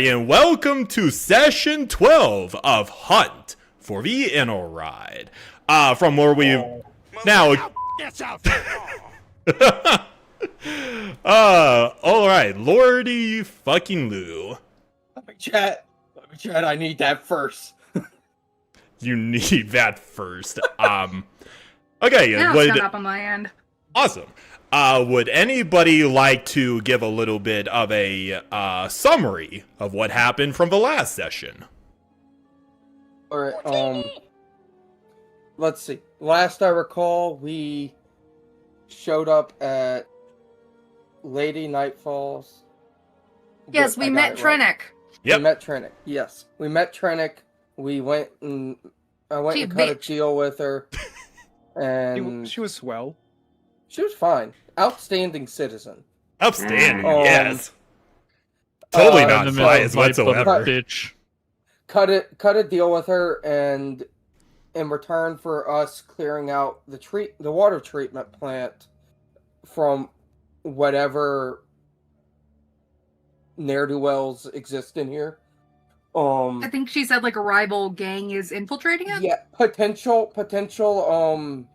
And welcome to session 12 of Hunt for the Ennorad. From where we now. Alright, Lordy fucking Lou. Let me chat. I need that first. You need that first. Okay, Now it's not up on my end. Awesome. Would anybody like to give a little bit of a summary of what happened from the last session? Alright, let's see. Last I recall, we showed up at Lady Nightfall's. Yes, we met Trennick. Yep. We met Trennick, yes. We met Trennick. We went and I went and cut a deal with her. And she was swell. She was fine. Outstanding citizen. Outstanding, yes. Totally not biased whatsoever. Bitch. Cut a deal with her, and in return for us clearing out the water treatment plant from whatever ne'er-do-wells exist in here. I think she said like a rival gang is infiltrating it. Yeah, potential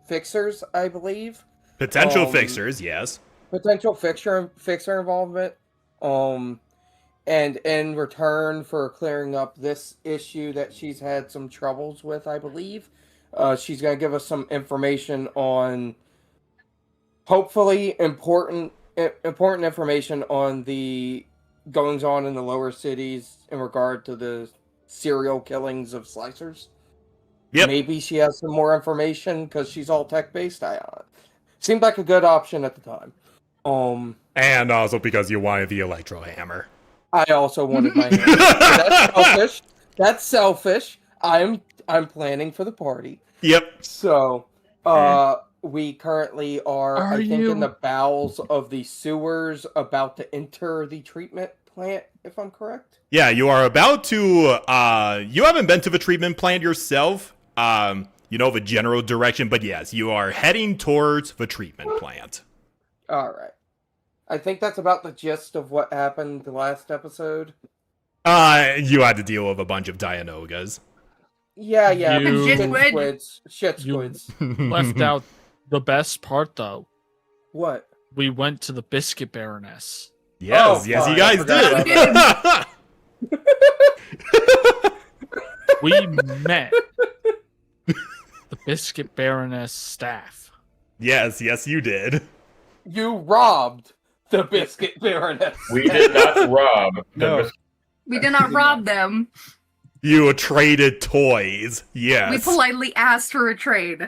fixers, I believe. Potential fixers, yes. Potential fixer involvement. And in return for clearing up this issue that she's had some troubles with, I believe, she's going to give us some information on, hopefully, important information on the goings-on in the lower cities in regard to the serial killings of slicers. Yep. Maybe she has some more information because she's all tech-based. Seemed like a good option at the time. And also because you wanted the electro hammer. I also wanted my hammer. That's selfish. That's selfish. I'm planning for the party. Yep. So, we currently are in the bowels of the sewers, about to enter the treatment plant, if I'm correct. Yeah, you are about to. You haven't been to the treatment plant yourself. You know the general direction, but yes, you are heading towards the treatment plant. All right. I think that's about the gist of what happened the last episode. You had to deal with a bunch of Dianogas. Yeah. Shit squids. Left out the best part, though. What? We went to the Biscuit Baroness. Yes, yes, you guys did. We met the Biscuit Baroness staff. Yes, you did. You robbed the Biscuit Baroness. We did not rob the We did not rob them. You traded toys. Yes. We politely asked for a trade.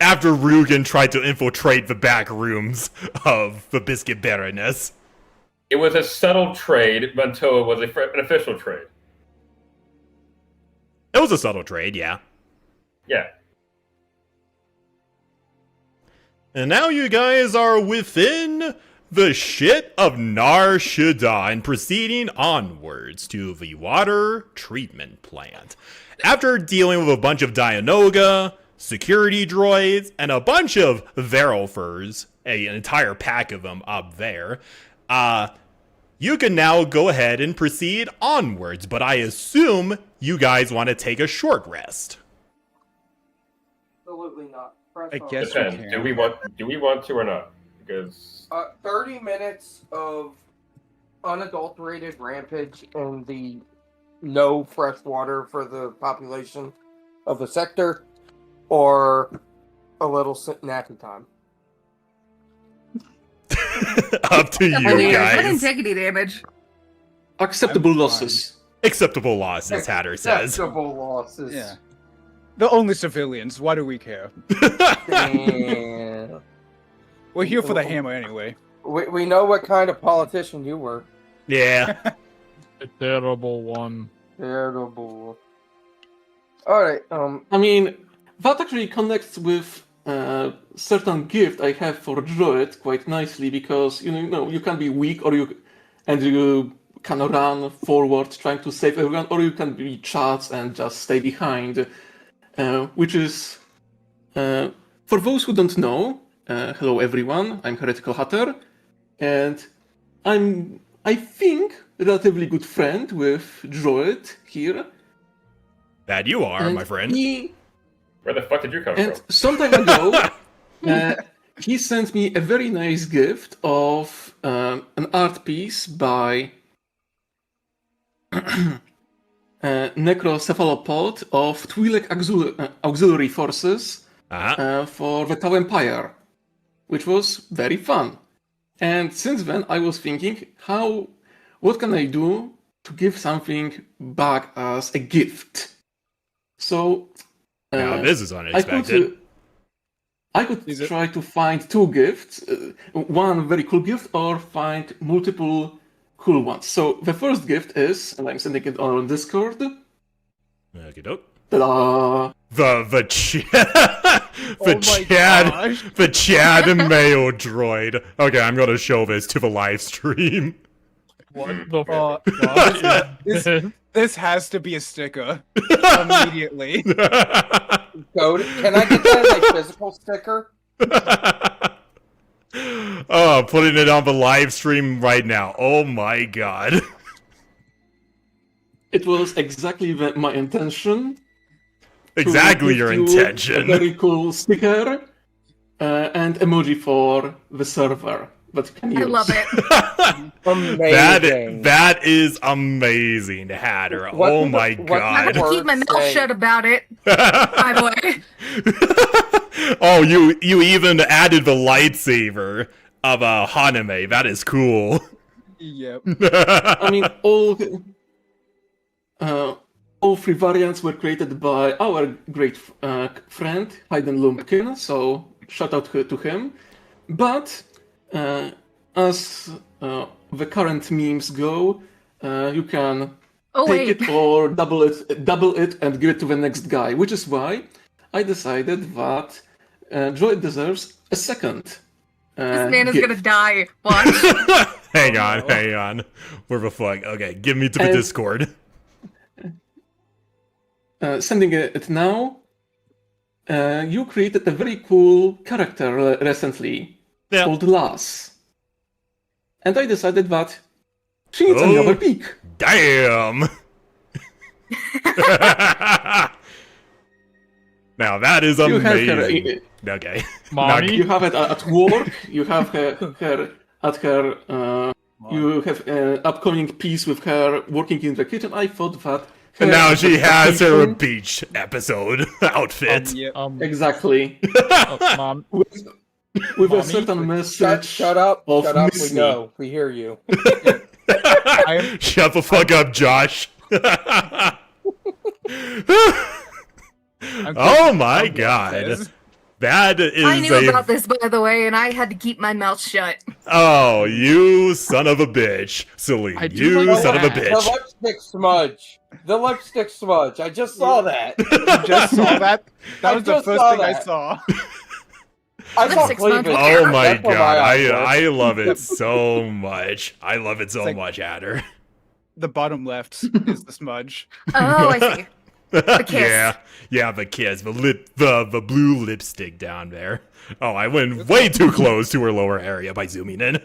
After Rugen tried to infiltrate the back rooms of the Biscuit Baroness. It was a subtle trade until it was an official trade. It was a subtle trade, yeah. Yeah. And now you guys are within the shit of Nar Shaddaa and proceeding onwards to the water treatment plant. After dealing with a bunch of Dianoga, security droids, and a bunch of Verofers, an entire pack of them up there, you can now go ahead and proceed onwards, but I assume you guys want to take a short rest. Absolutely not. I guess Depends. we can. Do we want to or not? Because 30 minutes of unadulterated rampage in the no fresh water for the population of the sector, or a little nappy time. Up to you I didn't guys. take any damage. Acceptable losses. Acceptable losses, Hatter says. Acceptable losses. Yeah. They're only civilians. Why do we care? Damn. We're here for the hammer anyway. We know what kind of politician you were. Yeah. A terrible one. Terrible. Alright, I mean, that actually connects with certain gift I have for Droid quite nicely, because you know you can be weak you can run forward trying to save everyone, or you can be charged and just stay behind. Which is, for those who don't know, hello everyone, I'm Heretical Hatter, and I think relatively good friend with Droid here. That you are, And my friend. Where the fuck did you come And from? some time ago, he sent me a very nice gift of an art piece by Necrocephalopod of Twi'lek Auxiliary Forces for the Tau Empire, which was very fun. And since then, I was thinking, what can I do to give something back as a gift? So Now this is unexpected. I could try to find two gifts, one very cool gift, or find multiple cool ones. So the first gift is, and I'm sending it on Discord. Okey-doke. Ta-da! The Chad Mayo droid. Okay, I'm gonna show this to the live stream. What the fuck? This has to be a sticker immediately. Code. Can I get that as a physical sticker? Oh, putting it on the live stream right now. Oh my god. It was exactly my intention. Exactly to your give you intention. A very cool sticker and emoji for the server that you can use. I love it. Amazing. That is amazing, Hatter. Oh my I god. have to keep my mouth shut about it. By the way. Oh, you even added the lightsaber of Haname. That is cool. Yep. I mean, all three variants were created by our great friend Hayden Lumpkin, so shout out to him. But as the current memes go, you can take it or double it and give it to the next guy, which is why I decided that Droid deserves a second. This man is gift. gonna die. Watch. hang on. Where the fuck? Okay, give me to the Discord. Sending it now. You created a very cool character recently called Lass. And I decided that she needs another peek. Damn! Now that is You have amazing. her, Okay. Mommy? you have it at work, you have her at her, you have an upcoming piece with her working in the kitchen. I thought that And now she has her application- beach episode outfit. Exactly. Mom. With a certain message. Shut up. of Shut up. We Missy. know. We hear you. Shut the fuck up, Josh. Oh my god. That is I knew about this, by the way, and I had to keep my mouth shut. Oh, you son of a bitch. Celine, I do you like son of a that. The bitch. lipstick smudge. The lipstick smudge. I just saw that. You just saw that? That I was the just first saw thing I that. saw. I saw Lipstick smudge. cleavage. Oh my That's where god, eyes were. I love it so much. I love it so like- much, Adder. The bottom left is the smudge. Oh, I see. The kiss. Yeah, the kiss, the blue lipstick down there. Oh, I went way too close to her lower area by zooming in.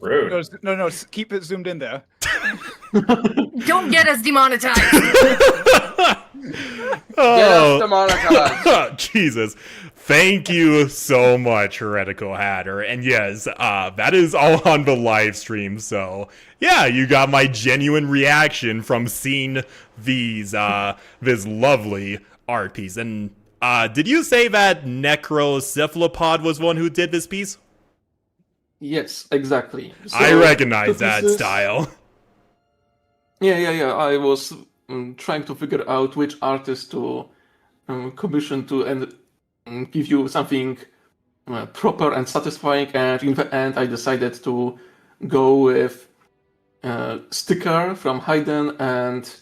Rude. No, keep it zoomed in there. Don't get us demonetized. Yes, demonetized. Oh, Jesus. Thank you so much, Heretical Hatter. And yes, that is all on the live stream. So, yeah, you got my genuine reaction from seeing these, this lovely art piece. And, did you say that Necrocephalopod was one who did this piece? Yes, exactly. I So, recognize the that pieces- style. Yeah. I was trying to figure out which artist to commission to and give you something proper and satisfying. And in the end, I decided to go with sticker from Hayden and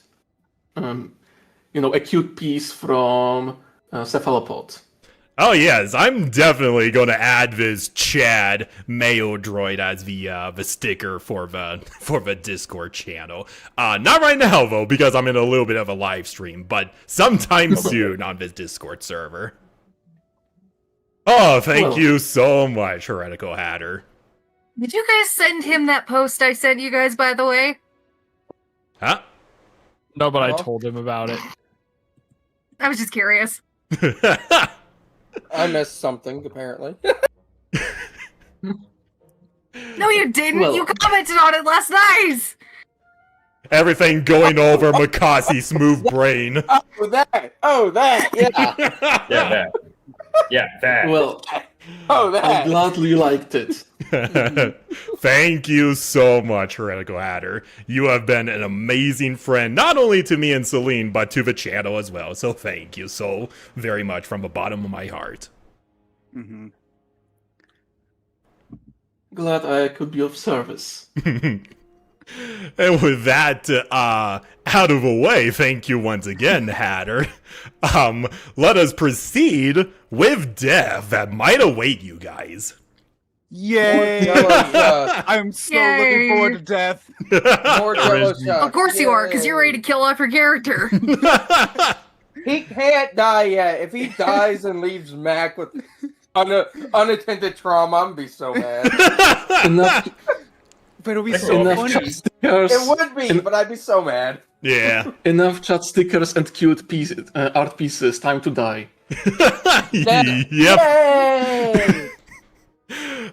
a cute piece from Cephalopod. Oh yes, I'm definitely gonna add this Chad Mayo droid as the sticker for the Discord channel. Not right now though, because I'm in a little bit of a live stream, but sometime soon on this Discord server. Oh, thank Well- you so much, Heretical Hatter. Did you guys send him that post I sent you guys, by the way? Huh? No, but I Oh. told him about it. I was just curious. I missed something, apparently. No, you didn't. Well- You commented on it last night. Everything going over Makasi's smooth brain. Oh, that! Yeah! Yeah, that. Yeah, that. Well, Oh, I'm that! glad you liked it. Thank you so much, Heretical Hatter. You have been an amazing friend, not only to me and Celine, but to the channel as well. So thank you so very much from the bottom of my heart. Mm-hmm. Glad I could be of service. And with that out of the way, thank you once again, Hatter. Let us proceed with death that might await you guys. Yay! More jello I'm so Yay. looking forward to death. More jello shots. Of course you are, because you're ready to kill off your character. He can't die yet. If he dies and leaves Mac with unattended trauma, I'm gonna be so mad. Enough, But it'll be Enough so enough funny. chat stickers. It would be, but I'd be so mad. Yeah. Enough chat stickers and cute pieces, art pieces. Time to die. Yep. Yay!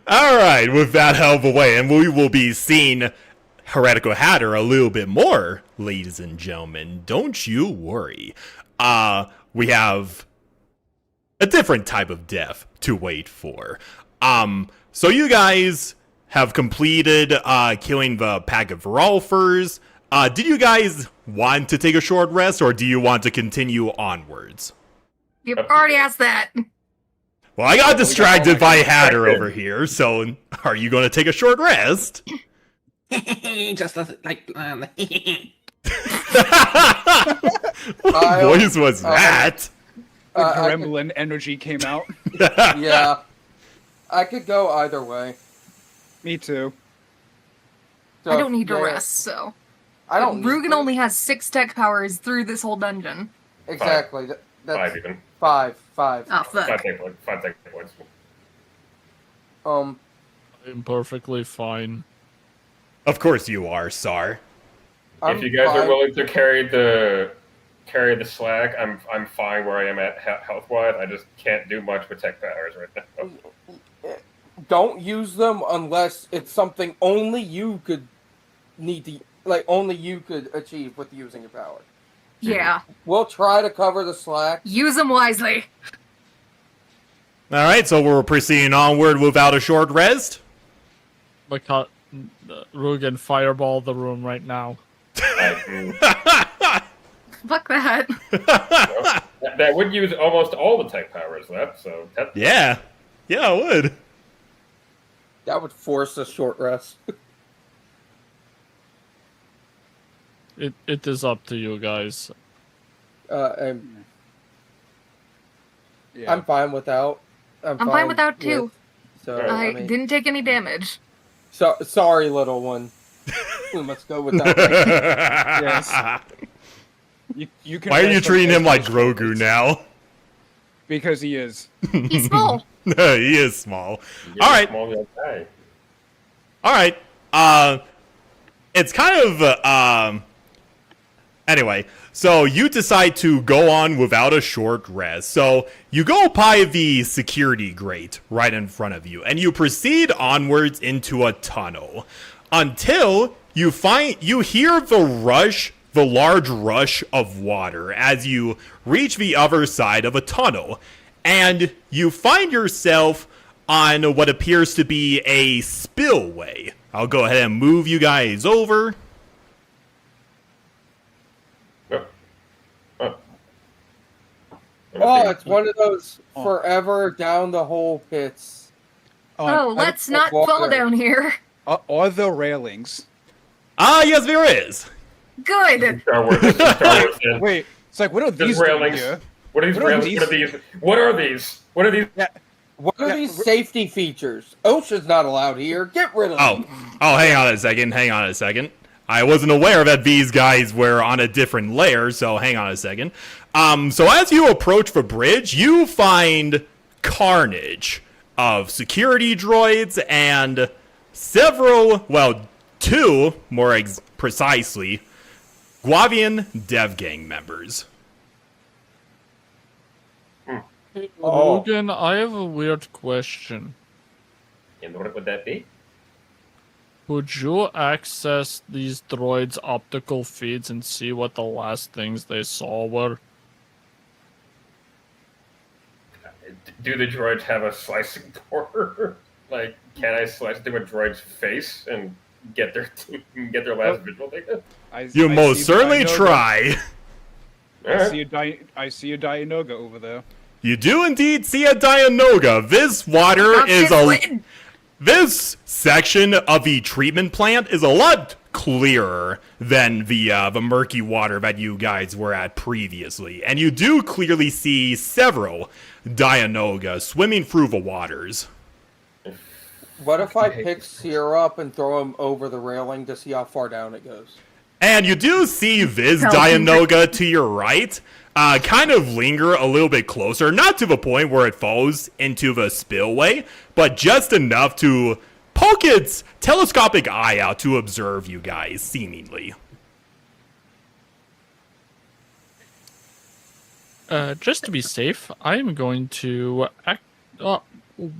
Alright, with that hell of a way, and we will be seeing Heretical Hatter a little bit more, ladies and gentlemen. Don't you worry. We have a different type of death to wait for. So you guys have completed killing the pack of Verolfers. Did you guys want to take a short rest, or do you want to continue onwards? You've already asked that. Well, I got distracted by Hatter distracted. over here, so are you going to take a short rest? Just like What voice was that? The I could- gremlin energy came out. yeah. I could go either way. Me too. So, I don't need to yeah, rest, so. I don't. need Rugen to. only has 6 tech powers through this whole dungeon. Exactly. That's 5 even. five. Oh, 5 fuck. tech points. 5 tech points. I'm perfectly fine. Of course you are, Sar. If you guys are fine. willing to carry the slack, I'm fine where I am at health wise. I just can't do much with tech powers right now. Don't use them unless it's something only you could only you could achieve with using your power. Yeah. We'll try to cover the slack. Use them wisely. Alright, so we're proceeding onward without a short rest? Because Rugen fireball the room right now. Fuck that. That would use almost all the tech powers left, so that, Yeah. Yeah, I would. That would force a short rest. It is up to you guys. And Yeah. I'm fine without. I'm fine without, too. So I mean, didn't take any damage. So sorry, little one. We must go without. Yes. You can Why are you rest on treating him like those Grogu points. now? Because he is. He's small. He is small. yeah, Alright. small young guy. Alright. It's kind of, anyway, so you decide to go on without a short rest. So you go by the security grate right in front of you, and you proceed onwards into a tunnel until you hear the large rush of water as you reach the other side of a tunnel, and you find yourself on what appears to be a spillway. I'll go ahead and move you guys over. Oh, it's one of those forever down the hole pits. Oh, let's not fall water. down here. Are there railings? Ah, yes, there is. Good. Star Wars. This is Star Wars. Yeah. Wait, it's like, what are There's these doing railings. here? What are these What are railings? these? What are these? What are these? What are these? What are Yeah, these safety features? OSHA's not allowed here. Get rid of them. Hang on a second. I wasn't aware that these guys were on a different layer, so hang on a second. So as you approach the bridge, you find carnage of security droids and two, more precisely, Guavian Dev Gang members. Oh. Rugen, I have a weird question. And what would that be? Could you access these droids' optical feeds and see what the last things they saw were? Do the droids have a slicing board? Like, can I slice through a droid's face and get their last visual data? You I most see certainly Dianoga. try. Alright. I see a Dianoga over there. You do indeed see a Dianoga. This water Not is this a... win. This section of the treatment plant is a lot clearer than the murky water that you guys were at previously. And you do clearly see several Dianoga swimming through the waters. What if I pick Sierra up and throw him over the railing to see how far down it goes? And you do see Viz No. Dianoga to your right, kind of linger a little bit closer, not to the point where it falls into the spillway, but just enough to poke its telescopic eye out to observe you guys, seemingly. Just to be safe, I am going to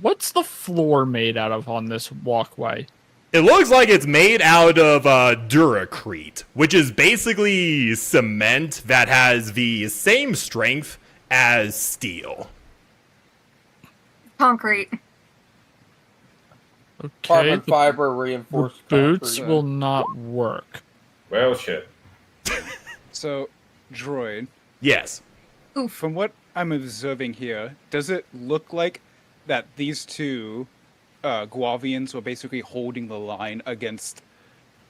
what's the floor made out of on this walkway? It looks like it's made out of Duracrete, which is basically cement that has the same strength as steel. Concrete. Okay, Carbon the fiber reinforced boots concrete. will not work. Well, shit. So, droid, Yes. from what I'm observing here, does it look like that these two Guavians were basically holding the line against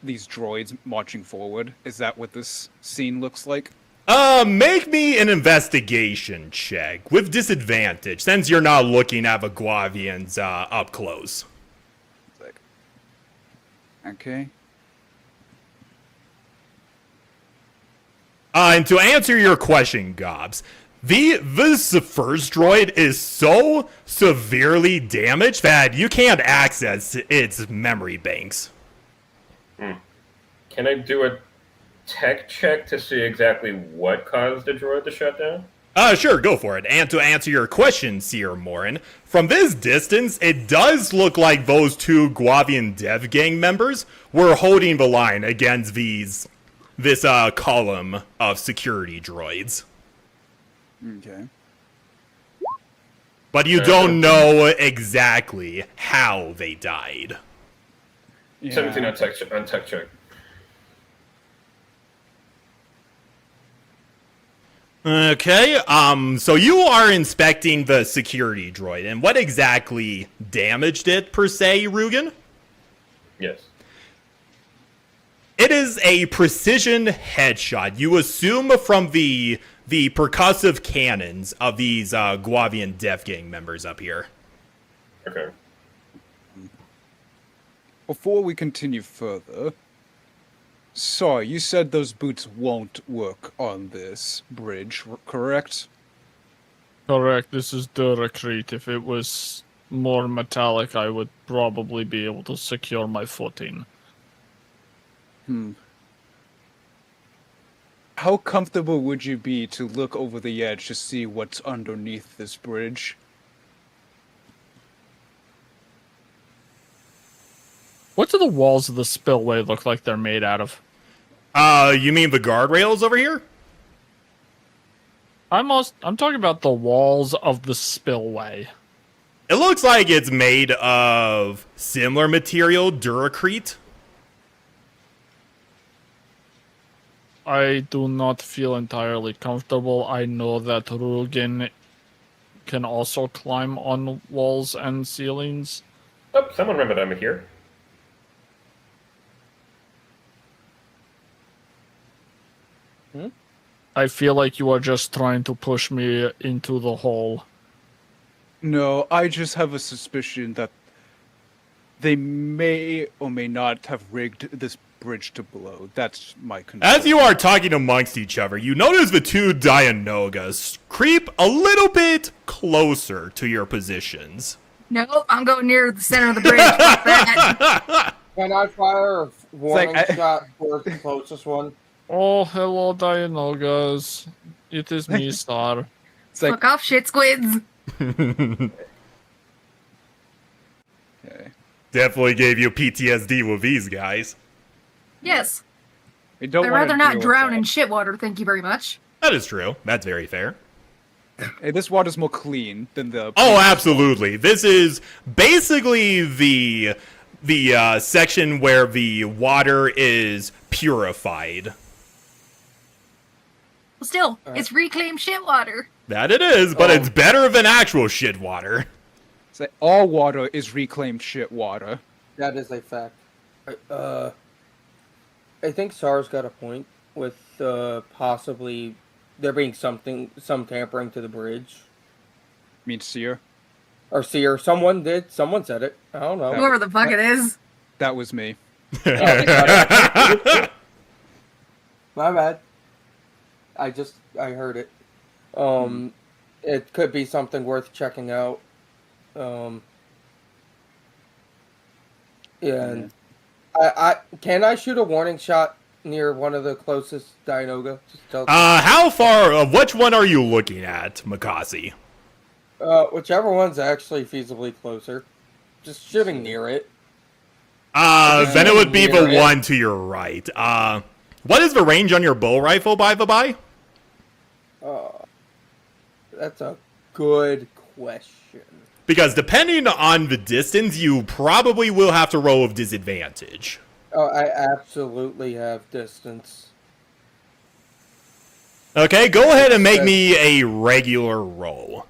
these droids marching forward? Is that what this scene looks like? Make me an investigation check with disadvantage, since you're not looking at the Guavians up close. Okay. And to answer your question, Gobs, this first droid is so severely damaged that you can't access its memory banks. Can I do a tech check to see exactly what caused the droid to shut down? Sure, go for it. And to answer your question, Sir Morin, from this distance, it does look like those two Guavian Dev Gang members were holding the line against this column of security droids. Okay. But you don't know exactly how they died. 17 on tech check. Okay, so you are inspecting the security droid, and what exactly damaged it, per se, Rugen? Yes. It is a precision headshot. You assume from the percussive cannons of these Guavian Death Gang members up here. Okay. Before we continue further, sorry, you said those boots won't work on this bridge, correct? Correct, this is Duracrete. If it was more metallic, I would probably be able to secure my footing. How comfortable would you be to look over the edge to see what's underneath this bridge? What do the walls of the spillway look like they're made out of? You mean the guardrails over here? I'm talking about the walls of the spillway. It looks like it's made of similar material, Duracrete. I do not feel entirely comfortable. I know that Rugen can also climb on walls and ceilings. Oh, someone remembered I'm here. I feel like you are just trying to push me into the hole. No, I just have a suspicion that they may or may not have rigged this bridge to blow. That's my concern. As you are talking amongst each other, you notice the two Dianogas creep a little bit closer to your positions. Nope, I'm going near the center of the bridge. Fuck that. Can I fire a warning like, shot for the closest one? Oh, hello, Dianogas. It is me, Star. It's like, Fuck off, shit squids. okay. Definitely gave you PTSD with these guys. Yes. We don't I'd wanna rather not deal with drown that. in shit water, thank you very much. That is true. That's very fair. Hey, this water's more clean than the. Oh, absolutely. This is basically the section where the water is purified. Still, it's reclaimed shit water. That it is, but it's better than actual shit water. It's like all water is reclaimed shit water. That is a fact. I think SAR's got a point with possibly there being some tampering to the bridge. I mean, Seer. Or Seer. Someone did. Someone said it. I don't know. Whoever the fuck it is. That was me. My bad. I heard it. It could be something worth checking out. And I can I shoot a warning shot near one of the closest Dianoga? How far? Which one are you looking at, Makasi? Whichever one's actually feasibly closer. Just shooting near it. Then it would be the Near it. one to your right. What is the range on your bow rifle, by the by? That's a good question. Because depending on the distance, you probably will have to roll with disadvantage. Oh, I absolutely have distance. Okay, go ahead and make me a regular roll.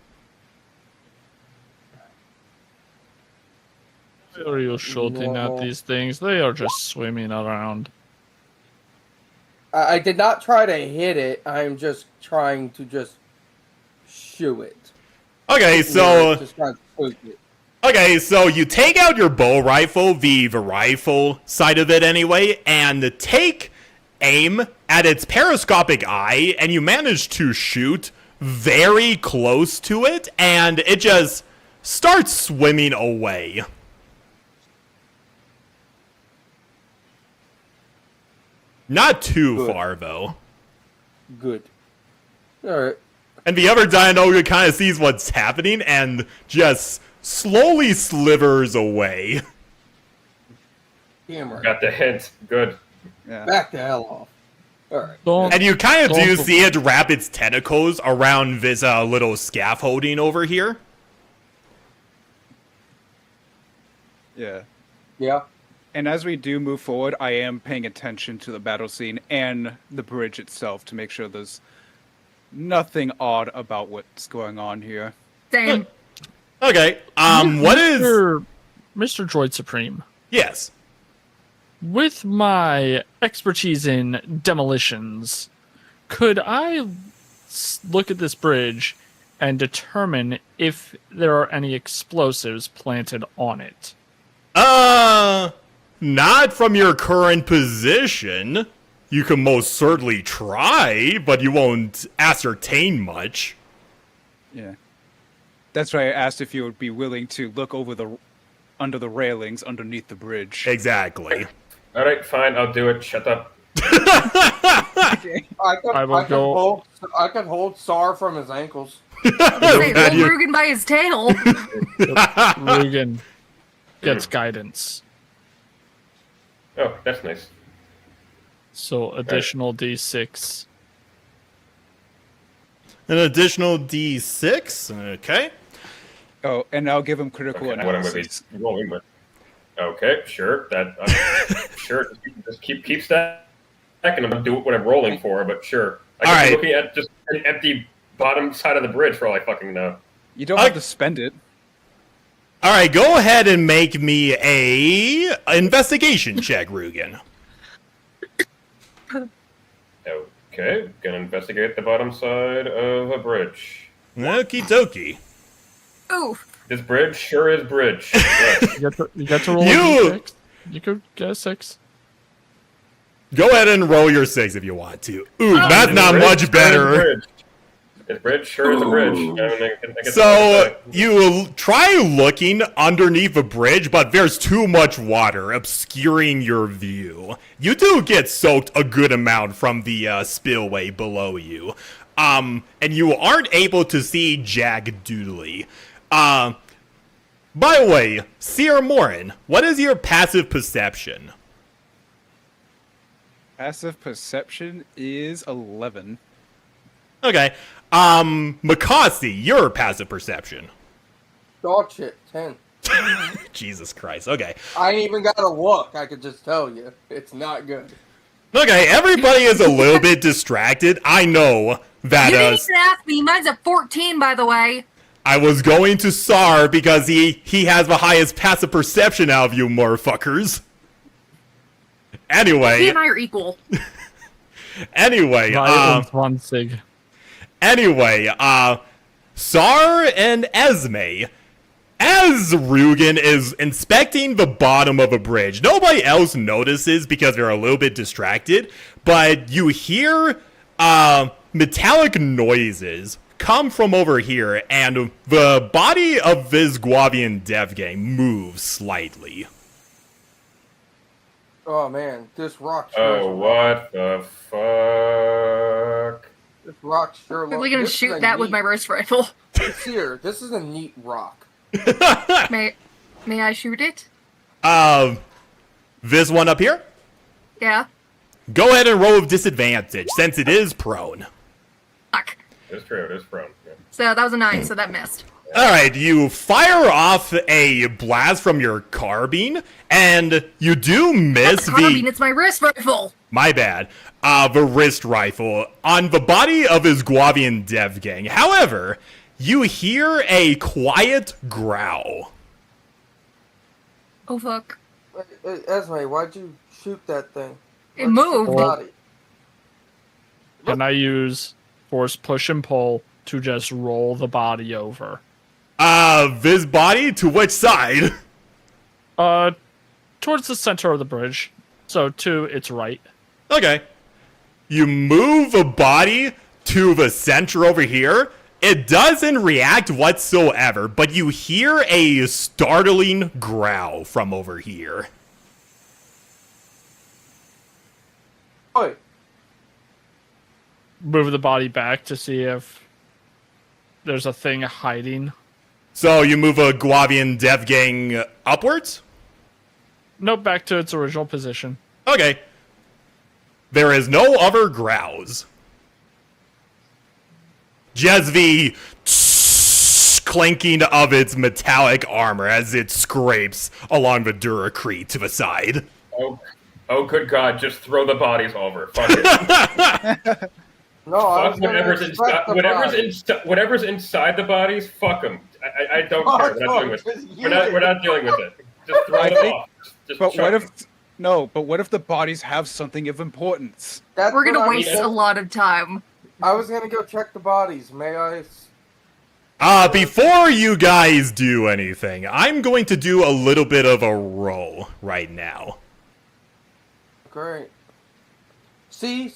Why are you shooting at these things? They are just swimming around. I did not try to hit it. I'm just trying to shoot it. Okay, so Just trying to shoot it. okay, so you take out your bow rifle, the rifle side of it anyway, and take aim at its periscopic eye, and you manage to shoot very close to it, and it just starts swimming away. Not too Good. far, though. Good. Alright. And the other Dianoga kind of sees what's happening and just slowly slivers away. Damn right. Got the hint. Good. Yeah. Back the hell off. Alright. Don't. And you kind of do Don't- see it wrap its tentacles around this little scaffolding over here. Yeah. Yeah. And as we do move forward, I am paying attention to the battle scene and the bridge itself to make sure there's nothing odd about what's going on here. Same. Okay, what is... Mr. Droid Supreme? Yes. With my expertise in demolitions, could I look at this bridge and determine if there are any explosives planted on it? Not from your current position. You can most certainly try, but you won't ascertain much. Yeah. That's why I asked if you would be willing to look over under the railings underneath the bridge. Exactly. All right, fine. I'll do it. Shut up. I could hold SAR from his ankles. Say, That hold you- Rugen by his tail. Rugen gets guidance. Oh, that's nice. So additional D6. An additional D6. Okay. Oh, and I'll give him critical Okay, what I'm going to analysis. be rolling with. Okay, sure. That sure. Just keep stacking. I'm going to do what I'm rolling for, but sure. I All could be right. looking at just an empty bottom side of the bridge for all I fucking know. You don't have to spend it. All right, go ahead and make me a investigation check, Rugen. Okay, gonna investigate the bottom side of a bridge. Okie dokie. Ooh. This bridge sure is bridge. Yes. You get to roll You- a D6. You could get a 6. Go ahead and roll your 6 if you want to. Ooh, that's not Bridge much sure is better. bridge. It's a bridge. Sure, it's a bridge. I guess So you try looking underneath the bridge, but there's too much water obscuring your view. You do get soaked a good amount from the spillway below you, and you aren't able to see Jack Doodley. By the way, Sir Morin, what is your passive perception? Passive perception is 11. Okay. Makasi, your passive perception. Dog shit, 10. Jesus Christ. Okay. I ain't even got to look. I could just tell you. It's not good. Okay, everybody is a little bit distracted. I know that You didn't even ask me. Mine's a 14, by the way. I was going to Sar because he has the highest passive perception out of you motherfuckers. He Anyway, and I are equal. anyway, Sar and Esme, as Rugen is inspecting the bottom of a bridge, nobody else notices because they're a little bit distracted, but you hear metallic noises come from over here, and the body of this Guavian dev gang moves slightly. Oh man, this rock sure Oh, what the fuck? This rock sure I'm really gonna shoot that with my wrist rifle. Here, this is a neat rock. May I shoot it? This one up here? Yeah. Go ahead and roll with disadvantage, since it is prone. Fuck. It's true, it is prone. Yeah. So that was a 9, so that missed. Alright, you fire off a blast from your carbine, and you do miss Carbine, it's my wrist rifle. My bad. The wrist rifle on the body of his Guavian dev gang. However, you hear a quiet growl. Oh fuck. Esme, why'd you shoot that thing? It moved. Body. Can I use force push and pull to just roll the body over? This body to which side? Towards the center of the bridge. So to its right. Okay. You move a body to the center over here. It doesn't react whatsoever, but you hear a startling growl from over here. Oi, Move the body back to see if there's a thing hiding. So you move a Guavian dev gang upwards? Nope, back to its original position. Okay. There is no other growls. Just the clanking of its metallic armor as it scrapes along the Duracrete to the side. Oh, good God! Just throw the bodies over. Fuck it. no, I was Fuck gonna whatever's inspect the body. whatever's inside the bodies. Fuck them. I don't Oh, care. We're not dealing with it. We're not dealing with it. Just throw I them think- off. Just But chuck what them. if... No, but what if the bodies have something of importance? That's We're gonna what I waste was- a lot of time. I was gonna go check the bodies. May I? Before you guys do anything, I'm going to do a little bit of a roll right now. Great. See,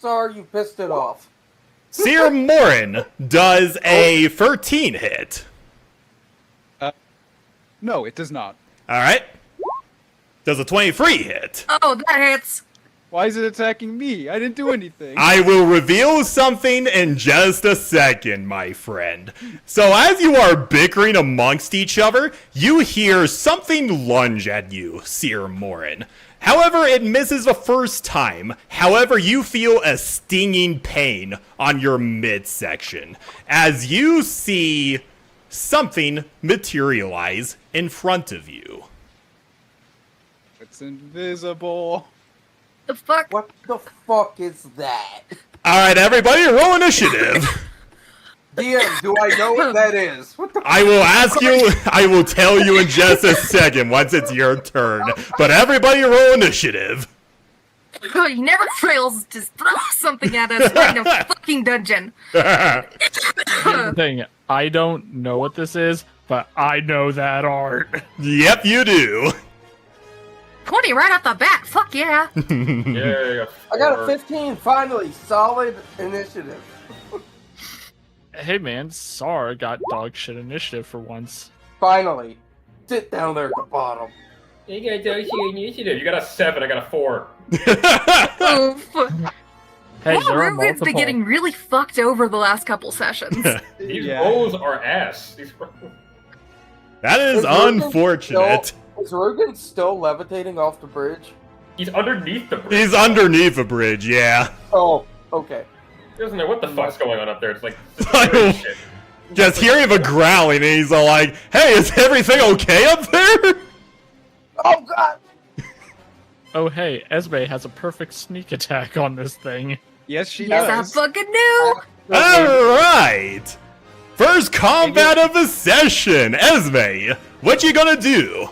sorry, you pissed it off. Sir Morin does a 13 hit. No, it does not. Alright. Does a 23 hit. Oh, that hits. Why is it attacking me? I didn't do anything. I will reveal something in just a second, my friend. So as you are bickering amongst each other, you hear something lunge at you, Sir Morin. However, it misses the first time. However, you feel a stinging pain on your midsection as you see something materialize in front of you. It's invisible. The fuck? What the fuck is that? Alright, everybody, roll initiative. DM, do I know what that is? What the I will ask you, I will tell you in just a second once it's your turn. But everybody roll initiative. He never fails to throw something at us right in a fucking dungeon. The thing, I don't know what this is, but I know that art. Yep, you do. 20 right off the bat. Fuck yeah. Yeah. I got a 15, finally. Solid initiative. Hey man, Sar got dog shit initiative for once. Finally, sit down there at the bottom. You got those initiative. You got a 7. I got a 4. Oof. Hey, Well, there are Rugen's multiple. been getting really fucked over the last couple sessions. These Yeah. rolls are ass. These rolls. That is Is Rugen unfortunate. Is Rugen still levitating off the bridge? He's underneath the bridge. He's underneath the bridge, yeah. Oh, okay. He doesn't know what the fuck's going on up there. It's like I don't- shit. Just hearing the growling, and he's all like, "Hey, is everything okay up there?" Oh god! Oh hey, Esme has a perfect sneak attack on this thing. Yes, she Yes, I does. fucking knew. All right. First combat of the session, Esme. What you gonna do?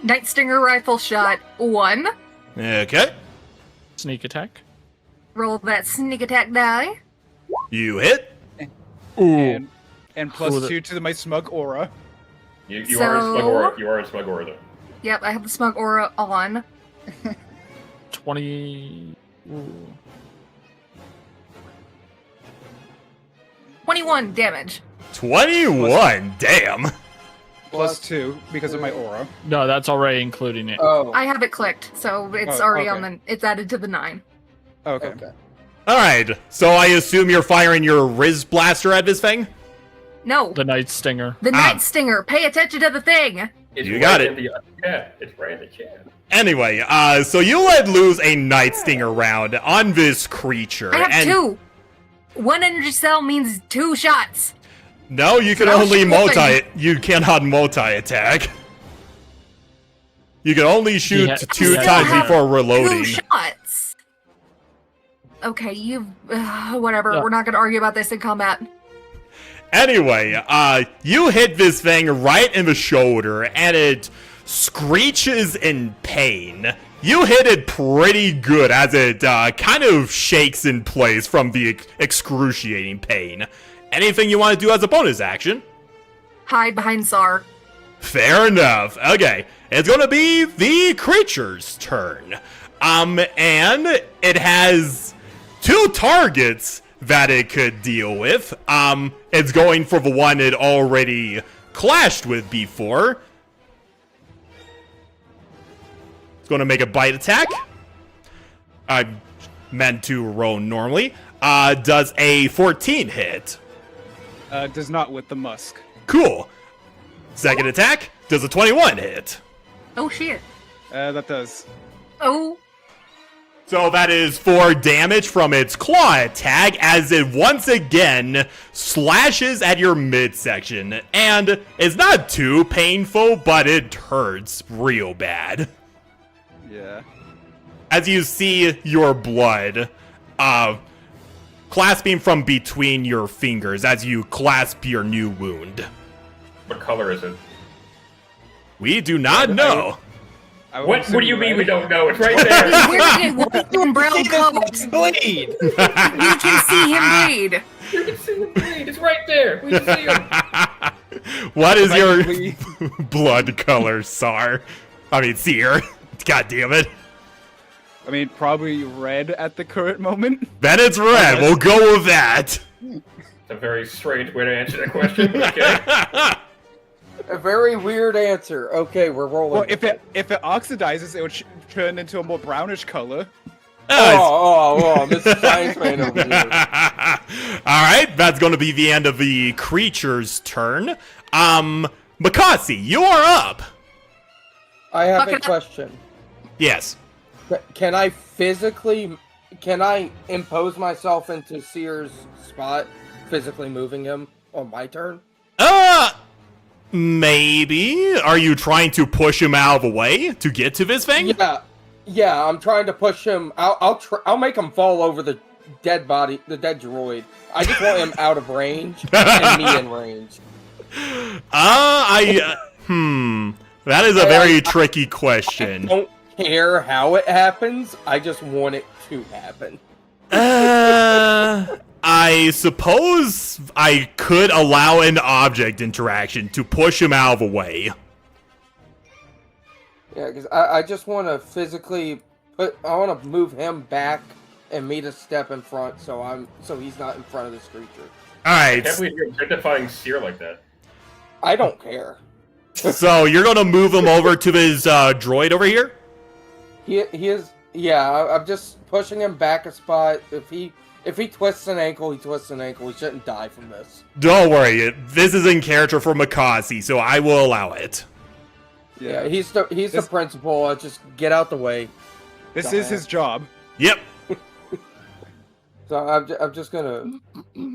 Night Stinger rifle shot 1. Okay, Sneak attack. Roll that sneak attack die. you hit. Ooh. And plus Ooh, 2 to my smug aura. You are in So- smug aura. You are in smug aura though. Yep, I have the smug aura on. 20. Ooh. 21 damage. 21. Damn. Plus 2 because of my aura. No, that's already including it. Oh, I have it clicked, so it's Oh, already okay. on the. It's added to the 9. Okay. okay. All right. So I assume you're firing your Riz blaster at this thing. No, The Night Stinger. the Ah. Night Stinger. Pay attention to the thing. It's You got right it. In the chat. It's right in the chat. Anyway, so you let loose a Night Stinger round on this creature, I have and 2. 1 energy cell means 2 shots. no, you can Oh, only shit. multi. You cannot multi-attack. You can only shoot Yeah, two yeah. times Still have before 2 reloading. shots. Okay, you. Whatever. Uh. We're not gonna argue about this in combat. Anyway, you hit this thing right in the shoulder, and it screeches in pain. You hit it pretty good as it kind of shakes in place from the excruciating pain. Anything you want to do as a bonus action? Hide behind Sar. Fair enough. Okay, it's gonna be the creature's turn. And it has 2 targets that it could deal with. It's going for the one it already clashed with before. It's gonna make a bite attack. I meant to roll normally. Does a 14 hit? Does not with the musk. Cool. Second attack does a 21 hit. Oh shit. That does. Oh. So that is 4 damage from its claw attack as it once again slashes at your midsection. And it's not too painful, but it hurts real bad. Yeah. As you see your blood clasping from between your fingers as you clasp your new wound. What color is it? We do not know. I would What do you assume mean red. we don't know? It's right there. He's wearing a white and brown coat. Bleed! You can see him bleed. You can see the bleed. It's right there. We can see him. What is your Please. blood color, Sar? I mean, Seer. God damn it. I mean, probably red at the current moment. Then it's red. We'll go with that. It's a very strange way to answer that question. but Okay. A very weird answer. Okay, we're rolling. Well, if it oxidizes, it would turn into a more brownish color. Oh, Mr. Science Man over here. All right, that's going to be the end of the creature's turn. Makasi, you are up. I have a Fucking- question. Yes. Can I impose myself into Seer's spot, physically moving him on my turn? Maybe. Are you trying to push him out of the way to get to this thing? Yeah. I'm trying to push him. I'll make him fall over the dead body, the dead droid. I just want him out of range and me in range. That is a very tricky question. Don't care how it happens. I just want it to happen. I suppose I could allow an object interaction to push him out of the way. Yeah, because I just want to physically I want to move him back and me to step in front, so he's not in front of this creature. Alright, Can't believe you're objectifying Seer like that. I don't care. so you're gonna move him over to his droid over here? He is. Yeah, I'm just pushing him back a spot. If he twists an ankle, he twists an ankle. He shouldn't die from this. Don't worry, this is in character for Makasi, so I will allow it. Yeah, he's the principal. Just get out the way. This is his job. Yep. So I'm just gonna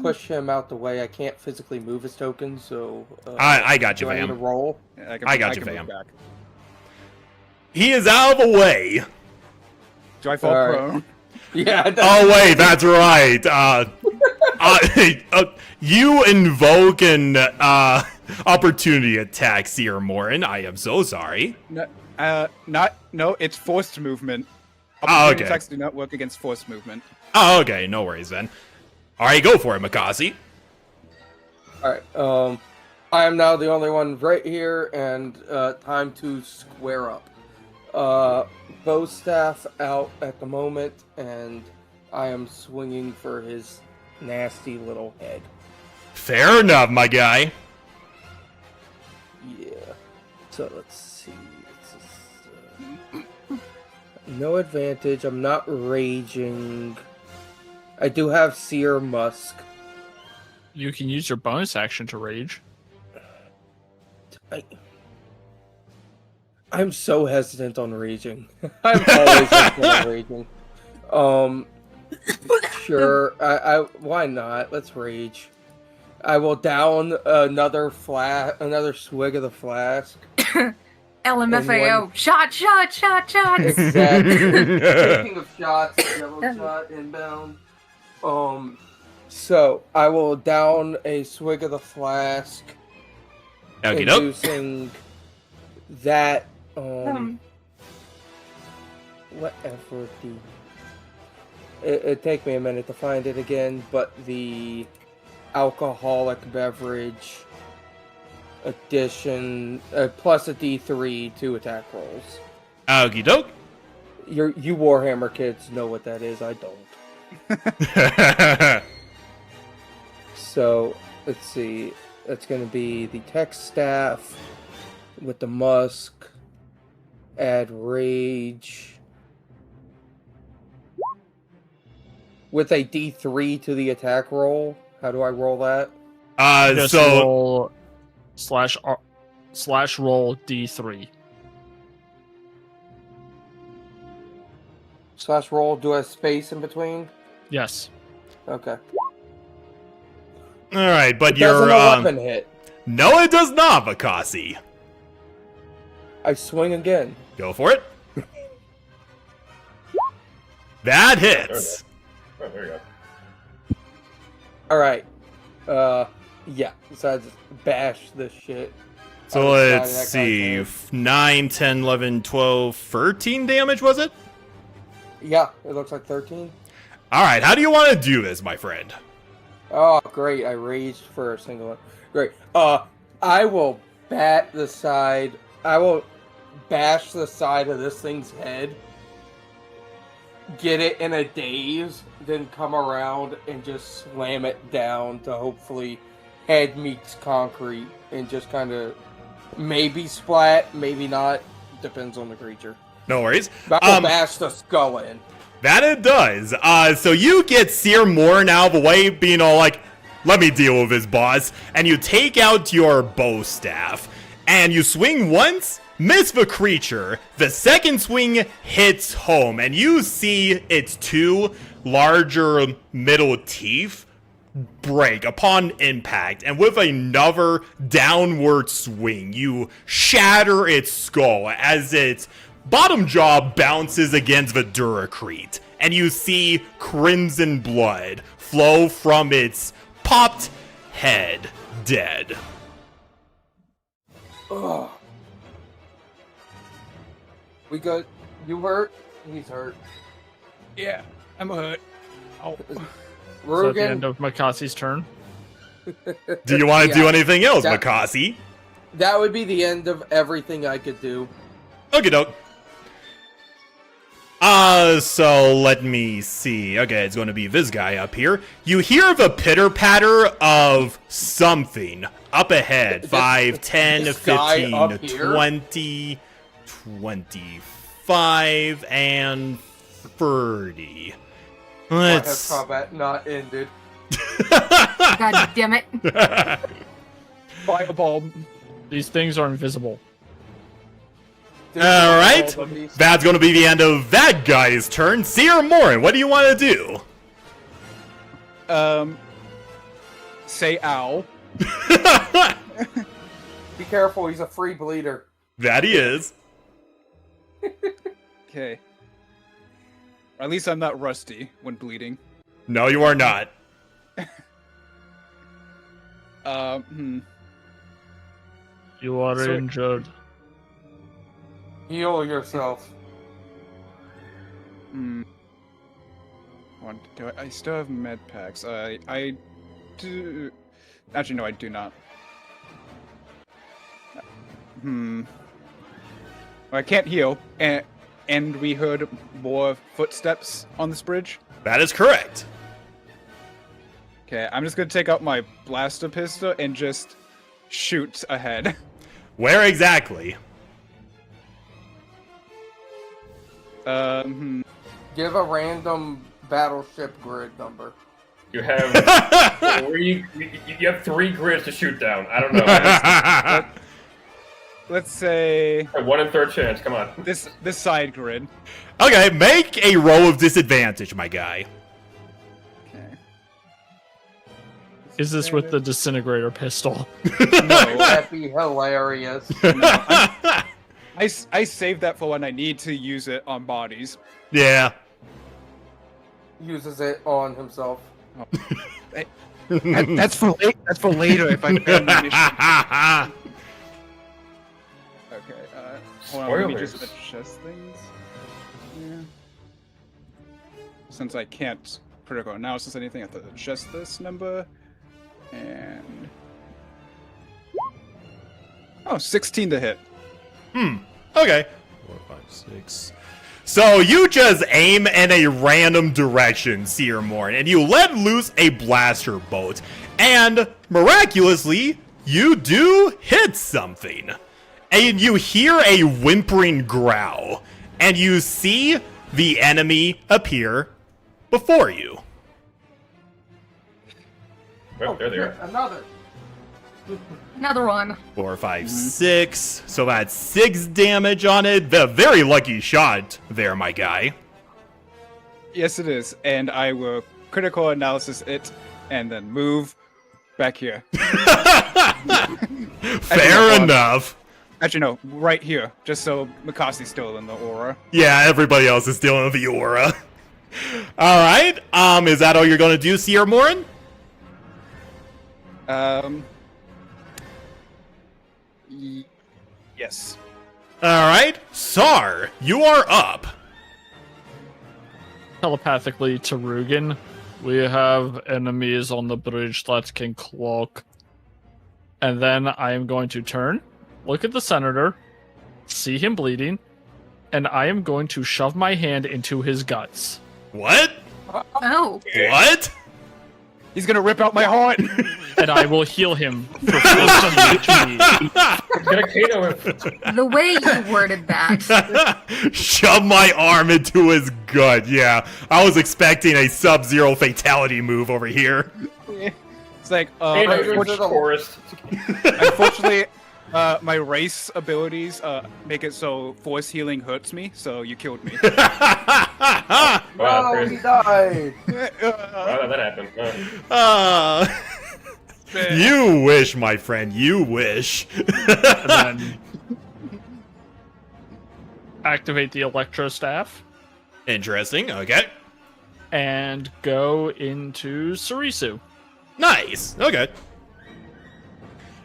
push him out the way. I can't physically move his token, so I got you, do I need to fam. roll? Yeah, I got you, move fam. back. He is out of the way. Do I fall Alright. prone? Yeah. Oh wait, that's right. You invoke an opportunity attack, Seer Morin. I am so sorry. No, it's forced movement. Oh, Opportunity okay. attacks do not work against forced movement. Oh, okay, no worries then. Alright, go for it, Makasi. Alright, I am now the only one right here, and time to square up. Bow staff out at the moment, and I am swinging for his nasty little head. Fair enough, my guy. Yeah. So let's see. No advantage. I'm not raging. I do have Seer Musk. You can use your bonus action to rage. I'm so hesitant on raging. I'm always hesitant on raging. Sure. I why not? Let's rage. I will down another swig of the flask. LMFAO. Shot. Exactly. Speaking of shots, yellow shot inbound. So I will down a swig of the flask, Okie doke. inducing that. Whatever the. It take me a minute to find it again, but the alcoholic beverage addition plus a D3 to attack rolls. Okie doke. You Warhammer kids know what that is. I don't. So let's see. That's going to be the tech staff with the musk. Add rage with a D3 to the attack roll. How do I roll that? Just so roll slash roll D3. Slash roll. Do I have space in between? Yes. Okay. all right, but Doesn't you're a weapon hit? no, it does not, Makasi. I swing again. Go for it. That hits. Oh, there you go. All right. Yeah. So I just bash this shit. So on the side of let's that guy's see. head. 9, 10, 11, 12, 13 damage, was it? Yeah, it looks like 13. Alright, how do you want to do this, my friend? Oh, great. I raged for a single one. Great. I will bat the side. I will bash the side of this thing's head. Get it in a daze. Then come around and just slam it down to hopefully head meets concrete and just kind of maybe splat, maybe not. Depends on the creature. No worries. But I will bash the skull in. That it does. So you get Seer Morin out of the way, being all like, let me deal with his boss. And you take out your bow staff. And you swing once, miss the creature. The second swing hits home. And you see its two larger middle teeth break upon impact. And with another downward swing, you shatter its skull as its bottom jaw bounces against the Duracrete, and you see crimson blood flow from its popped head, dead. Ugh. We good? You hurt? He's hurt. Yeah, I'm hurt. Oh. So at the end Rugen, of Makasi's turn. Do you want to do Yeah. anything else, That- Makasi? that would be the end of everything I could do. Okie doke. So let me see. Okay, it's going to be this guy up here. You hear the pitter-patter of something up ahead. 5, 10, this guy 15, up here? 20, 25, and 30. Why has Let's... combat not ended? God damn it. Fireball. These things are invisible. All right, All of these- that's going to be the end of that guy's turn. Seer Morin, what do you want to do? Say ow. Be careful, he's a free bleeder. That he is. Okay. Or at least I'm not rusty when bleeding. No, you are not. You are So- injured. Heal yourself. I still have med packs. I do. Actually, no, I do not. I can't heal, and we heard more footsteps on this bridge. That is correct. Okay, I'm just gonna take out my blaster pistol and just shoot ahead. Where exactly? Give a random battleship grid number. You have three. You have 3 grids to shoot down. I don't know. Let's say 1 in 3rd chance. Come on. this side grid. Okay, make a roll of disadvantage, my guy. Okay. Is this with the disintegrator pistol? No, That'd be hilarious. I saved that for when I need to use it on bodies. Yeah. Uses it on himself. That's for late. That's for later if I fail the mission. Okay. Hold on. Let me just Spoilers. adjust things. Yeah. Since I can't critical analysis anything, I have to adjust this number. And 16 to hit. Okay. 4, 5, 6. So you just aim in a random direction, Seer Morin, and you let loose a blaster bolt. And miraculously, you do hit something. And you hear a whimpering growl. And you see the enemy appear before you. Oh, there they are. Another. Another one. 4, 5, 6. So that's 6 damage on it. The very lucky shot there, my guy. Yes, it is. And I will critical analysis it and then move back here. Fair enough. Actually, no, right here. Just so Mikassi's still in the aura. Yeah, everybody else is still in the aura. Alright, is that all you're gonna do, Seer Morin? Yes. Alright, Sar, you are up. Telepathically to Rugen, we have enemies on the bridge that can cloak. And then I am going to turn, look at the senator, see him bleeding, and I am going to shove my hand into his guts. What? Oh. What? He's gonna rip out my heart! And I will heal him for 15 HP. Get a Kato. The way you worded that. Shove my arm into his gut, yeah. I was expecting a Sub-Zero fatality move over here. It's like, Kato, you're Raiders of the- tourist. unfortunately, my race abilities make it so force healing hurts me, so you killed me. Wow, Oh, crazy. he died. Wow, that happened. You wish, my friend, you wish. And then activate the Electro Staff Interesting, okay. and go into Sarisu. Nice, okay.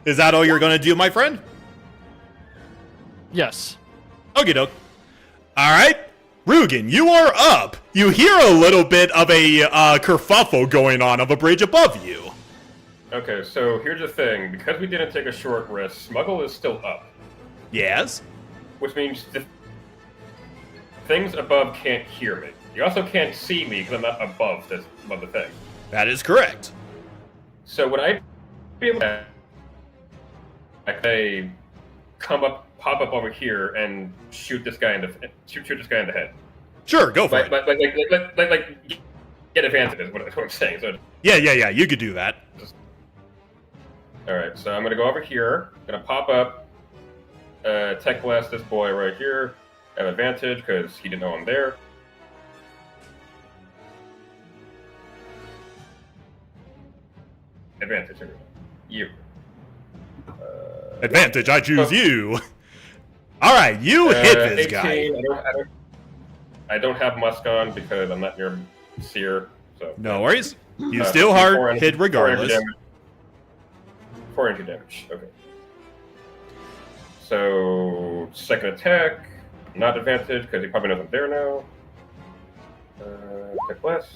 Is that all you're gonna do, my friend? Yes. Okie doke. Alright, Rugen, you are up. You hear a little bit of a kerfuffle going on a bridge above you. Okay, so here's the thing. Because we didn't take a short rest, Smuggle is still up. Yes? Which means things above can't hear me. You also can't see me because I'm not above the thing. That is correct. So would I be able to pop up over here and shoot this guy in the head? Sure, go for it. Like get advantage is what I'm saying. So Yeah, you could do that. all right, so I'm gonna go over here. Gonna pop up, tech blast this boy right here. Have advantage because he didn't know I'm there. Advantage, everyone. You. Advantage, I choose you. Alright, you hit this 18, guy. I don't have Musk on because I'm not near Seer. So No worries. You still hard hit regardless. 4 energy damage. Okay. So second attack, not advantage because he probably knows I'm there now. Attack less.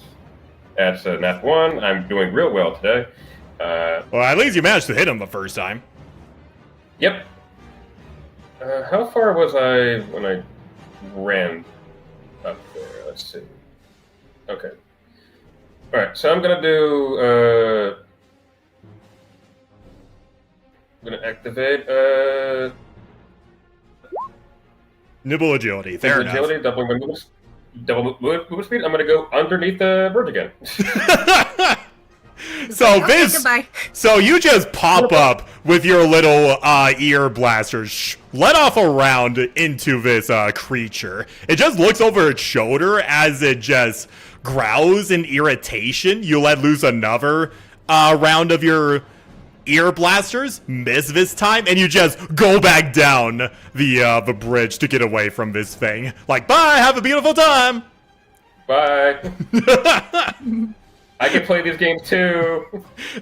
That's a nat 1. I'm doing real well today. Well, at least you managed to hit him the first time. Yep. How far was I when I ran up there? Let's see. Okay. Alright, so I'm gonna do, I'm gonna activate, Nibble agility, fair enough. agility, double movement speed. I'm gonna go underneath the bridge again. So Okay, this, goodbye. so you just pop up with your little ear blasters, let off a round into this creature. It just looks over its shoulder as it just growls in irritation. You let loose another round of your ear blasters, miss this time, and you just go back down the bridge to get away from this thing. Like, bye, have a beautiful time. Bye. I can play these games too.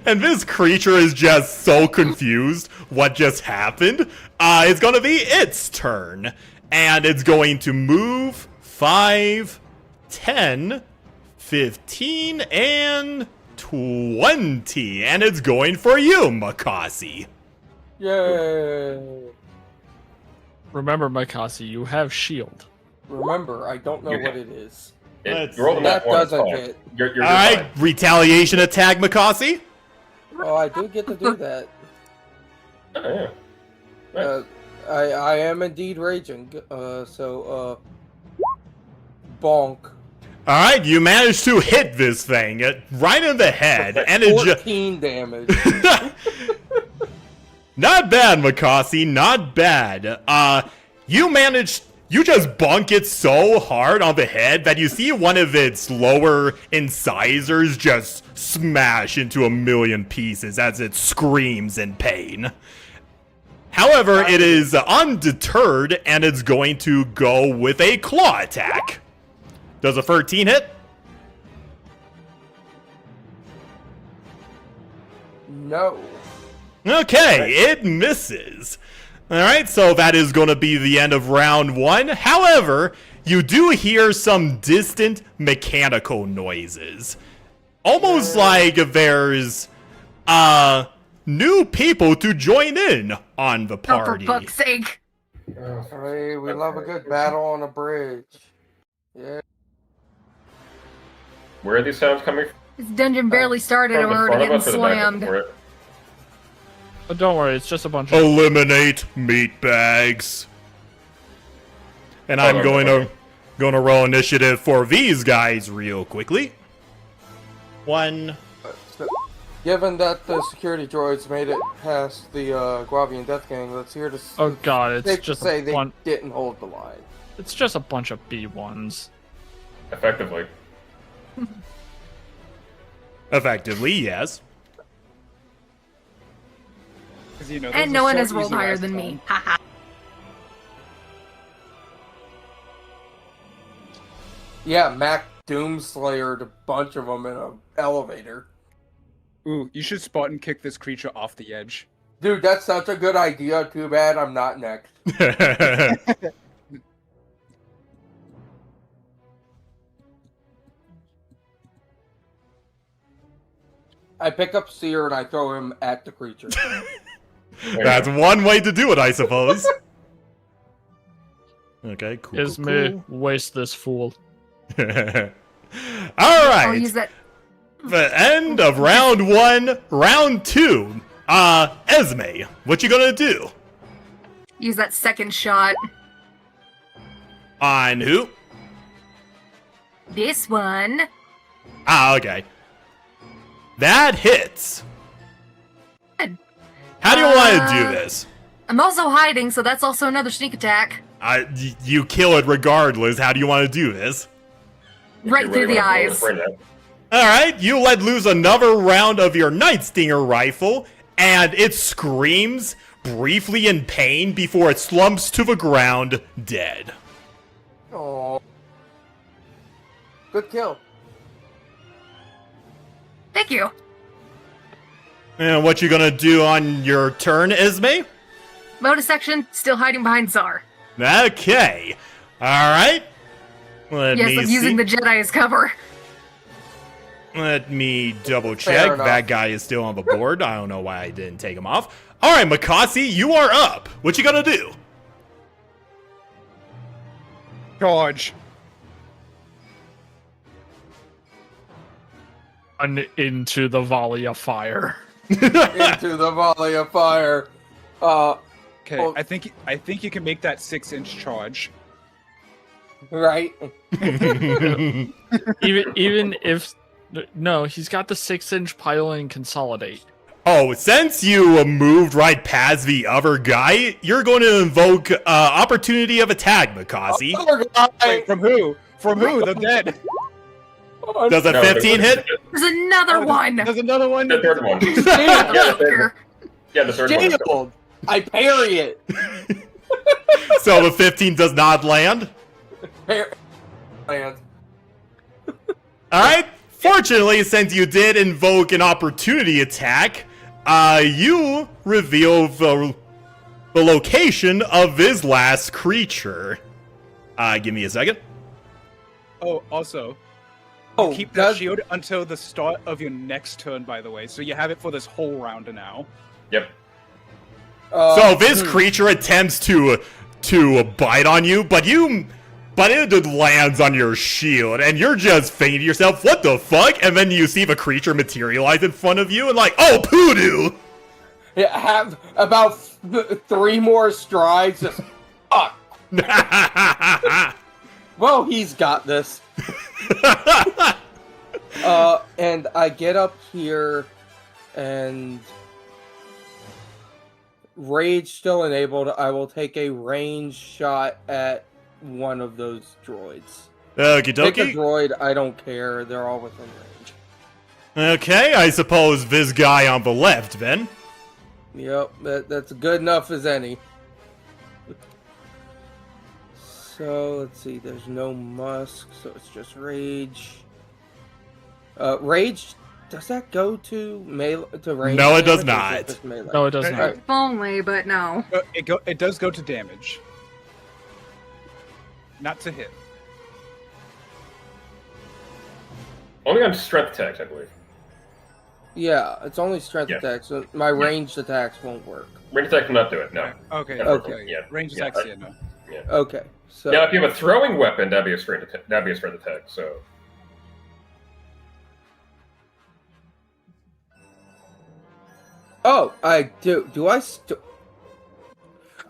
And this creature is just so confused what just happened. It's gonna be its turn. And it's going to move 5, 10, 15, and 20. And it's going for you, Makasi. Yay! Remember, Mikasi, you have shield. Remember, I don't know what it is. Roll the That nat 1. it's doesn't fine. hit. You're Alright, fine. retaliation attack, Makasi. Oh, I do get to do that. Oh, yeah. Nice. I am indeed raging. Bonk. Alright, you managed to hit this thing right in the head, and it just 14 damage. Not bad, Makasi, not bad. You just bunk it so hard on the head that you see one of its lower incisors just smash into a million pieces as it screams in pain. However, it is undeterred, and it's going to go with a claw attack. Does a 13 hit? No. Okay, it misses. Alright, so that is going to be the end of round 1. However, you do hear some distant mechanical noises. Almost like there's new people to join in on the Oh, for party. fuck's sake. Hey, we love a good battle on a bridge. Yeah. Where are these sounds coming from? This dungeon barely started and From we're the already front of getting us or the back of slammed. it? But don't worry, it's just a bunch of... Eliminate meatbags. And I'm Hold on, going to roll initiative for these guys real quickly. 1. So, given that the security droids made it past the Guavian Death Gang, let's hear this. Oh god, it's Safe to just say a they bunch... didn't hold the line. It's just a bunch of B1s. Effectively. Effectively, yes. 'Cause, you know, And those no are one so has rolled easy higher last than time. me. Haha. Yeah, Mac Doomslayered a bunch of them in an elevator. Ooh, you should spot and kick this creature off the edge. Dude, that's such a good idea. Too bad I'm not next. I pick up Seer and I throw him at the creature. That's one way to do it, I suppose. Okay, cool. Isme, waste this fool. All I'll right. use that. The end of round 1. Round 2. Esme, what you gonna do? Use that second shot. On who? This one. Okay. That hits. Good. How do you want to do this? I'm also hiding, so that's also another sneak attack. You kill it regardless. How do you want to do this? Right You're through really the gonna blow eyes. his brain out. Alright, you let loose another round of your Night Stinger rifle, and it screams, briefly in pain, before it slumps to the ground, dead. Oh. Good kill. Thank you. And what you gonna do on your turn, Isme? Motor section, still hiding behind Czar. Okay. Alright. Let Yes, me I'm see. using the Jedi as cover. Let me double Fair check. enough. That guy is still on the board. I don't know why I didn't take him off. Alright, Makasi, you are up. What you gonna do? Charge. Into the volley of fire. Into the volley of fire. Okay, Well- I think you can make that 6-inch charge. Right? even if no, he's got the 6-inch pile and consolidate. Oh, since you moved right past the other guy, you're going to invoke opportunity of attack, Makasi. Other guy. Wait, from who? From who? The dead. Does a No, 15 hit? There's another one. There's another one. The third one. Jailed. Yeah, the third one. Yeah, the third one. Jailed. I parry it. So the 15 does not land? Parry. Land. Alright. Fortunately, since you did invoke an opportunity attack, you reveal the location of this last creature. Give me a second. Oh, also, Oh, keep that does- shield until the start of your next turn, by the way. So you have it for this whole round now. Yep. So this creature attempts to bite on you, but it lands on your shield, and you're just thinking to yourself, what the fuck? And then you see the creature materialize in front of you, and like, oh, poodoo! Yeah, have about 3 more strides. Just fuck. Well, he's got this. And I get up here, and rage still enabled. I will take a range shot at one of those droids. Okie Pick a dokie. droid. I don't care. They're all within range. Okay, I suppose this guy on the left, then. Yep, that's good enough as any. So let's see. There's no Musk, so it's just rage. Rage. Does that go to melee to range? No, it does damage, or is not. just melee? No, it does Right. not. If only, but no. It does go to damage, not to hit. Only on strength attacks, I believe. Yeah, it's only strength Yeah. attacks. So my ranged attacks won't work. Range attack cannot do it, no. Okay. Yeah, okay. Yeah. Range Yeah, attacks, yeah, no. Okay, so Now, if you have a throwing weapon, that'd be a strength attack. That'd be a strength attack. So, oh, I do. Do I still?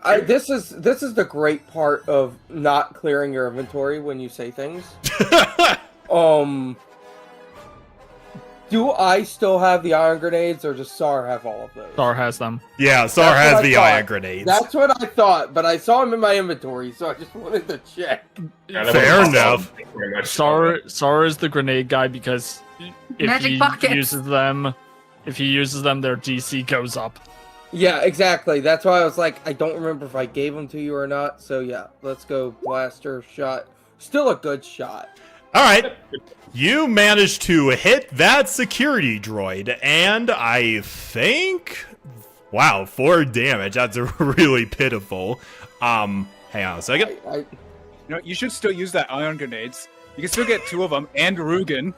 This is the great part of not clearing your inventory when you say things. Do I still have the iron grenades, or does SAR have all of those? Thar has them. Yeah, Sar That's has what I the thought. iron grenades. That's what I thought, but I saw him in my inventory, so I just wanted to check. yeah, that Fair was enough. pretty much- Sar is the grenade guy because if Magic he buckets. uses them, their DC goes up. Yeah, exactly. That's why I was like, I don't remember if I gave them to you or not. So yeah, let's go blaster shot. Still a good shot. Alright. You managed to hit that security droid, and I think... Wow, 4 damage. That's really pitiful. Hang on a second. I No, you should still use that iron grenades. You can still get 2 of them and Rugen.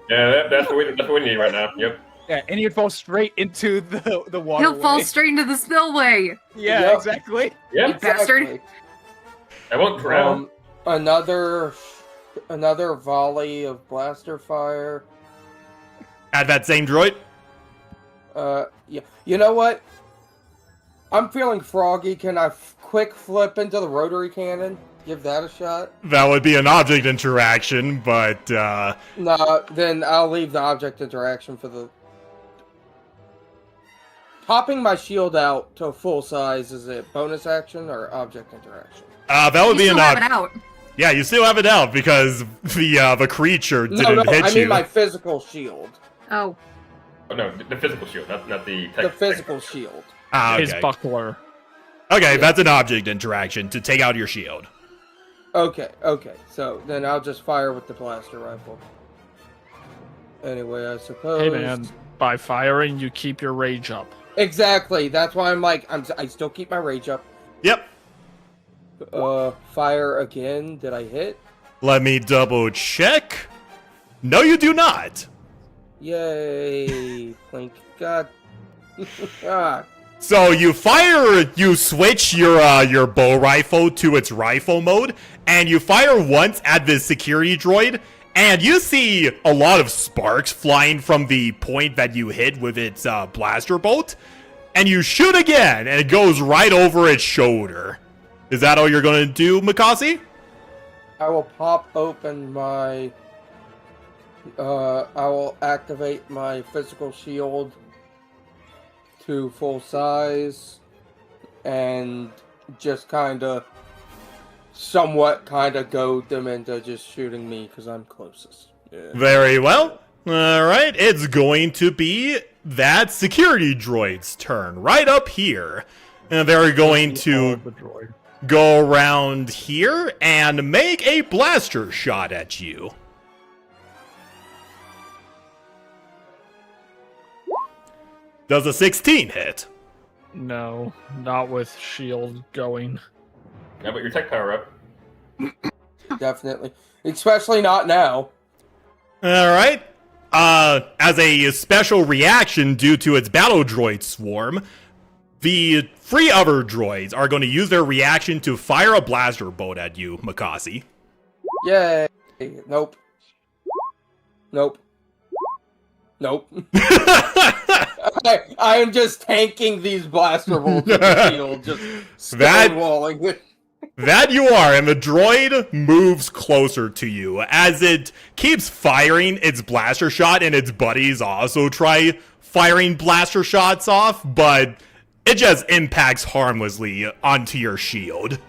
Yeah, that's what we need right now. Yep. Yeah, and he'd fall straight into the water. He'll fall straight into the spillway. Yeah, Yep. exactly. Yeah, You bastard. Exactly. I won't drown. Another volley of blaster fire. At that same droid? Yeah. You know what? I'm feeling froggy. Can I quick flip into the rotary cannon? Give that a shot? That would be an object interaction, but, No, then I'll leave the object interaction for the... Popping my shield out to full size, is it bonus action or object interaction? that would You be still an have object. it out. Yeah, you still have it out because the creature didn't No, hit I you. mean my physical shield. Oh. Oh, no, the physical shield, not the tech. The physical shield. Ah, His okay. buckler. Okay, that's an object interaction to take out your shield. Okay. So then I'll just fire with the blaster rifle. Anyway, I suppose. Hey man, by firing you keep your rage up. Exactly. That's why I'm like, I still keep my rage up. Yep. Fire again. Did I hit? Let me double check. No, you do not. Yay! Plink. God. God. So you switch your bow rifle to its rifle mode, and you fire once at the security droid, and you see a lot of sparks flying from the point that you hit with its blaster bolt, and you shoot again, and it goes right over its shoulder. Is that all you're gonna do, Mikasi? I will pop open my. I will activate my physical shield to full size and just somewhat goad them into just shooting me because I'm closest. Yeah. Very well. Alright, it's going to be that security droid's turn, right up here. And they're going to The droid. go around here and make a blaster shot at you. Does a 16 hit? No, not with shield going. Yeah, but your tech power up. Definitely. Especially not now. Alright. As a special reaction due to its battle droid swarm, the 3 other droids are going to use their reaction to fire a blaster bolt at you, Mikasi. Yay. Nope. Nope. I am just tanking these blaster bolts in the field, just stonewalling. That you are, and the droid moves closer to you as it keeps firing its blaster shot, and its buddies also try firing blaster shots off, but it just impacts harmlessly onto your shield.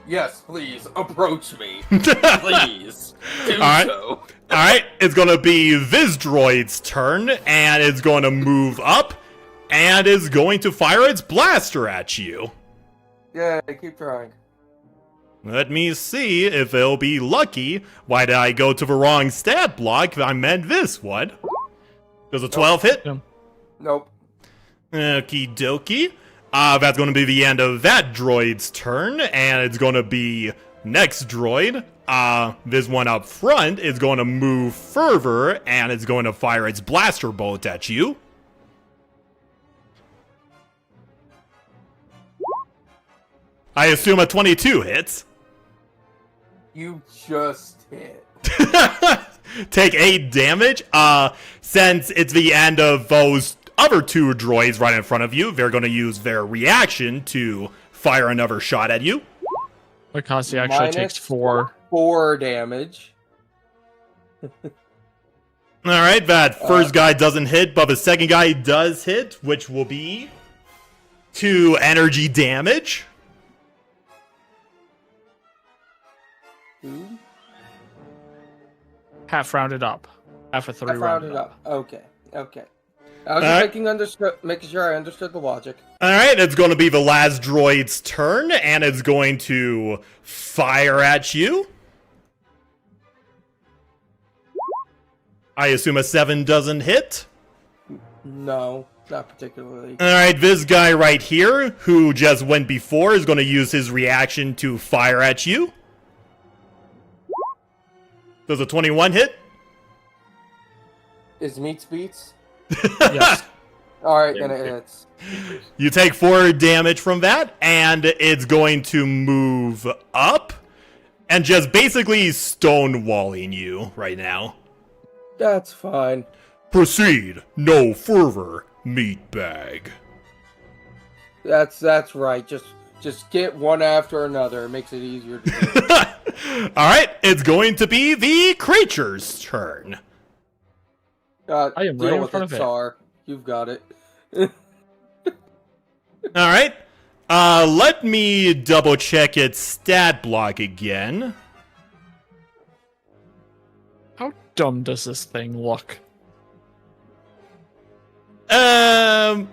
Yes, please, approach me. Please, do Alright. so. Alright, it's gonna be this droid's turn, and it's going to move up, and is going to fire its blaster at you. Yeah, keep trying. Let me see if it'll be lucky. Why did I go to the wrong stat block? I meant this one. Does a 12 hit? Nope. Okie dokie. That's going to be the end of that droid's turn, and it's going to be next droid. This one up front is going to move further, and it's going to fire its blaster bolt at you. I assume a 22 hits. You just hit. Take 8 damage. Since it's the end of those other 2 droids right in front of you, they're going to use their reaction to fire another shot at you. Mikasi actually Minus takes 4. 4 damage. Alright, that first guy doesn't hit, but the second guy does hit, which will be 2 energy damage. Ooh. Half rounded up. Half a 3 I found rounded it up. up. Okay. I was Alright. just making sure I understood the logic. Alright, it's going to be the last droid's turn, and it's going to fire at you. I assume a 7 doesn't hit. No, not particularly. Alright, this guy right here, who just went before, is going to use his reaction to fire at you. Does a 21 hit? Is Meats Beats? Yes. All right, Yeah, then it okay. hits. You take 4 damage from that, and it's going to move up and just basically stonewalling you right now. That's fine. Proceed no further, meatbag. That's right. Just get one after another. It makes it easier to do. Alright, it's going to be the creature's turn. I am deal right in with front it, of it. Tsar. You've got it. Alright, let me double check its stat block again. How dumb does this thing look? I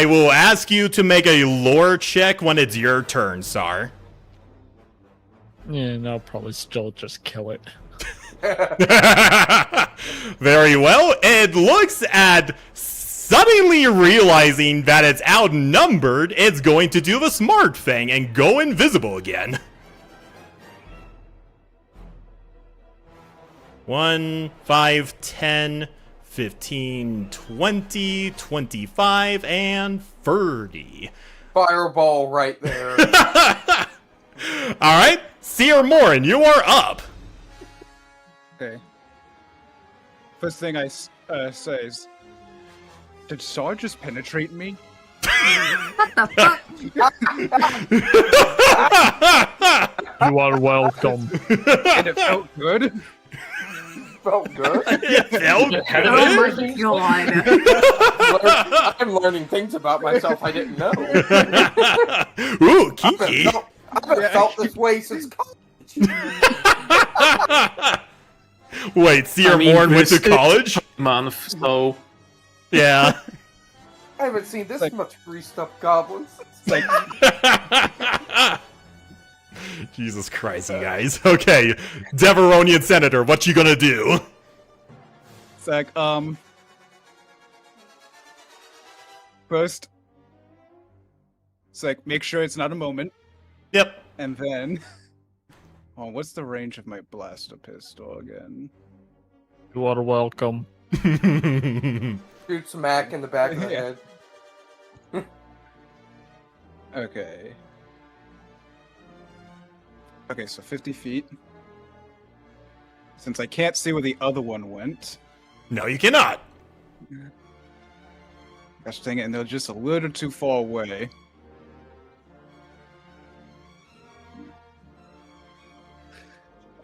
will ask you to make a lore check when it's your turn, Sar. Yeah, and I'll probably still just kill it. Very well. It looks at suddenly realizing that it's outnumbered, it's going to do the smart thing and go invisible again. 1, 5, 10, 15, 20, 25, and 30. Fireball right there. Alright, Seer Morin, you are up. Okay. First thing I say is, did Saw just penetrate me? What the fuck? You are welcome. And it felt good. Felt good. It felt Oh good. my god. I'm learning things about myself I didn't know. Ooh, I haven't Kiki. felt this way since college. Wait, Seer I mean, Morin went to this is- college? Month, so Yeah. I haven't seen this Like- much greased up goblins. It's like, Jesus Christ, you guys. Okay, Deveronian Senator, what you gonna do? it's like, first, it's like, make sure it's not a moment, Yep. and then, oh, what's the range of my blaster pistol again? You are welcome. Shoot smack in the back of the Yeah. head. Okay. Okay, so 50 feet. Since I can't see where the other one went, No, you cannot. gosh dang it, and they're just a little too far away.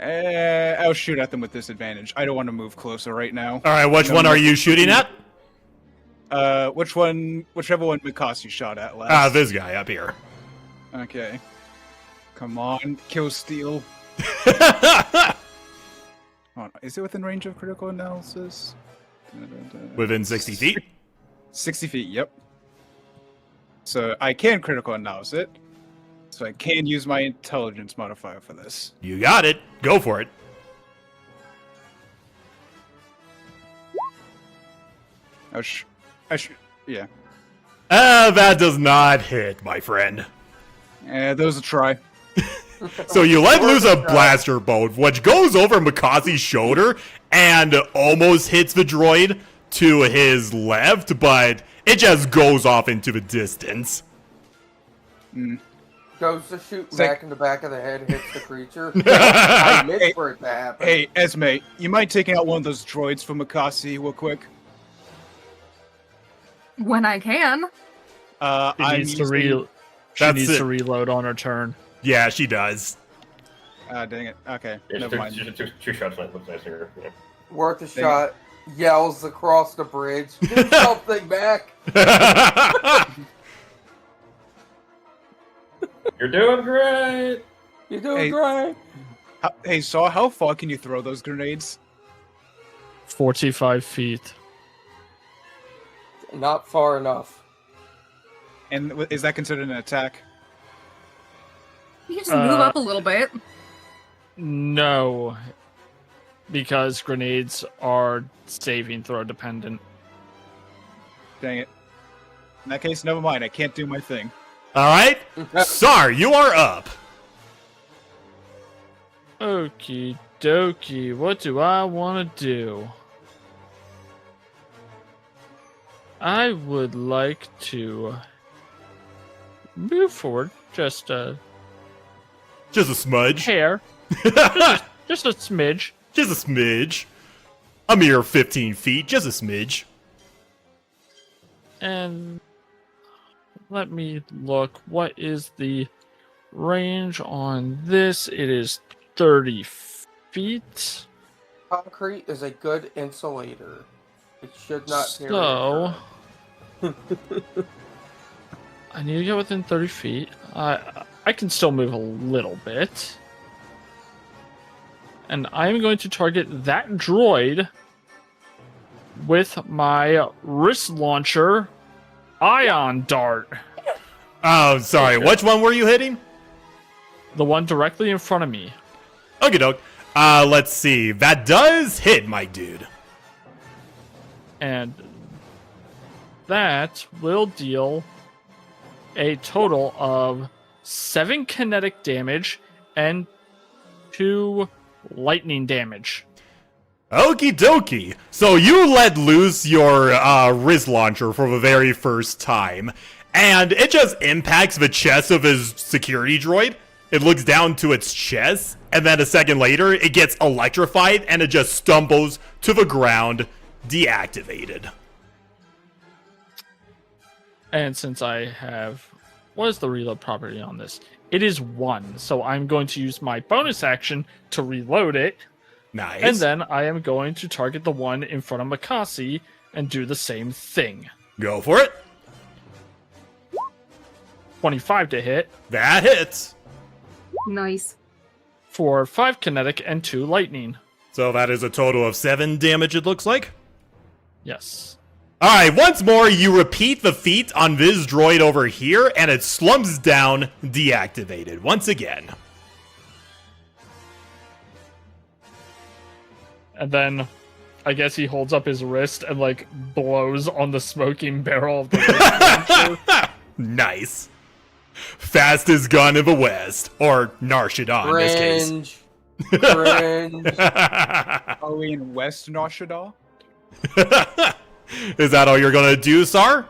I'll shoot at them with disadvantage. I don't want to move closer right now. Alright, which No, one no. are you shooting at? Whichever one Mikasi shot at last. Ah, this guy up here. Okay. Come on, kill steal. Hold on, is it within range of critical analysis? Within 60 feet? 60 feet, yep. So I can critical analyze it. So I can use my intelligence modifier for this. You got it. Go for it. Yeah. That does not hit, my friend. Those a try. So you let loose a blaster bolt, which goes over Mikazi's shoulder and almost hits the droid to his left, but it just goes off into the distance. Goes to shoot It's like- back in the back of the head, hits the creature. I missed for it to happen. Hey, Esme, you mind taking out one of those droids for Mikasi real quick? When I can. She I'm needs to using- she That's needs it. to reload on her turn. Yeah, she does. Dang it. Okay, Yeah, never mind. two shots might look nicer. Yeah. Worth a Dang. shot. Yells across the bridge. Do something back. You're doing great. You're doing Hey. great. Hey, Saw, how far can you throw those grenades? 45 feet. Not far enough. And is that considered an attack? You can just move Uh, up a little bit. No. Because grenades are saving throw dependent. Dang it. In that case, never mind. I can't do my thing. Alright? Sar, you are up. Okie dokie. What do I want to do? I would like to move forward just a Just a smudge. hair, just a smidge. Just a smidge. A mere 15 feet, just a smidge. And let me look. What is the range on this? It is 30 feet. Concrete is a good insulator. It should not carry So a I need to get within 30 feet. I can still move a little bit. And I'm going to target that droid with my wrist launcher ion dart. Oh, sorry. Which one were you hitting? The one directly in front of me. Okay, doke. Let's see. That does hit, my dude. And that will deal a total of 7 kinetic damage and 2 lightning damage. Okie dokie. So you let loose your wrist launcher for the very first time, and it just impacts the chest of his security droid. It looks down to its chest, and then a second later, it gets electrified, and it just stumbles to the ground, deactivated. And since I have... What is the reload property on this? It is 1, so I'm going to use my bonus action to reload it. Nice. And then I am going to target the one in front of Makasi and do the same thing. Go for it. 25 to hit That hits. Nice. for 5 kinetic and 2 lightning. So that is a total of 7 damage, it looks like. Yes. Alright, once more, you repeat the feat on this droid over here, and it slumps down, deactivated once again. And then I guess he holds up his wrist and like blows on the smoking barrel of the wrist launcher. Nice. Fastest gun in the West. Or Nar Shaddaa in this case. Cringe. Are we in West Noshadal? Is that all you're gonna do, Sar?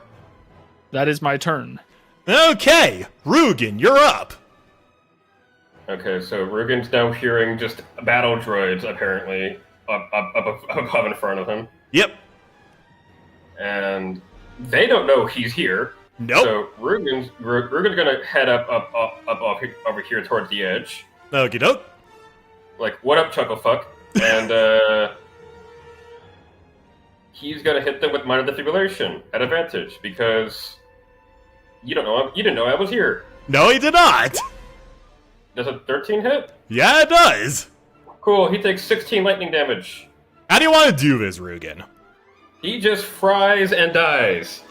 That is my turn. Okay, Rugen, you're up. Okay, so Rugen's now hearing just battle droids, apparently, up in front of him. Yep. And they don't know he's here. Nope. So Rugen's gonna head up over here towards the edge. Okie doke. Like, what up, Chucklefuck? And he's gonna hit them with minor defibrillation at advantage because you didn't know I was here. No, he did not. Does a 13 hit? Yeah, it does. Cool. He takes 16 lightning damage. How do you want to do this, Rugen? He just fries and dies.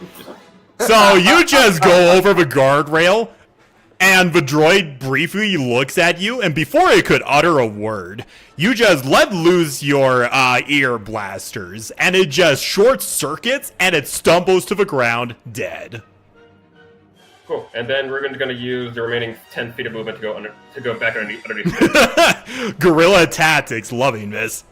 So you just go over the guardrail, and the droid briefly looks at you, and before it could utter a word, you just let loose your ear blasters, and it just short circuits, and it stumbles to the ground, dead. Cool. And then Rugen's gonna use the remaining 10 feet of movement to go back underneath it. Guerrilla tactics, loving this.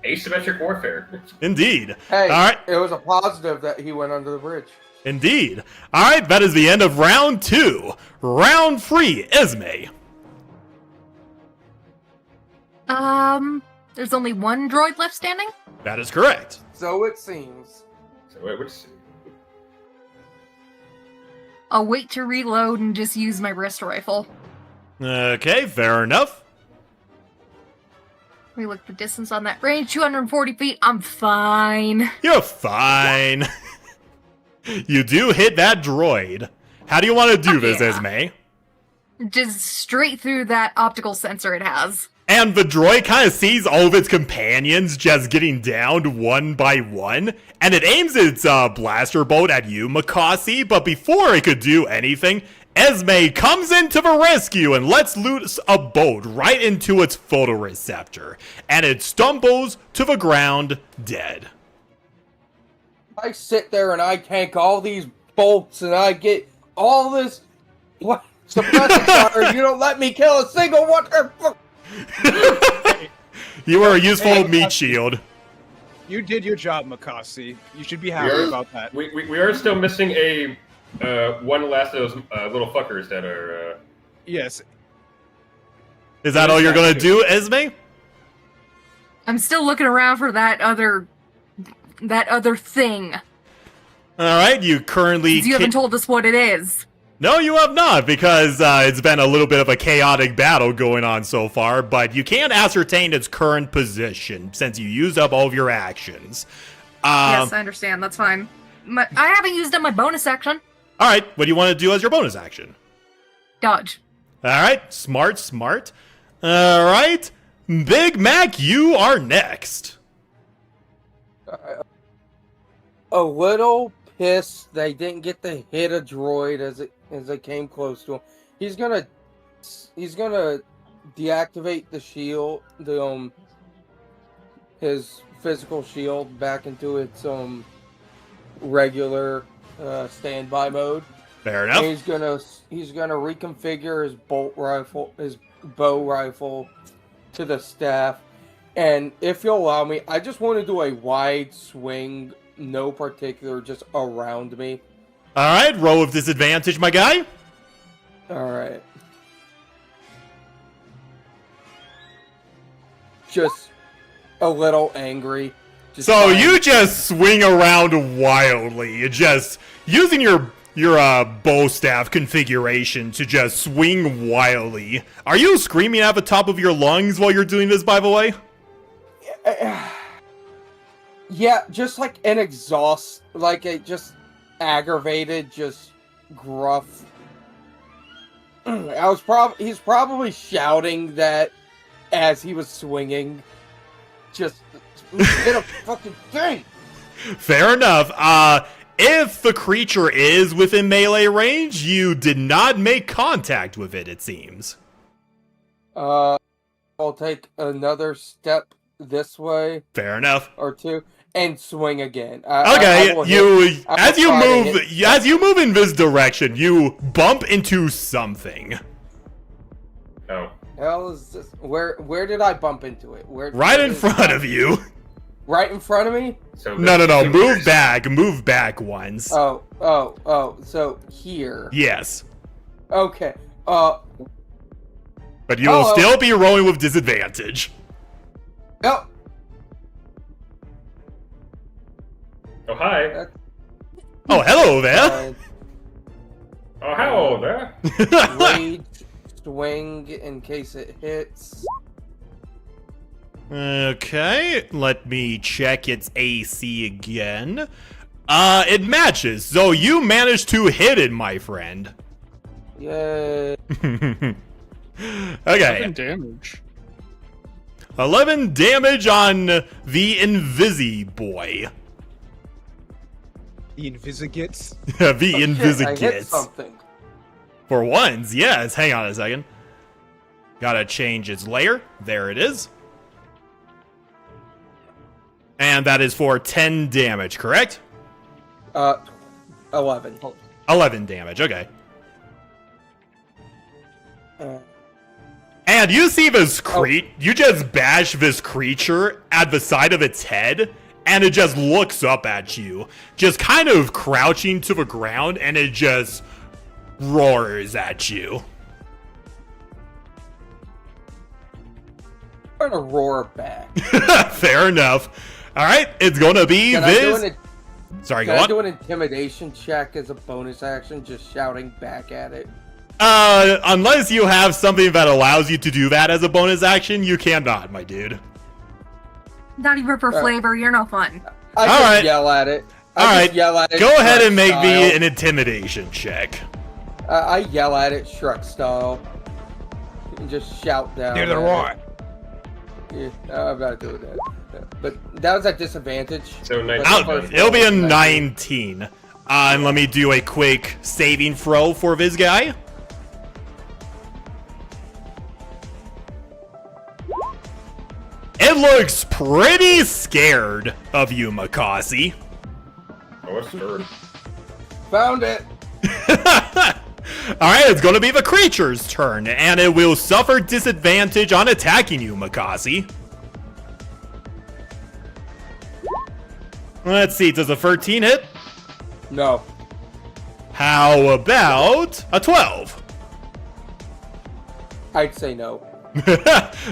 Asymmetric warfare. Indeed. Hey, All right. it was a positive that he went under the bridge. Indeed. All right, that is the end of round 2. Round 3, Esme. There's only one droid left standing? That is correct. So it seems. So wait, let's see. I'll wait to reload and just use my wrist rifle. Okay, fair enough. We look the distance on that range, 240 feet. I'm fine. You're fine. You do hit that droid. How do you want to do this, Yeah. Esme? Just straight through that optical sensor it has. And the droid kind of sees all of its companions just getting downed one by one, and it aims its blaster bolt at you, Makasi, but before it could do anything, Esme comes into the rescue and lets loose a bolt right into its photoreceptor, and it stumbles to the ground dead. I sit there and I tank all these bolts and I get all this suppressing fire. You don't let me kill a single one. You are a useful meat shield. You did your job, Makasi. You should be happy are- about that. We are still missing a one last of those little fuckers that are. Yes. Is that all you're gonna do, Esme? I'm still looking around for that other thing. All right, you currently. You haven't told us what it is. No, you have not, because it's been a little bit of a chaotic battle going on so far, but you can't ascertain its current position since you used up all of your actions. Yes, I understand. That's fine. I haven't used up my bonus action. All right, what do you want to do as your bonus action? Dodge. All right, smart. All right, Big Mac, you are next. A little pissed they didn't get to hit a droid as they came close to him. He's gonna deactivate the shield, his physical shield back into its regular standby mode. Fair enough. And he's gonna reconfigure his bow rifle to the staff. And if you'll allow me, I just want to do a wide swing, no particular, just around me. All right, roll with disadvantage, my guy. All right. Just a little angry. So you just swing around wildly, just using your bow staff configuration to just swing wildly. Are you screaming at the top of your lungs while you're doing this, by the way? Yeah, just like an exhaust, like a just aggravated, just gruff. He's probably shouting that as he was swinging. Just hit a fucking thing. Fair enough. If the creature is within melee range, you did not make contact with it, it seems. I'll take another step this way. Fair enough. Or two, and swing again. Okay, as you move in this direction, you bump into something. Oh. Hell is this? Where did I bump into it? Right in front of you. Right in front of me? So No. Move back once. Oh. So here. Yes. Okay. But you will still be rolling with disadvantage. Oh. Oh, hi. Oh, hello there. Oh, hello there. Rage swing in case it hits. Okay, let me check its AC again. It matches, so you managed to hit it, my friend. Yay. Okay. 11 damage. 11 damage on the Invisi boy. The Invisigits. The I hit Invisigits. something. For once, yes. Hang on a second. Gotta change its layer. There it is. And that is for 10 damage, correct? 11. 11 damage, okay. Uh, And you see this you just bash this creature at the side of its head, and it just looks up at you, just kind of crouching to the ground, and it just roars at you. I'm gonna roar back. Fair enough. All right, it's gonna be Can I do this. Sorry, go Can I on. do an intimidation check as a bonus action, just shouting back at it? Unless you have something that allows you to do that as a bonus action, you cannot, my dude. Not even for flavor, you're no fun. I All just right. yell at it. All right, Yell at it go ahead and make Shrek me style. an intimidation check. I yell at it Shrek style. And just shout down. Near the at roar. it. Yeah, I'm not doing that. But that was at disadvantage. So nice. But the Oh, first it'll roll be a was 19. And let me do a quick saving throw for this guy. It looks pretty scared of you, Makasi. Oh, it's stirred. Found it. Alright, it's gonna be the creature's turn, and it will suffer disadvantage on attacking you, Makasi. Let's see, does a 13 hit? No. How about a 12? I'd say no.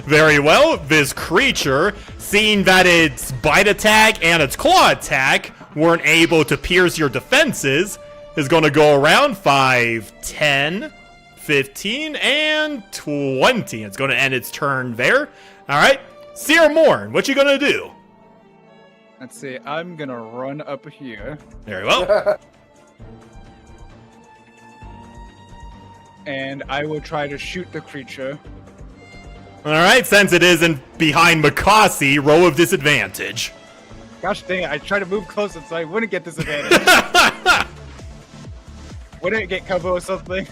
Very well. This creature, seeing that its bite attack and its claw attack weren't able to pierce your defenses, is going to go around 5, 10, 15, and 20. It's going to end its turn there. All right. Seer Morn, what you going to do? Let's see. I'm gonna run up here, Very well. and I will try to shoot the creature. All right. Since it isn't behind Makasi, roll of disadvantage. Gosh dang it! I tried to move closer so I wouldn't get disadvantage. Wouldn't it get cover or something?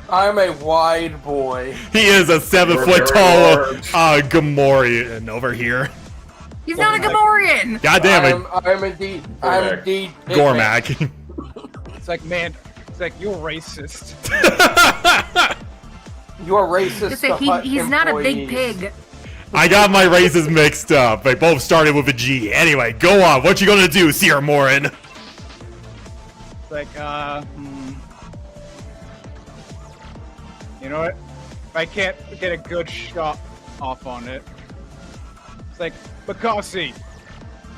I'm a wide boy. He is a 7-foot tall Gamorrean over here. He's not a Gamorrean! God damn it. I'm indeed. I'm indeed. Gormak. It's like, man, it's like you're racist. You're racist. Just say to hut he's not a big employees. pig. I got my races mixed up. They both started with a G. Anyway, go on. What you gonna do, Sierra Morin? It's like, you know what? If I can't get a good shot off on it, it's like, Bakasi,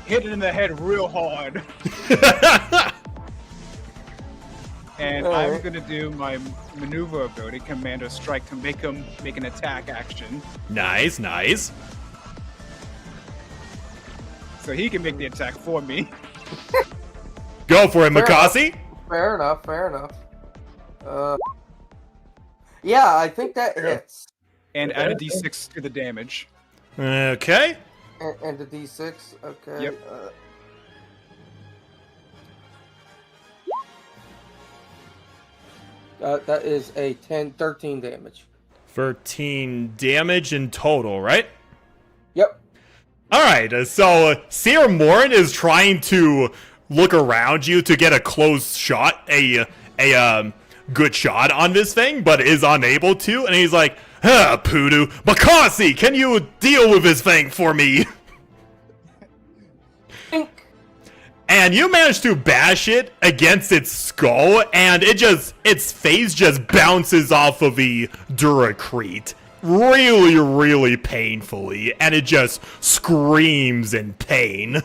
hit it in the head real hard. And I'm gonna do my maneuver ability, Commander Strike, to make him make an attack action, Nice, nice. so he can make the attack for me. Go for it, Fair Makasi. Fair enough. Fair enough. Yeah, I think that hits. And add a d6 to the damage. Okay. And the D6. Okay. Yep. That is a 13 damage. 13 damage in total, right? Yep. All right. So Sierra Morin is trying to look around you to get a close shot, a good shot on this thing, but is unable to. And he's like, Poodoo, Makasi, can you deal with this thing for me? And you manage to bash it against its skull, and its face just bounces off of the Duracrete really, really painfully, and it just screams in pain.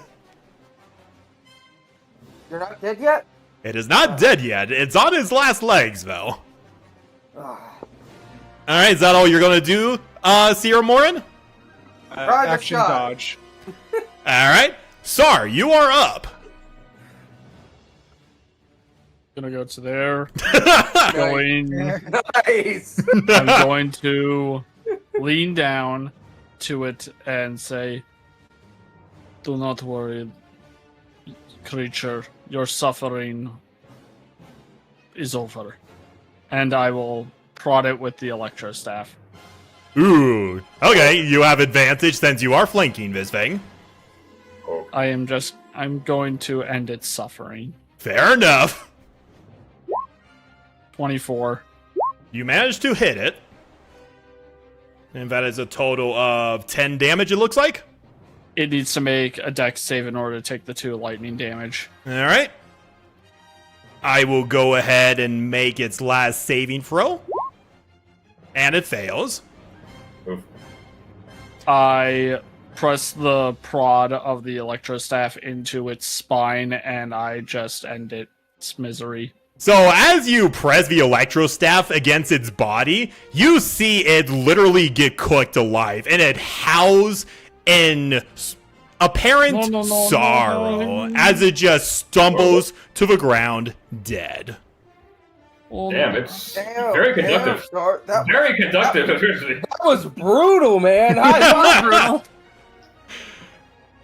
You're not dead yet? It is not dead yet. It's on its last legs, though. Alright, is that all you're gonna do, Sierra Morin? Try the Action shot. dodge. Alright. Sar, you are up. Gonna go to there. Going. Nice. I'm going to lean down to it and say, "Do not worry, creature. Your suffering is over." And I will prod it with the electro staff. Ooh. Okay, you have advantage since you are flanking this thing. I'm going to end its suffering. Fair enough. 24. You managed to hit it. And that is a total of 10 damage, it looks like. It needs to make a dex save in order to take the 2 lightning damage. Alright. I will go ahead and make its last saving throw. And it fails. Oof. I press the prod of the electro staff into its spine, and I just end its misery. So as you press the electro staff against its body, you see it literally get cooked alive, and it howls in apparent sorrow as it just stumbles to the ground dead. Oh, Damn, it's Damn, very conductive. That Very conductive, officially. was brutal, man. Brutal.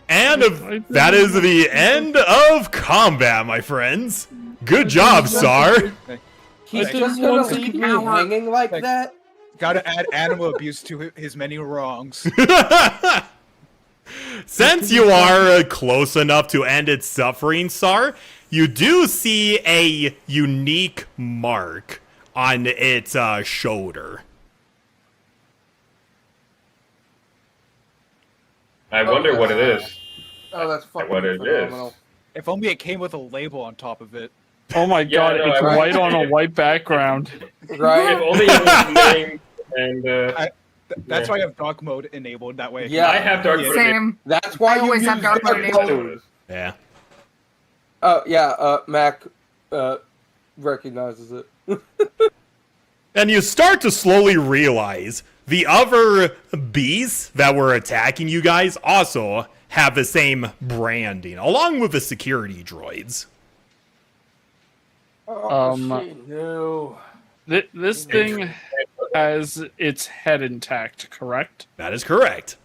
And that is the end of combat, my friends. Good job, Sar. He's I just didn't gonna want to leave me cower. hanging like Like- that? Gotta add animal abuse to his many wrongs. Since you are close enough to end its suffering, Sar, you do see a unique mark on its shoulder. I wonder what it is. Oh, that's fucking What it phenomenal. If only it came with a label on top of it. Oh my god, no, it's I- white on a white background. Right? If only it was named and That's Yeah. why I have dark mode enabled. That way. Yeah. I have dark mode. Same. That's why I you always use have dark mode enabled. Yeah. Oh yeah, Mac recognizes it. And you start to slowly realize the other bees that were attacking you guys also have the same branding, along with the security droids. Oh, Um, shit, no. This thing has its head intact, correct? That is correct.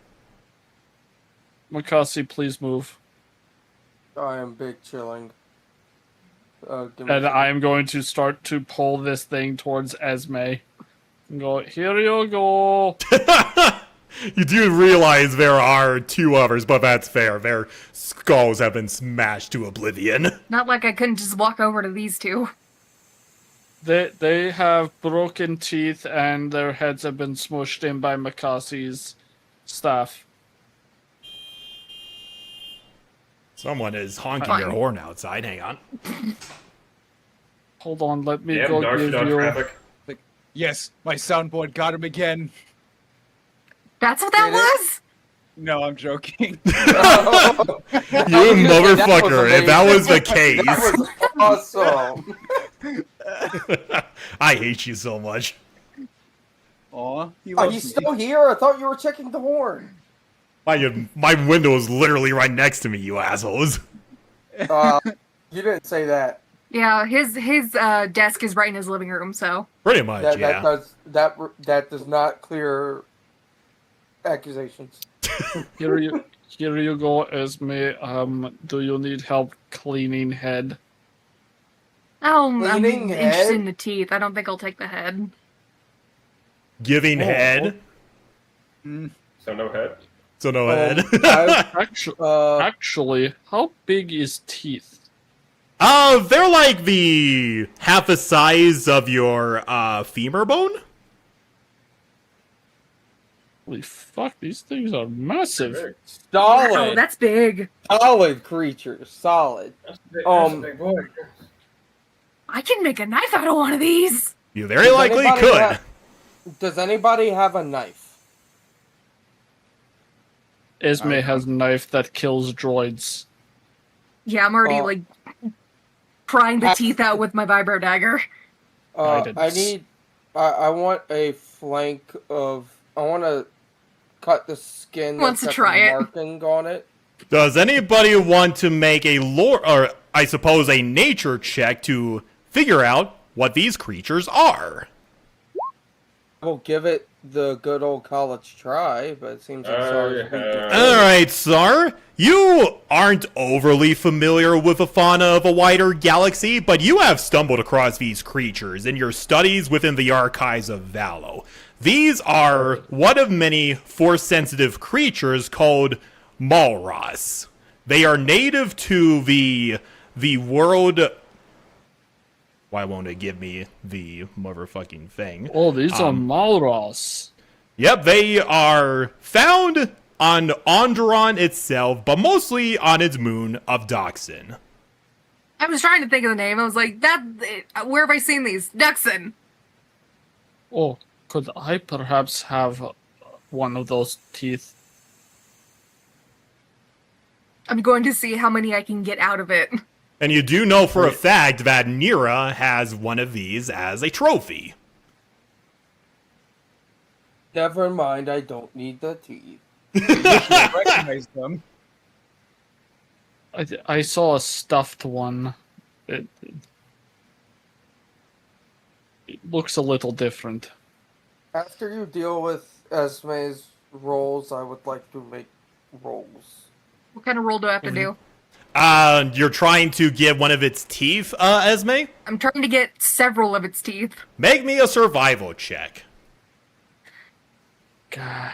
Makasi, please move. I am big chilling. Give me And a second. I am going to start to pull this thing towards Esme. And go, here you go. You do realize there are two others, but that's fair. Their skulls have been smashed to oblivion. Not like I couldn't just walk over to these two. They have broken teeth and their heads have been smushed in by Makasi's staff. Someone is honking Fine. their horn outside. Hang on. Hold on, let me Yeah, go Dark give Shadow you... traffic. Yes, my soundboard got him again. That's what that Did it? was? No, I'm joking. You That was motherfucker, if that was the case. That was awesome. I hate you so much. Aw, he Are loves you me. still here? I thought you were checking the horn. My window is literally right next to me, you assholes. You didn't say that. Yeah, his desk is right in his living room, so. Pretty much, That yeah. that does not clear accusations. Here you go, Esme. Do you need help cleaning head? Oh, I'm Cleaning interested head? in the teeth. I don't think I'll take the head. Giving head, So no head. so no head. Actually, how big is teeth? They're like the half the size of your femur bone. Holy fuck, these things are massive. Wow, Solid, that's big. solid creatures, solid. That's a big, Um, that's a big boy. I can make a knife out of one of these. You very likely anybody could. Does anybody have a knife? Esme has a knife that kills droids. Yeah, I'm already, Oh. like, prying the teeth out with my vibro dagger. Guidance. I want a flank of. I want to cut the skin. Wants to that's got try the it. marking on it. Does anybody want to make a lore, or I suppose a nature check to figure out what these creatures are? We'll give it the good old college try, but it seems like SARS Alright, Sar. You aren't overly familiar with the fauna of a wider galaxy, but you have stumbled across these creatures in your studies within the archives of Valo. These are one of many force-sensitive creatures called Malros. They are native to the world... Why won't it give me the motherfucking thing? Oh, these are Malros. Yep, they are found on Onderon itself, but mostly on its moon of Doxin. I was trying to think of the name. I was like, where have I seen these? Duxon. Oh, could I perhaps have one of those teeth? I'm going to see how many I can get out of it. And you do know for a fact that Nira has one of these as a trophy. Never mind, I don't need the teeth. I recognize them. I saw a stuffed one. It looks a little different. After you deal with Esme's rolls, I would like to make rolls. What kind of roll do I have to do? You're trying to get one of its teeth, Esme? I'm trying to get several of its teeth. Make me a survival check. God.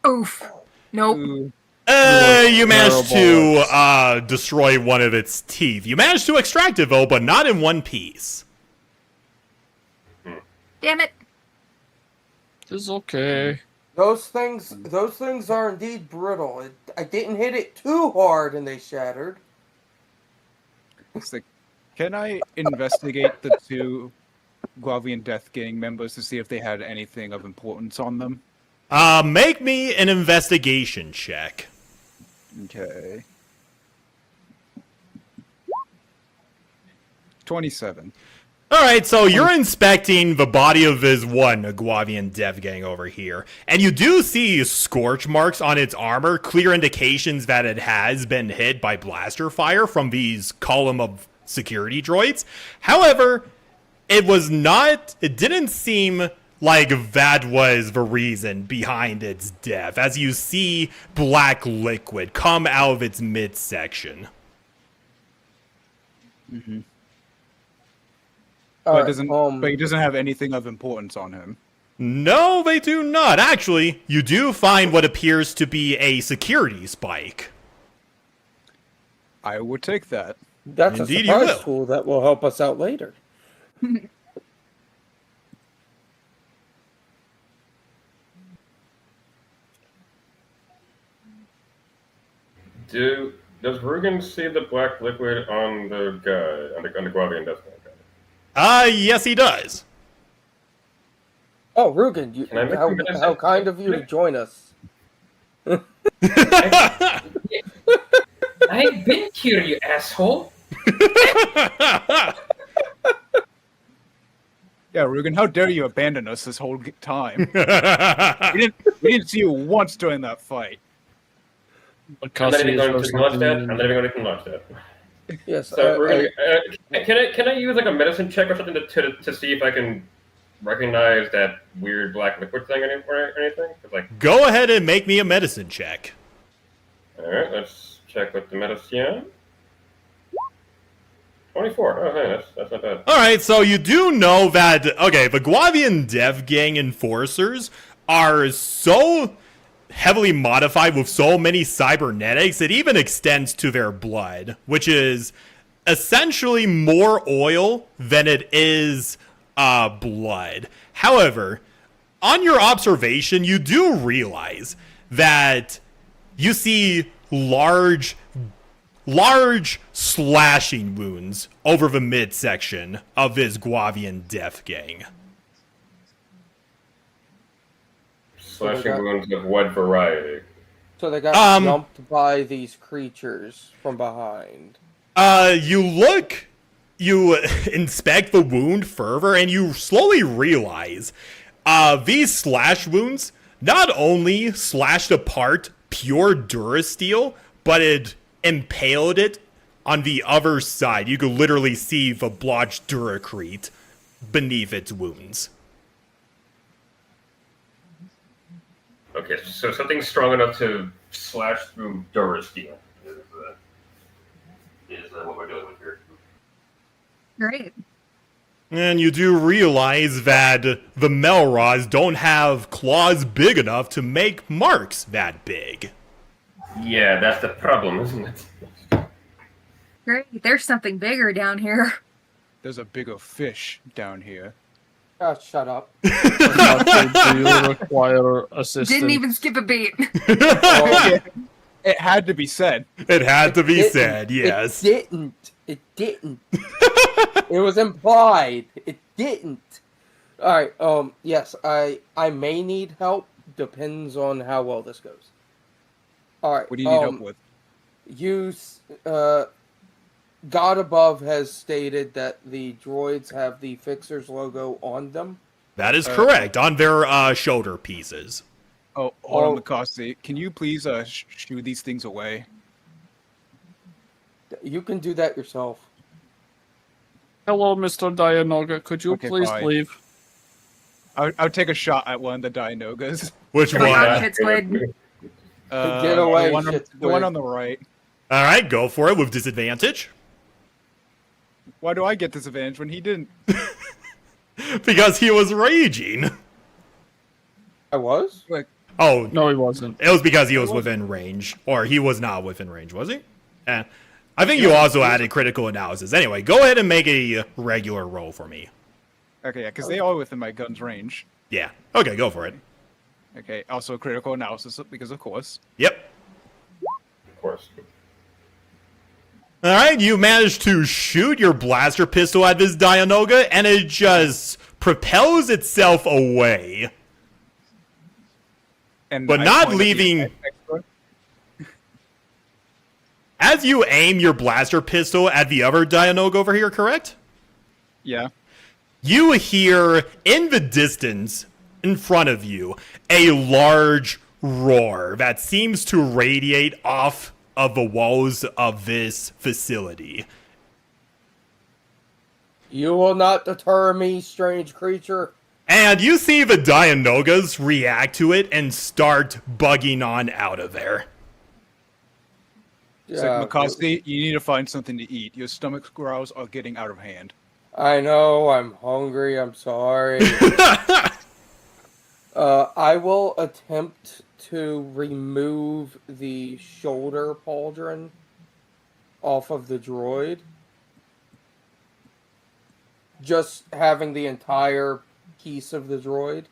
Oof. Nope. Ooh. You managed terrible. to, destroy one of its teeth. You managed to extract it, though, but not in one piece. Damn it. This is okay. Those things are indeed brittle. I didn't hit it too hard and they shattered. It's like, can I investigate the two Guavian Death Gang members to see if they had anything of importance on them? Make me an investigation check. Okay. 27. Alright, so you're inspecting the body of this one Guavian Dev Gang over here, and you do see scorch marks on its armor, clear indications that it has been hit by blaster fire from these column of security droids. However, it didn't seem like that was the reason behind its death, as you see black liquid come out of its midsection. Mm-hmm. All But, right, but he doesn't have anything of importance on him. No, they do not. Actually, you do find what appears to be a security spike. I would take that. that's Indeed a you surprise will. tool that will help us out later. Does Rugen see the black liquid on the guy, on the Guavian Death guy? Yes, he does. Oh, Rugen, Can I make a medicine how kind check? of you to join us. I've been here, you asshole. Yeah, Rugen, how dare you abandon us this whole time? we didn't see you once during that fight. I'm not even going to launch that. I'm not even going to launch that. Yes. So can I use like a medicine check or something to see if I can recognize that weird black liquid thing or anything? 'Cause, like, Go ahead and make me a medicine check. all right, let's check with the medicine. 24. Oh, hey, that's not bad. Alright, so you do know that, okay, the Guavian Dev Gang enforcers are so heavily modified with so many cybernetics, it even extends to their blood, which is essentially more oil than it is blood. However, on your observation, you do realize that you see large slashing wounds over the midsection of this Guavian Death Gang. Slashing wounds of what variety? So they got jumped by these creatures from behind. You inspect the wound further, and you slowly realize these slash wounds not only slashed apart pure Durasteel, but it impaled it on the other side. You could literally see the blotched Duracrete beneath its wounds. Okay, so something strong enough to slash through Durasteel is what we're dealing with here. Great. And you do realize that the Melrods don't have claws big enough to make marks that big. Yeah, that's the problem, isn't it? Great. There's something bigger down here. There's a bigger fish down here. Oh, shut up. Do you require assistance? Didn't even skip a beat. It had to be said. It had to be said, yes. It didn't. It was implied. It didn't. Alright, yes, I may need help. Depends on how well this goes. Alright. What do you need help with? God above has stated that the droids have the Fixer's logo on them. That is correct, on their shoulder pieces. Oh, hold on, Mikasi. Can you please shoo these things away? You can do that yourself. Hello, Mr. Dianoga. Could you Okay, please fine. leave? I'll take a shot at one of the Dianogas. Which Oh my one? God, shit squid. Get away, the one, shit the one squid. on the right. Alright, go for it with disadvantage. Why do I get this advantage when he didn't? Because he was raging. I was? Oh, No, he wasn't. it was because he was within range. Or he was not within range, was he? I think you also added critical analysis. Anyway, go ahead and make a regular roll for me. Okay, yeah, because they are within my gun's range. Yeah. Okay, go for it. Okay, also critical analysis because of course. Yep. Of course. All right, you managed to shoot your blaster pistol at this Dianoga, and it just propels itself away, And but I not point at the leaving. extra. As you aim your blaster pistol at the other Dianoga over here, correct? Yeah. You hear in the distance, in front of you, a large roar that seems to radiate off of the walls of this facility. You will not deter me, strange creature. And you see the Dianogas react to it and start bugging on out of there. It's like, Makasti, you need to find something to eat. Your stomach growls are getting out of hand. I know, I'm hungry, I'm sorry. I will attempt to remove the shoulder pauldron off of the droid. Just having the entire piece of the droid.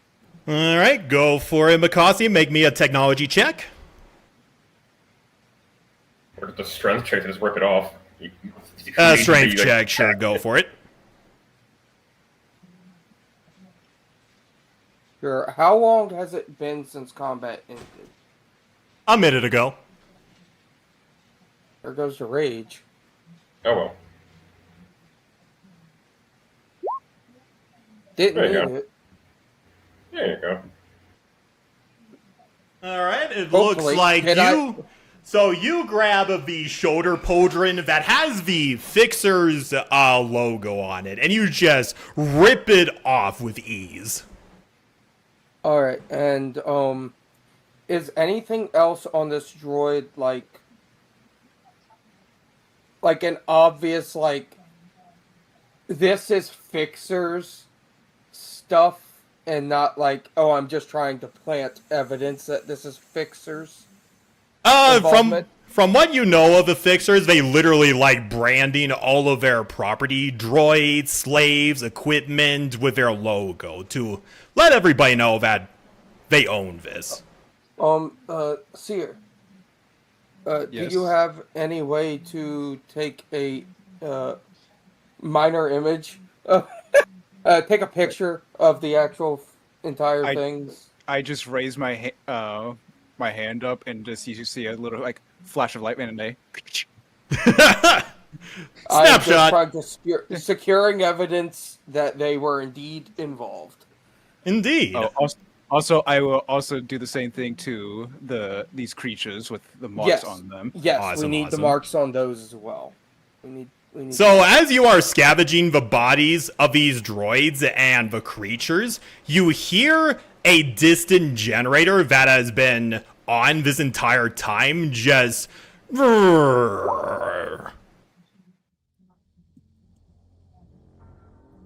Alright, go for it, Makasi. Make me a technology check. Or the strength check to just rip it off. Strength check, sure, go for it. Sure. How long has it been since combat ended? A minute ago. There goes the rage. Oh well. Didn't There you need go. it. There you go. Alright, it Hopefully. looks like Can you... So you grab the shoulder pauldron that has the Fixer's logo on it, and you just rip it off with ease. Alright, and, is anything else on this droid, like an obvious, like, this is Fixer's stuff, and not like, oh, I'm just trying to plant evidence that this is Fixer's? Involvement? From what you know of the Fixers, they literally like branding all of their property, droids, slaves, equipment with their logo to let everybody know that they own this. Seer. Yes. Do you have any way to take a minor image? Take a picture of the actual entire things? I just raise my my hand up and just you see a little like flash of light and a I'm just Snapshot. trying to securing evidence that they were indeed involved. Indeed. Oh, also, I will also do the same thing to these creatures with the marks Yes. on them. Yes, Awesome, we need the awesome. marks on those as well. We need So as you are scavenging the bodies of these droids and the creatures, you hear a distant generator that has been on this entire time just...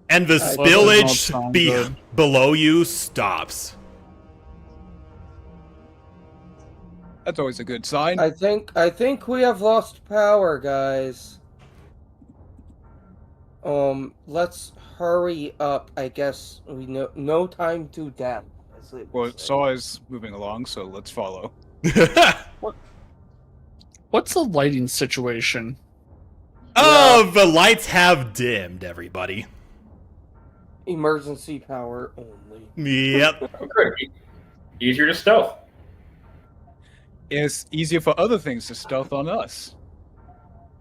And the does not spillage sound good. below you stops. That's always a good sign. I think we have lost power, guys. Let's hurry up. I guess we no time to death. as they would Well, say. Saw is moving along, so let's follow. What's the lighting situation? Oh, the lights have dimmed, everybody. Emergency power only. Yep. Oh, good. Easier to stealth. It's easier for other things to stealth on us.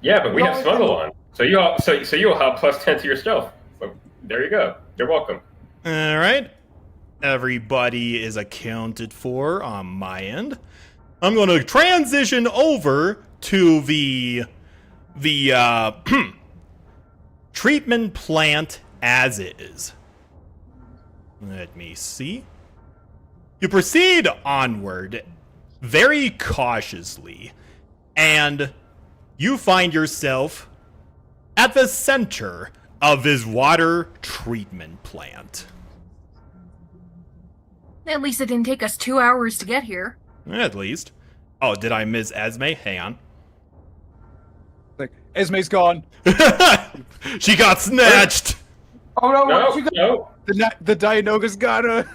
Yeah, but we No, have smuggle on. So you'll have plus 10 to your stealth. So there you go. You're welcome. All right. Everybody is accounted for on my end. I'm going to transition over to the treatment plant as is. Let me see. You proceed onward very cautiously, and you find yourself at the center of this water treatment plant. At least it didn't take us 2 hours to get here. At least. Oh, did I miss Esme? Hang on. Like, Esme's gone. She got snatched! Oh no! No, Where'd you go? no, The Dianoga's got her.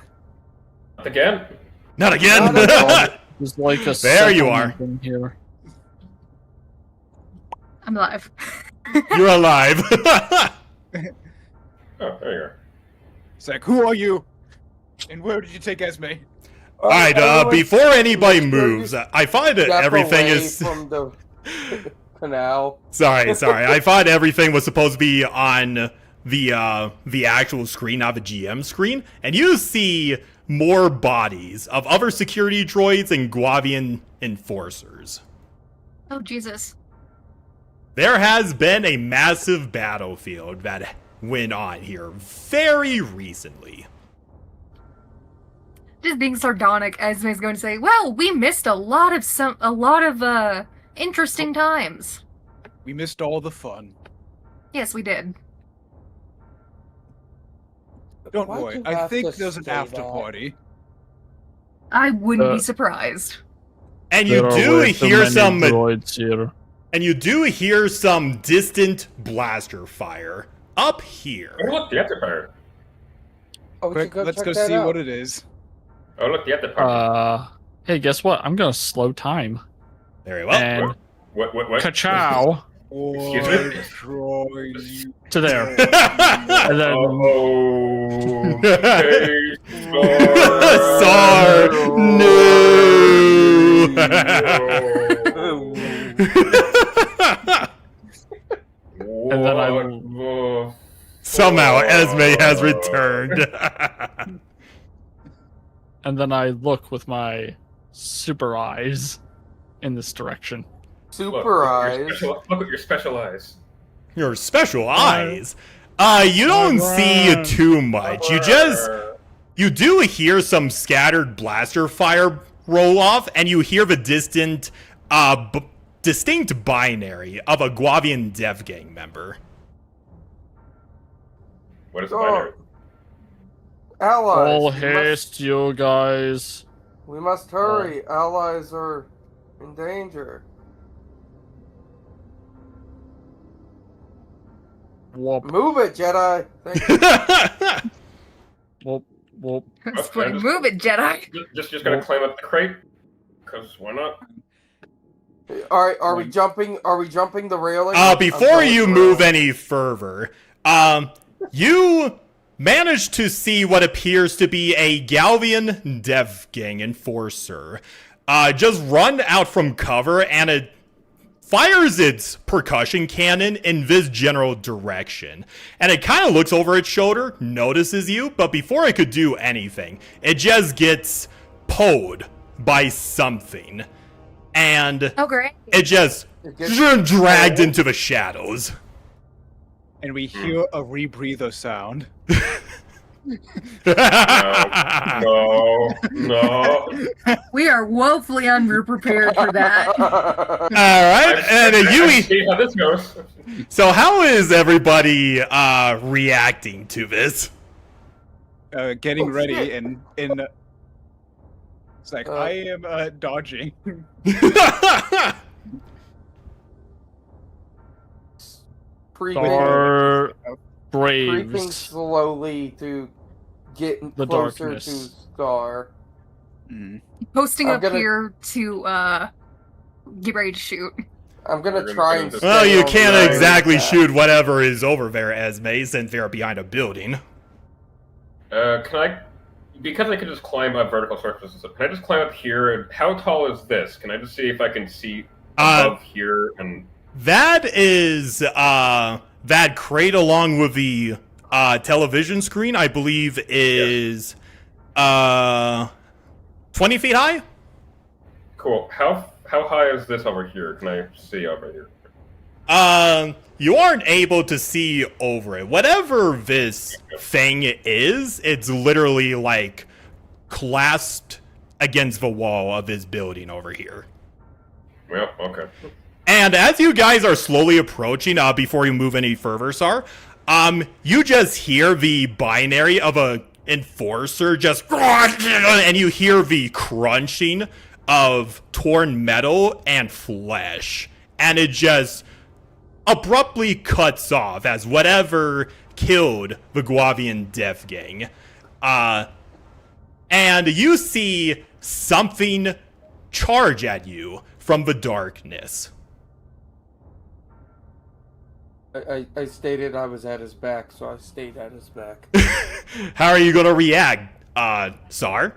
not again. Not again! Not again. There's like a There you settlement are. in here. I'm alive. You're alive. Oh, there you are. It's like, who are you? And where did you take Esme? Alright, before anybody moves, I find that Step everything away is... from the canal. Sorry. I thought everything was supposed to be on the actual screen, not the GM screen. And you see more bodies of other security droids and Guavian enforcers. Oh, Jesus. There has been a massive battlefield that went on here very recently. Just being sardonic, Esme's going to say, well, we missed a lot of interesting times. We missed all the fun. Yes, we did. Don't Why'd worry, you I have think to there's an say after that? party. I wouldn't be Uh, surprised. And you There are do way too hear many some droids here. and you do hear some distant blaster fire up here. Oh, look, the after fire. Oh, we should Quick, go let's check go that see out. what it is. Oh, look, the after fire. Hey, guess what? I'm gonna slow time. Very well. And What? ka-chow Excuse me? Droid. to there. And then Oh, okay, Sar, no. And then I will- will. Somehow Esme has returned. and then I look with my super eyes in this direction. Super eyes. Look at your special eyes. Your special eyes. You don't see too much. You do hear some scattered blaster fire roll off, and you hear the distant, distinct binary of a Guavian Dev Gang member. What is the Oh. binary? Allies. All we must- haste, you guys. We must hurry. Allies are in danger. Whoop, Move it, Jedi. Thank you. whoop, whoop. That's Okay, funny. just- Move it, Jedi. Just gonna climb up the crate, because why not? All right, are we jumping? Are we jumping the railing? Before I'm you going move to- any further, you manage to see what appears to be a Galvian Dev Gang enforcer. Just run out from cover, and it fires its percussion cannon in this general direction. And it kind of looks over its shoulder, notices you, but before it could do anything, it just gets pulled by something. And Oh, great. it just It gets- dragged into the shadows. And we hear a rebreather sound. No. We are woefully underprepared for that. All right, and I see how this goes. so how is everybody reacting to this? Getting Oh, ready shit. and it's like I am dodging. creeping, Star creeping braves. slowly to get The closer darkness. to Star. Mm. Posting I'm up gonna- here to get ready to shoot. I'm gonna We're gonna try do and. this. stay Well, you on the can't right exactly path. shoot whatever is over there, Esme, since they're behind a building. Can I? Because I can just climb up vertical surfaces. Can I just climb up here? And how tall is this? Can I just see if I can see above here? And That is that crate along with the television screen, I believe, is 20 feet high. cool. How high is this over here? Can I see over here? You aren't able to see over it. Whatever this thing is, it's literally like clasped against the wall of this building over here. Well, okay. And as you guys are slowly approaching, before you move any further, Sar, you just hear the binary of a enforcer just, and you hear the crunching of torn metal and flesh, and it just abruptly cuts off as whatever killed the Guavian Death Gang. And you see something charge at you from the darkness. I stated I was at his back, so I stayed at his back. How are you going to react, Sar?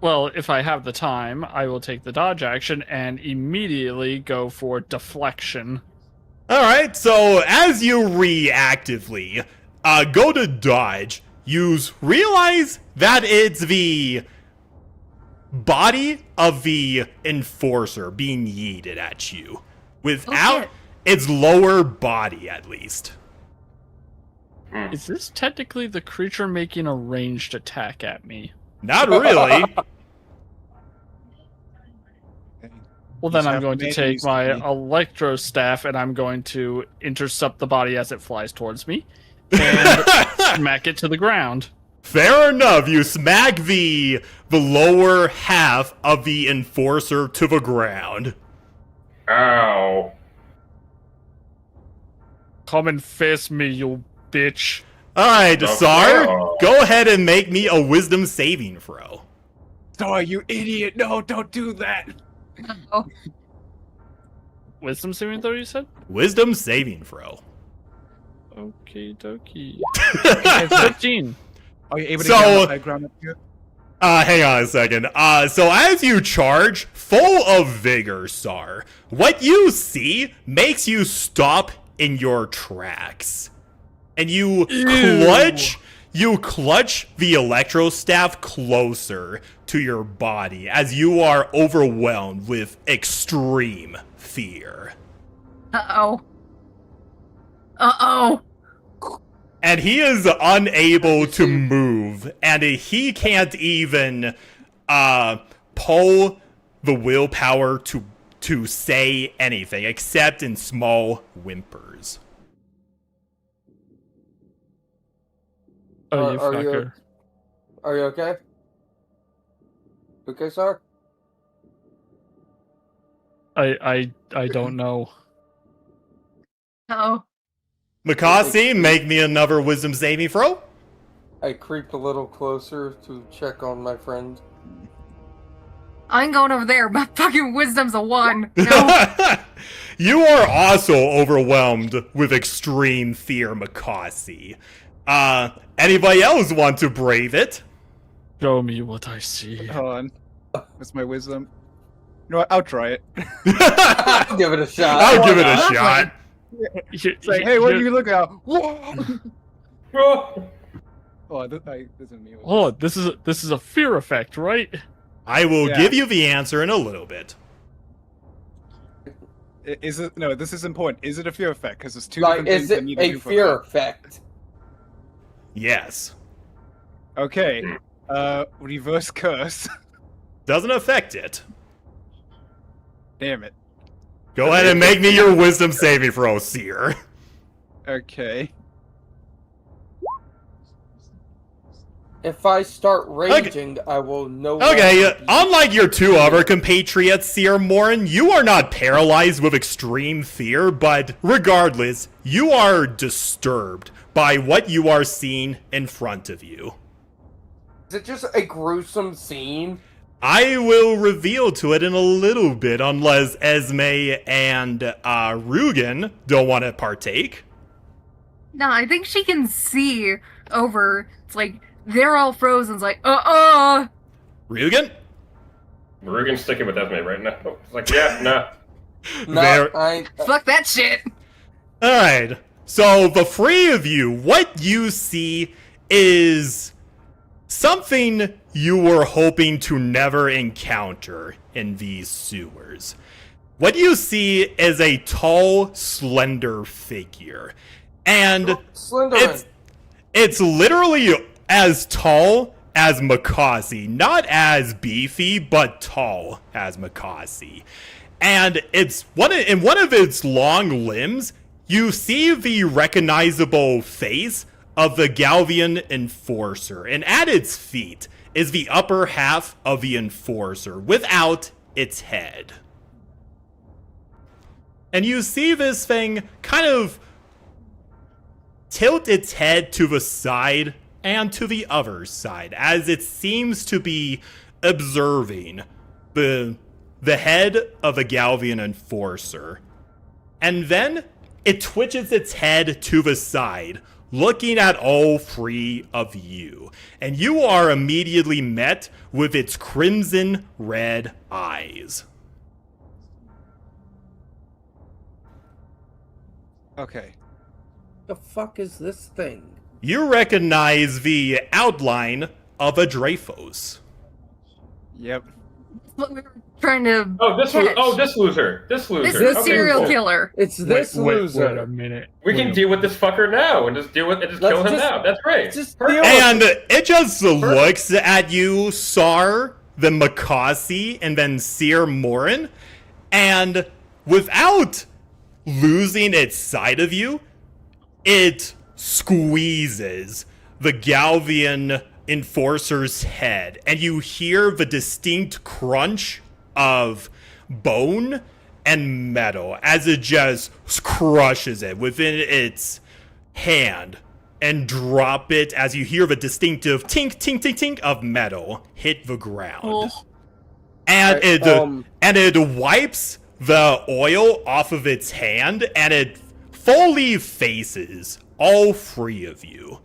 Well, if I have the time, I will take the dodge action and immediately go for deflection. Alright, so as you reactively go to dodge, you realize that it's the body of the enforcer being yeeted at you. Without shit. its lower body, at least. Is this technically the creature making a ranged attack at me? Not really. Well, then Just I'm have going to to take use my the- electro staff and I'm going to intercept the body as it flies towards me and smack it to the ground. Fair enough, you smack the lower half of the enforcer to the ground. Ow. Come and face me, you bitch. Alright, Oh, Sar, no. go ahead and make me a wisdom saving throw. Sorry, you idiot! No, don't do that! Oh, Wisdom saving throw, you said? Wisdom saving throw. Okie dokie. 15. Are you able to So- get on the high ground up here? Hang on a second. So as you charge, full of vigor, Sar, what you see makes you stop in your tracks. And you clutch the electro staff closer to your body as you are overwhelmed with extreme fear. uh-oh. Uh-oh. And he is unable to move, and he can't even pull the willpower to say anything except in small whimpers. Oh, you Are you- fucker. Are you okay? Okay, sir? I don't know. Uh-oh. Makasi, make me another wisdom saving throw. I creeped a little closer to check on my friend. I ain't going over there. My fucking wisdom's a 1. No. You are also overwhelmed with extreme fear, Makasi. Anybody else want to brave it? Show me what I see. Hold on. What's my wisdom? You know what? I'll try it. I'll give it a shot. I'll give it a Lovely. shot. It's like, hey, what do you look at? Whoa! Oh, Oh, this isn't me. Oh, this is a fear effect, right? I will Yeah. give you the answer in a little bit. Is it? No, this is important. Is it a fear effect? Because there's two Like, different is things I it need to a do for fear that. effect? Yes. Okay. Reverse curse. Doesn't affect it. Damn it. Go ahead and make me your wisdom saving throw, Seer. Okay. If I start raging, I will no Okay, longer be- unlike your two other compatriots, Seer Morin, you are not paralyzed with extreme fear, but regardless, you are disturbed by what you are seeing in front of you. Is it just a gruesome scene? I will reveal to it in a little bit, unless Esme and Rugen don't want to partake. No, I think she can see over. It's like, they're all frozen. It's like, Rugen? Rugen's sticking with Esme right now. It's like, yeah, nah. No, There- I. fuck that shit. Alright, so the three of you, what you see is something you were hoping to never encounter in these sewers. What you see is a tall, slender figure. And Slenderman. it's literally as tall as Makasi. Not as beefy, but tall as Makasi. And in one of its long limbs, you see the recognizable face of the Galvian Enforcer. And at its feet is the upper half of the Enforcer without its head. And you see this thing kind of tilt its head to the side and to the other side, as it seems to be observing the head of a Galvian enforcer. And then it twitches its head to the side, looking at all three of you. And you are immediately met with its crimson red eyes. Okay. The fuck is this thing? You recognize the outline of a Dreyfos. Yep. What we were trying to. Oh, this catch. loser. This loser. This Okay, serial cool. killer. It's this loser. Wait a minute. We can deal with this fucker now and just deal with it. Just kill him now. That's great. Just Perfect. deal with And it just looks at you, Sar, then Makasi, and then Seer Morin, and without losing its sight of you, it squeezes the Galvian enforcer's head, and you hear the distinct crunch of bone and metal as it just crushes it within its hand, and drop it as you hear the distinctive tink, tink, tink, tink of metal hit the ground. Oh. And Right, it wipes the oil off of its hand, and it fully faces all three of you.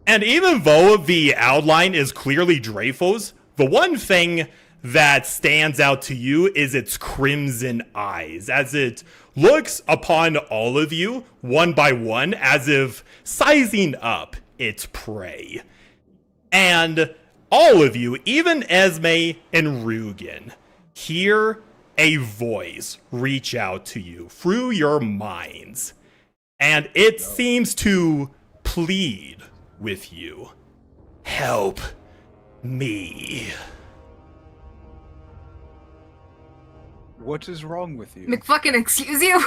And even though the outline is clearly Dreyfos, the one thing that stands out to you is its crimson eyes, as it looks upon all of you one by one, as if sizing up its prey. And all of you, even Esme and Rugen, hear a voice reach out to you through your minds, and it seems to plead with you. Help me. What is wrong with you? McFucking excuse you?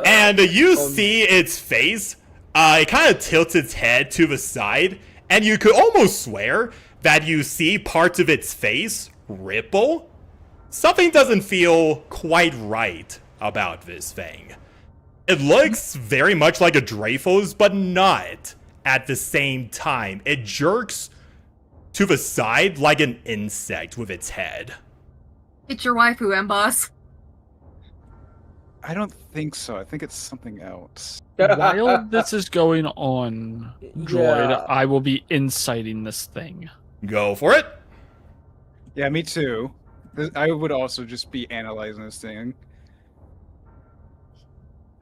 And you see its face, it kind of tilts its head to the side, and you could almost swear that you see parts of its face ripple. Something doesn't feel quite right about this thing. It looks very much like a Dreyfos, but not at the same time. It jerks to the side like an insect with its head. It's your waifu, M-Boss. I don't think so. I think it's something else. While this is going on, Droid, Yeah. I will be inciting this thing. Go for it. Yeah, me too. I would also just be analyzing this thing.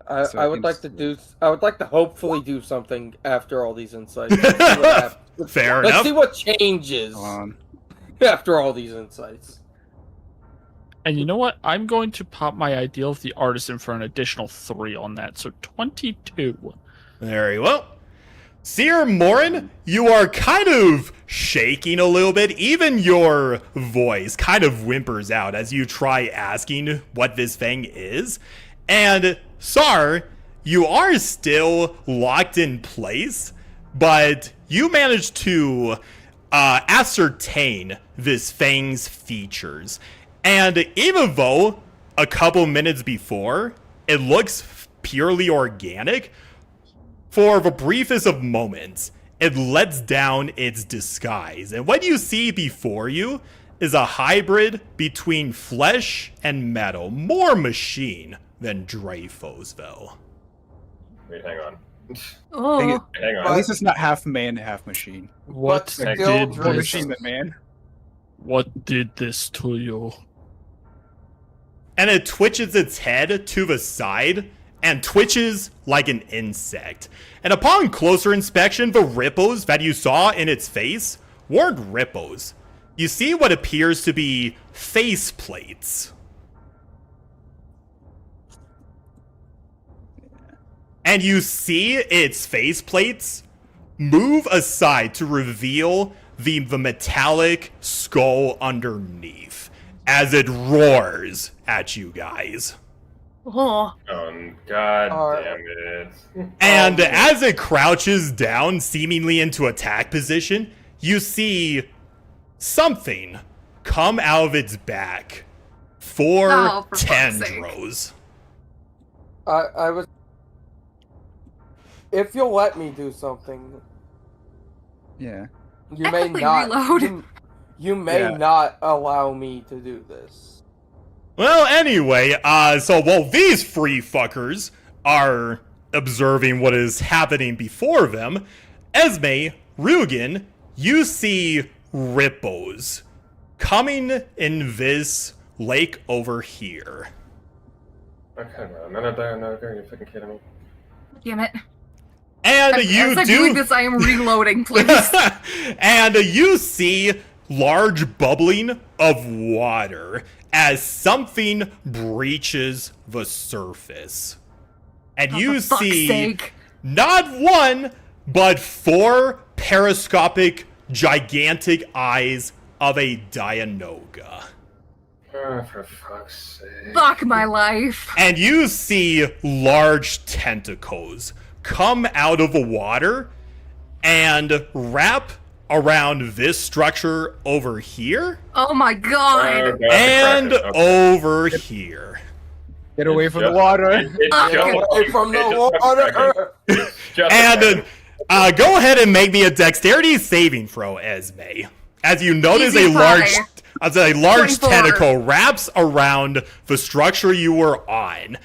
So I would like to hopefully do something after all these insights. Let's see what happens. Fair Let's enough. see what changes Hold on. after all these insights. And you know what? I'm going to pop my Ideal of the Artisan for an additional 3 on that, so 22. Very well. Seer Morin, you are kind of shaking a little bit. Even your voice kind of whimpers out as you try asking what this thing is. And Sar, you are still locked in place, but you managed to ascertain this thing's features. And even though a couple minutes before it looks purely organic, for the briefest of moments, it lets down its disguise. And what you see before you is a hybrid between flesh and metal. More machine than Dreyfos, though. Wait, hang on. Oh. Hang At on. least it's not half man, half machine. What still did More Dreyfos. machine than man. What did this to you? And it twitches its head to the side and twitches like an insect. And upon closer inspection, the ripples that you saw in its face weren't ripples. You see what appears to be face plates. And you see its face plates move aside to reveal the metallic skull underneath as it roars at you guys. Oh. God damn it. And as it crouches down, seemingly into attack position, you see something come out of its back. Four Oh, for fuck's sake. tendrils. I was. If you'll let me do something, Yeah. You may Technically not. reload. You may Yeah. not allow me to do this. Well, anyway, so while these free fuckers are observing what is happening before them, Esme, Rugen, you see ripples coming in this lake over here. Okay, no, none of that. No, are you fucking kidding me? Damn it. And As you I'm do doing this, I am reloading, please. and you see large bubbling of water as something breaches the surface. And Oh, you for fuck's see sake. not one, but 4 periscopic, gigantic eyes of a Dianoga. Oh, for fuck's sake. Fuck my life. And you see large tentacles come out of the water and wrap around this structure over here Oh my god. God, and the crackers. over here. Get away from the Just- water. It's Get just- Away from the it's just water! It's just And go ahead and make me a dexterity saving throw, Esme. As you notice Easy a large 24. tentacle wraps around the structure you were on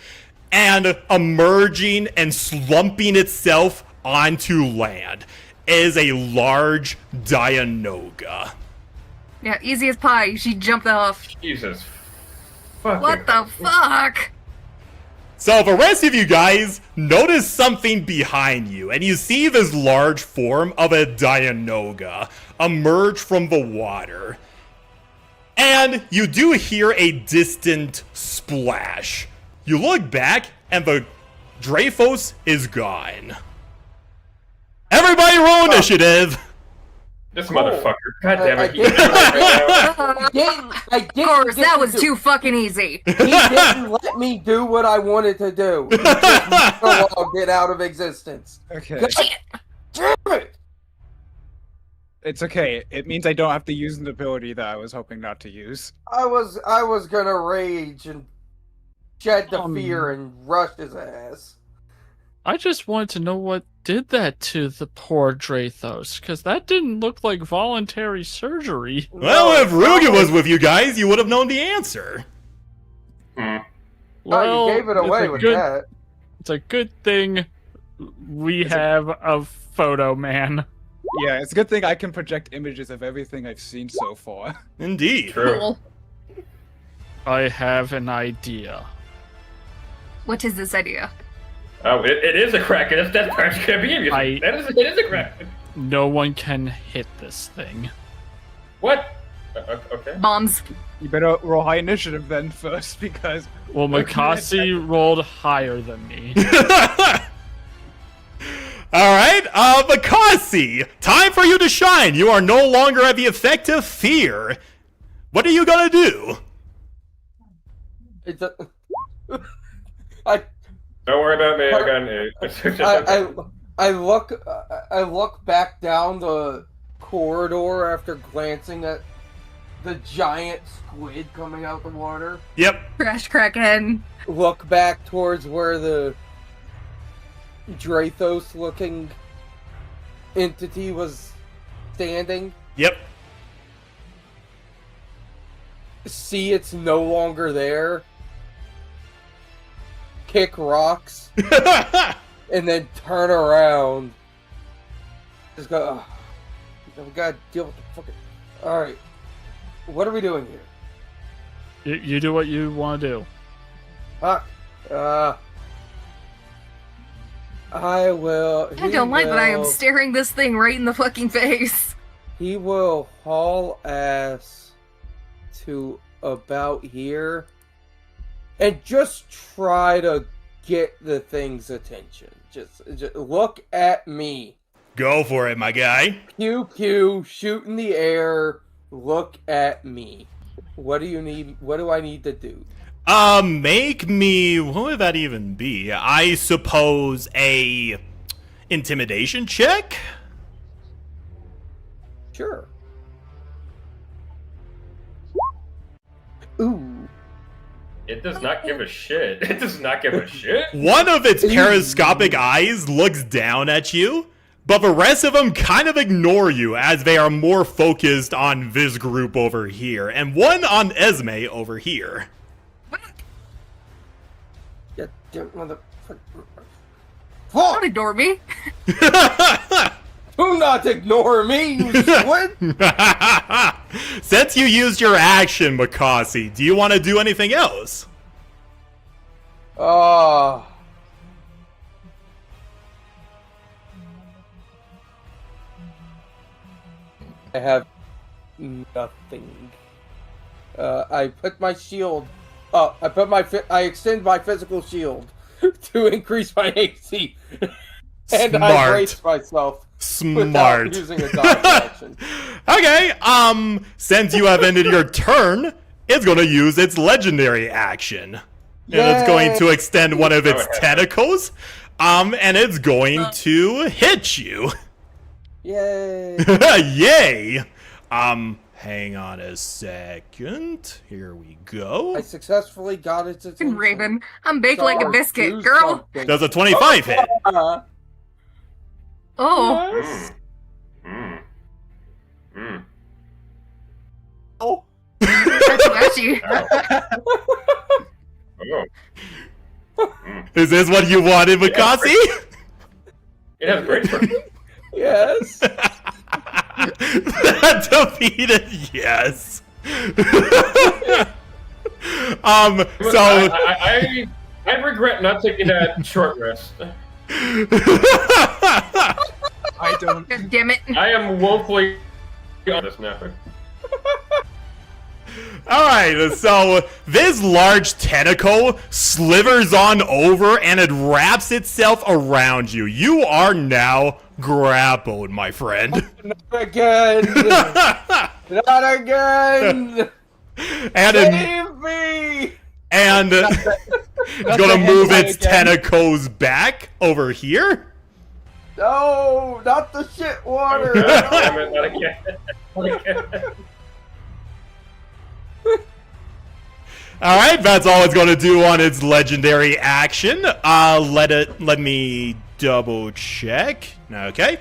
and emerging and slumping itself onto land is a large Dianoga. Yeah, easy as pie. She jumped off. Jesus. Fucking What the fuck? So the rest of you guys notice something behind you, and you see this large form of a Dianoga emerge from the water. And you do hear a distant splash. You look back, and the Dreyfos is gone. Everybody roll initiative! This Cool. motherfucker. God damn I it. didn't- I Of didn't course, get that to was do- too fucking easy. He didn't let me do what I wanted to do. He just get out of existence. Okay. God damn it! It's okay. It means I don't have to use an ability that I was hoping not to use. I was gonna rage and shed the fear and rush his ass. I just wanted to know what did that to the poor Drathos, because that didn't look like voluntary surgery. Well, No, if Rugen no. was with you guys, you would have known the answer. Hmm. Oh, you gave it away it's a with good, that. It's a good thing we have a photo man. Yeah, it's a good thing I can project images of everything I've seen so far. Indeed. True. Cool. I have an idea. What is this idea? Oh, it is a Kraken. That's Pirates of the Caribbean. I- It is a Kraken. No one can hit this thing. What? Okay. Bombs. You better roll high initiative then first, because Well, Makasi rolled higher than me. Alright, Makasi, time for you to shine. You are no longer at the effect of fear. What are you gonna do? It's a, I Don't worry about me. I got an 8. I look back down the corridor after glancing at the giant squid coming out the water. Yep. Crash Kraken. Look back towards where the Drathos looking entity was standing. Yep. See it's no longer there. Kick rocks. And then turn around. Just go, we gotta deal with the fucking... Alright. What are we doing here? You do what you want to do. I will... I don't like that I am staring this thing right in the fucking face. He will haul ass to about here and just try to get the thing's attention. Just look at me. Go for it, my guy. Pew pew, shoot in the air. Look at me. What do you need? What do I need to do? Make me, what would that even be? I suppose a intimidation check? Sure. Ooh. It does not give a shit. It does not give a shit. One of its periscopic eyes looks down at you, but the rest of them kind of ignore you as they are more focused on this group over here, and one on Esme over here. Get mother. Don't ignore me. Do not ignore me, you squid! Since you used your action, Makasi, do you want to do anything else? I have nothing. I put my shield. I extend my physical shield to increase my AC, and I Smart. brace myself. Smart. Without using a dodge action. Okay, since you have ended your turn, it's going to use its legendary action. And it's going to extend one of its tentacles, and it's going to hit you. Yay! Yay! Hang on a second. Here we go. I successfully got its attention. Raven, I'm baked like a Sorry, biscuit, do girl. something. Does a 25 hit? Oh. Oh, That's you. Is this what you wanted, Makasi? It has great sword. Yes. That defeated, yes. So I regret not taking that short rest. I don't. God damn it. I am woefully on this now. Alright, so this large tentacle slithers on over and it wraps itself around you. You are now grappled, my friend. Not again. Not again. Save me. And it's gonna move its tentacles back over here. No, not the shit water. Damn it, not again. Not again. Alright, that's all it's gonna do on its legendary action. Let me double check. Okay.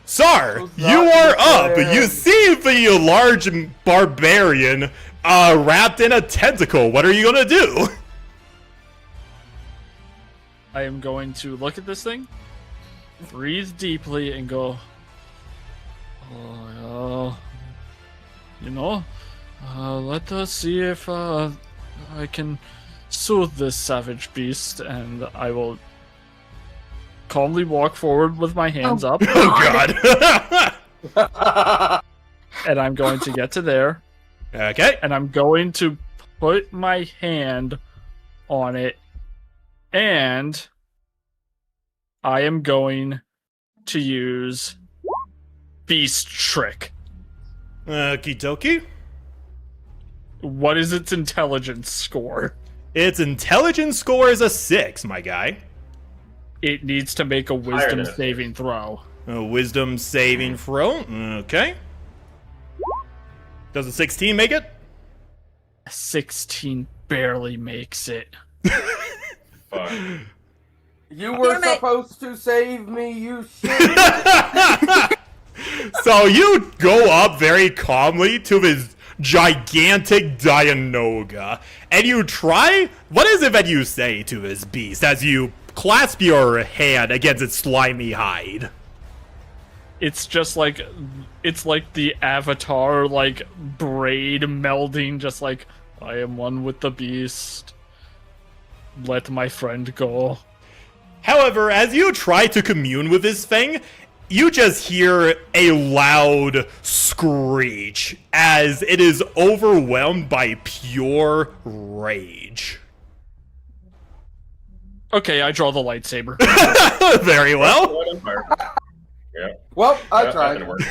Sar, you are up. You see the large barbarian wrapped in a tentacle. What are you gonna do? I am going to look at this thing, breathe deeply, and go, let us see if I can soothe this savage beast, and I will calmly walk forward with my hands up, Oh god. and I'm going to get to there, Okay. and I'm going to put my hand on it, and I am going to use Beast Trick. Okie dokie. What is its intelligence score? Its intelligence score is a 6, my guy. It needs to make a Higher wisdom than a saving throw. A wisdom saving throw. Okay. Does a 16 make it? 16 barely makes it. Fuck. You were supposed to save me, you shit. So you go up very calmly to this gigantic Dianoga, and you try. What is it that you say to this beast as you clasp your hand against its slimy hide? It's just like, it's like the Avatar, like, braid melding, just like, I am one with the beast. Let my friend go. However, as you try to commune with this thing, you just hear a loud screech as it is overwhelmed by pure rage. Okay, I draw the lightsaber. Very well. Yeah. Well, I That's not tried. gonna work.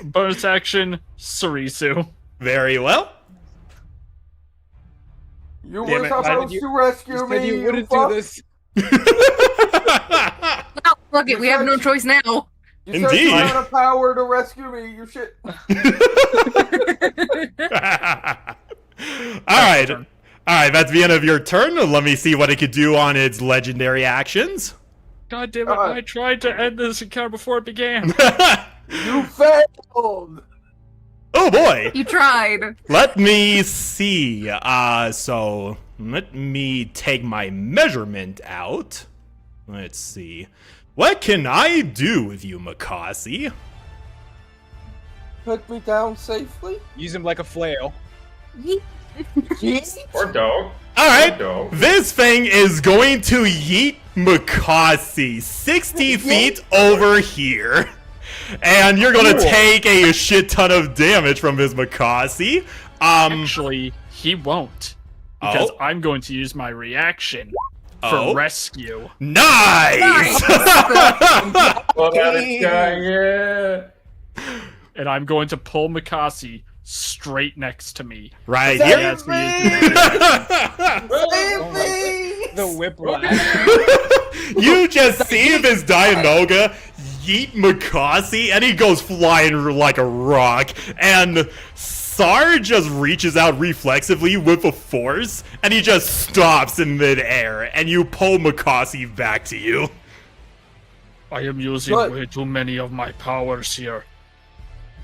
Bonus action, Sarisu. Very well. You Damn were it, why supposed did to rescue You me. said you wouldn't fuck. do this. Well, fuck it, we have no choice now. You said Indeed. you had a power to rescue me, you shit. Alright. Alright, that's the end of your turn. Let me see what it could do on its legendary actions. God damn it, I tried to end this encounter before it began. You failed! Oh boy! You tried. Let me see. So let me take my measurement out. Let's see. What can I do with you, Makasi? Put me down safely? Use him like a flail. Jeez. Or don't. Alright, Don't. this thing is going to yeet Makasi 60 feet over here. And you're gonna take a shit ton of damage from this Makasi. Actually, he won't. Because Oh. I'm going to use my reaction for rescue. Nice! Well, now this guy, yeah. And I'm going to pull Makasi straight next to me. Right Save here. As he is Save me! The whiplash. You just see this Dianoga yeet Makasi, and he goes flying like a rock, and Sar just reaches out reflexively with a force, and he just stops in midair, and you pull Makasi back to you. I am using Good. way too many of my powers here.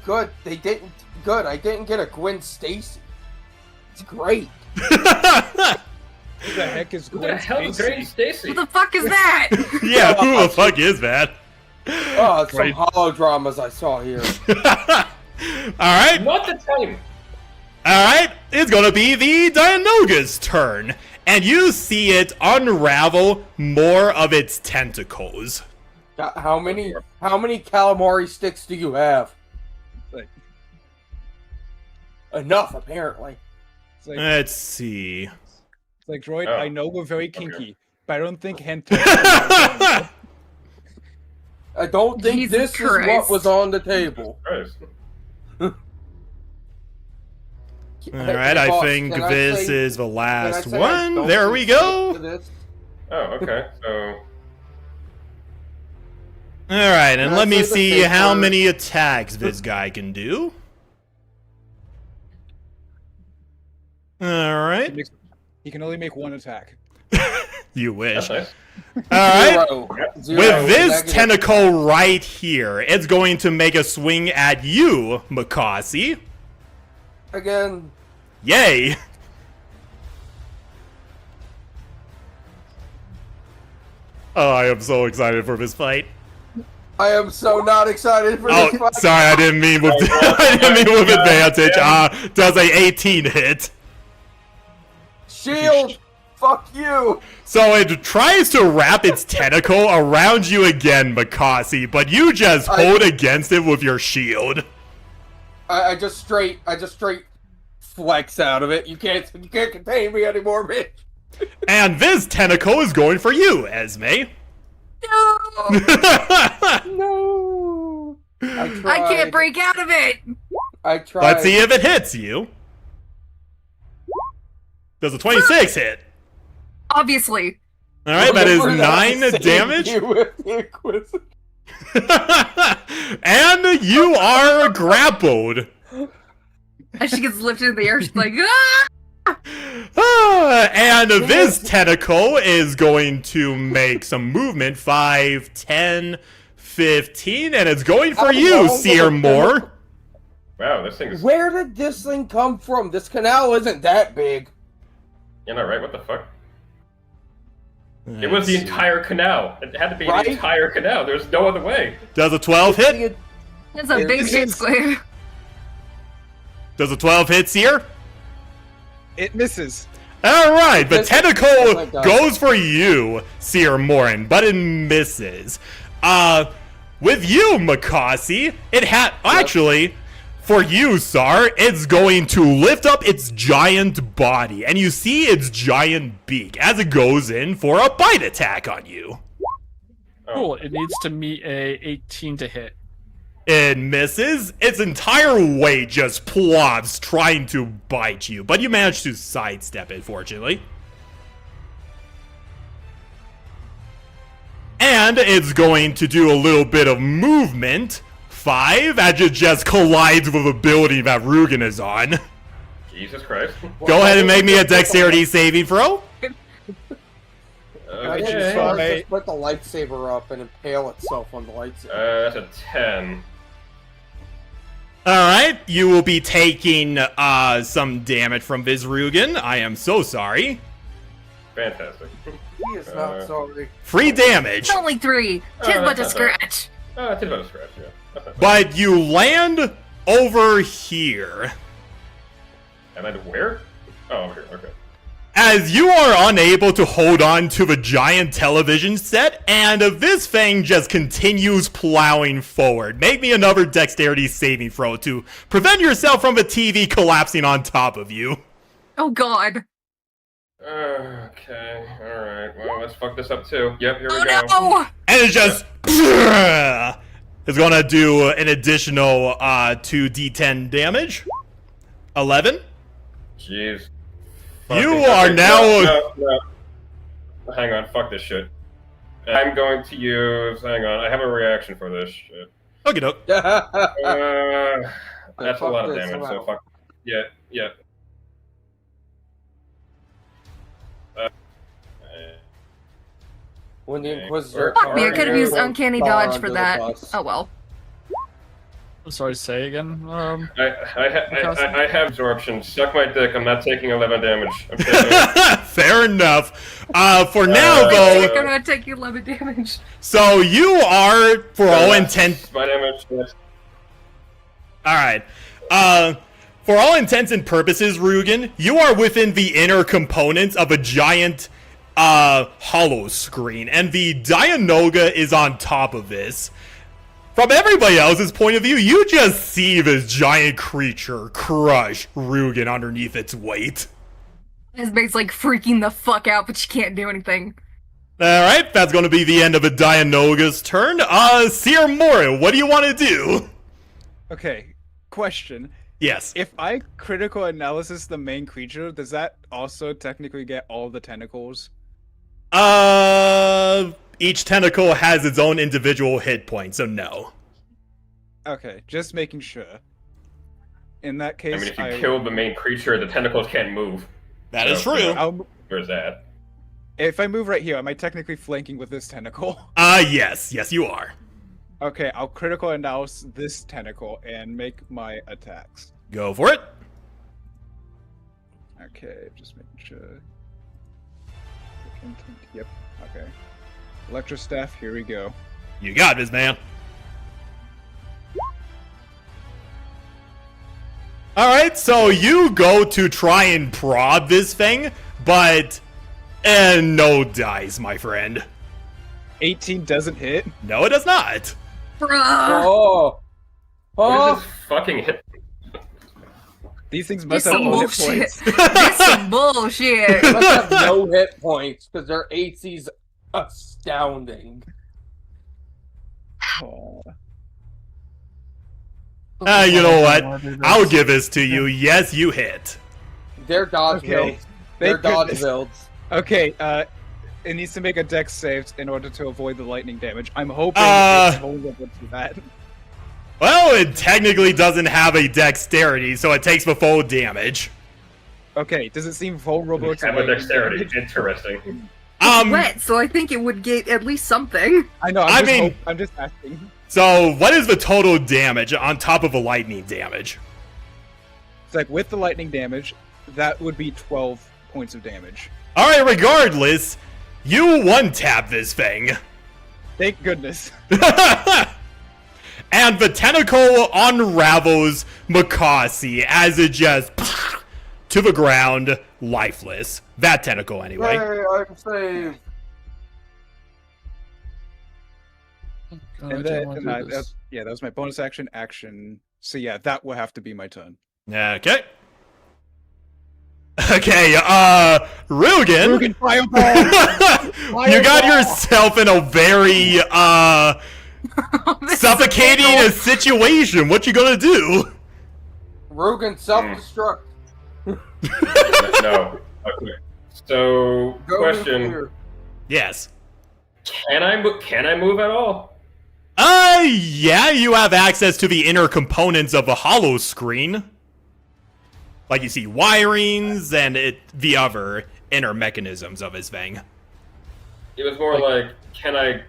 Good. They didn't. Good. I didn't get a Gwen Stacy. It's great. Who the heck is Who the Gwen hell is Stacy? Granny Stacy? What the fuck is that? Yeah, who the fuck is that? Oh, some Great. holodramas I saw here. Alright, Not the time. alright, it's gonna be the Dianoga's turn, and you see it unravel more of its tentacles. How many calamari sticks do you have? Like- Enough, apparently. It's like, Let's see. it's like, Droid, Oh. I know we're very kinky, Okay. but I don't think hentai. I don't think Jesus this is Christ. what was on the table. Christ. Alright, Hey, I boss, think can I this say- is the can I last say I one. don't There we consent go. to this? Oh, okay. So, Alright, and Can I let me say the see safe how word? many attacks this guy can do. Alright, He can only make one attack. you wish. that's nice. Alright, Zero. with this Negative. tentacle right here, it's going to make a swing at you, Makasi. Again, Yay! Oh, I am so excited for this fight. I am so not excited for Oh, this fight. sorry, I didn't mean with I didn't mean with advantage. Does a 18 hit? Shield! Fuck you! So it tries to wrap its tentacle around you again, Makasi, but you just hold against it with your shield. I just straight flex out of it. You can't contain me anymore, bitch. And this tentacle is going for you, Esme. No! No. I tried. I can't break out of it! I tried. Let's see if it hits you. Does a 26 hit? Obviously. Alright, that is Remember I 9 saved damage. you with the Inquisitor. And you are grappled. As she gets lifted in the air, she's like, ah! And this tentacle is going to make some movement. 5, 10, 15, and it's going for How you, long will Seer the Moore. Wow, this thing is. Where did this thing come from? This canal isn't that big. You know, right? What the fuck? It was the entire canal. It had to be Right? the entire canal. There's no other way. Does a 12 hit? That's a big shit squid. Does a 12 hit, Seer? It misses. Alright, the Oh tentacle my God. goes for you, Seer Morin, but it misses. With you, Makasi, it actually, for you, Sar, it's going to lift up its giant body, and you see its giant beak as it goes in for a bite attack on you. Cool. It needs to meet a 18 to hit. It misses. Its entire weight just plops trying to bite you, but you manage to sidestep it, fortunately. And it's going to do a little bit of movement. 5, as it just collides with a building that Rugen is on. Jesus Christ. Go ahead and make me a dexterity saving throw. I think Okay. Sword just put the lightsaber up and impale itself on the lightsaber. That's a 10. Alright, you will be taking some damage from Visrugan. I am so sorry. Fantastic. He is not sorry. Free damage. It's only 3. Tis Oh, but a that's not bad. scratch. It's about a scratch, yeah. That's not bad. But you land over here. Am I where? Oh, over here, okay. As you are unable to hold on to the giant television set, and this thing just continues plowing forward. Make me another dexterity saving throw to prevent yourself from the TV collapsing on top of you. Oh god. Okay, alright. Well, let's fuck this up too. Yep, here we Oh go. no! And it's just... It's gonna do an additional 2d10 damage. 11. Jeez. You Fucking- are okay, now... No. Hang on, fuck this shit. I'm going to use... Hang on, I have a reaction for this shit. Okay, doke. That's a Fuck lot of this, damage, I'm so out. fuck... Yeah. When the Inquisitor... Fuck me, I could have used threw Uncanny Thar Dodge under for the that. bus. Oh well. I'm sorry, say again. I have absorption. Suck my dick. I'm not taking 11 damage. I'm taking... Fair enough. For now, though... I'm gonna take 11 damage. So you are, for all intents... My damage. Yes. Alright. For all intents and purposes, Rugen, you are within the inner components of a giant hollow screen, and the Dianoga is on top of this. From everybody else's point of view, you just see this giant creature crush Rugen underneath its weight. Esme's like freaking the fuck out, but she can't do anything. Alright, that's going to be the end of a Dianoga's turn. Seer Morin, what do you want to do? Okay, question. Yes. If I critical analysis the main creature, does that also technically get all the tentacles? Each tentacle has its own individual hit point, so no. Okay, just making sure. In that case, I mean, if you kill the main creature, the tentacles can't move. That is So, true. There's that. If I move right here, am I technically flanking with this tentacle? Yes, you are. Okay, I'll critical analysis this tentacle and make my attacks. Go for it. Okay, just making sure. Yep, okay. Electrostaff, here we go. You got this, man. Alright, so you go to try and prod this thing, but... no dice, my friend. 18 doesn't hit. No, it does not. Bruh! Oh! What Oh! is this fucking hit? These things This must have some no hit bullshit. points. This some bullshit. They must have no hit points, because their AC's astounding. Oh. You know what? I'll give this to you. Yes, you hit. Their dodge Okay. builds. Their Thank dodge goodness. builds. Okay, it needs to make a dex save in order to avoid the lightning damage. I'm hoping Uh, it's vulnerable to that. Well, it technically doesn't have a dexterity, so it takes the full damage. Okay, does it seem vulnerable to Have a lightning dexterity. damage? Interesting. Wet, so I think it would get at least something. I know, I'm just asking. So, what is the total damage on top of the lightning damage? It's like, with the lightning damage, that would be 12 points of damage. Alright, regardless, you one-tap this thing. Thank goodness. And the tentacle unravels Makasi as it just to the ground, lifeless. That tentacle, anyway. Hey, I'm saved. And then, that was my bonus action. So yeah, that will have to be my turn. Okay. Okay, Rugen. Rugen, fireball! You got yourself in a very, suffocating situation. What you gonna do? Rugen self-destruct. No. Okay. So, Go question: nuclear. Yes. Can I move at all? Yeah, you have access to the inner components of a hollow screen. Like you see wirings and the other inner mechanisms of his thing. It was more like, can I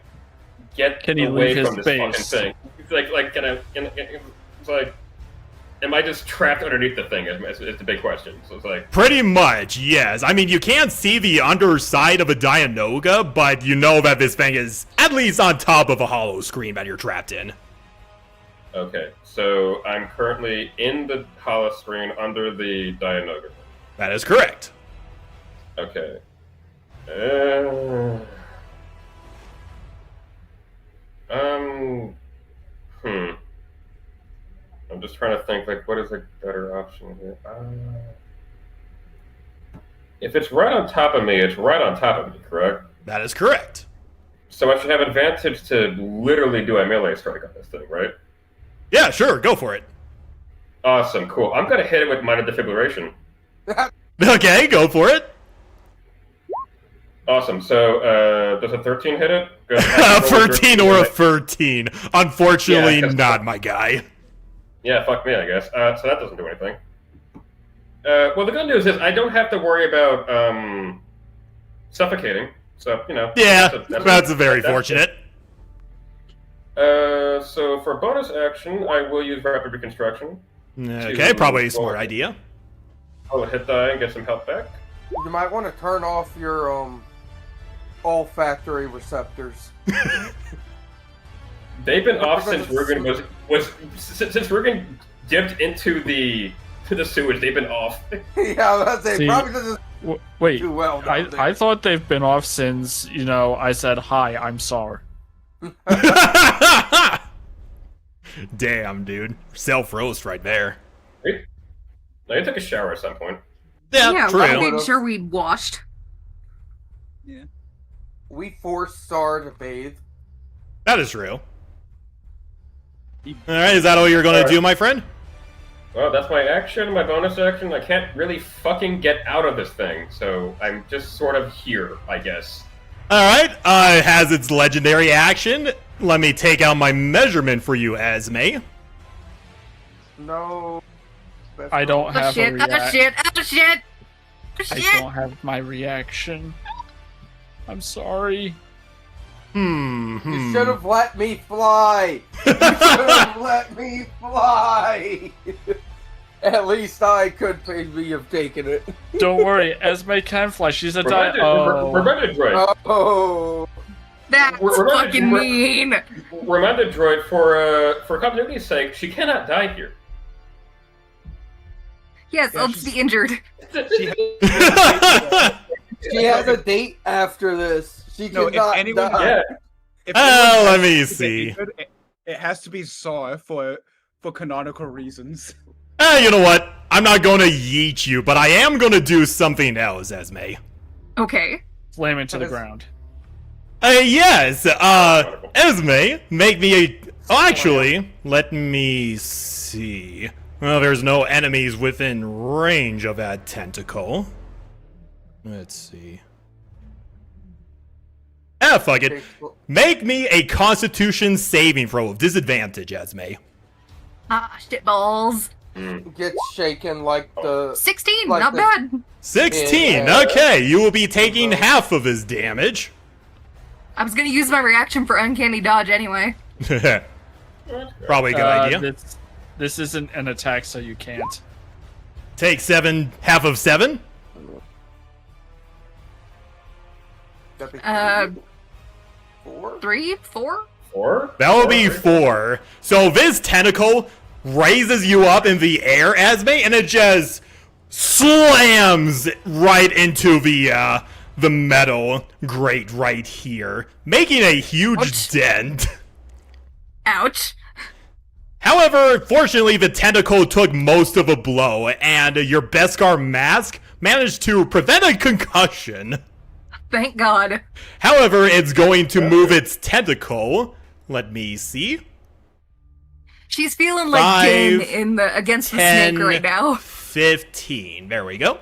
get Can he away leave from his this base? fucking thing? It's like, can I? It's like, am I just trapped underneath the thing? Is the big question. So it's like, Pretty much, yes. I mean, you can't see the underside of a Dianoga, but you know that this thing is at least on top of a hollow screen that you're trapped in. okay, so I'm currently in the hollow screen under the Dianoga. That is correct. Okay. I'm just trying to think, like, what is a better option here? If it's right on top of me, it's right on top of me, correct? That is correct. So I should have advantage to literally do a melee strike on this thing, right? Yeah, sure, go for it. Awesome, cool. I'm gonna hit it with minor defibrillation. Okay, go for it. Awesome. So does a 13 hit it? Good. A 13 or a 13. Unfortunately, Yeah, 'cause- not my guy. Yeah, fuck me, I guess. So that doesn't do anything. Well, the good news is I don't have to worry about suffocating. So, you know. Yeah, that's that's very fortunate. So for bonus action, I will use rapid reconstruction. Okay, probably a smart idea. I'll hit die and get some health back. You might want to turn off your olfactory receptors. They've been off since Rugen since Rugen dipped into the sewage. They've been off. Yeah, I was about to say, See, probably doesn't Wait, do well. down there. I thought they've been off since, I said, hi, I'm sorry. Damn, dude. Self-roast right there. Now you took a shower at some point. Yeah, we true. made sure we washed. We forced Sar to bathe. That is true. Alright, is that all you're gonna do, my friend? Well, that's my action, my bonus action. I can't really fucking get out of this thing, so I'm just sort of here, I guess. Alright, it has its legendary action. Let me take out my measurement for you, Esme. No. I don't Oh have a shit, reaction. oh shit, oh shit! Oh I shit! don't have my reaction. I'm sorry. You should have let me fly. You should have let me fly. At least I could maybe have taken it. Don't worry, Esme can fly. She's a Remember the droid. Oh. That's fucking mean! Remind the droid, for continuity's sake, she cannot die here. Yes, I'll just be injured. She has a date after this. She No, if cannot anyone- die. Yeah. If Oh, anyone let has me to get see. injured, it has to be Saw for canonical reasons. You know what? I'm not gonna yeet you, but I am gonna do something else, Esme. Okay. Slam it to the ground. Yes, Esme, make me a... Oh, actually, let me see. Well, there's no enemies within range of that tentacle. Let's see. Ah, fuck it. Make me a Constitution saving throw with disadvantage, Esme. Ah, shit balls. Gets shaken like the... 16, Like not the- bad. 16, Yeah. okay, you will be taking half of his damage. I was gonna use my reaction for uncanny dodge anyway. Probably a good idea. This isn't an attack, so you can't. Take 7, half of 7. Four? 3, 4? 4? That will be 4. So this tentacle raises you up in the air, Esme, and it just slams right into the metal grate right here, making a huge Ouch. dent. Ouch. However, fortunately, the tentacle took most of a blow, and your Beskar mask managed to prevent a concussion. Thank God. However, it's going to move its tentacle. Let me see. She's feeling like 5, Jin in the against the 10, snake right now. 15. There we go.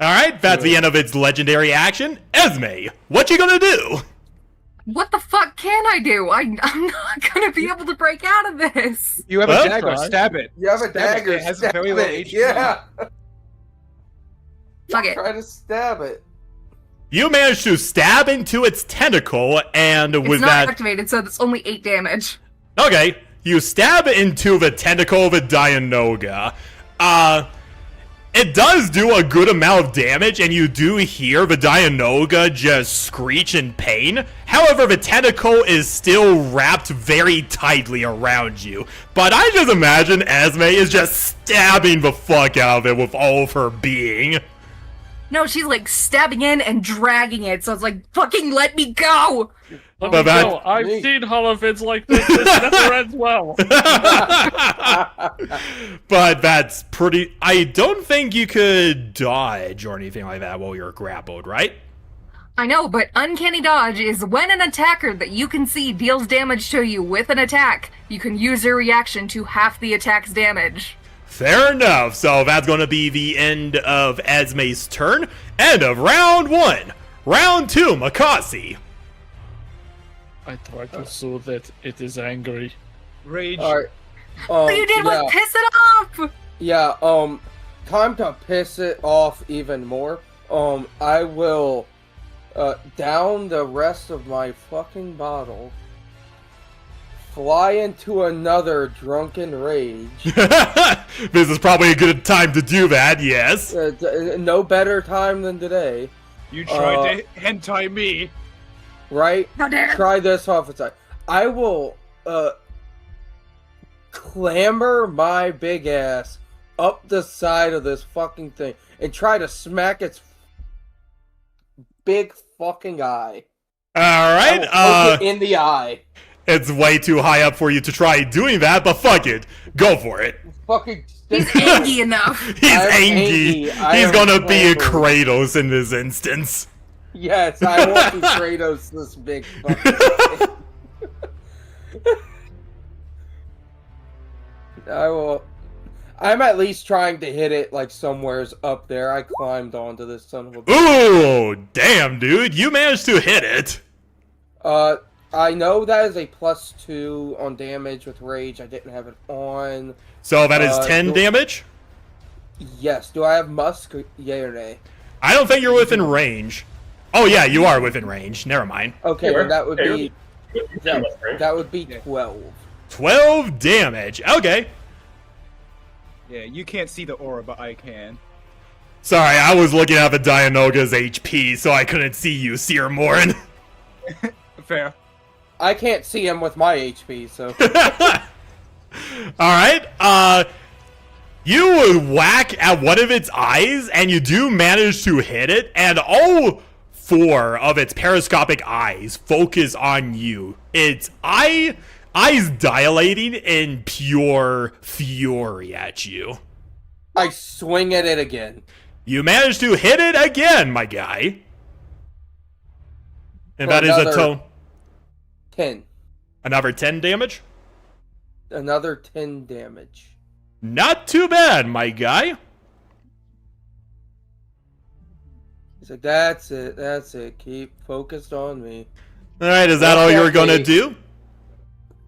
Alright, that's the end of its legendary action. Esme, what you gonna do? What the fuck can I do? I'm not gonna be able to break out of this. You have Well, a dagger, try. stab it. You have a Stab it. dagger. It has stab very low it. HP. Yeah. Fuck it. Try to stab it. You managed to stab into its tentacle, and It's with not that... activated, so it's only 8 damage. Okay, you stab into the tentacle of a Dianoga. It does do a good amount of damage, and you do hear the Dianoga just screech in pain. However, the tentacle is still wrapped very tightly around you. But I just imagine Esme is just stabbing the fuck out of it with all of her being. No, she's like stabbing in and dragging it, so it's like, fucking let me go! Let But me that- go. I've seen holovids like this. This never ends well. But that's pretty... I don't think you could dodge or anything like that while you're grappled, right? I know, but Uncanny Dodge is when an attacker that you can see deals damage to you with an attack, you can use your reaction to half the attack's damage. Fair enough. So that's going to be the end of Esme's turn. End of round 1. Round 2, Makasi. I try to soothe it. It is angry. Rage. Alright. All you did yeah. was piss it off! Yeah, time to piss it off even more. I will, down the rest of my fucking bottle, fly into another drunken rage. This is probably a good time to do that, yes. No better time than today, You tried to hentai me. right? How dare! Try this off its side. I will, clamber my big ass up the side of this fucking thing and try to smack its big fucking eye. Alright, Poke it in the eye. it's way too high up for you to try doing that, but fuck it. Go for it. Fucking He's angry enough. He's I'm angry. angry. I He's am gonna be a clamoring. Kratos in this instance. Yes, I want to Kratos this big fucking thing. I will. I'm at least trying to hit it like somewhere's up there. I climbed onto this son of a bitch. Ooh, damn, dude. You managed to hit it. I know that is a +2 on damage with rage. I didn't have it on. So that is 10 do- damage? Yes. Do I have musk? Yay or nay? I don't think you're within range. Oh, yeah, you are within range. Never mind. Okay, Sure. then that would be Yeah, that would be 12. 12 damage. Okay. Yeah, you can't see the aura, but I can. Sorry, I was looking at the Dianoga's HP, so I couldn't see you, Seer Morin. Fair. I can't see him with my HP, so Alright, you whack at one of its eyes, and you do manage to hit it, and all 4 of its periscopic eyes focus on you. Its eyes dilating in pure fury at you. I swing at it again. You manage to hit it again, my guy. And For that is a another 10. another 10 damage? Another 10 damage. Not too bad, my guy. He's like, that's it. Keep focused on me. Alright, is that all you're gonna Okay. do?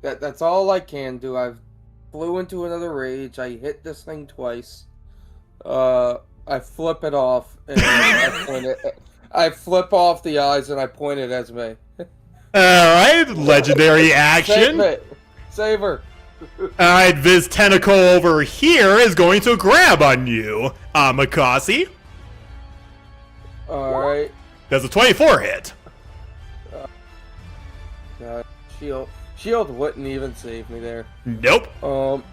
That's all I can do. I've flew into another rage. I hit this thing twice. I flip it off and I point it. I flip off the eyes and I point at Esme. Alright, legendary action. Save it. Save her. Alright, this tentacle over here is going to grab on you, Makasi. Alright. That's a 24 hit. God, shield wouldn't even save me there. Nope. No,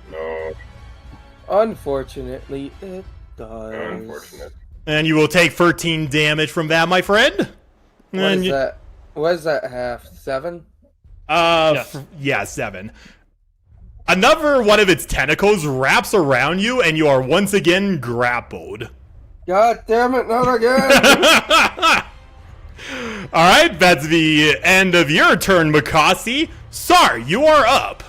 Unfortunately, it does. unfortunate. And you will take 13 damage from that, my friend. What And is you- that? What is that half? 7? Yes. Yeah, 7. Another one of its tentacles wraps around you, and you are once again grappled. God damn it, not again! Alright, that's the end of your turn, Makasi. Sar, you are up.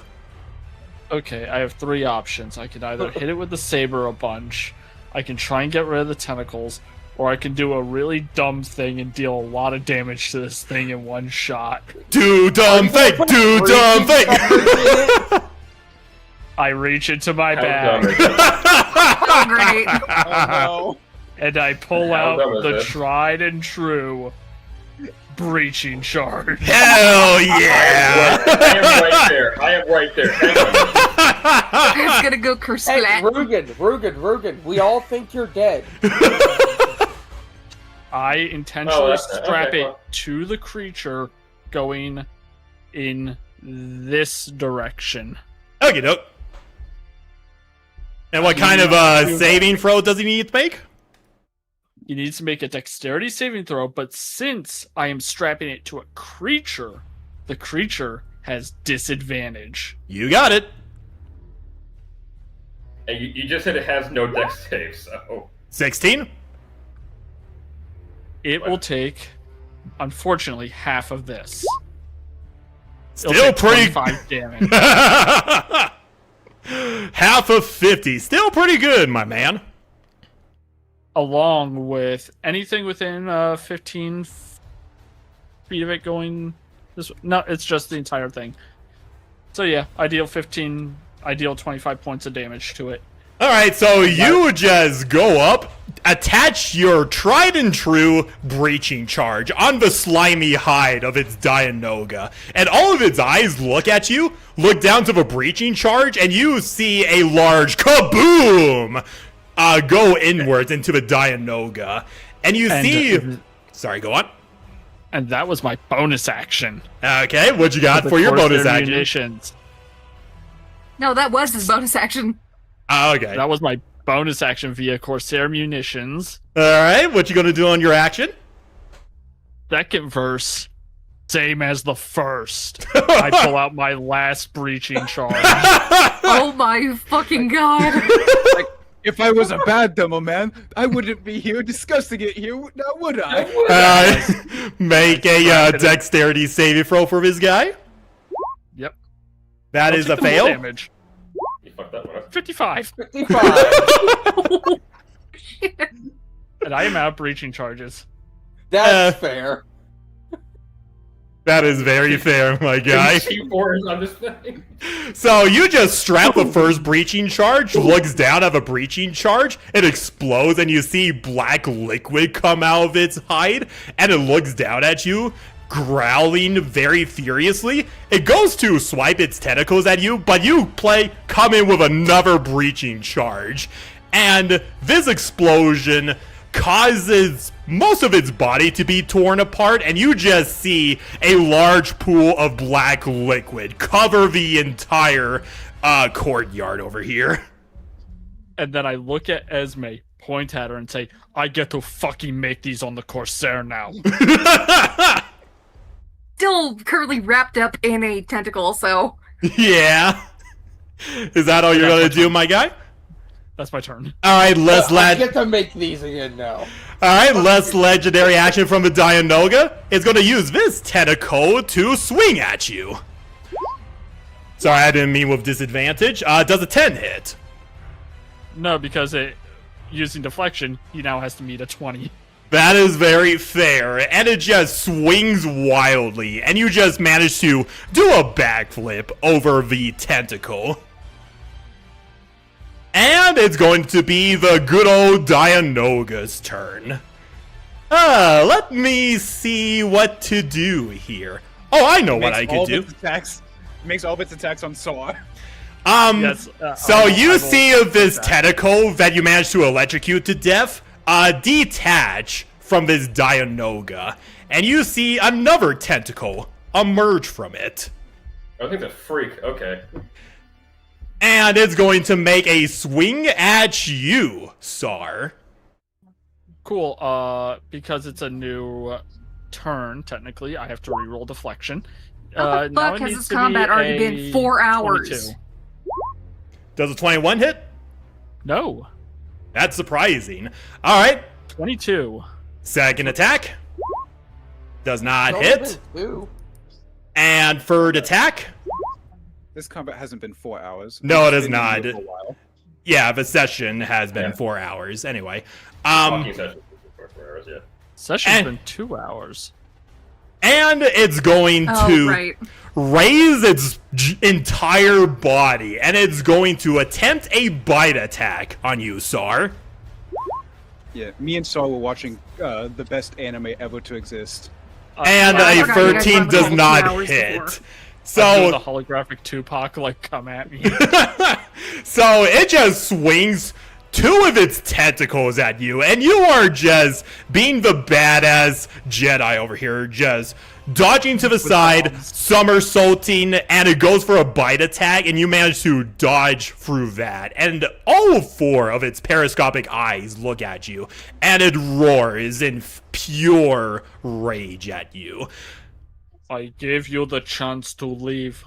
Okay, I have 3 options. I can either hit it with the saber a bunch, I can try and get rid of the tentacles, or I can do a really dumb thing and deal a lot of damage to this thing in one shot. Do dumb thing, do dumb thing. I reach into my How bag dumb is it? Oh, great. Oh and I pull How out dumb is the this? tried and true breaching charge. Hell yeah! I am right there. I am right there. Hang on. It's gonna go kersplat. Hey, Rugen, we all think you're dead. I intentionally that's it. strap Okay, it well. to the creature going in this direction. Okay, doke. And what kind of saving throw does he need to make? He needs to make a dexterity saving throw, but since I am strapping it to a creature, the creature has disadvantage. You got it. And you just said it has no dex save, so 16. It will take, unfortunately, half of this. It'll Still take pretty. 25 damage. Half of 50. Still pretty good, my man. Along with anything within 15 feet of it going this way. No, it's just the entire thing. So yeah, I deal 25 points of damage to it. Alright, so you just go up, attach your tried and true breaching charge on the slimy hide of its Dianoga, and all of its eyes look at you, look down to the breaching charge, and you see a large kaboom go inwards into the Dianoga. And you see... Sorry, go on. And that was my bonus action. Okay, what you got The for your bonus Corsair action? munitions. No, that was his bonus action. Okay. That was my bonus action via Corsair munitions. Alright, what you gonna do on your action? Second verse, same as the first. I pull out my last breaching charge. Oh my fucking god. If I was a bad demo man, I wouldn't be here discussing it here, now would I? Make a dexterity saving throw for this guy. Yep. That I'll is take a the full fail. damage. you fucked that one up. 55. 55. And I am out breaching charges. That's fair. That is very fair, my guy. C4 is on this thing. So you just strap the first breaching charge, looks down at the breaching charge, it explodes, and you see black liquid come out of its hide, and it looks down at you, growling very furiously. It goes to swipe its tentacles at you, but you come in with another breaching charge. And this explosion causes most of its body to be torn apart, and you just see a large pool of black liquid cover the entire courtyard over here. And then I look at Esme, point at her, and say, I get to fucking make these on the Corsair now. Still currently wrapped up in a tentacle, so. Yeah. Is that all you're gonna do, my guy? That's my turn. Alright, I get to make these again now. Alright, less legendary action from the Dianoga. It's gonna use this tentacle to swing at you. Sorry, I didn't mean with disadvantage. Does a 10 hit? No, because using deflection, he now has to meet a 20. That is very fair, and it just swings wildly, and you just manage to do a backflip over the tentacle. And it's going to be the good old Dianoga's turn. Let me see what to do here. Oh, I know what I could do. Makes all of its attacks on Saw. Yes, So you see this tentacle that you managed to electrocute to death detach from this Dianoga, and you see another tentacle emerge from it. I think it's a freak. Okay. And it's going to make a swing at you, Sar. Cool, because it's a new turn, technically, I have to reroll deflection. How the now fuck it has needs this to combat be already a been 4 hours? 22. Does a 21 hit? No. That's surprising. Alright, 22. second attack. Does not It's only hit. been 2. And third attack. This combat hasn't been 4 hours. No, it It's is been not. for a while. Yeah, the session has been Yeah. 4 hours. Anyway. Walking session for 4 hours, yeah. Session's been 2 hours. And it's going Oh, to right. raise its entire body, and it's going to attempt a bite attack on you, Sar. Yeah, me and Saw were watching the best anime ever to exist. And I a forgot you guys 13 won the does whole 2 not hours hit. before. So the holographic Tupac like come at me. so it just swings 2 of its tentacles at you, and you are just being the badass Jedi over here, just dodging to the side, somersaulting, and it goes for a bite attack, and you manage to dodge through that. And all 4 of its periscopic eyes look at you, and it roars in pure rage at you. I gave you the chance to leave.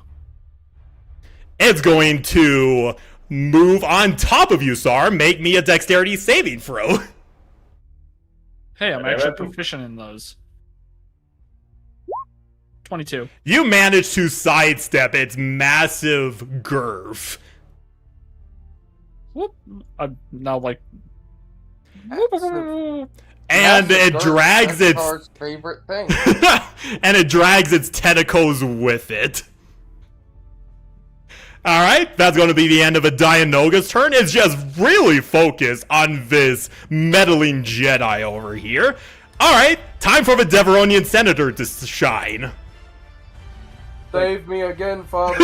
It's going to move on top of you, Sar. Make me a dexterity saving throw. Hey, I'm actually proficient in those. 22. You manage to sidestep its massive girth. Whoop. I'm now like. And Massive it girth, drags that's its our favorite thing. and it drags its tentacles with it. Alright, that's going to be the end of a Dianoga's turn. It's just really focused on this meddling Jedi over here. Alright, time for the Deveronian Senator to shine. Save me again, Father.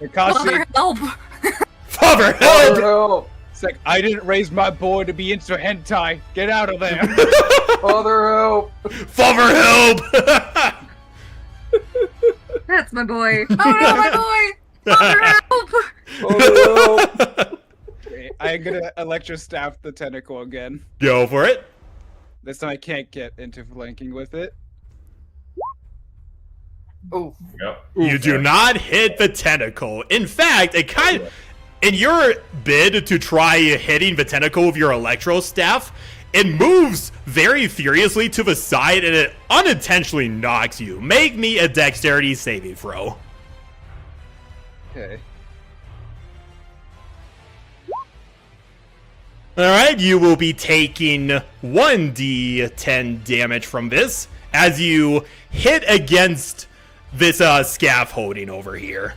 Mikasi, Help! Father, Father, help! help! it's like, I didn't raise my boy to be into hentai. Get out of there. Father, help! Father, help! That's my boy. Oh no, my boy! Father, help! Father, help! Okay, I'm gonna electrostaff the tentacle again. Go for it. This time I can't get into flanking with it. Oof. Yep. You do not hit the tentacle. In fact, it kind of, in your bid to try hitting the tentacle with your electro staff, it moves very furiously to the side and it unintentionally knocks you. Make me a dexterity saving throw. Okay. Alright, you will be taking 1d10 damage from this as you hit against this scaffolding over here.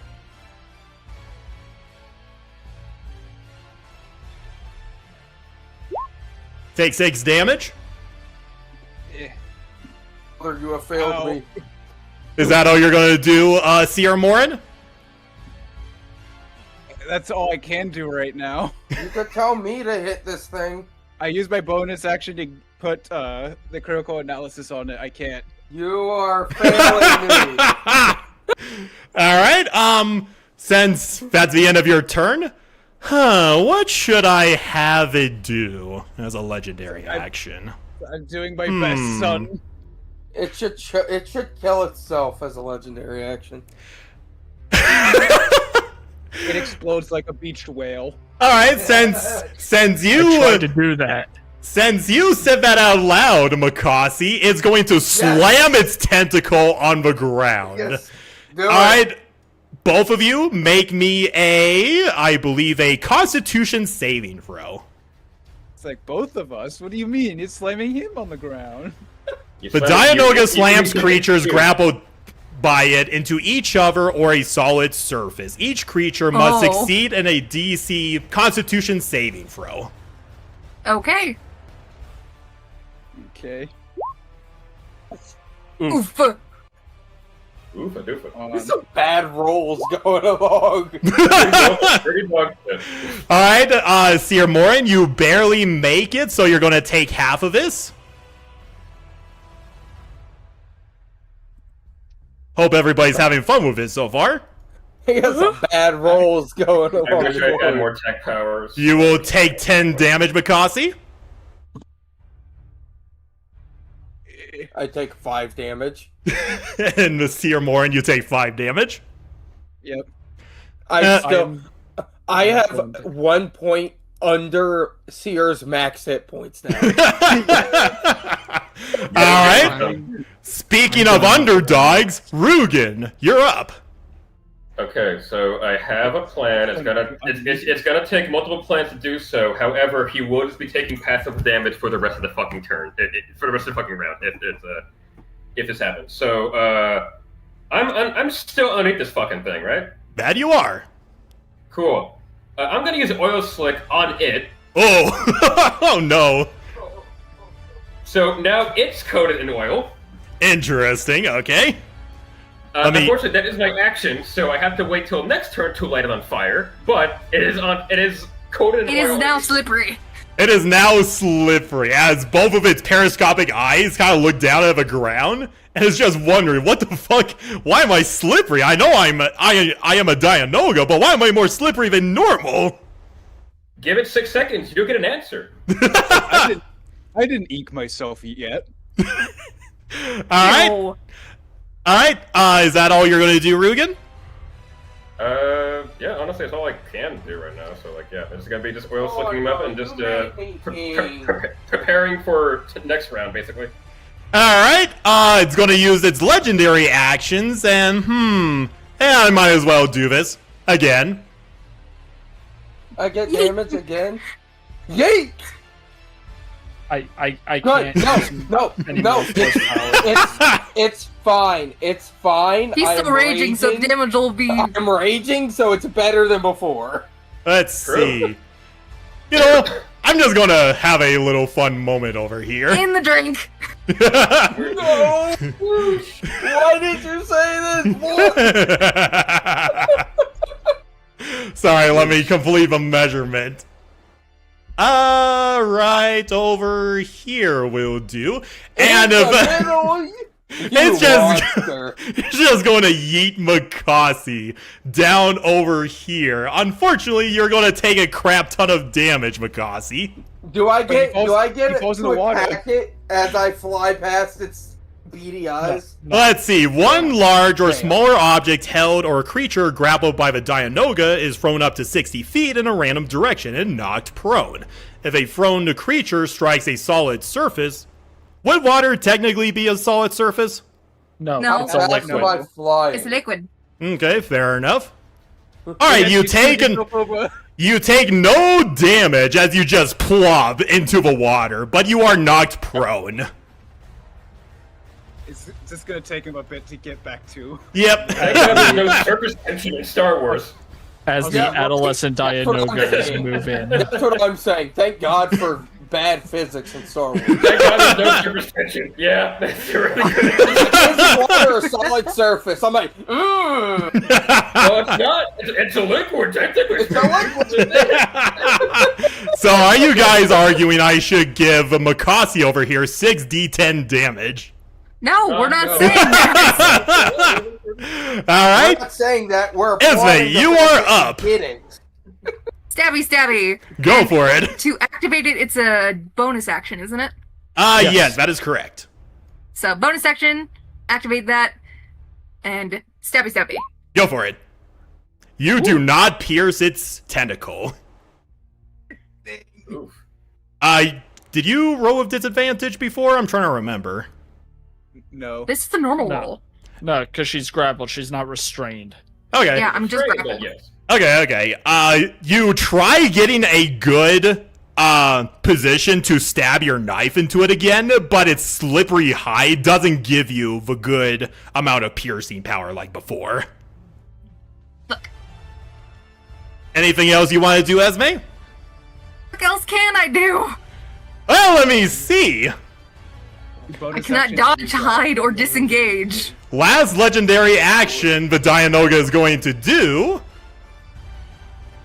Take 6 damage. Father, you have failed Ow. me. Is that all you're going to do, Sierra Morin? That's all I can do right now. You could tell me to hit this thing. I use my bonus action to put the critical analysis on it. I can't. You are failing me. Alright, since that's the end of your turn, what should I have it do as a legendary action? I'm doing my best, son. It should kill itself as a legendary action. It explodes like a beached whale. Alright, since I you tried to do that. since you said that out loud, Makasi, it's going to slam its tentacle on the ground. Yes. Do it. Alright, both of you make me I believe a Constitution saving throw. It's like both of us. What do you mean? It's slamming him on the ground. You The slam- Dianoga you- slams you- creatures grappled by it into each other or a solid surface. Each creature must Oh. succeed in a DC Constitution saving throw. Okay. Okay. Oof. Oofa doofa. There's some bad rolls going along. Pretty dog shit. Alright, Sir Morin, you barely make it, so you're gonna take half of this. Hope everybody's having fun with it so far. He has some bad rolls going I along. wish I had more tech powers. You will take 10 damage, Makasi. I take 5 damage. And the Sir Morin, you take 5 damage. Yep. I have 1 point under Seer's max hit points now. Alright. Speaking of underdogs, Rugen, you're up. Okay, so I have a plan. It's gonna take multiple plans to do so. However, he will just be taking passive damage for the rest of the fucking turn, for the rest of the fucking round, if this happens. So I'm still underneath this fucking thing, right? That you are. Cool. I'm gonna use oil slick on it. Oh, oh no. So now it's coated in oil. Interesting. Okay. Let me- Unfortunately, that is my action, so I have to wait till next turn to light it on fire. But it is coated in It oil. is now slippery. It is now slippery as both of its periscopic eyes kind of look down at the ground and is just wondering, what the fuck? Why am I slippery? I know I am a Dianoga, but why am I more slippery than normal? Give it 6 seconds, you'll get an answer. I didn't ink myself yet. All right. No. All right. Is that all you're gonna do, Rugen? Yeah, honestly, it's all I can do right now. So, like, yeah, it's gonna be just oil slicking them up and just preparing for next round, basically. All right. It's gonna use its legendary actions, and yeah, I might as well do this again. I get damage again. Yeet! I Good. can't. No. any more force power. It's fine. It's fine. He's I still am raging, so damage will be. I'm raging, so it's better than before. Let's True. see. You know, I'm just gonna have a little fun moment over here. In the drink. No! Why did you say this? Sorry, let me complete the measurement. Right over here will do. And it's just going to yeet Makasi down over here. Unfortunately, you're going to take a crap ton of damage, Makasi. Do I get he it falls in to the water. attack it as I fly past its beady eyes? Let's see. One large or smaller object held or creature grappled by the Dianoga is thrown up to 60 feet in a random direction and knocked prone. If a thrown creature strikes a solid surface, would water technically be a solid surface? No, No. it's a That's liquid. my flying. It's liquid. Okay, fair enough. All right, you take no damage as you just plop into the water, but you are knocked prone. It's just gonna take him a bit to get back to. Yep. I have no surface tension in Star Wars. As the Yeah, well, adolescent that's what I'm Dianogas saying. move in. That's what I'm saying. Thank God for bad physics in Star Wars. Thank God there's no surface tension. Yeah, that's really good. Is water a solid surface? I'm like, No, it's not. It's a liquid, technically. It's a liquid. So are you guys arguing I should give Makasi over here 6d10 damage? No, we're not no. saying that. All We're right. not saying that. We're Esme, applying the you physics are and up. Kidding. Stabby. Go for it. To activate it, it's a bonus action, isn't it? Yes, that is correct. So bonus action, activate that, and stabby. Go for it. You do not pierce its tentacle. Oof. Did you roll with disadvantage before? I'm trying to remember. No. This is the normal No. roll. No, because she's grappled. She's not restrained. Okay. Yeah, I'm just Right, grappled. yes. Okay. You try getting a good position to stab your knife into it again, but its slippery hide doesn't give you the good amount of piercing power like before. Look, Anything else you want to do, Esme? what else can I do? Well, let me see. I cannot dodge, hide, or disengage. Last legendary action the Dianoga is going to do.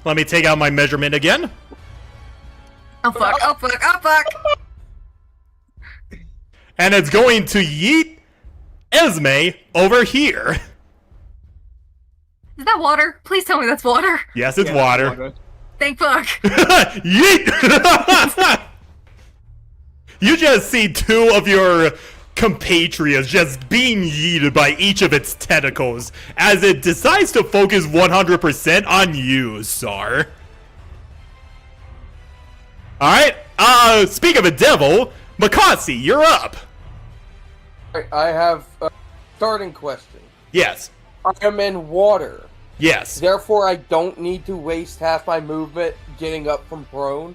Let me take out my measurement again. Oh fuck. And it's going to yeet Esme over here. Is that water? Please tell me that's water. Yes, it's water. Thank fuck. Yeet! You just see two of your compatriots just being yeeted by each of its tentacles as it decides to focus 100% on you, Sar. Alright, speak of a devil, Makasi, you're up. I have a starting question. Yes, I am in water. yes. Therefore, I don't need to waste half my movement getting up from prone.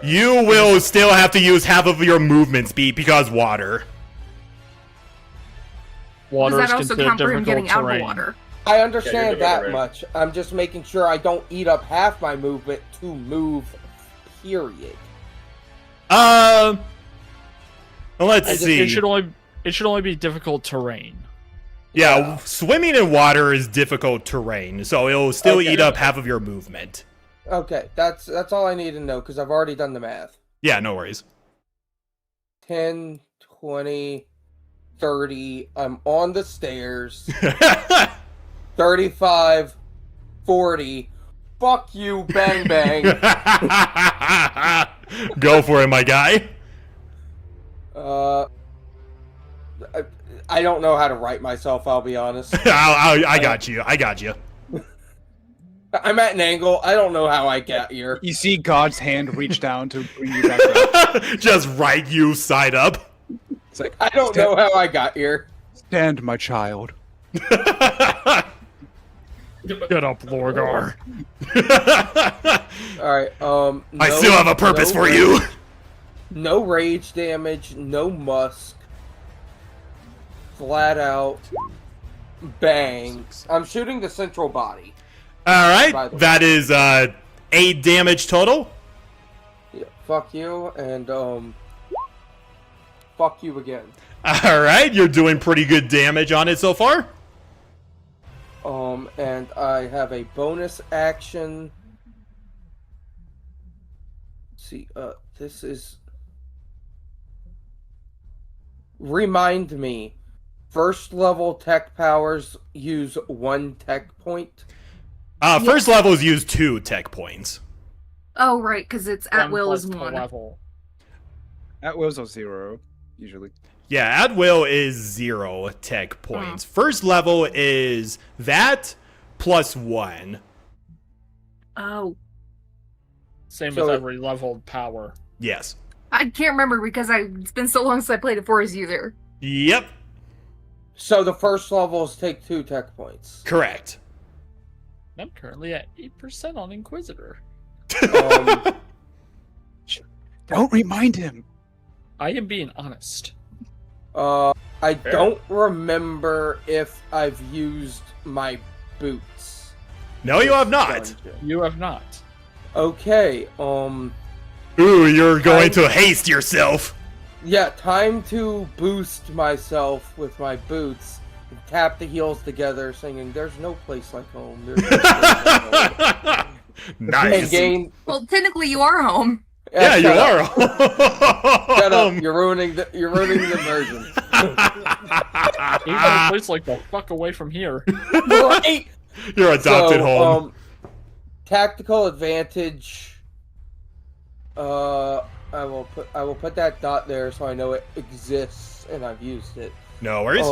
You will still have to use half of your movement speed because water. Water Does is that also considered count for him difficult getting out of the terrain. water? I Yeah, understand you're that right. much. I'm just making sure I don't eat up half my movement to move, period. Let Let's see. It should only be difficult terrain. Yeah, swimming in water is difficult terrain, so it'll still Okay. eat up half of your movement. Okay, that's all I need to know because I've already done the math. Yeah, no worries. 10, 20, 30. I'm on the stairs. 35, 40. Fuck you, bang bang. Go for it, my guy. I don't know how to write myself, I'll be honest. I got you. I got you. I'm at an angle. I don't know how I got here. You see God's hand reach down to bring you back up. Just right you side up. It's like, I don't know how I got here. stand, my child. Get up, Lorgar. Alright, I still have a purpose for you. No rage damage, no musk. Flat out. Bang. I'm shooting the central body. By Alright, the way. that is 8 damage total. Yeah, fuck you, and, fuck you again. Alright, you're doing pretty good damage on it so far. And I have a bonus action. Let's see, this is... Remind me. First level tech powers use 1 tech point. First levels use 2 tech points. Oh, right, because it's at will is plus per 1. level. At will's a 0, usually. Yeah, at will is 0 tech points. First level is that plus 1. Oh, Same So with it- every leveled power. Yes. I can't remember because it's been so long since I played a Forest user. Yep, So the first levels take 2 tech points. correct. I'm currently at 8% on Inquisitor. Don't remind him. I am being honest. I don't remember if I've used my boots. No, you have not. Dungeon. You have not. Okay, Ooh, you're going to haste yourself. yeah, time to boost myself with my boots. Tap the heels together, singing, "There's no place like home." There's no place like home. And Nice. gain. Well, technically, you are home. Yeah, you shut are. up. Shut up! You're ruining the immersion. Ain't no place like the fuck away from here. Right. Your adopted So, home. Tactical advantage. I will put that dot there so I know it exists and I've used it. No worries.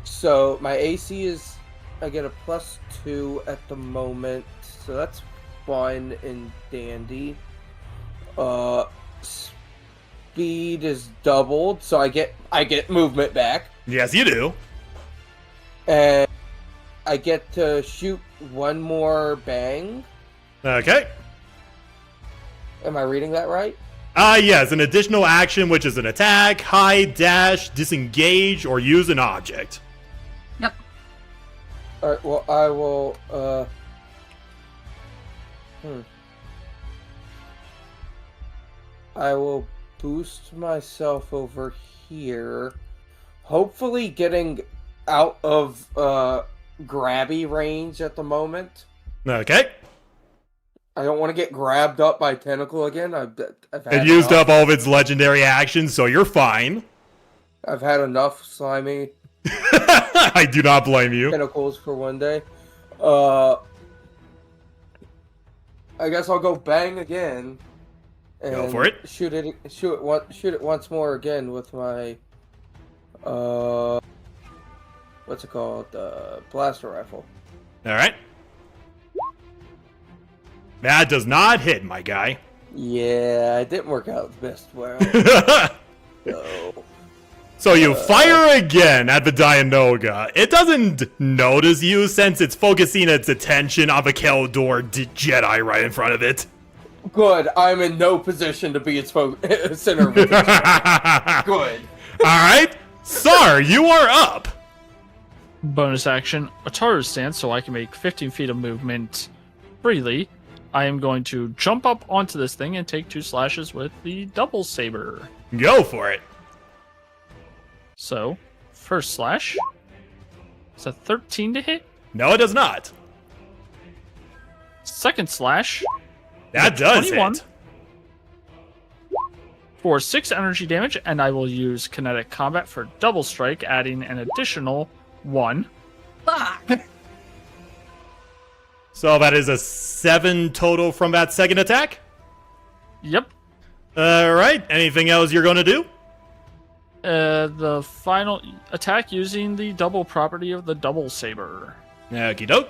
So my AC is, I get a +2 at the moment, so that's fun and dandy. Speed is doubled, so I get movement back, Yes, you do. and I get to shoot 1 more bang. Okay. Am I reading that right? Yes, an additional action, which is an attack, hide, dash, disengage, or use an object. Yep. Alright, well, I will, I will boost myself over here. Hopefully getting out of, grabby range at the moment. Okay. I don't want to get grabbed up by tentacle again. I've had It used enough. up all of its legendary actions, so you're fine. I've had enough slimy I do not blame you. tentacles for one day. I guess I'll go bang again. And Go for it. Shoot it once more again with my what's it called? Blaster rifle. Alright. That does not hit, my guy. Yeah, it didn't work out the best way. So, So you fire again at the Dianoga. It doesn't notice you since it's focusing its attention on the Keldor Jedi right in front of it. good. I'm in no position to be its center of attention. Good. Alright. Sar, you are up. Bonus action, Ataru's stance, so I can make 15 feet of movement freely. I am going to jump up onto this thing and take 2 slashes with the double saber. Go for it. So, first slash. Is that 13 to hit? No, it does not. Second slash. That does 21. hit. For 6 energy damage, and I will use kinetic combat for double strike, adding an additional 1. Fuck. So that is a 7 total from that second attack. Yep. Alright, anything else you're gonna do? The final attack using the double property of the double saber. Okie doke.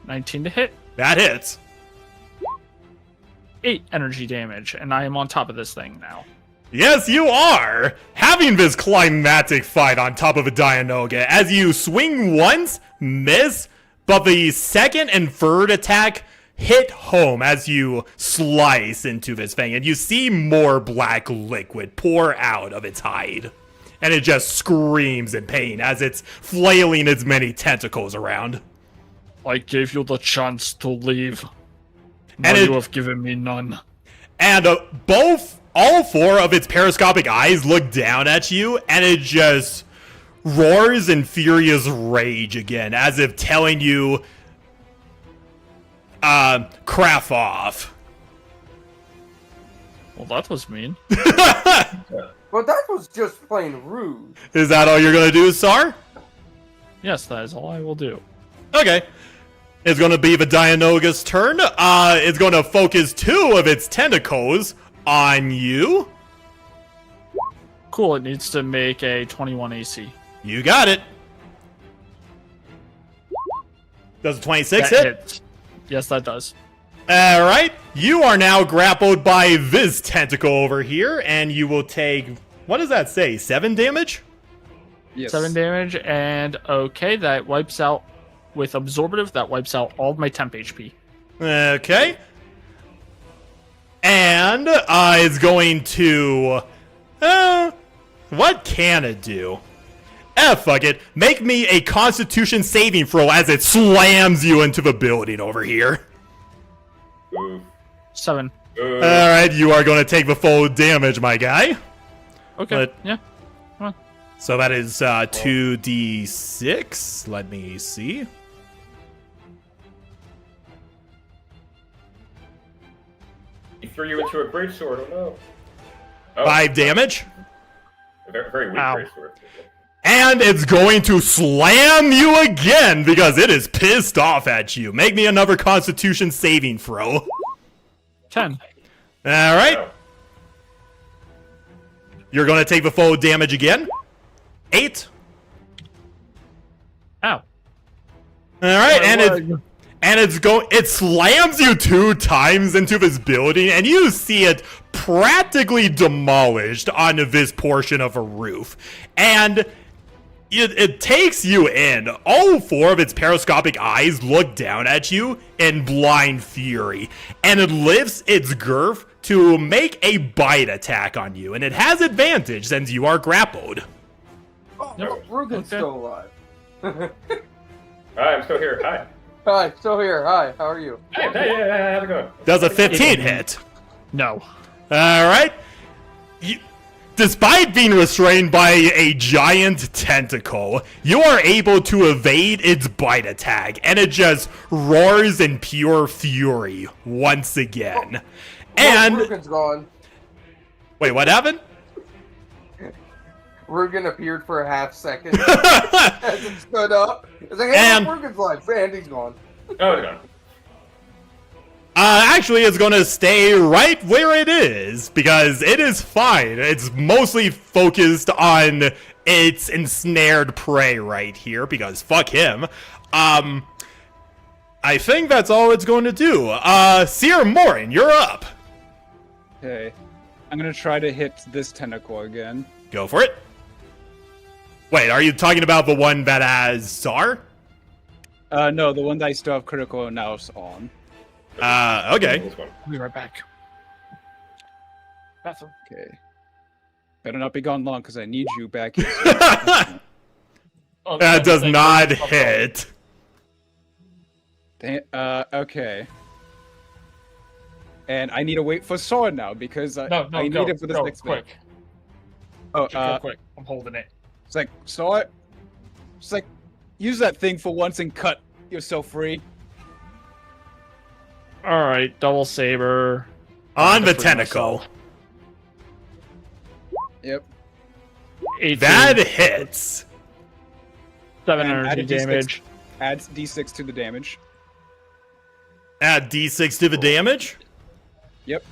19 to hit. That hits. 8 energy damage, and I am on top of this thing now. Yes, you are! Having this climatic fight on top of a Dianoga as you swing once, miss, but the second and third attack hit home as you slice into this thing, and you see more black liquid pour out of its hide. And it just screams in pain as it's flailing its many tentacles around. I gave you the chance to leave. Now And it- you have given me none. And all 4 of its periscopic eyes look down at you, and it just roars in furious rage again, as if telling you, crap off. Well, that was mean. But that was just plain rude. Is that all you're gonna do, Sar? Yes, that is all I will do. Okay. It's gonna be the Dianoga's turn. It's gonna focus 2 of its tentacles on you. Cool, it needs to make a 21 AC. You got it. Does a 26 That hit? hits. Yes, that does. Alright, you are now grappled by this tentacle over here, and you will take, what does that say, 7 damage? Yes. 7 damage, and okay, that wipes out, with absorbative, that wipes out all of my temp HP. Okay. And, it's going to, what can it do? Fuck it. Make me a constitution saving throw as it slams you into the building over here. Ooh. 7. Alright, you are going to take the full damage, my guy. Okay, But- yeah. Come on. So that is 2d6. Let me see. He threw you into a greatsword. Oh no. Oh, 5 damage. A very, very weak Ow. greatsword. And it's going to slam you again because it is pissed off at you. Make me another constitution saving throw. 10. Alright. Oh. You're going to take the full damage again. 8. Ow. Alright, and it slams you 2 times into this building, and you see it practically demolished onto this portion of a roof. And it takes you in. All 4 of its periscopic eyes look down at you in blind fury, and it lifts its girth to make a bite attack on you, and it has advantage since you are grappled. Oh, Yep. Rugen's Okay. still alive. Hi, I'm still here. Hi. Hi, still here. Hi, how are you? Hey, how's it going? Does a 15 hit? No. Alright. Despite being restrained by a giant tentacle, you are able to evade its bite attack, and it just roars in pure fury once again. And Rugen's gone. wait, what happened? Rugen appeared for a half second as it stood up. It's like, hey, And- Rugen's life. And he's gone. Oh, it's gone. Actually, it's gonna stay right where it is because it is fine. It's mostly focused on its ensnared prey right here because fuck him. I think that's all it's going to do. Seer Morin, you're up. Okay. I'm gonna try to hit this tentacle again. Go for it. Wait, are you talking about the one that has Czar? No, the one that I still have critical nous on. Okay. This one. I'll be right back. Bathroom. Okay. Better not be gone long, because I need you back here. Oh, That does thank not you. hit. Okay. And I need to wait for sword now, because I No, need go, it for this go, next quick. Oh, Real quick. I'm holding it. it's like, saw it? It's like, use that thing for once and cut yourself free. All right, double saber. On the Free tentacle. myself. Yep. 18, That hits. 7 And add energy a D6. damage. Adds d6 to the damage. Add d6 to the damage. Yep.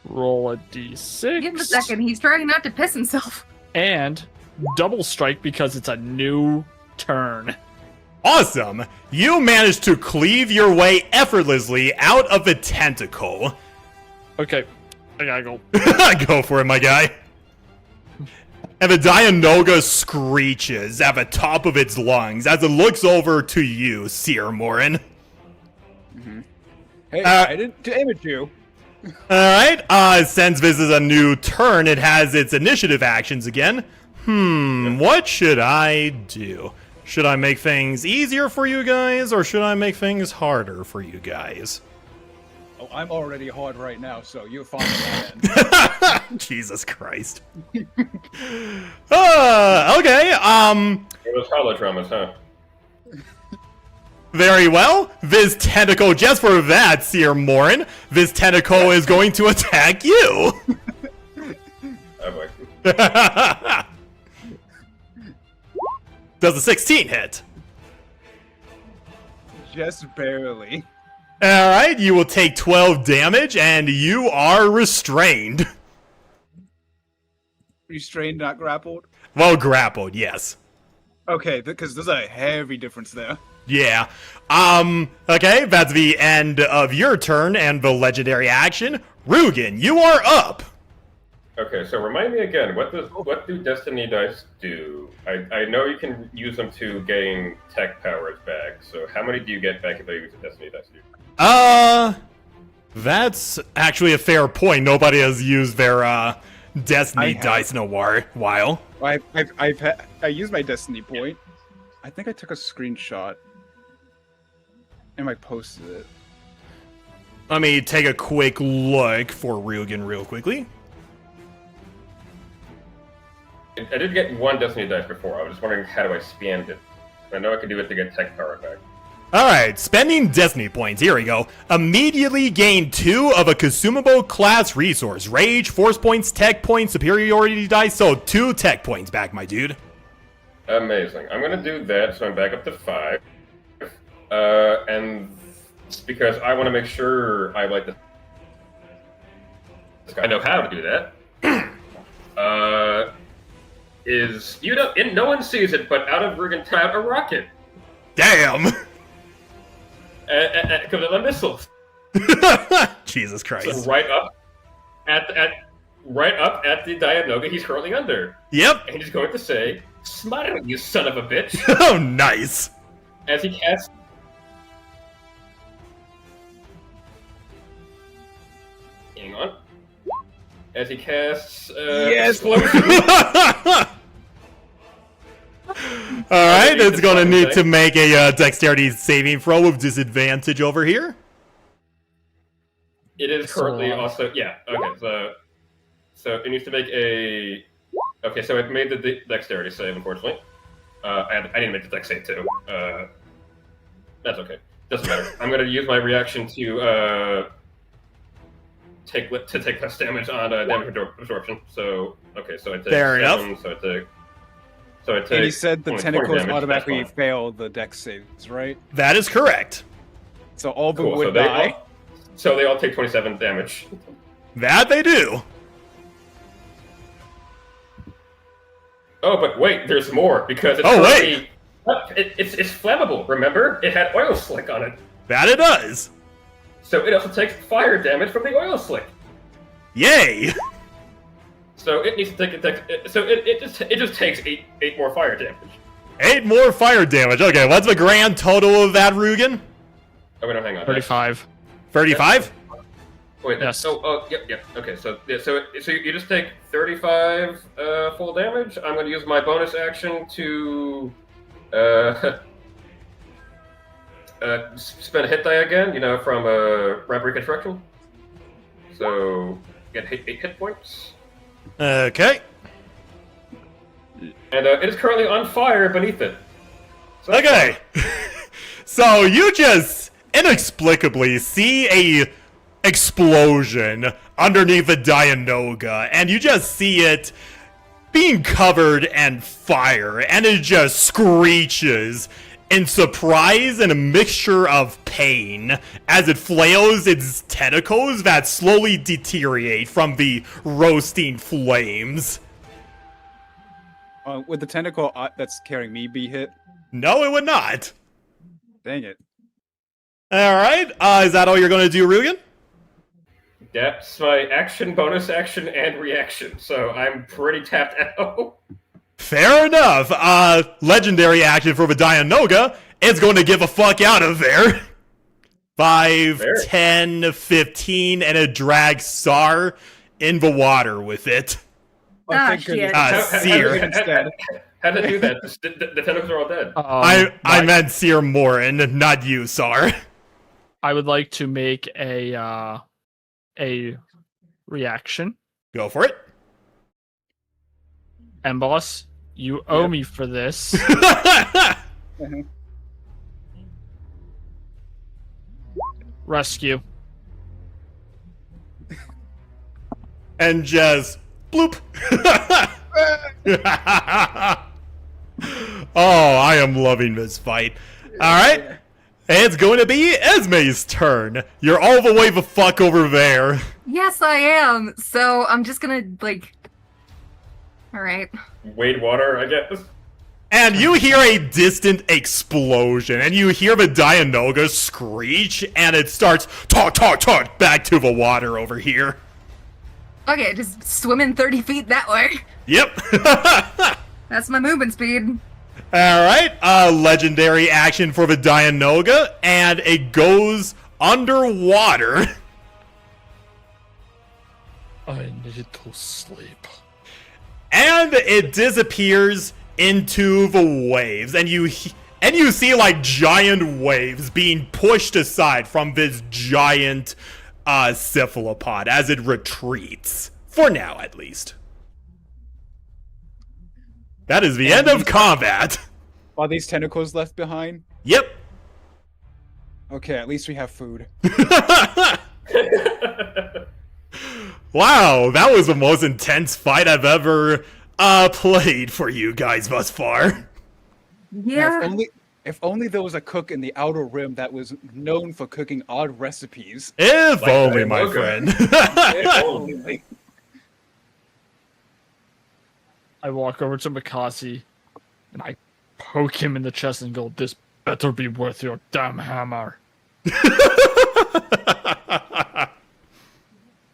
Roll a d6. Give him a second. He's trying not to piss himself. And double strike because it's a new turn. Awesome! You managed to cleave your way effortlessly out of the tentacle. Okay, I gotta go. Go for it, my guy. And the Dianoga screeches at the top of its lungs as it looks over to you, Seer Morin. Hey, I didn't damage you. Alright, since this is a new turn, it has its initiative actions again. What should I do? Should I make things easier for you guys, or should I make things harder for you guys? Oh, I'm already hard right now, so you're fine on that end. Jesus Christ. Okay, It was holodramas, huh? very well. This tentacle, just for that, Seer Morin, this tentacle is going to attack you. Oh boy. Does a 16 hit? Just barely. Alright, you will take 12 damage, and you are restrained. Restrained, not grappled. Well, grappled, yes. Okay, because there's a heavy difference there. Yeah. Okay, that's the end of your turn and the legendary action. Rugen, you are up. Okay, so remind me again, what do Destiny dice do? I know you can use them to gain tech powers back, so how many do you get back if I use a Destiny dice? That's actually a fair point. Nobody has used their, Destiny I have. dice in a while. I used my destiny point. I think I took a screenshot. And I posted it. Let me take a quick look for Rugen real quickly. I did get one Destiny dice before. I was just wondering how do I spend it. I know I can do it to get tech power back. Alright, spending Destiny points. Here we go. Immediately gain 2 of a consumable class resource. Rage, force points, tech points, superiority dice. So 2 tech points back, my dude. Amazing. I'm gonna do that, so I'm back up to 5. And it's because I want to make sure I like this guy. I know how to do that. No one sees it, but out of Rugen tab a rocket. Damn! Because of the missiles. Jesus Christ. So right up at the Dianoga he's currently under. Yep. And he's going to say, "Smile, you son of a bitch," Oh, nice. as he casts. Hang on. As he casts. Yes! Explosion. Alright, it's gonna need to make a dexterity saving throw with disadvantage over here. It is currently also okay. So it needs to make a. Okay, so it made the dexterity save. Unfortunately, I didn't make the dex save too. That's okay. Doesn't matter. I'm gonna use my reaction to take less damage on damage absorption. So okay, so I take Fair 7, enough. So I take. And he said the 20 tentacles damage, automatically that's fine. fail the dex saves, right? That is correct. So all of them Cool, would die. So they all take 27 damage. That they do. Oh, but wait, there's more because it's wait. It's flammable. Remember, it had oil slick on it, That it does. so it also takes fire damage from the oil slick. Yay! So it needs to take it just takes eight more fire damage. 8 more fire damage. Okay, what's the grand total of that, Rugen? Oh wait, no, hang on. 35. 35? Wait, Yes. yep. Okay, so you just take 35 full damage. I'm going to use my bonus action to spend a hit die again. From ramp reconstruction. So get 8 hit points. Okay. And it is currently on fire beneath it. So that's Okay. So you just inexplicably see a explosion underneath the Dianoga, and you just see it being covered in fire, and it just screeches in surprise and a mixture of pain as it flails its tentacles that slowly deteriorate from the roasting flames. Would the tentacle that's carrying me be hit? No, it would not. Dang it. Alright, is that all you're gonna do, Rugen? That's my action, bonus action, and reaction. So I'm pretty tapped out. Fair enough. Legendary action for the Dianoga is going to get the fuck out of there. 5, Fair. 10, 15, and it drags Sar in the water with it. Thank shit. goodness. Seer. Instead. How to do that? The tentacles are all dead. I meant Seer Morin, not you, Sar. I would like to make a reaction. Go for it. And boss, you owe me for this. Rescue. And just bloop. Oh, I am loving this fight. Alright. It's going to be Esme's turn. You're all the way the fuck over there. Yes, I am. So I'm just gonna Alright. Wade water, I guess. And you hear a distant explosion, and you hear the Dianoga screech, and it starts talk back to the water over here. Okay, just swimming 30 feet that way. Yep. That's my movement speed. Alright, legendary action for the Dianoga, and it goes underwater. I need to sleep. And it disappears into the waves, and you see like giant waves being pushed aside from this giant cephalopod as it retreats. For now, at least. That is the end of combat. Are these tentacles left behind? Yep. Okay, at least we have food. Wow, that was the most intense fight I've ever played for you guys thus far. Yeah. If only there was a cook in the Outer Rim that was known for cooking odd recipes. If Like only, my Dianoga. friend. I walk over to Mikasi, and I poke him in the chest and go, "This better be worth your damn hammer."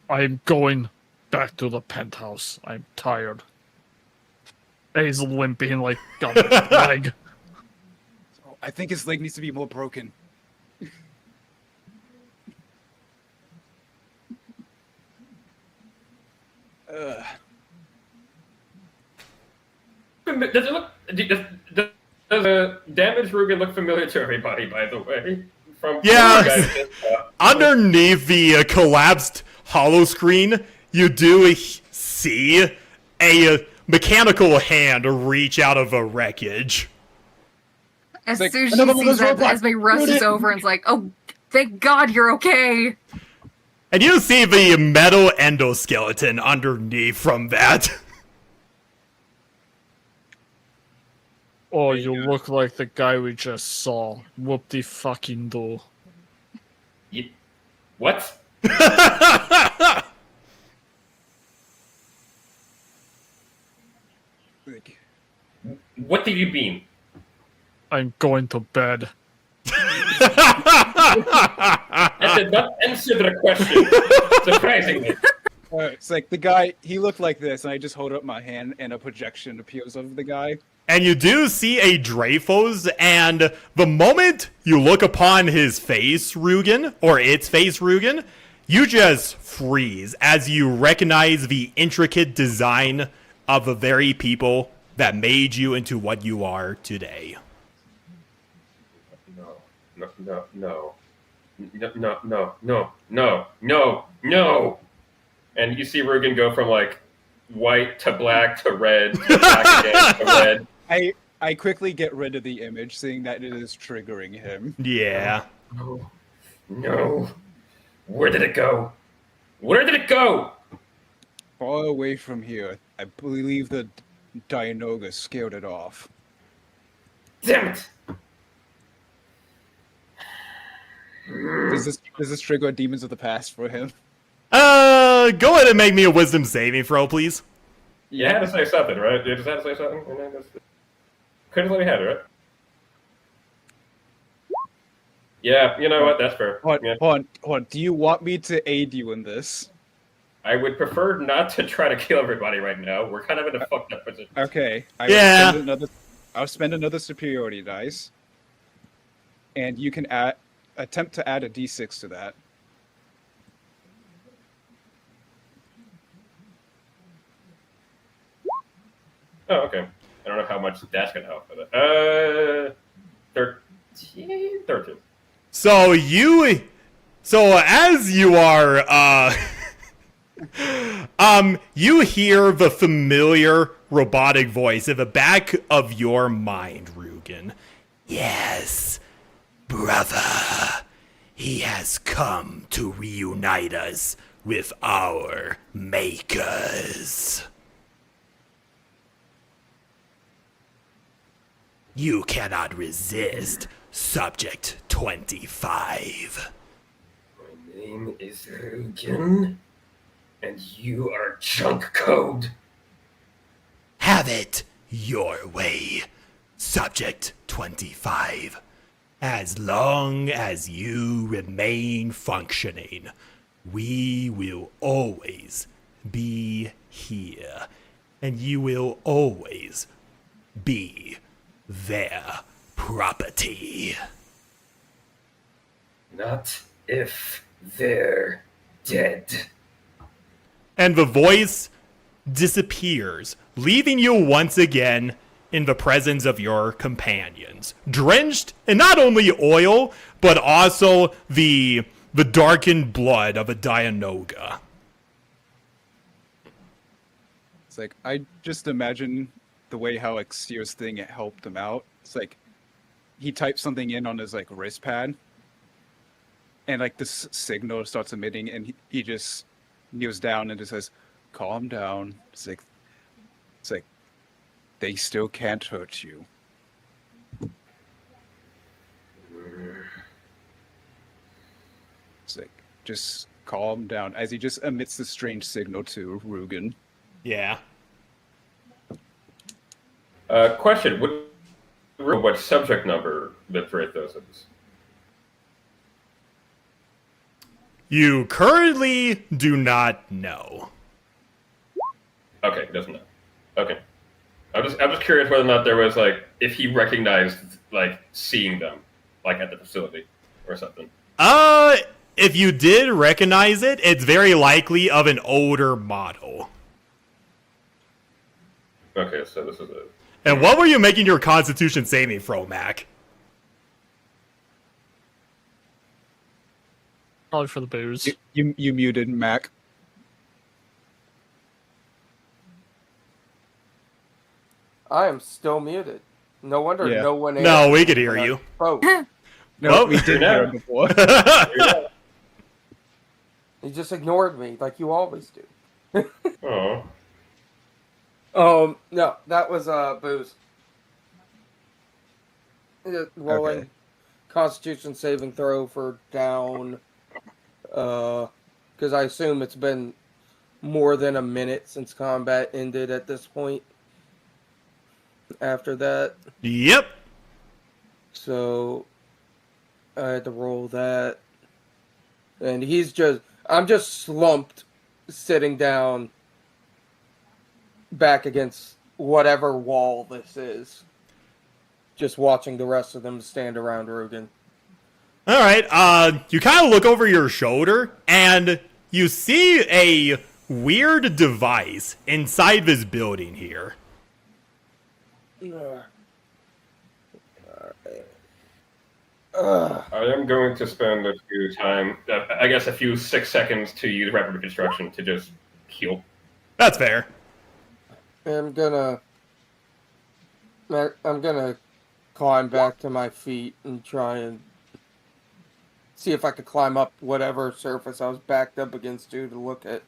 I'm going back to the penthouse. I'm tired. He's limping like got a leg. I think his leg needs to be more broken. Does it look? Does the damaged Rugen look familiar to everybody? By the way, from Yeah. you guys just, Underneath the collapsed hollow screen, you do see a mechanical hand reach out of a wreckage. As Like, soon as another she one of sees those that, robots. Esme rushes over and is like, "Oh, thank God you're okay." And you see the metal endoskeleton underneath from that. Oh, you look like the guy we just saw. Whoop de fucking do. what? Like, What do you mean? I'm going to bed. That did not answer the question. Surprisingly. it's like the guy, he looked like this, and I just hold up my hand, and a projection appears of the guy. And you do see a Dreyfos, and the moment you look upon his face, Rugen, or its face, Rugen, you just freeze as you recognize the intricate design of the very people that made you into what you are today. No. And you see Rugen go from like white to black to red to black again to red. I quickly get rid of the image, seeing that it is triggering him. Yeah. No. No. Where did it go? Where did it go? Far away from here. I believe the Dianoga scared it off. Damn it! Does this trigger Demons of the Past for him? Go ahead and make me a wisdom saving throw, please. You had to say something, right? You just had to say something? And then couldn't let me have it, right? Yeah, you know what? That's fair. Hold on. Do you want me to aid you in this? I would prefer not to try to kill everybody right now. We're kind of in a fucked up position. Okay. I'll spend another superiority dice. And you can attempt to add a d6 to that. Oh, okay. I don't know how much that's going to help with it. 13. So as you are, you hear the familiar robotic voice in the back of your mind, Rugen. Yes, brother. He has come to reunite us with our makers. You cannot resist Subject 25. My name is Rugen, and you are junk code. Have it your way, Subject 25. As long as you remain functioning, we will always be here, and you will always be their property. Not if they're dead. And the voice disappears, leaving you once again in the presence of your companions, drenched in not only oil, but also the darkened blood of a Dianoga. It's like, I just imagine the way how like Sear's thing it helped him out. It's like he types something in on his like wrist pad, and like this signal starts emitting, and he just kneels down and just says, "Calm down." It's like they still can't hurt you. It's like, just calm down, as he just emits this strange signal to Rugen. Yeah. Question: what subject number the Thrathos is? You currently do not know. Okay, he doesn't know. Okay, I'm just curious whether or not there was like if he recognized like seeing them like at the facility or something. If you did recognize it, it's very likely of an older model. Okay, so this is it. And what were you making your Constitution saving throw, Mac? Probably for the booze. You muted Mac. I am still muted. No wonder Yeah. no one. No, we could hear you. Oh, No, Well, we did hear him before. you just ignored me like you always do. Oh, No, that was booze. Rolling Okay. Constitution saving throw for down. Because I assume it's been more than a minute since combat ended at this point. After that, Yep. so I had to roll that, and I'm just slumped, sitting down, back against whatever wall this is, just watching the rest of them stand around Rugen. All right. You kind of look over your shoulder and you see a weird device inside this building here. I am going to spend a few 6 seconds to use rapid reconstruction to just heal. That's fair. I'm gonna climb back to my feet and try and see if I could climb up whatever surface I was backed up against to look at.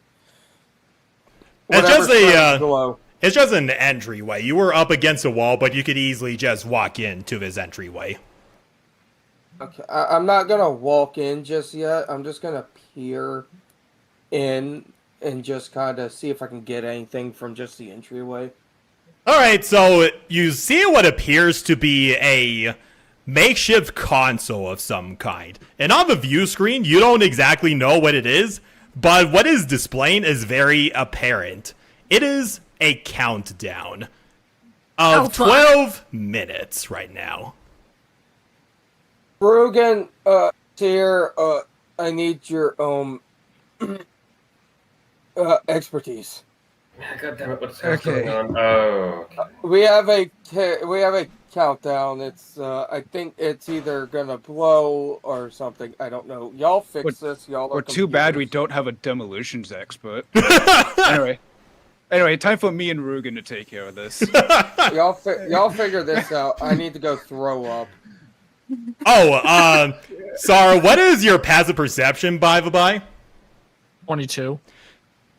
It's just below. it's just an entryway. You were up against a wall, but you could easily just walk into this entryway. Okay, I'm not gonna walk in just yet. I'm just gonna peer in and just kind of see if I can get anything from just the entryway. Alright, so you see what appears to be a makeshift console of some kind. And on the view screen, you don't exactly know what it is, but what is displaying is very apparent. It is a countdown of 12 minutes right now. Brogan, Tyr, I need your expertise. God damn it! What's going on? Oh, okay. We have a countdown. It's I think it's either gonna blow or something. I don't know. Y'all fix this. Y'all. Or too bad we don't have a demolitions expert. Anyway, time for me and Rugen to take care of this. Y'all figure this out. I need to go throw up. Oh, Sarah, what is your passive perception, by the by? 22.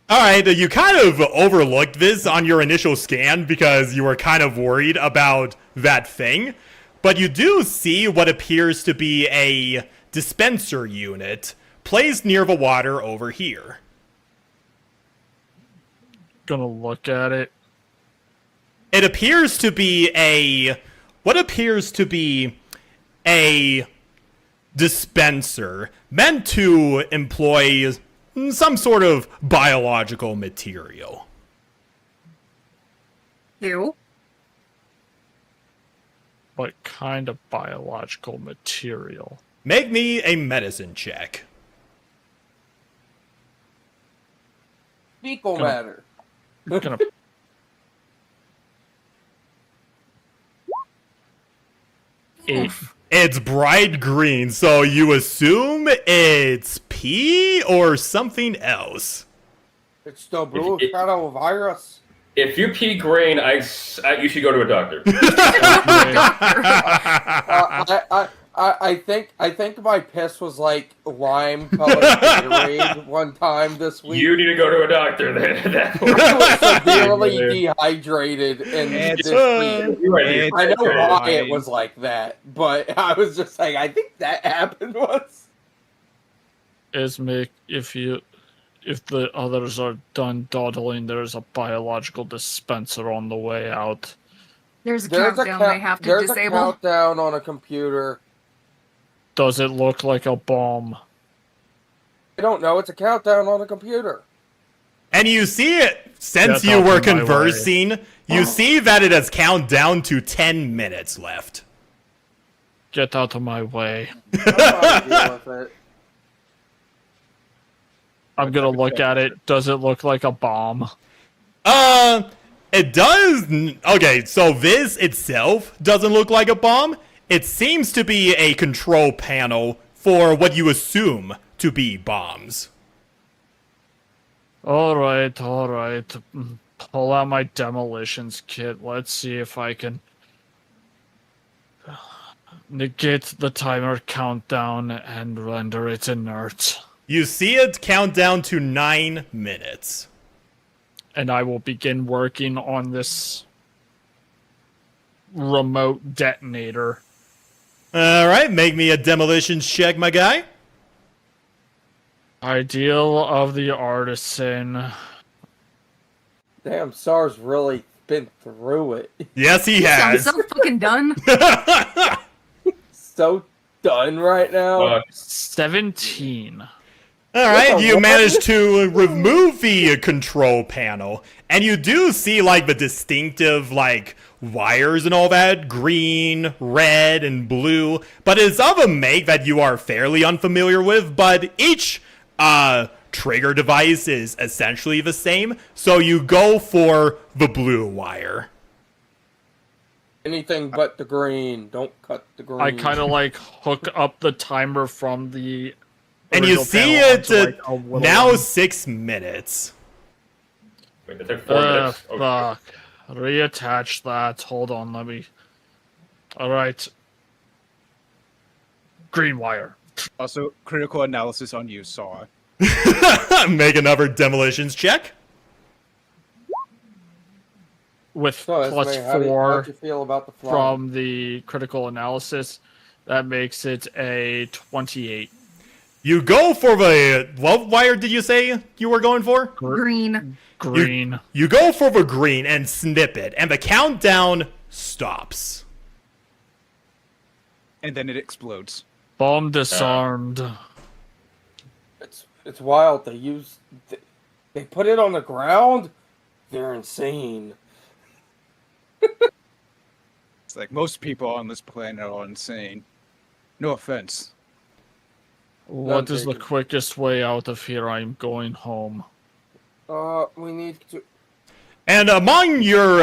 Alright, you kind of overlooked this on your initial scan because you were kind of worried about that thing. But you do see what appears to be a dispenser unit placed near the water over here. Gonna look at it. It appears to be what appears to be a dispenser meant to employ some sort of biological material. You? What kind of biological material? Make me a medicine check. Fecal matter. Gonna eight. It's bright green, so you assume it's pee or something else. It's the blue shadow virus. If you pee green, you should go to a doctor. I think my piss was like lime colored Gatorade one time this week. You need to go to a doctor then. At that point. I was severely dehydrated in this week. I know why it was like that, but I was just like, I think that happened once. Ismic, if the others are done dawdling, there's a biological dispenser on the way out. There's a countdown they have to disable. There's a countdown on a computer. Does it look like a bomb? I don't know. It's a countdown on a computer. And you see it, since Get you out were of my conversing, you see that it has count down to 10 minutes left. Get out of my way. I'm trying to deal with it. I'm gonna look at it. Does it look like a bomb? It does. Okay, so this itself doesn't look like a bomb. It seems to be a control panel for what you assume to be bombs. Alright. Pull out my demolitions kit. Let's see if I can negate the timer countdown and render it inert. You see it count down to 9 minutes. And I will begin working on this remote detonator. Alright, make me a demolitions check, my guy. Ideal of the artisan. Damn, SAR's really been through it. Yes, he I'm has. so fucking done. So done right now. 17. Alright, you managed to remove the control panel, and you do see, like, the distinctive, like, wires and all that, green, red, and blue, but it's of a make that you are fairly unfamiliar with, but each, trigger device is essentially the same, so you go for the blue wire. Anything but the green. Don't cut the green. I kind of, like, hook up the timer from the... And you original see panel it onto, like, a little now one. 6 minutes. Wait, is there 4 minutes? Oh, Fuck. Reattach that. Hold on, let me... Alright. Green wire. Also, critical analysis on you, Saw. Make another demolitions check. With So, plus Esme, how'd 4 you feel about the fly? from the critical analysis, that makes it a 28. You go for the... What wire did you say you were going for? Green. Green. You go for the green and snip it, and the countdown stops. And then it explodes. Bomb disarmed. It's wild. They put it on the ground. They're insane. It's like most people on this planet are insane. No offense. What is the taken. quickest way out of here? I'm going home. We need to. And among your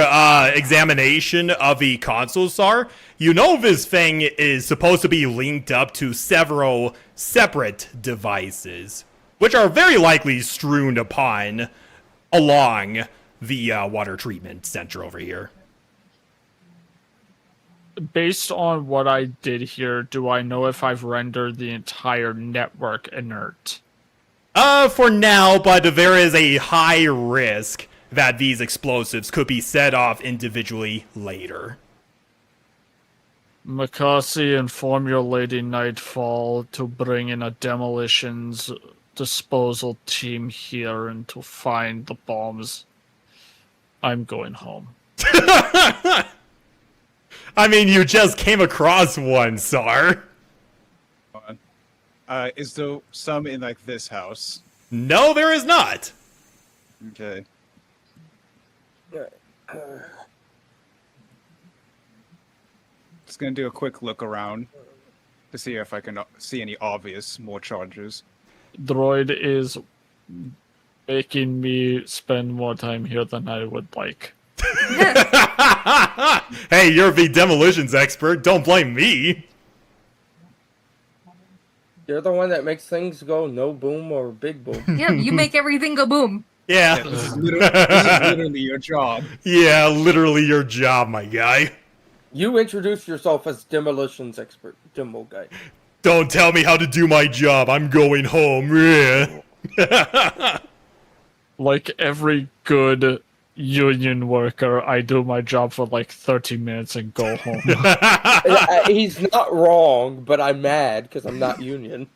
examination of the console, Sar, you know this thing is supposed to be linked up to several separate devices, which are very likely strewn upon along the water treatment center over here. Based on what I did here, do I know if I've rendered the entire network inert? For now, but there is a high risk that these explosives could be set off individually later. Makasi, inform your Lady Nightfall to bring in a demolitions disposal team here and to find the bombs. I'm going home. I mean, you just came across one, Sar. Is there some in, like, this house? No, there is not. Okay. Just gonna do a quick look around to see if I can see any obvious more charges. Droid is making me spend more time here than I would like. Hey, you're the demolitions expert. Don't blame me. You're the one that makes things go no boom or big boom. Yeah, you make everything go boom. Yeah. Yeah, this is literally your job. Yeah, literally your job, my guy. You introduce yourself as demolitions expert, demo guy. Don't tell me how to do my job. I'm going home. Yeah. Like every good union worker, I do my job for like 30 minutes and go home. He's not wrong, but I'm mad because I'm not union.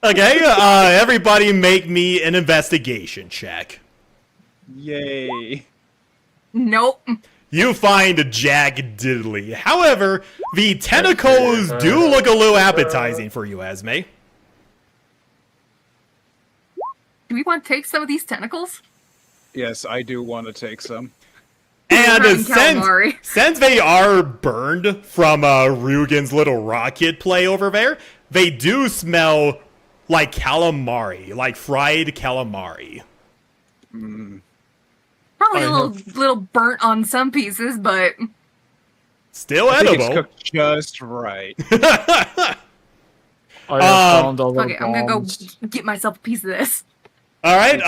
Okay, everybody make me an investigation check. Yay. Nope. You find Jack Diddley. However, the tentacles do look a little appetizing for you, Esme. Do we want to take some of these tentacles? Yes, I do want to take some. And Having calamari. since they are burned from Rugen's little rocket play over there, they do smell like calamari, like fried calamari. Probably a little burnt on some pieces, but Still I think it's edible. cooked just right. I have found all the okay, I'm gonna go bombs. get myself a piece of this. All right,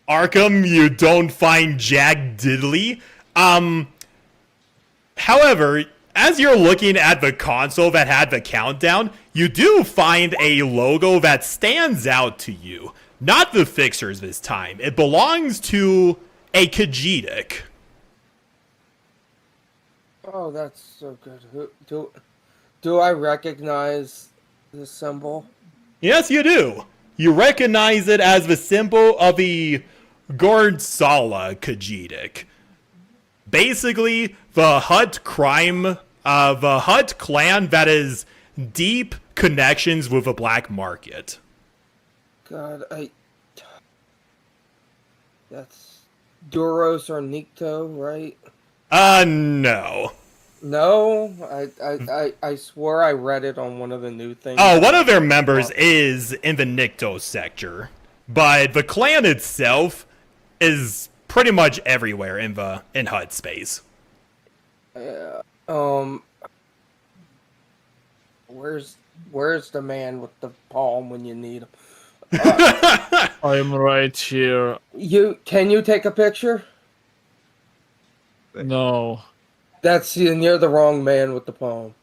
Arkham, you don't find Jack Diddley. However, as you're looking at the console that had the countdown, you do find a logo that stands out to you. Not the fixers this time. It belongs to a Kajidik. Oh, that's so good. Do I recognize the symbol? Yes, you do. You recognize it as the symbol of the Gordsala Kajidik. Basically, the Hutt clan that has deep connections with the black market. God, that's Duros or Nikto, right? No. No, I swear I read it on one of the new things. Oh, one of their members is in the Nikto sector, but the clan itself is pretty much everywhere in Hutt space. Where's the man with the palm when you need him? I'm right here. Can you take a picture? No. And you're the wrong man with the poem.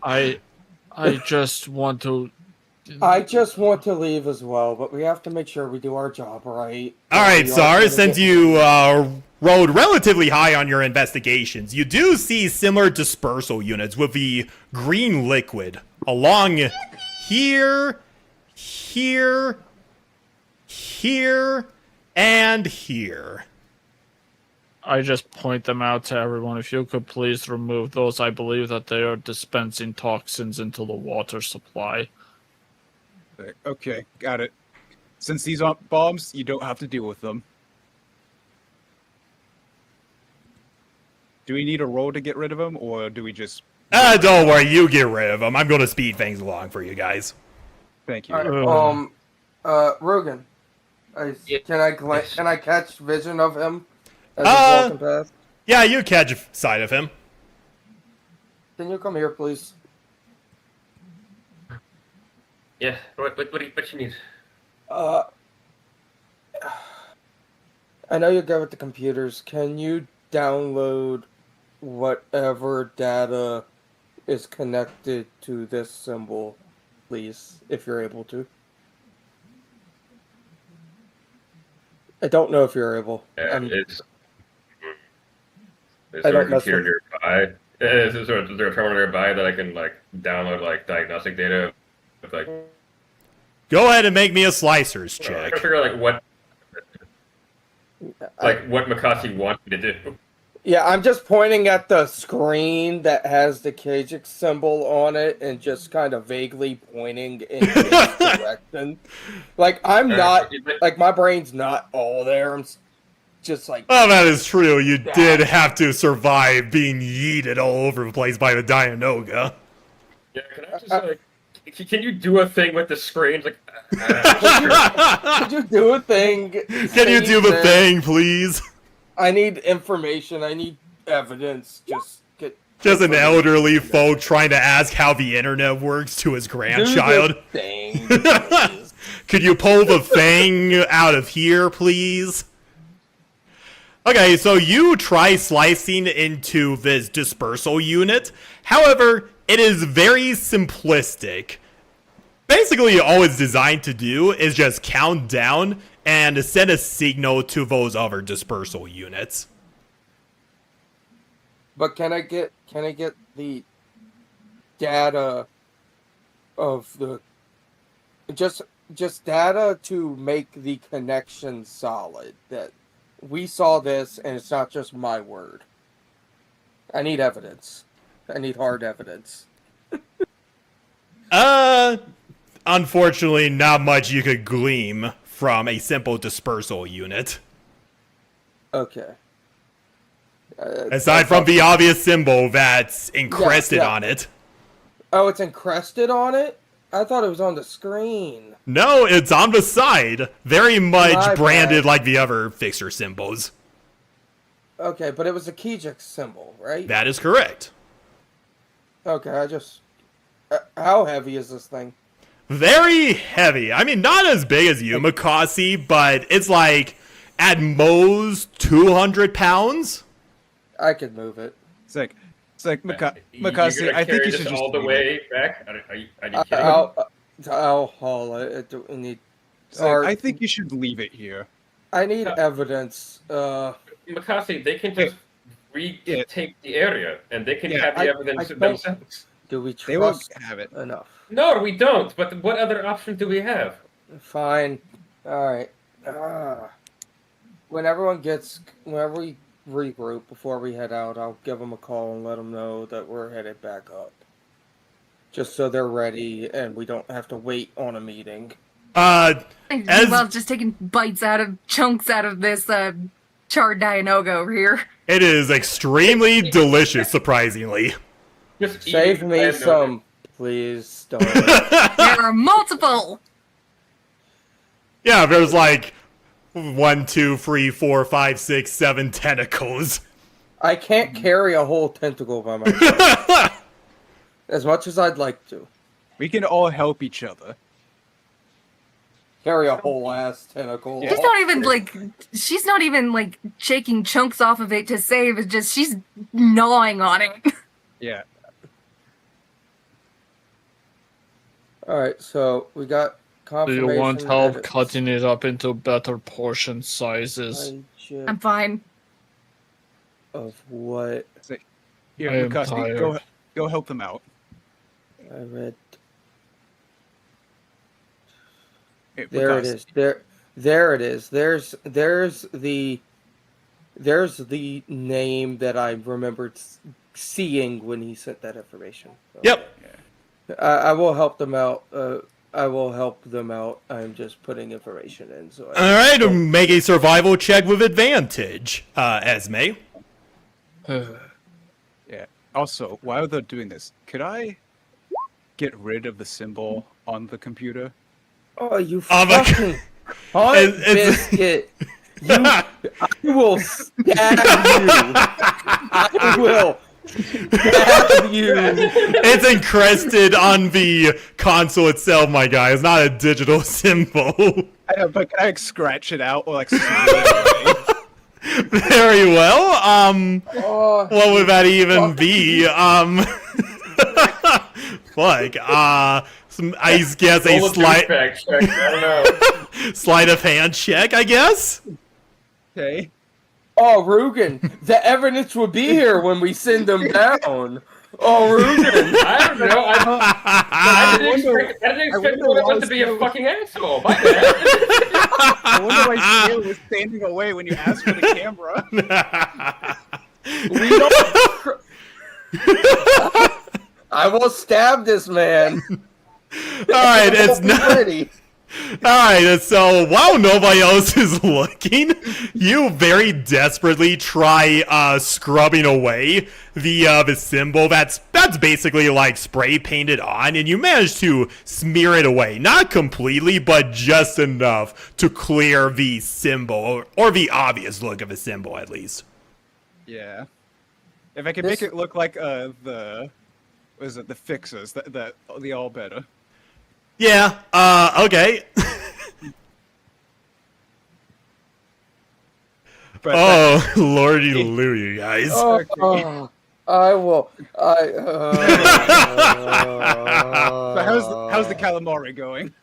I just want to. I just want to leave as well, but we have to make sure we do our job right. All right, We are Sar, gonna since get- you rolled relatively high on your investigations, you do see similar dispersal units with the green liquid along here, here, here, and here. I just point them out to everyone. If you could please remove those, I believe that they are dispensing toxins into the water supply. Okay, got it. Since these aren't bombs, you don't have to deal with them. Do we need a roll to get rid of them, or do we just... Don't worry, you get rid of them. I'm going to speed things along for you guys. Thank you. All right, Rogan, Yeah. can I catch vision of him as he's walking past? Yeah, you catch sight of him. Can you come here, please? Yeah. What you need? I know you're good with the computers. Can you download whatever data is connected to this symbol, please, if you're able to? I don't know if you're able. Yeah, is I there a don't mess computer nearby? Is there a terminal nearby that I can like download like diagnostic data? With, like, Go ahead and make me a slicers I'm trying check. to figure out what Makasi wants me to do. Yeah, I'm just pointing at the screen that has the Kajik symbol on it and just kind of vaguely pointing in its direction. Like, I'm not, like, my brain's not all there. I'm just like, Oh, that is true. You did have to survive being yeeted all over the place by the Dianoga. Yeah, can I just like? Can you do a thing with the screens? Like, could you do a thing? Can you do the thing, please? I need information. I need evidence. Just Just an elderly folk trying to ask how the internet works to his grandchild. Do the thing, please. Could you pull the thing out of here, please? Okay, so you try slicing into this dispersal unit. However, it is very simplistic. Basically, all it's designed to do is just count down and send a signal to those other dispersal units. But can I get the data of the just data to make the connection solid that we saw this and it's not just my word. I need evidence. I need hard evidence. Unfortunately, not much you could glean from a simple dispersal unit. Okay. Aside from the obvious symbol that's encrusted on it. Oh, it's encrusted on it? I thought it was on the screen. No, it's on the side. Very much My branded bad. like the other fixer symbols. Okay, but it was a Kijik symbol, right? That is correct. Okay, how heavy is this thing? Very heavy. I mean, not as big as you, Makasi, but it's like, at most, 200 pounds? I could move it. It's like Makasi, You're I gonna think carry you this should just all the leave way back. Are you kidding? I'll haul it. I need. It's like, I think you should leave it here. I need evidence. Makasi, they can just retake the area, and they can have the evidence don't- themselves. Do we They won't trust have it. enough? No, we don't. But what other option do we have? Fine. All right. Whenever we regroup before we head out, I'll give them a call and let them know that we're headed back up. Just so they're ready and we don't have to wait on a meeting. Well, just taking chunks out of this charred Dianoga over here. It is extremely delicious, surprisingly. Just Save eat me and some, please. Don't. There are multiple. Yeah, there's like 1, 2, 3, 4, 5, 6, 7 tentacles. I can't carry a whole tentacle by myself. As much as I'd like to. We can all help each other. carry a whole ass tentacle. She's not even like shaking chunks off of it to save. It's just she's gnawing on it. Yeah. All right, so we got Do confirmation. you want help that it's cutting it up into better portion sizes? one chip I'm fine. of what Here, I am Mukasti, go help them out. I read. Here, There it Mukasti. is. There it is. There's the name that I remembered seeing when he sent that information. So, Yep. I will help them out. I will help them out. I'm just putting information in. So All right, make a survival check with advantage, Esme. Yeah. Also, while they're doing this, could I get rid of the symbol on the computer? Oh, you Oh my fucking hot It's- biscuit! I will stab you. I will stab you. It's encrusted on the console itself, my guy. It's not a digital symbol. I know, but can I scratch it out or like smear it away? Very well. Oh, What would that even be? Fuck. I guess a Roll a slight douchebag check. I don't know. sleight of hand check, I guess. Okay. oh, Rugen, the evidence will be here when we send them down. Oh, Rugen. I don't know. I didn't expect anyone to be a fucking asshole. My bad. I wonder why Steele was standing away when you asked for the camera. We don't. I will stab this man. All right, it's not. pretty. Alright, so while nobody else is looking, you very desperately try scrubbing away the symbol that's basically like spray painted on, and you manage to smear it away. Not completely, but just enough to clear the symbol, or the obvious look of a symbol at least. Yeah. If I could make it look like the fixers, the all better. Yeah, okay. But Oh, lordy loo, you guys. Oh, I will. so how's the calamari going?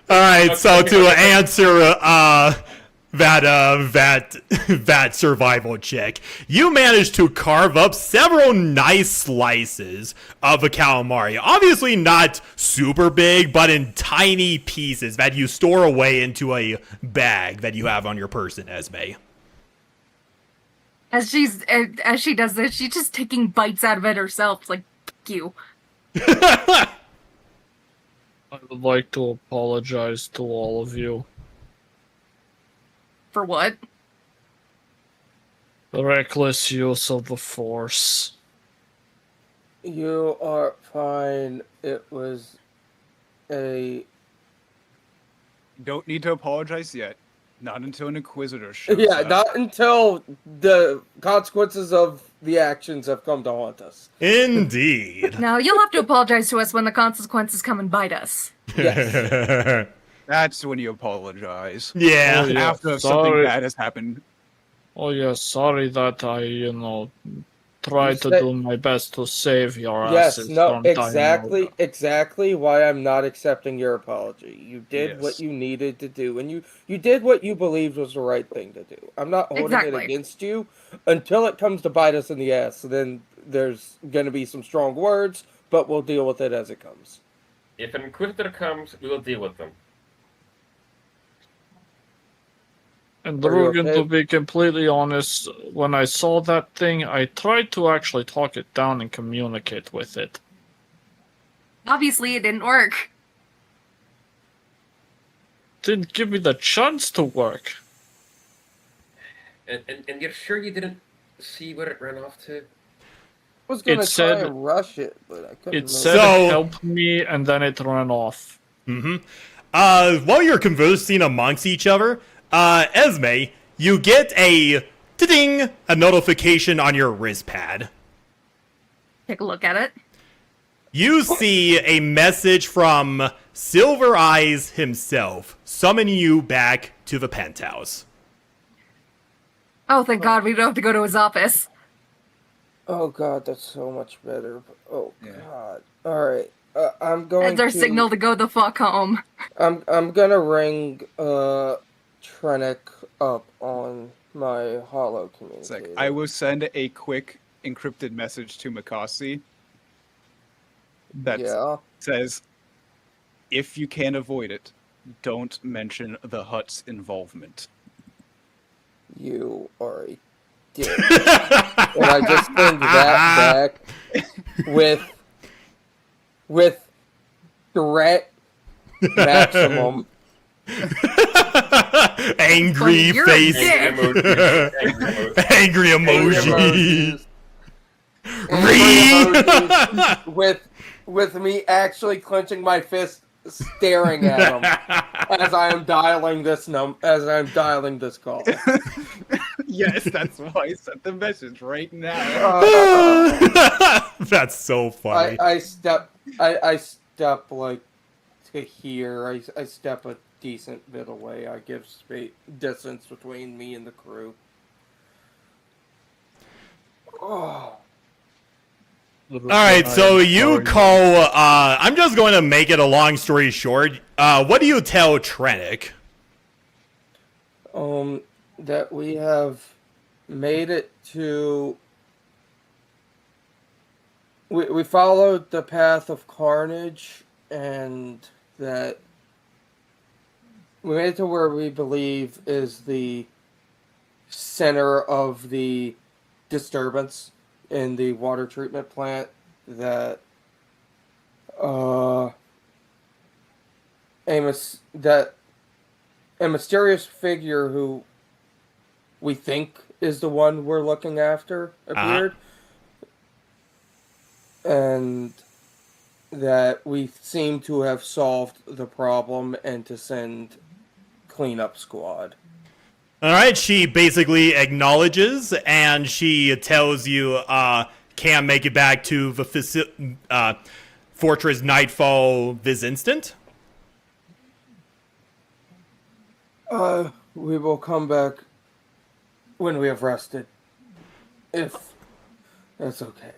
Alright, so to answer that survival check, you managed to carve up several nice slices of a calamari. Obviously not super big, but in tiny pieces that you store away into a bag that you have on your person, Esme. As she does this, she's just taking bites out of it herself. It's like, fuck you. I would like to apologize to all of you. For what? The reckless use of the Force. You are fine. It was a. You don't need to apologize yet. Not until an Inquisitor shows Yeah, up. not until the consequences of the actions have come to haunt us. Indeed. No, you'll have to apologize to us when the consequences come and bite us. Yes. That's when you apologize. Yeah. Oh, yeah. After something Sorry. bad has happened. Oh yeah, sorry that I, tried You to said- do my best to save your Yes, asses no, from dying exactly, out. exactly why I'm not accepting your apology. You did what Yes. you needed to do, and you did what you believed was the right thing to do. I'm not holding Exactly. it against you until it comes to bite us in the ass. So then there's going to be some strong words, but we'll deal with it as it comes. If an Inquisitor comes, we will deal with them. And Are you Rugen, okay? to be completely honest, when I saw that thing, I tried to actually talk it down and communicate with it. Obviously, it didn't work. Didn't give me the chance to work. And you're sure you didn't see where it ran off to? I was going It to try said- and rush it, but I couldn't. It said So- help me, and then it ran off. While you're conversing amongst each other, Esme, you get a ding, a notification on your wrist pad. Take a look at it. you see a message from Silver Eyes himself, summoning you back to the penthouse. Oh, thank God, we don't have to go to his office. Oh god, that's so much better. Oh Yeah. god. Alright. I'm going That's our to... signal to go the fuck home. I'm gonna ring Trenick up on my holo communicator. It's like, I will send a quick encrypted message to Makasi that says, if you can avoid it, don't mention the Hutt's involvement. You are a dick. And I just send that back with threat maximum. Angry You're a face. dick. Angry emoji. Angry emojis with me actually clenching my fist, staring at him as I am dialing this call. Yes, that's why I sent the message right now. That's so funny. I step like to here. I step a decent bit away. I give distance between me and the crew. Oh. All right, so you call. I'm just going to make it a long story short. What do you tell Trenick? That we have made it to. We followed the path of carnage, and that we made it to where we believe is the center of the disturbance in the water treatment plant. That a mysterious figure who we think is the one we're looking after appeared. And that we seem to have solved the problem and to send cleanup squad. All right, she basically acknowledges and she tells you can't make it back to the Fortress Nightfall this instant. We will come back when we have rested. If that's okay.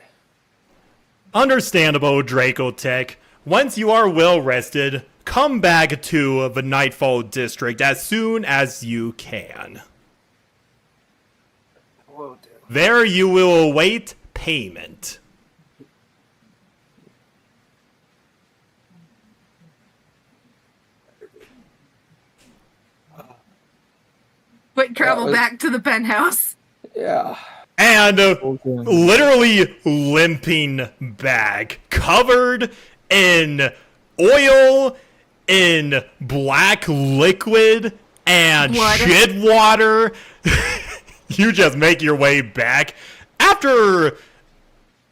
Understandable, Draco Tech. Once you are well rested, come back to the Nightfall District as soon as you can. Will do. There you will await payment. Quick travel was- back to the penthouse. Yeah. And literally limping back, covered in oil, in black liquid, and What? shit water. You just make your way back. After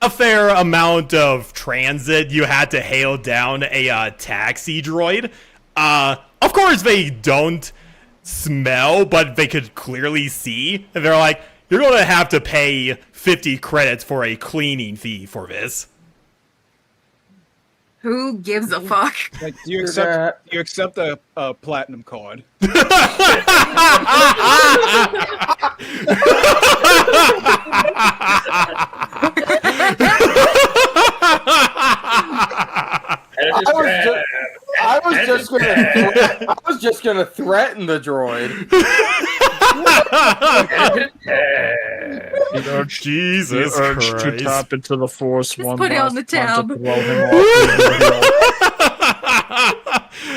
a fair amount of transit, you had to hail down a taxi droid. Of course, they don't smell, but they could clearly see. And they're like, you're going to have to pay 50 credits for a cleaning fee for this. Who gives a fuck? Like, do you accept the platinum card? I was just gonna threaten the droid. Jesus The urge to Christ. tap into the force Just one put it on last the time tab. to throw him off the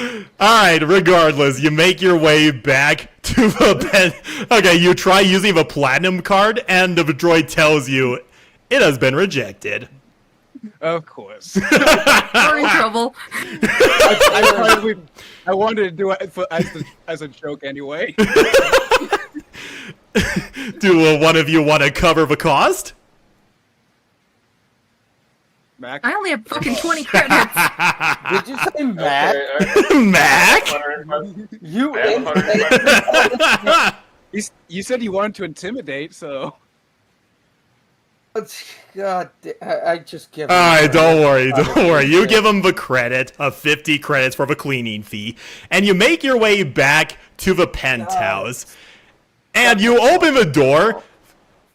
hill. Alright, regardless, you make your way back to the pen. Okay, you try using the platinum card, and the droid tells you it has been rejected. Of course. We're in trouble. I wanted to do it as a joke anyway. Do one of you want to cover the cost? Mac? I only have fucking 20 credits. Did you say Mac? Mac? You You said you wanted to intimidate, so... God, I just give. Alright, don't worry. You give him the credit of 50 credits for the cleaning fee, and you make your way back to the penthouse. And you open the door,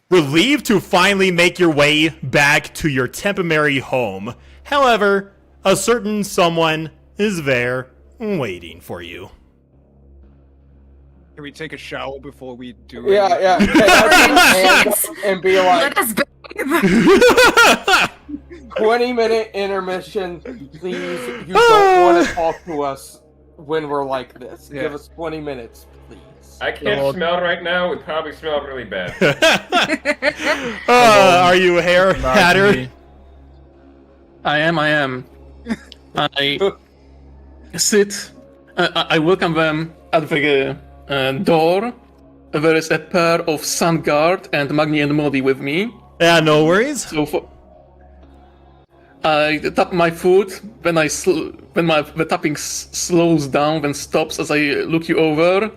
relieved to finally make your way back to your temporary home. However, a certain someone is there waiting for you. Can we take a shower before we do Yeah. anything? Can I just stand up and be like, Let us bathe. 20-minute intermission, please. You don't want to talk to us when we're like this. Yeah. Give us 20 minutes, please. I can't smell it right now. It probably smelled really bad. Are you Hatter? I am. I sit. I welcome them at the door. There is a pair of Sun Guard and Magni and Modi with me. Yeah, no worries. So I tap my foot when the tapping slows down and stops as I look you over.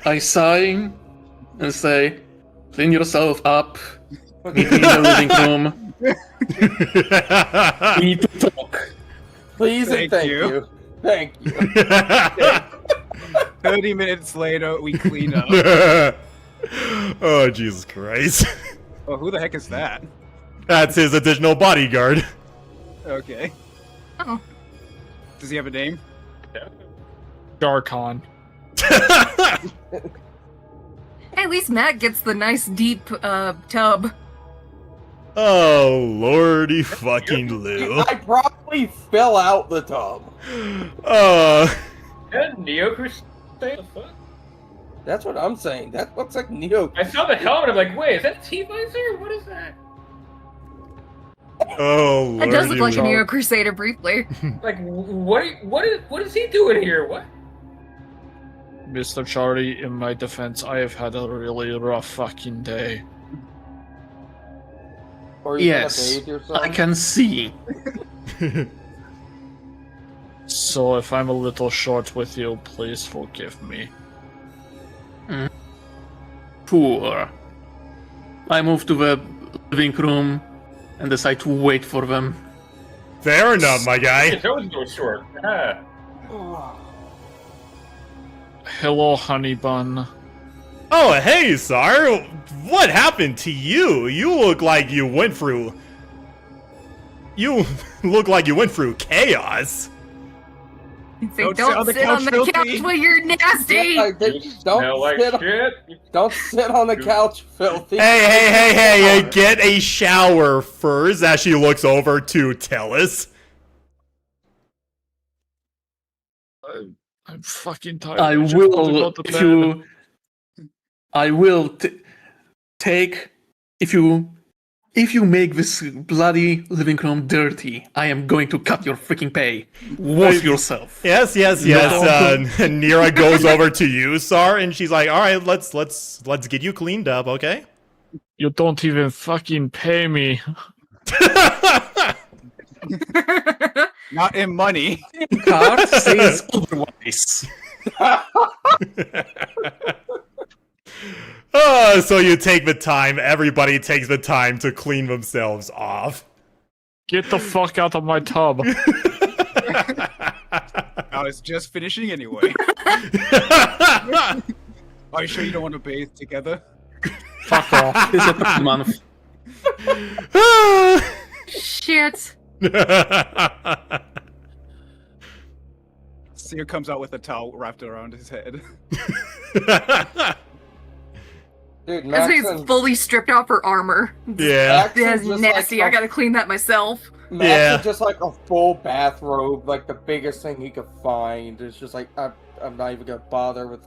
I sigh and say, "Clean yourself up. Meet me in the living room. We need to talk." Please and Thank thank you. you. Thank you. 30 minutes later, we clean up. Oh, Jesus Christ. Oh, who the heck is that? That's his additional bodyguard. Okay. Oh. Does he have a name? Darkon. Hey, at least Matt gets the nice deep tub. Oh, lordy fucking Lou. I probably fill out the tub. And Neo Crusade? The fuck? That's what I'm saying. That looks like Neo. I saw the helmet. I'm like, wait, is that a T-visor? What is that? Oh, lordy It does look like a Lou. Neo Crusader briefly. Like, what is he doing here? What? Mr. Charlie, in my defense, I have had a really rough fucking day. Or you Yes, gonna bathe yourself? I can see. So if I'm a little short with you, please forgive me. Poor. I move to the living room and decide to wait for them. Fair enough, my guy. It's always going short. Ah. Hello, honey bun. Oh, hey, Sar. What happened to you? You look like you went through... You look like you went through chaos. Say, Don't don't sit on the sit on couch, the filthy." couch when you're nasty. Yeah, You smell like shit. Don't sit on the couch, filthy. Hey, get a shower first as she looks over to Tellus. I'm fucking tired. I just want to will, go to if bed. you, I will take, if you make this bloody living room dirty, I am going to cut your freaking pay. Wash yourself. Yes. Nira goes over to you, Sar, and she's like, "All right, let's get you cleaned up, okay?" You don't even fucking pay me. Not in money. Card says otherwise. So you take the time. Everybody takes the time to clean themselves off. Get the fuck out of my tub. I was just finishing anyway. Are you sure you don't want to bathe together? Fuck off. It's a month. Shit. Seer comes out with a towel wrapped around his head. Dude, This Max man's and, fully stripped off her armor. Yeah. Max That's is just nasty. like I gotta clean that myself. Max Yeah. is just like a full bathrobe, like the biggest thing he could find. It's just like I'm not even gonna bother with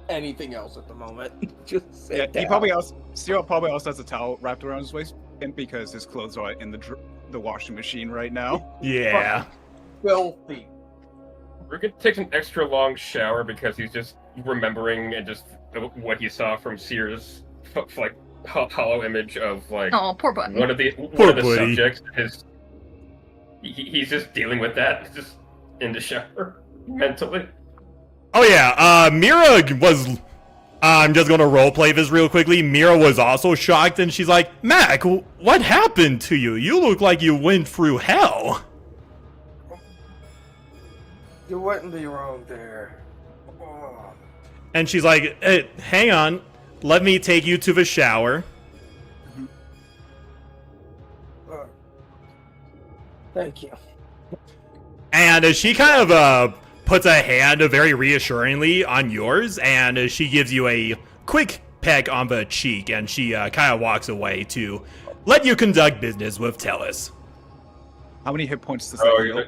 anything else at the moment. Just sit Yeah, down. he probably also Seer probably also has a towel wrapped around his waist, and because his clothes are in the washing machine right now. Yeah. filthy. Rugen takes an extra long shower because he's just remembering and just what he saw from Seer's like hollow image of like Oh, poor button. one of the buddy. subjects. He's just dealing with that just in the shower mentally. Oh yeah. Mira was I'm just gonna roleplay this real quickly. Mira was also shocked, and she's like, Mac, what happened to you? You look like you went through hell. You wouldn't be wrong there. And she's like, hang on, let me take you to the shower. Thank you. And she kind of puts a hand very reassuringly on yours, and she gives you a quick peck on the cheek, and she kind of walks away to let you conduct business with Tellus. How many hit points does that deal?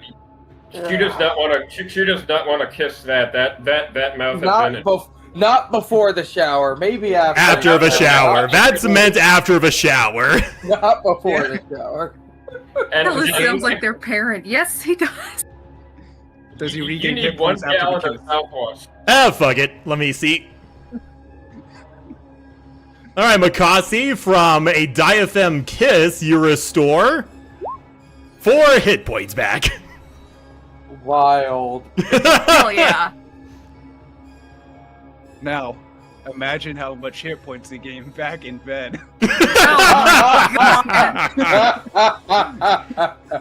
She does not want to. She does not want to kiss that. That mouth has been. Not before the shower. Maybe after. After the shower. That's meant after the shower. Not before the shower. And Tellus sounds like their parent. Yes, he does. Does he you regain need hit 1 points after gallon the of kiss? mouthwash. Fuck it. Let me see. Alright, Makasi, from a diaphragm kiss, you restore 4 hit points back. Wild. Hell yeah. Now, imagine how much hit points he gained back in bed.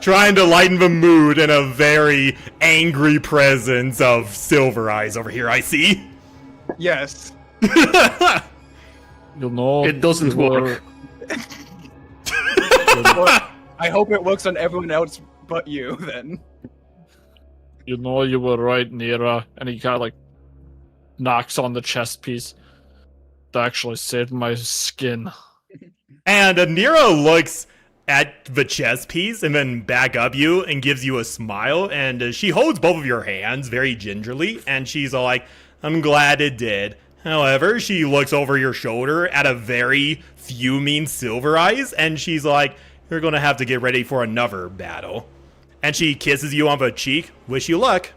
Trying to lighten the mood in a very angry presence of Silver Eyes over here, I see. Yes. You know, It doesn't work. I hope it works on everyone else but you, then. You know, you were right, Nira. And he kind of like knocks on the chest piece. That actually saved my skin. And Nero looks at the chess piece and then back up you and gives you a smile, and she holds both of your hands very gingerly, and she's all like, I'm glad it did. However, she looks over your shoulder at a very fuming Silver Eyes, and she's like, you're gonna have to get ready for another battle. And she kisses you on the cheek. Wish you luck.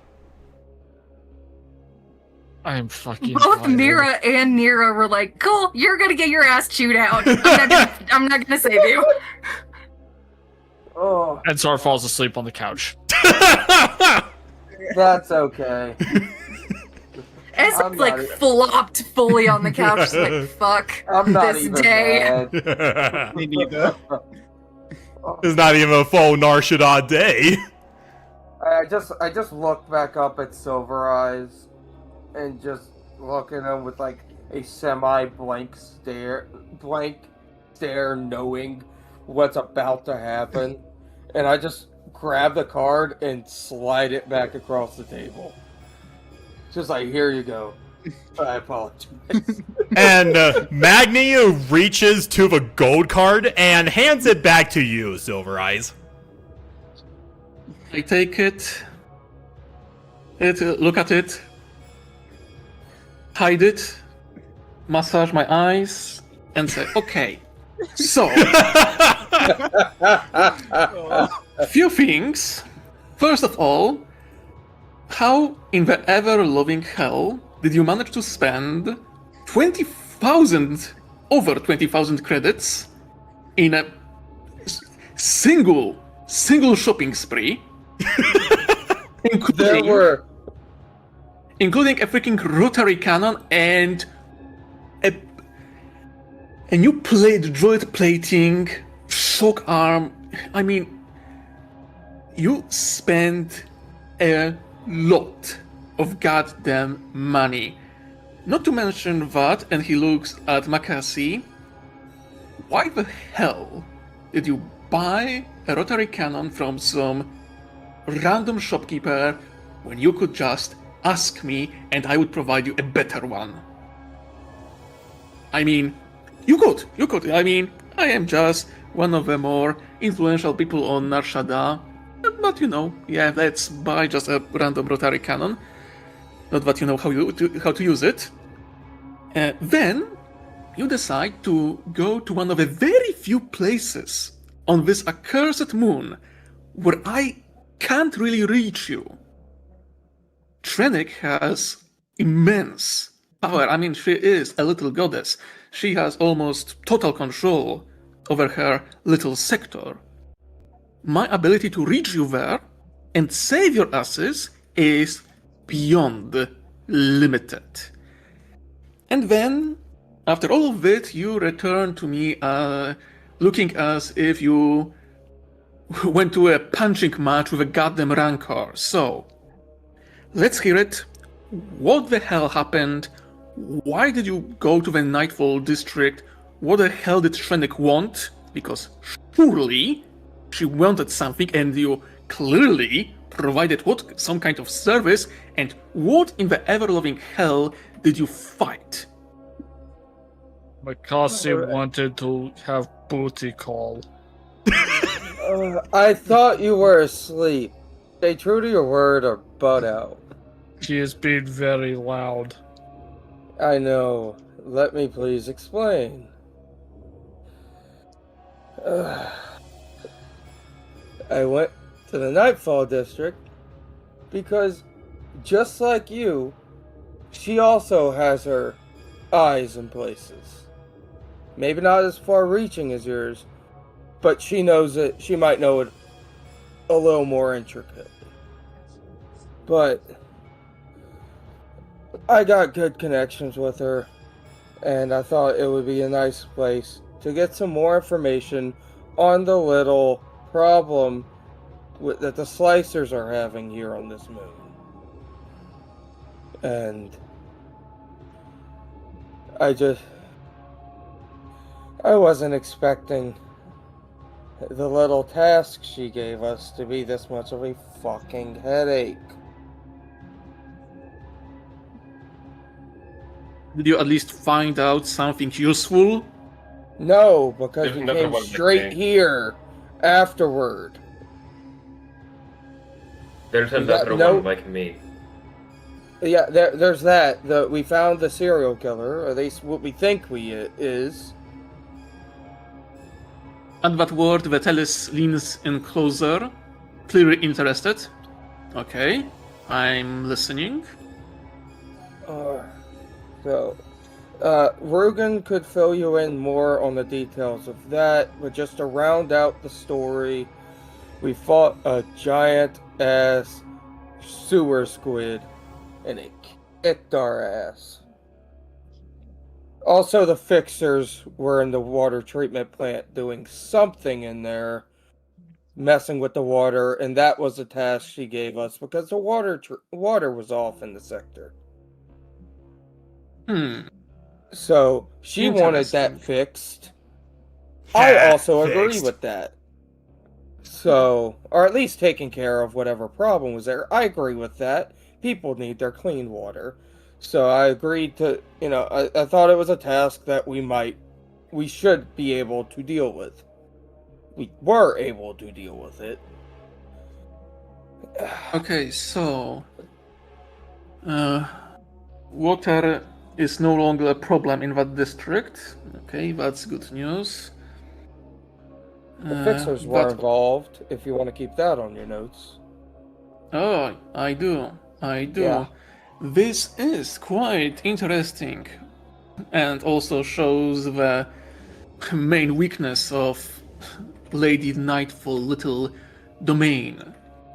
I am fucking Both tired. Mira and Nira were like, cool, you're gonna get your ass chewed out. I'm not gonna save you. Oh, And Sar falls asleep on the couch. that's okay. It's I'm like not- flopped fully on the couch. Just like, fuck I'm not this even day. mad. Me neither. It's not even a full Narshada day. I just looked back up at Silver Eyes and just look at him with like a blank stare, knowing what's about to happen. And I just grab the card and slide it back across the table. Just like, here you go. I apologize. And Magni reaches to the gold card and hands it back to you, Silver Eyes. I take it, look at it, hide it, massage my eyes, and say, okay, so, a few things. First of all, how in the ever-loving hell did you manage to spend over 20,000 credits in a single shopping spree? There were including a freaking rotary cannon and a new droid plating, shock arm. I mean, you spent a lot of goddamn money. Not to mention that, and he looks at Makasi, why the hell did you buy a rotary cannon from some random shopkeeper when you could just ask me and I would provide you a better one? I mean, you could. I mean, I am just one of the more influential people on Narshada. But yeah, let's buy just a random rotary cannon. Not that you know how to use it. Then you decide to go to one of the very few places on this accursed moon where I can't really reach you. Trennick has immense power. I mean, she is a little goddess. She has almost total control over her little sector. My ability to reach you there and save your asses is beyond limited. And then, after all of it, you return to me looking as if you went to a punching match with a goddamn rancor. So, let's hear it. What the hell happened? Why did you go to the Nightfall district? What the hell did Shrenik want? Because surely she wanted something and you clearly provided some kind of service, and what in the ever-loving hell did you fight? Because he wanted to have booty call. I thought you were asleep. Stay true to your word or butt out. She is being very loud. I know. Let me please explain. I went to the Nightfall district because, just like you, she also has her eyes in places. Maybe not as far-reaching as yours, but she knows it. She might know it a little more intricately. But I got good connections with her, and I thought it would be a nice place to get some more information on the little problem that the slicers are having here on this moon. And I wasn't expecting the little task she gave us to be this much of a fucking headache. Did you at least find out something useful? No, because There's we another came one straight missing. here afterward. There's You another got no- one like me. Yeah, there's that. We found the serial killer, or at least what we think is. At that word, Vitalis leans in closer, clearly interested. Okay, I'm listening. Rugen could fill you in more on the details of that, but just to round out the story, we fought a giant-ass sewer squid, and it kicked our ass. Also, the fixers were in the water treatment plant doing something in there, messing with the water, and that was the task she gave us because the water was off in the sector. So she wanted that fixed. I also agree Fixed. with that. So, or at least taking care of whatever problem was there. I agree with that. People need their clean water. So I agreed to, I thought it was a task that we should be able to deal with. We were able to deal with it. Okay, so water is no longer a problem in that district. Okay, that's good news. The fixers were involved, if you want to keep that on your notes. Oh, I do. Yeah. This is quite interesting, and also shows the main weakness of Lady Nightfall little domain.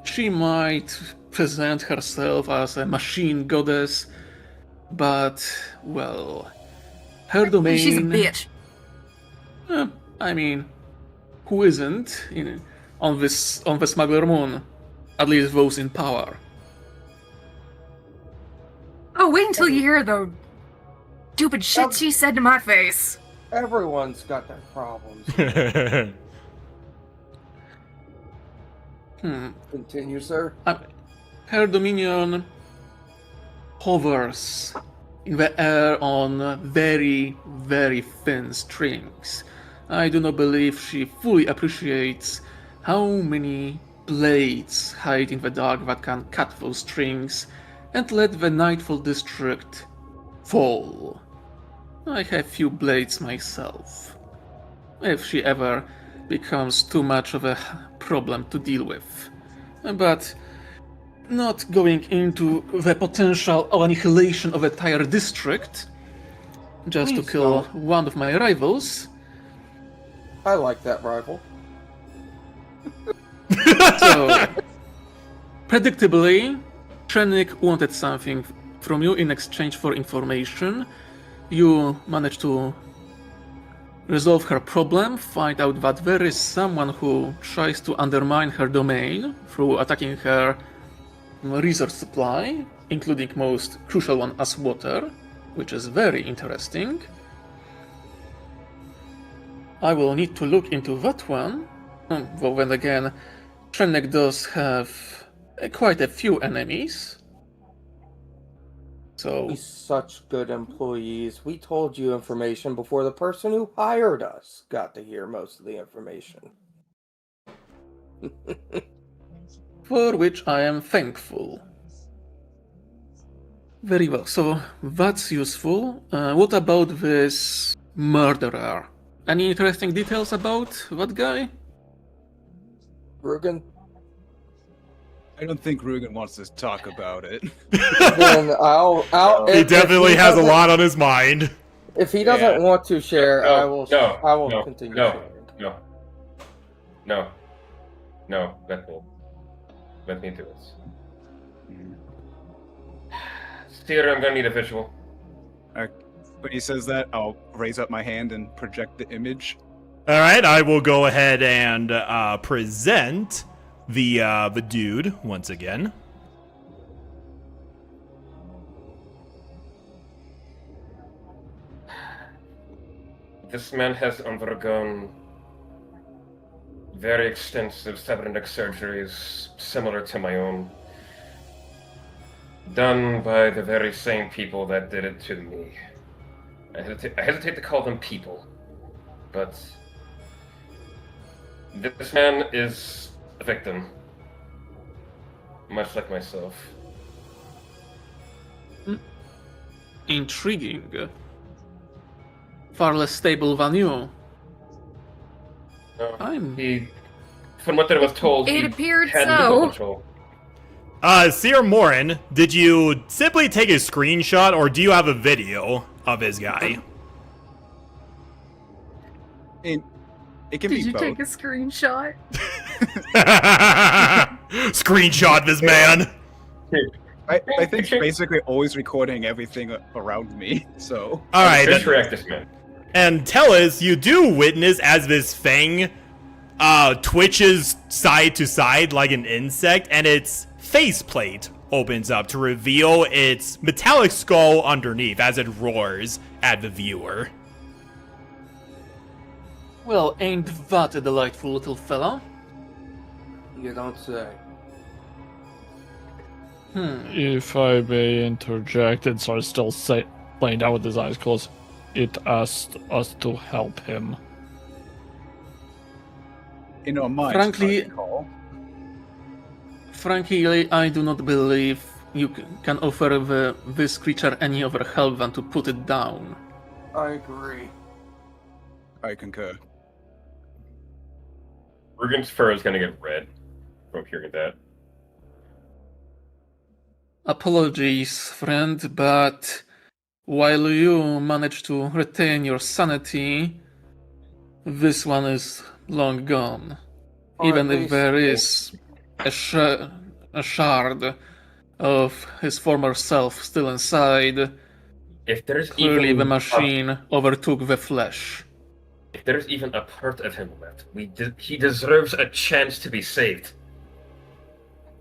She might present herself as a machine goddess, but, well, her domain... She's a bitch. I mean, who isn't on the Smuggler Moon? At least those in power. Oh, wait until you hear the stupid shit she said to my face. Everyone's got their problems. Continue, sir. Her dominion hovers in the air on very, very thin strings. I do not believe she fully appreciates how many blades hide in the dark that can cut those strings and let the Nightfall district fall. I have few blades myself. If she ever becomes too much of a problem to deal with. But not going into the potential annihilation of the entire district, just to Please kill don't. one of my rivals. I like that rival. So, predictably, Trenik wanted something from you in exchange for information, you managed to resolve her problem, find out that there is someone who tries to undermine her domain through attacking her resource supply, including most crucial one as water, which is very interesting. I will need to look into that one. Well, then again, Shennek does have quite a few enemies. So, We're such good employees. We told you information before the person who hired us got to hear most of the information. for which I am thankful. Very well, so that's useful. What about this murderer? Any interesting details about that guy? Rugen, I don't think Rugen wants to talk about it. then I'll He if definitely has a doesn't- lot on his mind. If he doesn't Yeah. want to share, I will no, continue no, sharing. no. Let me do this. Theater, I'm gonna need a visual. When he says that, I'll raise up my hand and project the image. All right, I will go ahead and present the dude once again. This man has undergone very extensive cybernetic surgeries similar to my own, done by the very same people that did it to me. I hesitate to call them people, but this man is a victim, much like myself. Intriguing. Far less stable than you. He, from what I was told, It he appeared had so. no control. Seer Morin, did you simply take a screenshot or do you have a video of his guy? It can Did be you both. take a screenshot? Screenshot this man. I think it's basically always recording everything around me, so... All right, Just react this man. and tell us, you do witness as this thing twitches side to side like an insect, and its faceplate opens up to reveal its metallic skull underneath as it roars at the viewer. Well, ain't that a delightful little fella? You don't say. If I may interject, and so I still laying down with his eyes closed, it asked us to help him. In our minds, Frankly- I recall. Frankly, I do not believe you can offer this creature any other help than to put it down. I agree. I concur. Rugen's fur is gonna get red from hearing that. Apologies, friend, but while you manage to retain your sanity, this one is long gone. Or Even at if least- there is a shard of his former self still inside, If there's clearly even the machine overtook the flesh. if there's even a part of him left, he deserves a chance to be saved.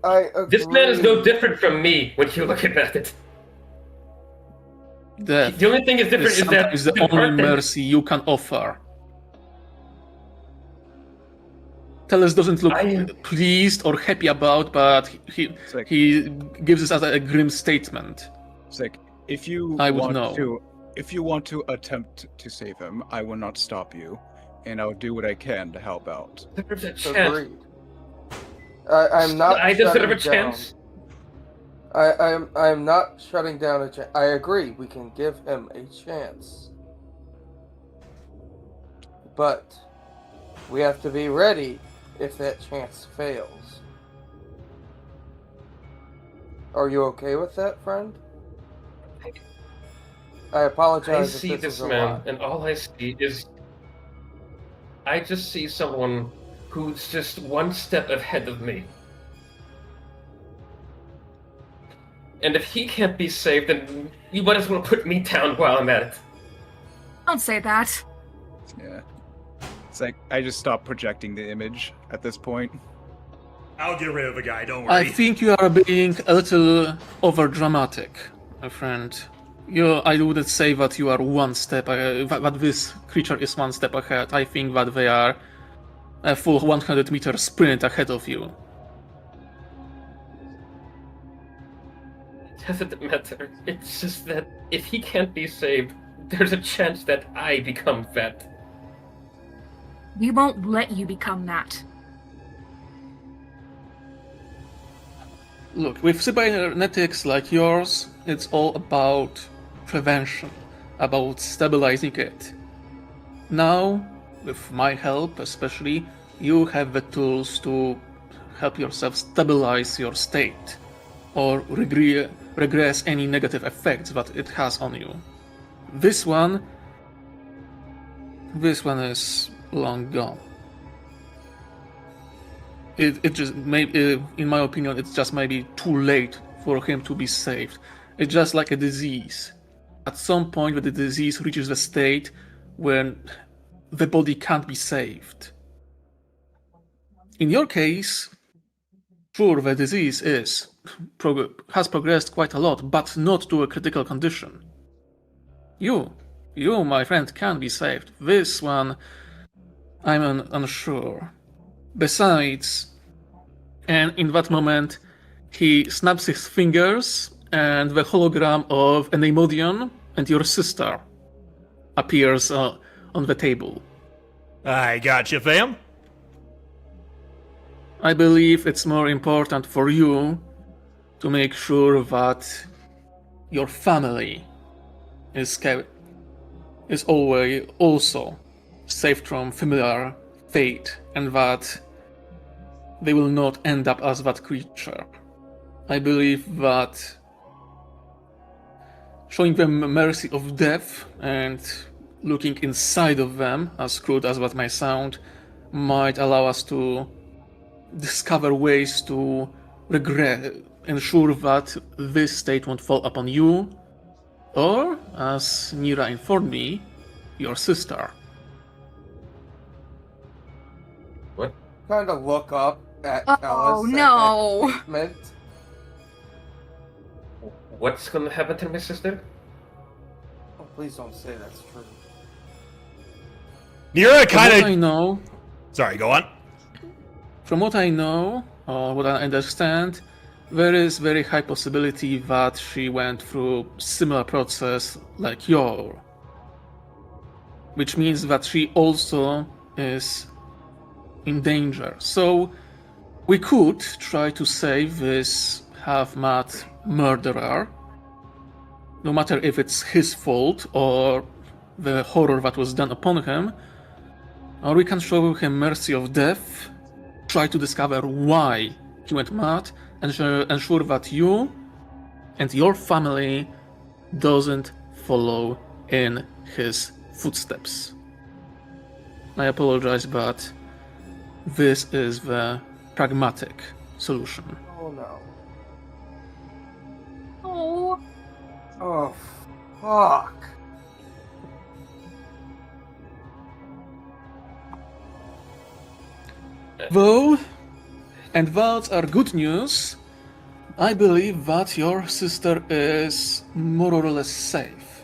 I agree. This man is no different from me when you look at it. Death The only thing is different is is that sometimes the the only part that- mercy you can offer. Tellus doesn't look pleased or happy about, but Sick. he gives us as a grim statement. Sick. If you I would want know. if you want to attempt to save him, I will not stop you, and I'll do what I can to help out. Deserves a chance. Agreed. I'm not. I deserve a shutting down. chance. I'm not shutting down a chance. I agree. We can give him a chance, but we have to be ready if that chance fails. Are you okay with that, friend? I I apologize see if this this is a man, lot. and all I see is I just see someone who's just one step ahead of me. And if he can't be saved, then you might as well put me down while I'm at it. Don't say that. Yeah. It's like I just stopped projecting the image at this point. I'll get rid of the guy, don't I worry. think you are being a little over dramatic, my friend. I wouldn't say that you are one step that this creature is one step ahead. I think that they are a full 100-meter sprint ahead of you. It doesn't matter. It's just that if he can't be saved, there's a chance that I become that. We won't let you become that. Look, with cybernetics like yours, it's all about prevention, about stabilizing it. Now, with my help especially, you have the tools to help yourself stabilize your state, or regress any negative effects that it has on you. This one is long gone. It just maybe, in my opinion, it's just maybe too late for him to be saved. It's just like a disease. At some point, when the disease reaches the state when the body can't be saved. In your case, sure, the disease has progressed quite a lot, but not to a critical condition. You, my friend, can be saved. This one, I'm unsure. Besides, and in that moment, he snaps his fingers, and the hologram of an Amodian and your sister appears on the table. I gotcha, fam. I believe it's more important for you to make sure that your family is always also saved from familiar fate, and that they will not end up as that creature. I believe that showing them mercy of death and looking inside of them, as crude as that may sound, might allow us to discover ways to ensure that this state won't fall upon you, or, as Nira informed me, your sister. What? Kind of look up at Oh, Ellis. no. At that statement. What's gonna happen to my sister? Oh, please don't say that's true. Nira From what I kind of. know, Sorry, go on. From what I know, or what I understand, there is very high possibility that she went through similar process like yours. Which means that she also is in danger. So we could try to save this half-mad murderer, no matter if it's his fault or the horror that was done upon him, or we can show him mercy of death, try to discover why he went mad, and ensure that you and your family doesn't follow in his footsteps. I apologize, but this is the pragmatic solution. Oh no. Oh. Oh, fuck. Though, and that are good news, I believe that your sister is more or less safe.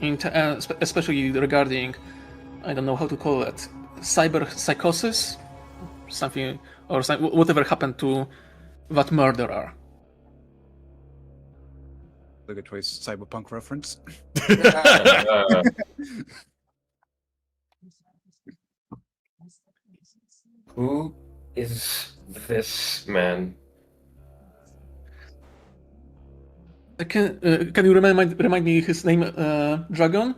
Especially regarding, I don't know how to call it, cyber psychosis? Something, or whatever happened to that murderer. Look at choice cyberpunk reference. Uh, who is this man? Can you remind me his name, Dragon?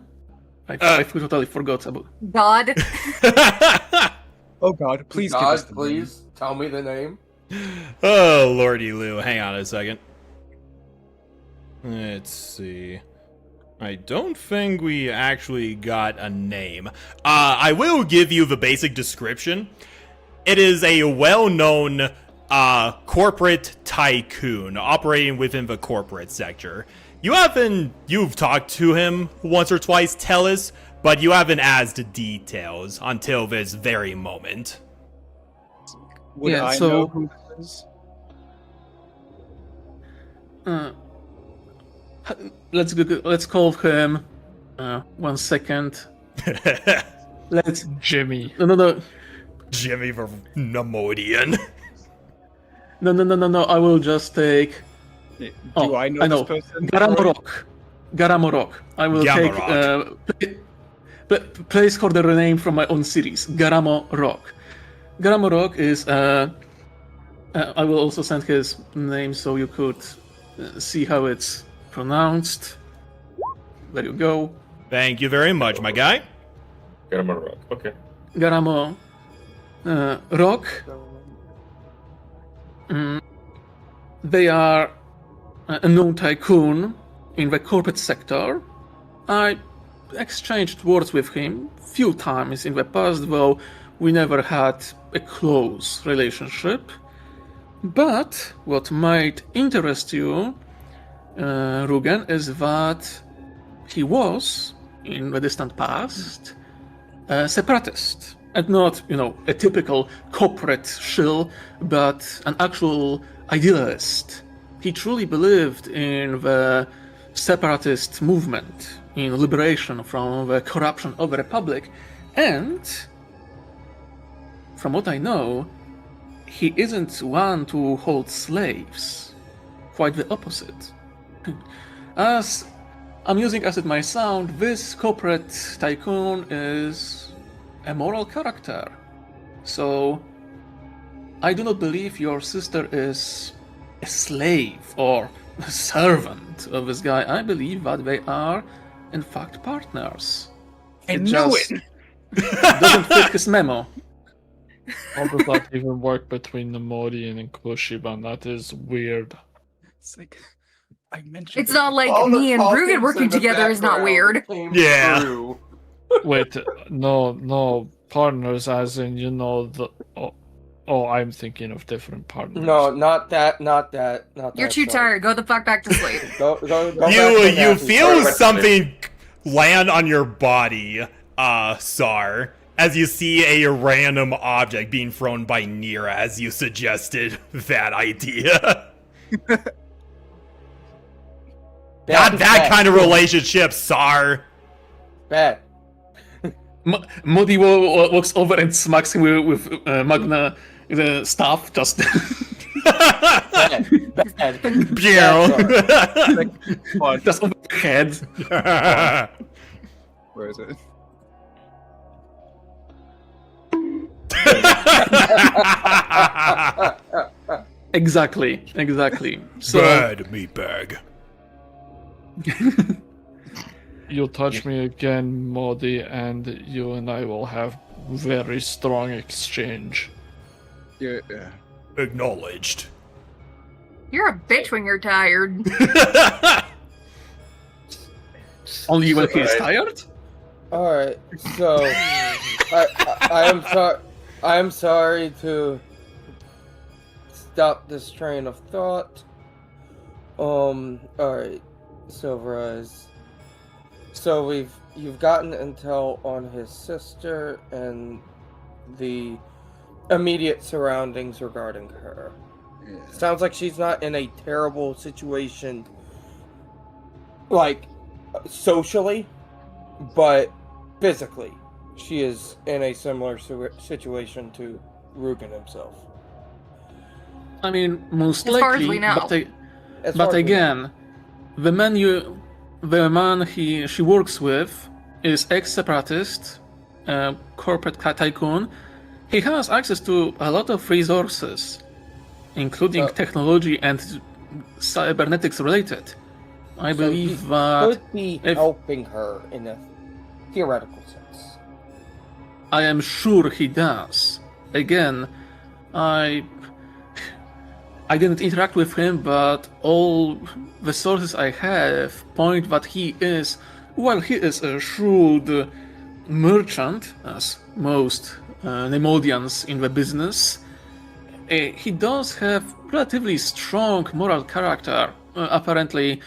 I totally forgot about. God. Oh God, please give God, us the name. please tell me the name. Oh, Lordy Lou. Hang on a second. Let's see. I don't think we actually got a name. I will give you the basic description. It is a well-known corporate tycoon operating within the corporate sector. You've talked to him once or twice, Tellus, but you haven't asked details until this very moment. Would Yeah, I so- know who this is? Let's call him. 1 second. Let's. Jimmy. No. Jimmy the Nemodian. No. I will just take. Do I know this person? Garamorok. I will take placeholder name from my own series. Garamorok. Garamorok is. I will also send his name so you could see how it's pronounced. There you go. Thank you very much, my guy. Get him on a rock. Okay. Garamo Rock. They are a known tycoon in the corporate sector. I exchanged words with him few times in the past, though we never had a close relationship. But what might interest you, Rugen, is that he was, in the distant past, a separatist. And not, a typical corporate shill, but an actual idealist. He truly believed in the separatist movement, in liberation from the corruption of the Republic, and, from what I know, he isn't one to hold slaves. Quite the opposite. As amusing as it might sound, this corporate tycoon is a moral character. So, I do not believe your sister is a slave or a servant of this guy. I believe that they are, in fact, partners. I knew just it! doesn't fit his memo. How does that even work between Nemodian and Kushiban? That is weird. It's like I mentioned. It's not like me and Rugen working together is not weird. Yeah. Wait, no, partners as in, the... Oh, I'm thinking of different partners. No, not that. You're too tired. Go the fuck back to sleep. Go back to You napping. feel something land on your body, Sar, as you see a random object being thrown by Nira as you suggested that idea. that kind of relationship, Sar. Bad. Modi walks over and smacks him with Magna staff, just... Bad. just over the head. Where is it? Exactly. So, Bad meatbag. You touch me again, Modi, and you and I will have very strong exchange. Yeah. Acknowledged. You're a bitch when you're tired. only when he is tired? Alright, so I am sorry to stop this train of thought. Alright, Silveraz. So you've gotten intel on his sister and the immediate surroundings regarding her. Yeah. Sounds like she's not in a terrible situation, like, socially, but physically, she is in a similar situation to Rugen himself. I mean, most As far as likely, we know. but again, the man she works with is ex-separatist, corporate tycoon. He has access to a lot of resources, including technology and cybernetics related. I believe he that could be helping her in a theoretical sense. I am sure he does. Again, I didn't interact with him, but all the sources I have point that he is a shrewd merchant, as most Nemodians in the business, he does have relatively strong moral character. Apparently,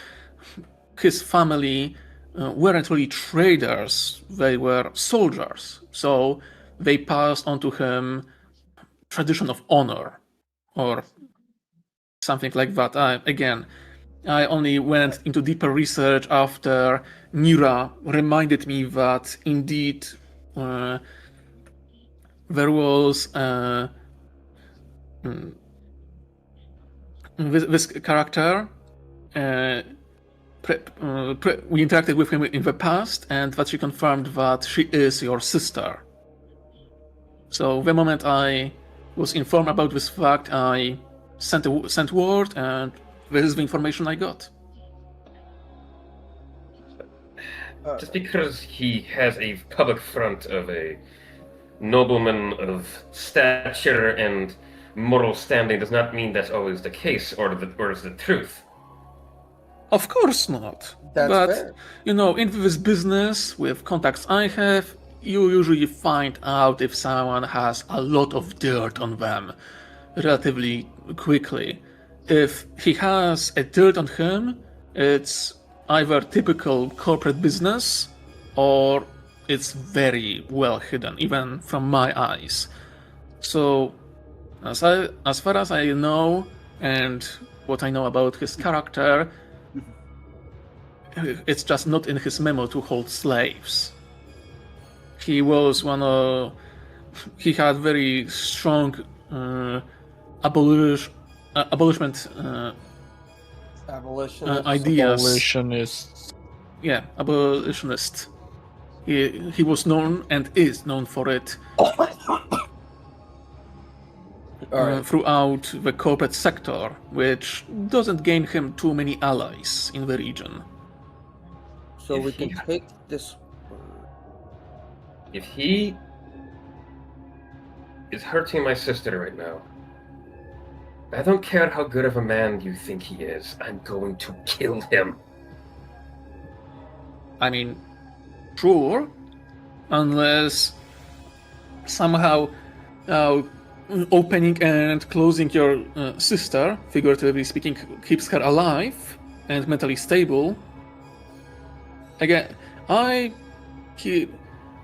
his family weren't really traders, they were soldiers. So they passed on to him tradition of honor or something like that. I only went into deeper research after Nira reminded me that indeed there was this character. We interacted with him in the past, and that she confirmed that she is your sister. So the moment I was informed about this fact, I sent word, and this is the information I got. Just because he has a public front of a nobleman of stature and moral standing does not mean that's always the case or is the truth. Of course not. That's but, fair. In this business, with contacts I have, you usually find out if someone has a lot of dirt on them relatively quickly. If he has a dirt on him, it's either typical corporate business or it's very well hidden, even from my eyes. So, as far as I know, and what I know about his character, it's just not in his memo to hold slaves. He was he had very strong abolishment ideas. Abolitionist. Yeah, abolitionist. He was known and is known for it throughout the corporate sector, which doesn't gain him too many allies in the region. So we can take this. If he is hurting my sister right now, I don't care how good of a man you think he is, I'm going to kill him. I mean, sure, unless somehow opening and closing your sister, figuratively speaking, keeps her alive and mentally stable. Again, I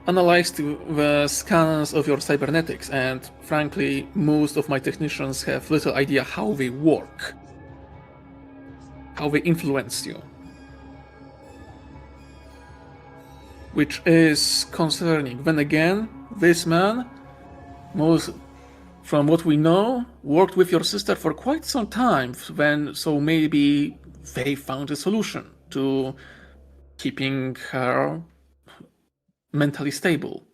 analyzed the scans of your cybernetics, and frankly, most of my technicians have little idea how they work, how they influence you. Which is concerning. Then again, this man, from what we know, worked with your sister for quite some time, so maybe they found a solution to keeping her mentally stable.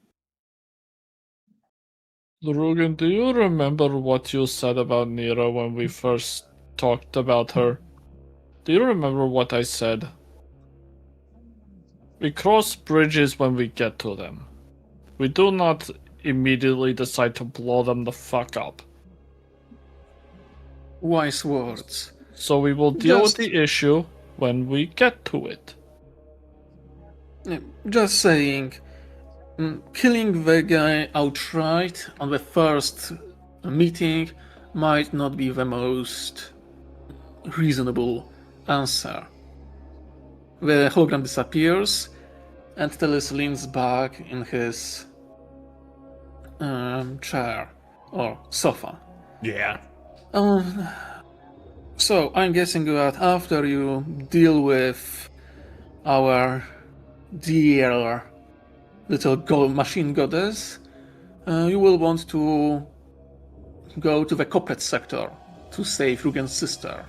Rugen, do you remember what you said about Nira when we first talked about her? Do you remember what I said? We cross bridges when we get to them. We do not immediately decide to blow them the fuck up. Wise words. So we will deal with the issue when we get to it. Just saying, killing the guy outright on the first meeting might not be the most reasonable answer. The hologram disappears, and Teles leans back in his chair or sofa. Yeah. So I'm guessing that after you deal with our dear little machine goddess, you will want to go to the corporate sector to save Rugen's sister.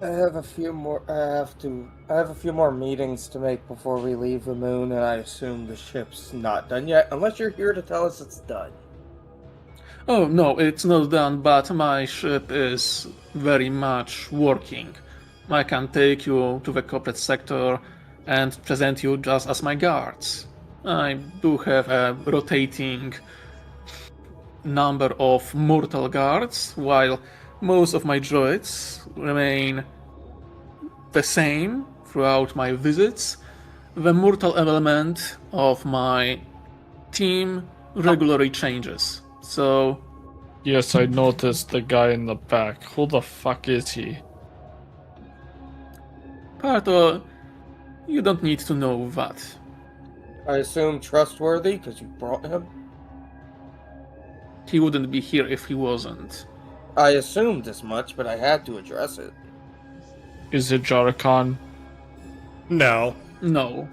I have a few more meetings to make before we leave the moon, and I assume the ship's not done yet, unless you're here to tell us it's done. Oh no, it's not done, but my ship is very much working. I can take you to the corporate sector and present you just as my guards. I do have a rotating number of mortal guards, while most of my droids remain the same throughout my visits. The mortal element of my team regularly changes. So, yes, I noticed the guy in the back. Who the fuck is he? part, or you don't need to know that? I assume trustworthy because you brought him. He wouldn't be here if he wasn't. I assumed as much, but I had to address it. Is it Jarakan? No. No,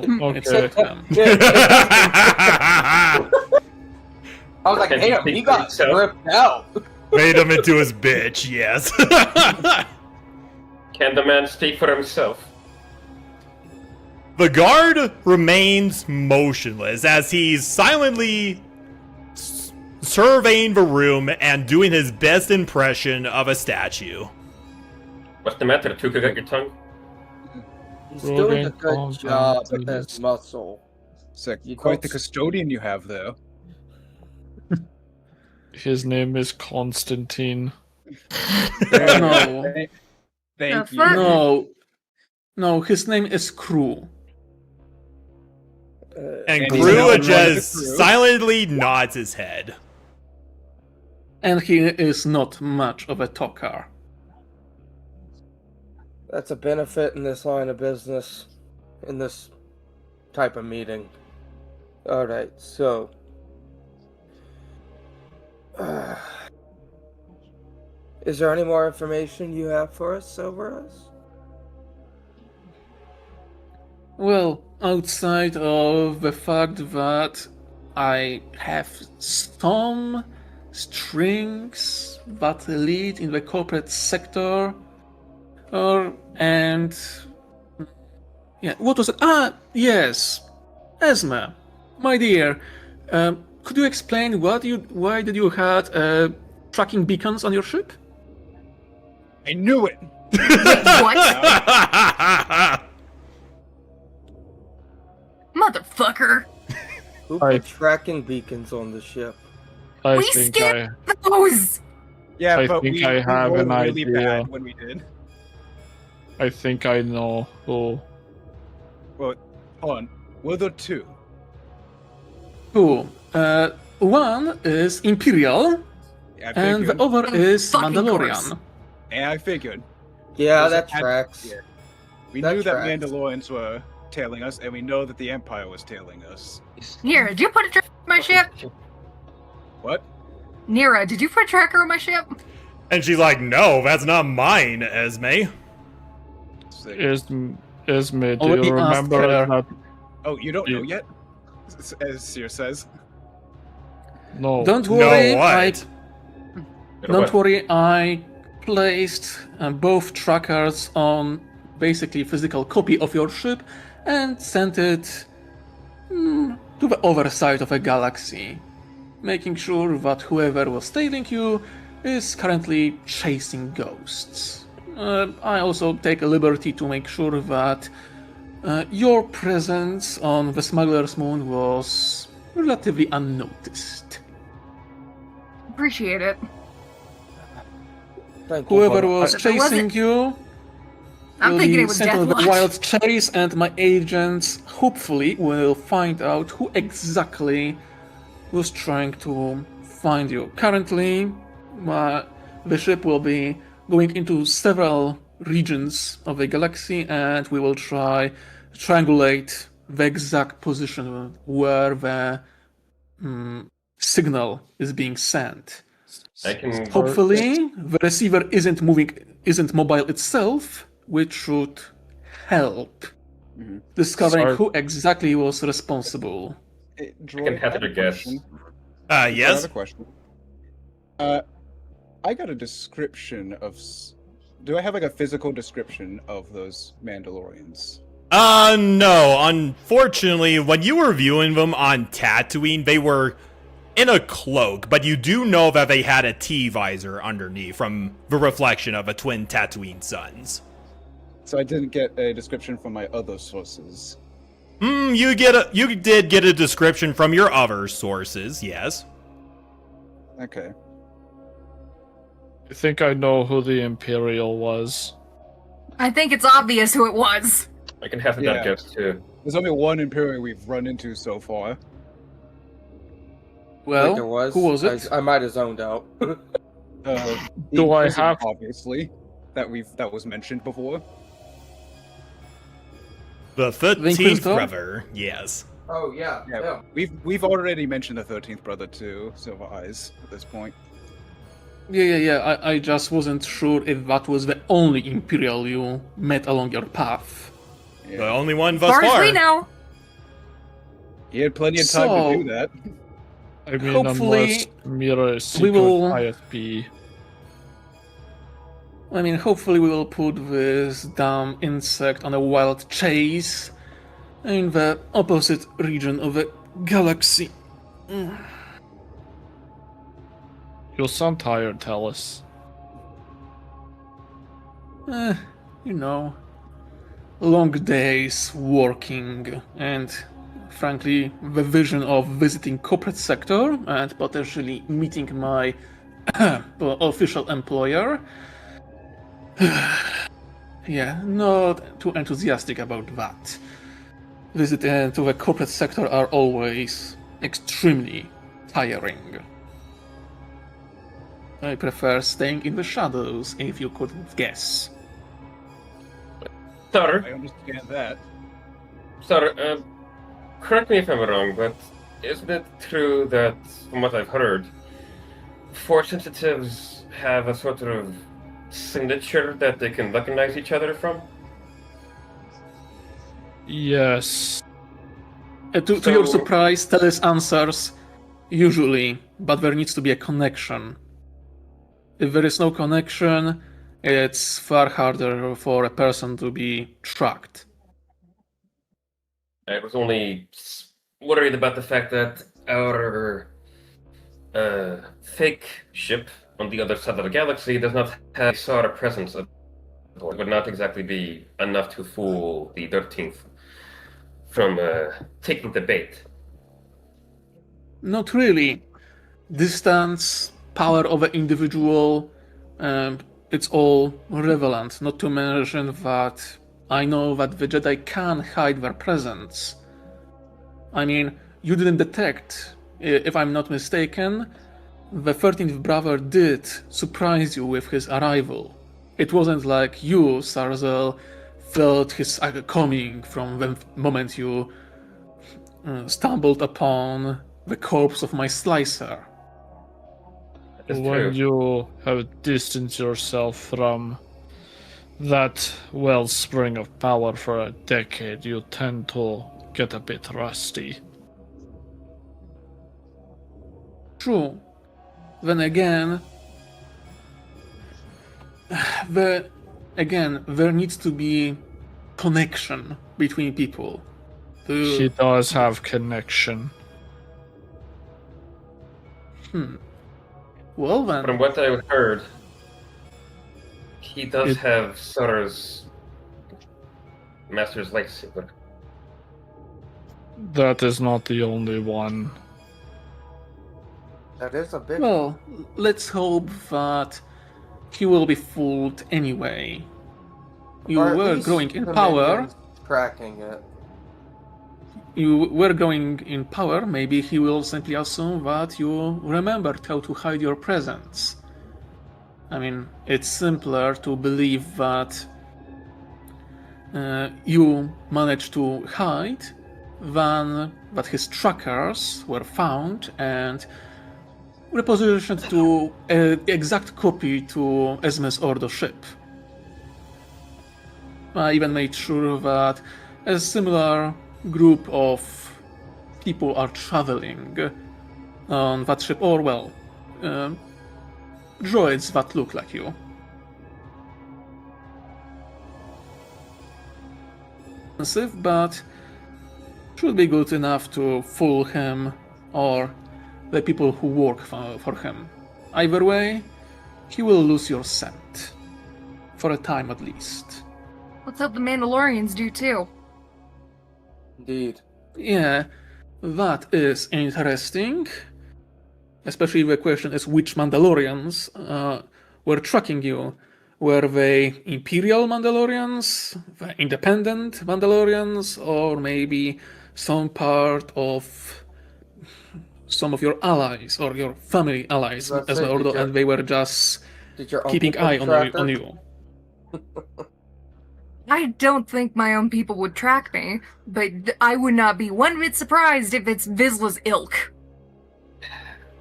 Okay. it's not him. I was like, Can he damn, speak he for got himself? ripped out. Made him into his bitch, yes. Can the man speak for himself? The guard remains motionless as he's silently surveying the room and doing his best impression of a statue. What's the matter? Tuka got your tongue? He's doing a Calm good down, job with please. his muscle. Sick. You Quite the don't- custodian you have there. His name is Constantine. No, Thank The you. fuck? no, his name is Crew. And And he's now Grua in just one of the crew. silently nods his head. And he is not much of a talker. That's a benefit in this line of business, in this type of meeting. Alright, so. Is there any more information you have for us, Silverus? Well, outside of the fact that I have some strings that lead in the corporate sector, and yeah, what was it? Ah, yes, Esma, my dear, could you explain why did you had tracking beacons on your ship? I knew it. What? Motherfucker. Who I- put tracking beacons on the ship? I We think skipped those! Yeah, I but think we, I we have rolled an really idea. bad when we did. I think I know who. Well, hold on. Were there two? Cool. One is Imperial, Yeah, I and the figured. other is Fucking Mandalorian. course. And I figured. Yeah, Was that it- tracks. yeah. We That knew that tracks. Mandalorians were tailing us, and we know that the Empire was tailing us. Nira, did you put a tracker on my ship? What? Nira, did you put a tracker on my ship? And she's like, no, that's not mine, Esme. Sick. Esme, do Already you asked remember her. that? Oh, you don't know You- yet? As Seer says. No. Don't No, worry, what? Don't worry, I placed both trackers on basically physical copy of your ship and sent it to the other side of a galaxy, making sure that whoever was tailing you is currently chasing ghosts. I also take a liberty to make sure that your presence on the Smuggler's Moon was relatively unnoticed. Appreciate it. Thank you. Whoever was If it wasn't- chasing you I'm will thinking be it was sent on the Deathwatch. wild chase, and my agents hopefully will find out who exactly was trying to find you. Currently, the ship will be going into several regions of the galaxy, and we will try to triangulate the exact position where the signal is being sent. I can. Hopefully, the receiver isn't mobile itself, which should help discovering Sorry. who exactly was responsible. Hey, I Droid, can hazard I a have guess. question. I have Yes? a question. I got a description of. Do I have like a physical description of those Mandalorians? No. Unfortunately, when you were viewing them on Tatooine, they were in a cloak, but you do know that they had a T-visor underneath from the reflection of a twin Tatooine suns. So I didn't get a description from my other sources. You did get a description from your other sources, yes. Okay. I think I know who the Imperial was. I think it's obvious who it was. I can hazard Yeah. that guess too. There's only one Imperial we've run into so far. Well, Like there was. who was it? I might have zoned out. The Do I Inquisitor, have- obviously that was mentioned before. The 13th Inquisitor? brother, yes. Oh yeah, Yeah, we've already mentioned the 13th brother too, Silver Eyes, at this point. Yeah. I just wasn't sure if that was the only Imperial you met along your path. The only one As thus far as far. we know. He had plenty of time to do that. I mean, Hopefully, unless Mira is secret will- ISP. I mean, hopefully we will put this damn insect on a wild chase in the opposite region of the galaxy. You sound tired, Talus. You know, long days working, and frankly, the vision of visiting corporate sector and potentially meeting my official employer. Yeah, not too enthusiastic about that. Visits to the corporate sector are always extremely tiring. I prefer staying in the shadows, if you couldn't guess. Sir, I understand that. sir, correct me if I'm wrong, but isn't it true that, from what I've heard, force sensitives have a sort of signature that they can recognize each other from? Yes. To your surprise, Teles answers, usually, but there needs to be a connection. If there is no connection, it's far harder for a person to be tracked. I was only worried about the fact that our fake ship on the other side of the galaxy does not have a sort of presence. It would not exactly be enough to fool the 13th from taking the bait. Not really. Distance, power of an individual, it's all relevant. Not to mention that I know that the Jedi can hide their presence. I mean, you didn't detect, if I'm not mistaken, the 13th brother did surprise you with his arrival. It wasn't like you, Sarzel, felt his coming from the moment you stumbled upon the corpse of my slicer. It's When true. you have distanced yourself from that wellspring of power for a decade, you tend to get a bit rusty. True. Then again, there needs to be connection between people. He does have connection. Well then, From what I heard, he does It- have Sora's Master's lightsaber. That is not the only one. that is a bit. well, let's hope that he will be fooled anyway. You or at were least growing in the power. minions tracking it. You were growing in power. Maybe he will simply assume that you remembered how to hide your presence. I mean, it's simpler to believe that you managed to hide than that his trackers were found and repositioned to an exact copy to Esme's Ordo ship. I even made sure that a similar group of people are traveling on that ship, or well, droids that look like you. Expensive, but should be good enough to fool him or the people who work for him. Either way, he will lose your scent. For a time at least. Let's hope the Mandalorians do too. Indeed. Yeah, that is interesting. Especially the question is which Mandalorians were tracking you. Were they Imperial Mandalorians, the independent Mandalorians, or maybe some part of some of your allies or your family allies, That's as it, Ordo, did your- and they were just Did your keeping uncle eye put on tracker? you. I don't think my own people would track me, but I would not be one bit surprised if it's Vizsla's ilk.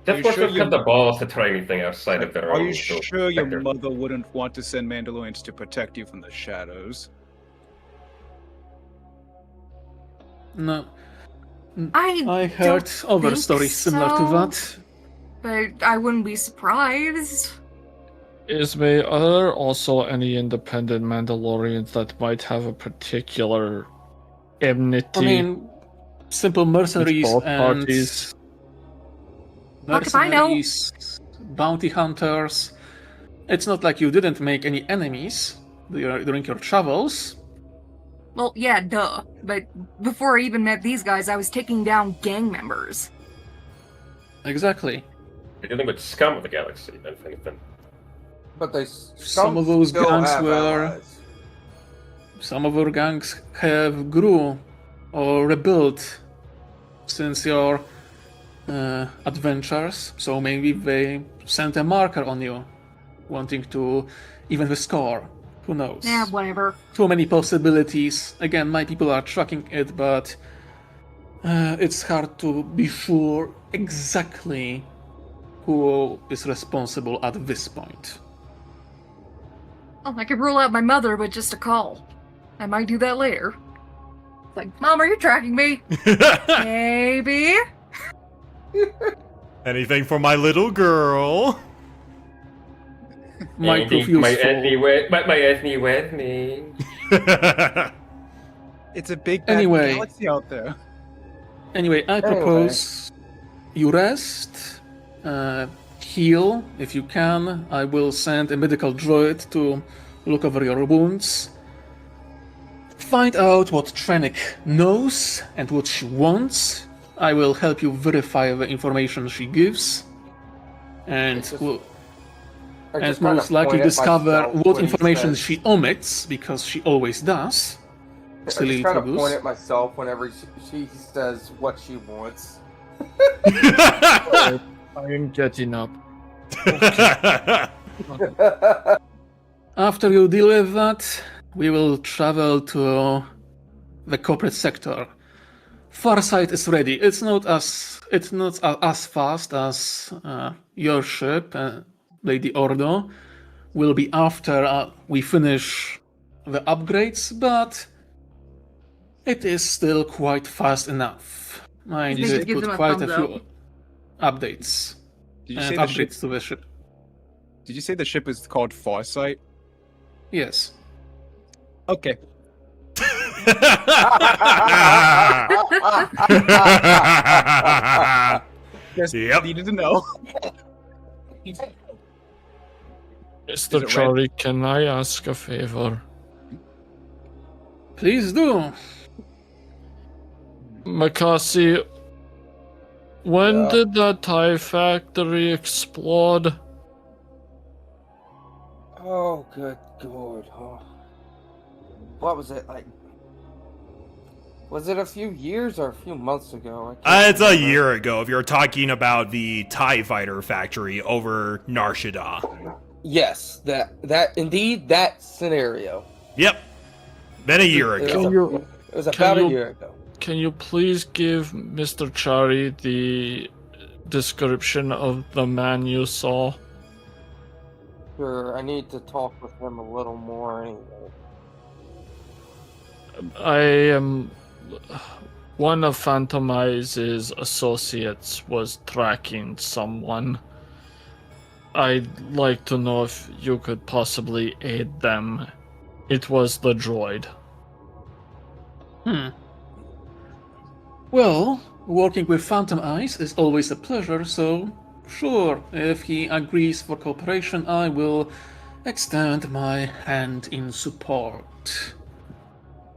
Just want to have the balls to try anything outside of their Are own. you sure your sector. mother wouldn't want to send Mandalorians to protect you from the shadows? No. I heard don't other think stories similar to so. that. But I wouldn't be surprised. Ismay, are there also any independent Mandalorians that might have a particular enmity? I mean, simple mercenaries both and parties? Fuck if I know. mercenaries, bounty hunters. It's not like you didn't make any enemies during your travels. Well, yeah, duh. But before I even met these guys, I was taking down gang members. Exactly. You're dealing with scum of the galaxy, if anything. But they Some of those still gangs have were- allies. Some of our gangs have grew or rebuilt since your adventures, so maybe they sent a marker on you, wanting to even the score. Who knows? Yeah, whatever. Too many possibilities. Again, my people are tracking it, but it's hard to be sure exactly who is responsible at this point. Well, I could rule out my mother with just a call. I might do that later. Like, Mom, are you tracking me? Maybe. Anything for my little girl? Might prove useful. My Ethne with me. It's a big bad Anyway. galaxy out there. Anyway, I propose you rest, heal if you can. I will send a medical droid to look over your wounds. Find out what Trenik knows and what she wants. I will help you verify the information she gives. And It's just- will I and just kinda most likely point at discover myself what when he information says- she omits, because she always does. I Silly just kind of Togus. point at myself whenever she says what she wants. I am getting up. After you deal with that, we will travel to the corporate sector. Farsight is ready. It's not as fast as your ship, Lady Ordo. Will be after we finish the upgrades, but it is still quite fast enough. I You think did it gives put them a quite a thumbs few updates Did you and say the ship? upgrades to the ship. Did you say the ship is called Farsight? Yes. Okay. Just Yep. needed to know. Mr. red? Charlie, can I ask a favor? Please do. Makasi, when Yeah. did that TIE factory explode? Oh, good God. Oh. What was it like? Was it a few years or a few months ago? I can't It's a remember. year ago if you're talking about the TIE fighter factory over Nar Shaddaa. Yes, that indeed that scenario. Yep. Been a year It ago. was, you- it was can about a you- year ago. Can you please give Mr. Chari the description of the man you saw? Sure, I need to talk with him a little more anyway. I am. One of Phantom Eyes' associates was tracking someone. I'd like to know if you could possibly aid them. It was the droid. Well, working with Phantom Eyes is always a pleasure, so sure, if he agrees for cooperation, I will extend my hand in support.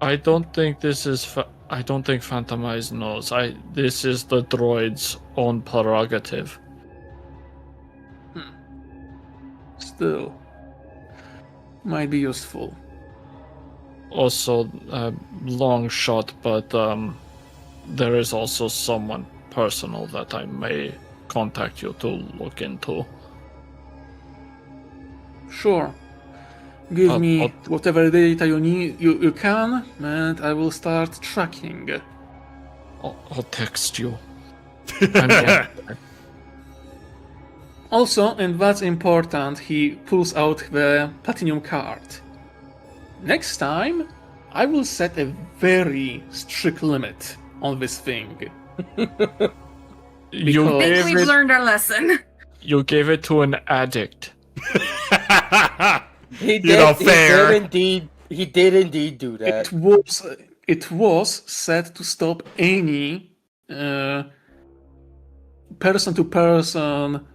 I don't think this is. I don't think Phantom Eyes knows. This is the droid's own prerogative. Still, might be useful. Also, long shot, but there is also someone personal that I may contact you to look into. Sure. Give me I'll- whatever data you can, and I will start tracking. I'll text you. I'm Also, and that's important, he pulls out the platinum card. Next time, I will set a very strict limit on this thing. you Because- I think gave we've it. learned our lesson. You gave it to an addict. He did, You know, he fair. did indeed do that. It was set to stop any person-to-person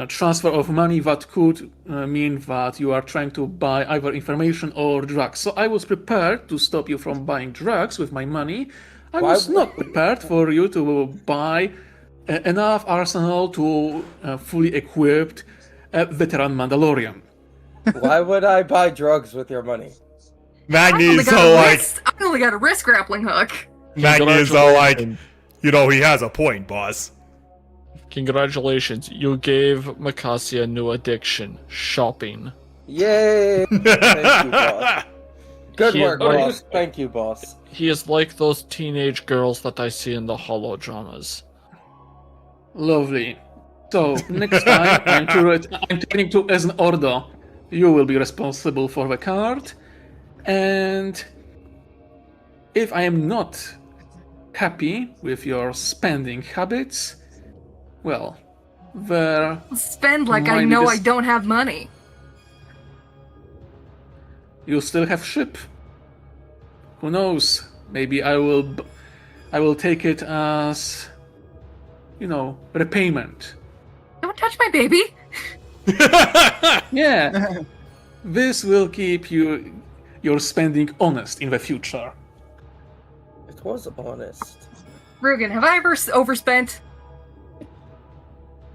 transfer of money that could mean that you are trying to buy either information or drugs. So I was prepared to stop you from buying drugs with my money. I was not prepared for you to buy enough arsenal to fully equipped veteran Mandalorian. Why would I buy drugs with your money? Magni's so like, I only got a wrist grappling hook. Magni is all like, you know, he has a point, boss. Congratulations, you gave Makasi a new addiction: shopping. Yay! Thank you, boss. Good He- work, Oh, boss. Thank you, boss. He is like those teenage girls that I see in the holodramas. Lovely. So next time I'm turning to as an order. You will be responsible for the card, and if I am not happy with your spending habits, well, there Spend like I Might be know this- I don't have money. you still have ship. Who knows? Maybe I will take it as, repayment. Don't touch my baby. Yeah, this will keep your spending honest in the future. It was honest. Rugen, have I ever overspent?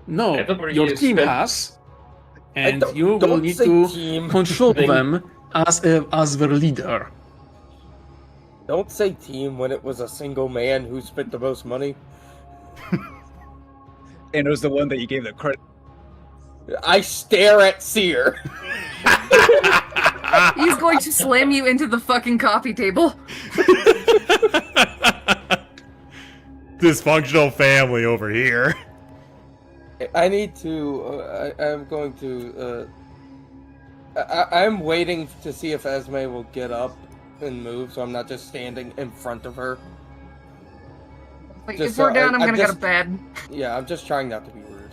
No, Everybody your is team spent- has, and you will don't need say to team. control them as their leader. Don't say team when it was a single man who spent the most money. And it was the one that you gave the credit. I stare at Seer. He's going to slam you into the fucking coffee table. Dysfunctional family over here. I need to. I'm going to. I'm waiting to see if Esme will get up and move, so I'm not just standing in front of her. Like, Just if we're so- down, I'm I gonna go to just- bed. Yeah, I'm just trying not to be rude.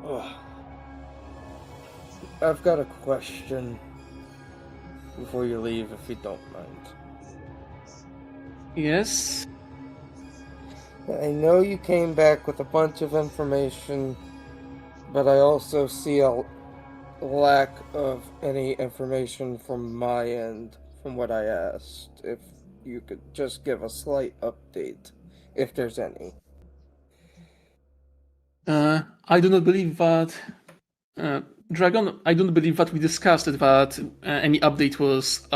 Ugh. I've got a question before you leave, if you don't mind. Yes. I know you came back with a bunch of information, but I also see a lack of any information from my end from what I asked. If you could just give a slight update, if there's any. I do not believe that, Dragon. I don't believe that we discussed it. That any update was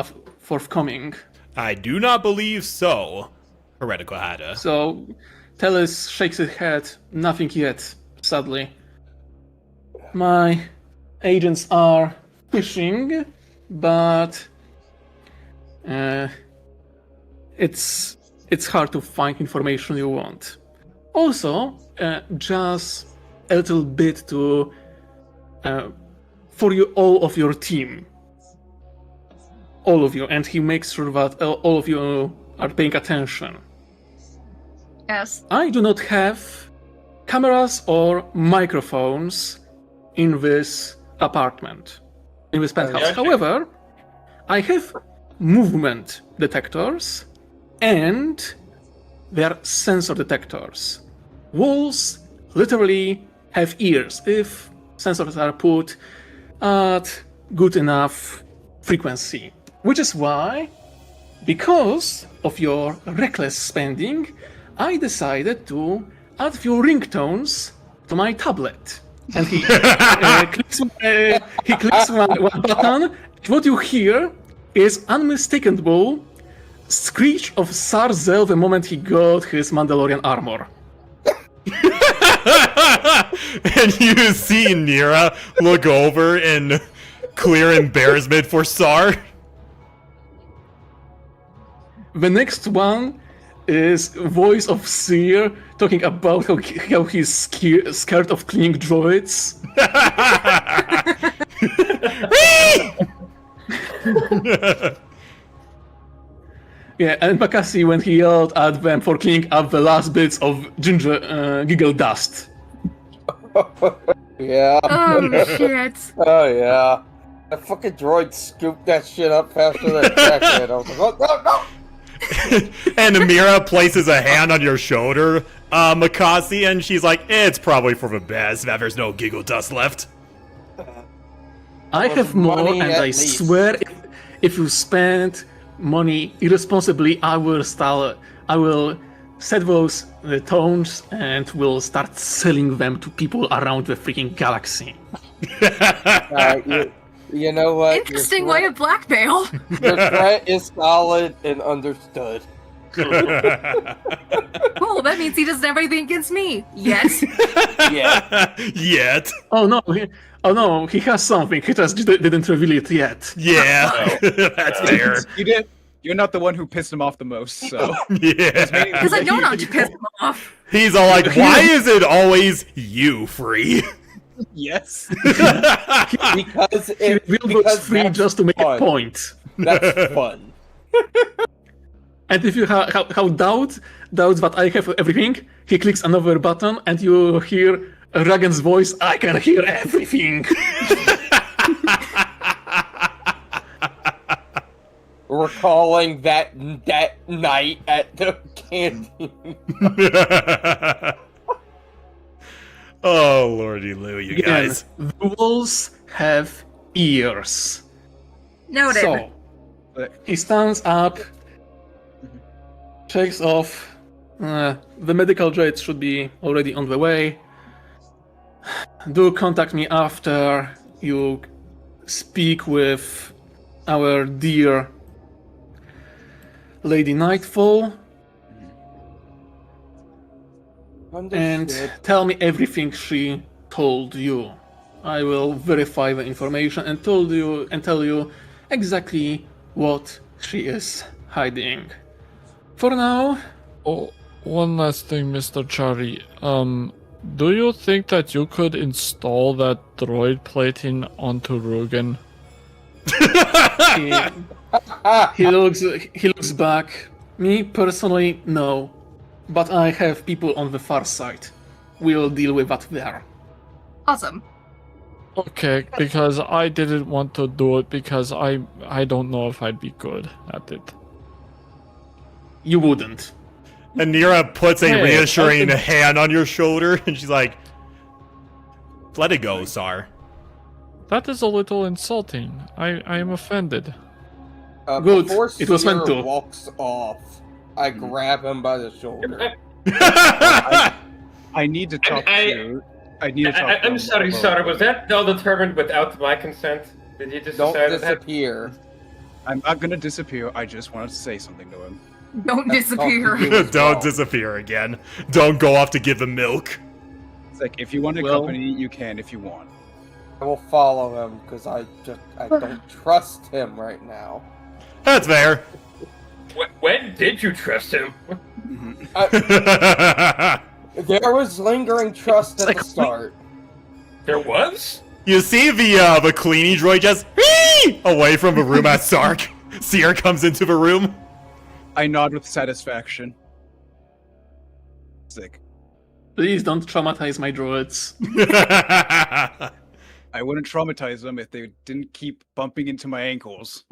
forthcoming. I do not believe so, Heretical Hada. So, Teles shakes his head. Nothing yet, sadly. My agents are fishing, but it's hard to find information you want. Also, just a little bit to for you all of your team, all of you, and he makes sure that all of you are paying attention. Yes. I do not have cameras or microphones in this apartment, in this penthouse. okay. However, I have movement detectors and they are sensor detectors. Walls literally have ears if sensors are put at good enough frequency. Which is why, because of your reckless spending, I decided to add few ringtones to my tablet. And he clicks one button. What you hear is unmistakable screech of Sarzel the moment he got his Mandalorian armor. And you see Nira look over in clear embarrassment for Sar. The next one is voice of Seer talking about how he's scared of cleaning droids. Yeah, and Makasi when he yelled at them for cleaning up the last bits of giggle dust. Yeah. Oh shit. Oh yeah. The fucking droid scooped that shit up faster than Jack did. I was like, oh no, no! And Amira places a hand on your shoulder, Makasi, and she's like, it's probably for the best that there's no giggle dust left. I have more, money and at I least. swear, if you spend money irresponsibly, I will set those tones and will start selling them to people around the freaking galaxy. You know what? Interesting way of blackmail. Your threat is solid and understood. Cool, that means he doesn't have anything against me. Yes. Yeah. Yet. Oh no, he has something. He just didn't reveal it yet. Yeah. That's fair. You're not the one who pissed him off the most, so. Yeah. Because I know not to piss him off. He's all like, why is it always you, Free? Yes. Because He revealed those three that's just to make fun. a point. That's fun. And if you have doubts that I have everything, he clicks another button and you hear Ragan's voice. I can hear everything. Recalling that night at the canteen. Oh, lordy Lou, you Again, guys. the wolves have ears. Noted. So, he stands up, checks off. The medical droids should be already on the way. Do contact me after you speak with our dear Lady Nightfall. And Understood. tell me everything she told you. I will verify the information and tell you exactly what she is hiding. For now, Oh, one last thing, Mr. Chari. Do you think that you could install that droid plating onto Rugen? he looks back. Me personally, no. But I have people on the far side. We'll deal with that there. Awesome. Okay, because I didn't want to do it because I don't know if I'd be good at it. You wouldn't. And Nira puts a Hey, reassuring I hand on your shoulder, and she's like, let it go, Sar. That is a little insulting. I am offended. Good. Before It was meant Seer to. walks off, I grab him by the shoulder. I need to talk to. I'm sorry, Sarah. Was that all determined without my consent? Did you just Don't decide that? disappear. I'm not gonna disappear. I just wanted to say something to him. Don't That's disappear. talking to you as Don't well. disappear again. Don't go off to give them milk. It's like if you want to Well- accompany, you can if you want. I will follow him because I don't trust him right now. That's fair. When did you trust him? There was lingering trust at the start. There was? You see the cleaning droid just away from the room as Sark. Seer comes into the room. I nod with satisfaction. Sick. Please don't traumatize my droids. I wouldn't traumatize them if they didn't keep bumping into my ankles.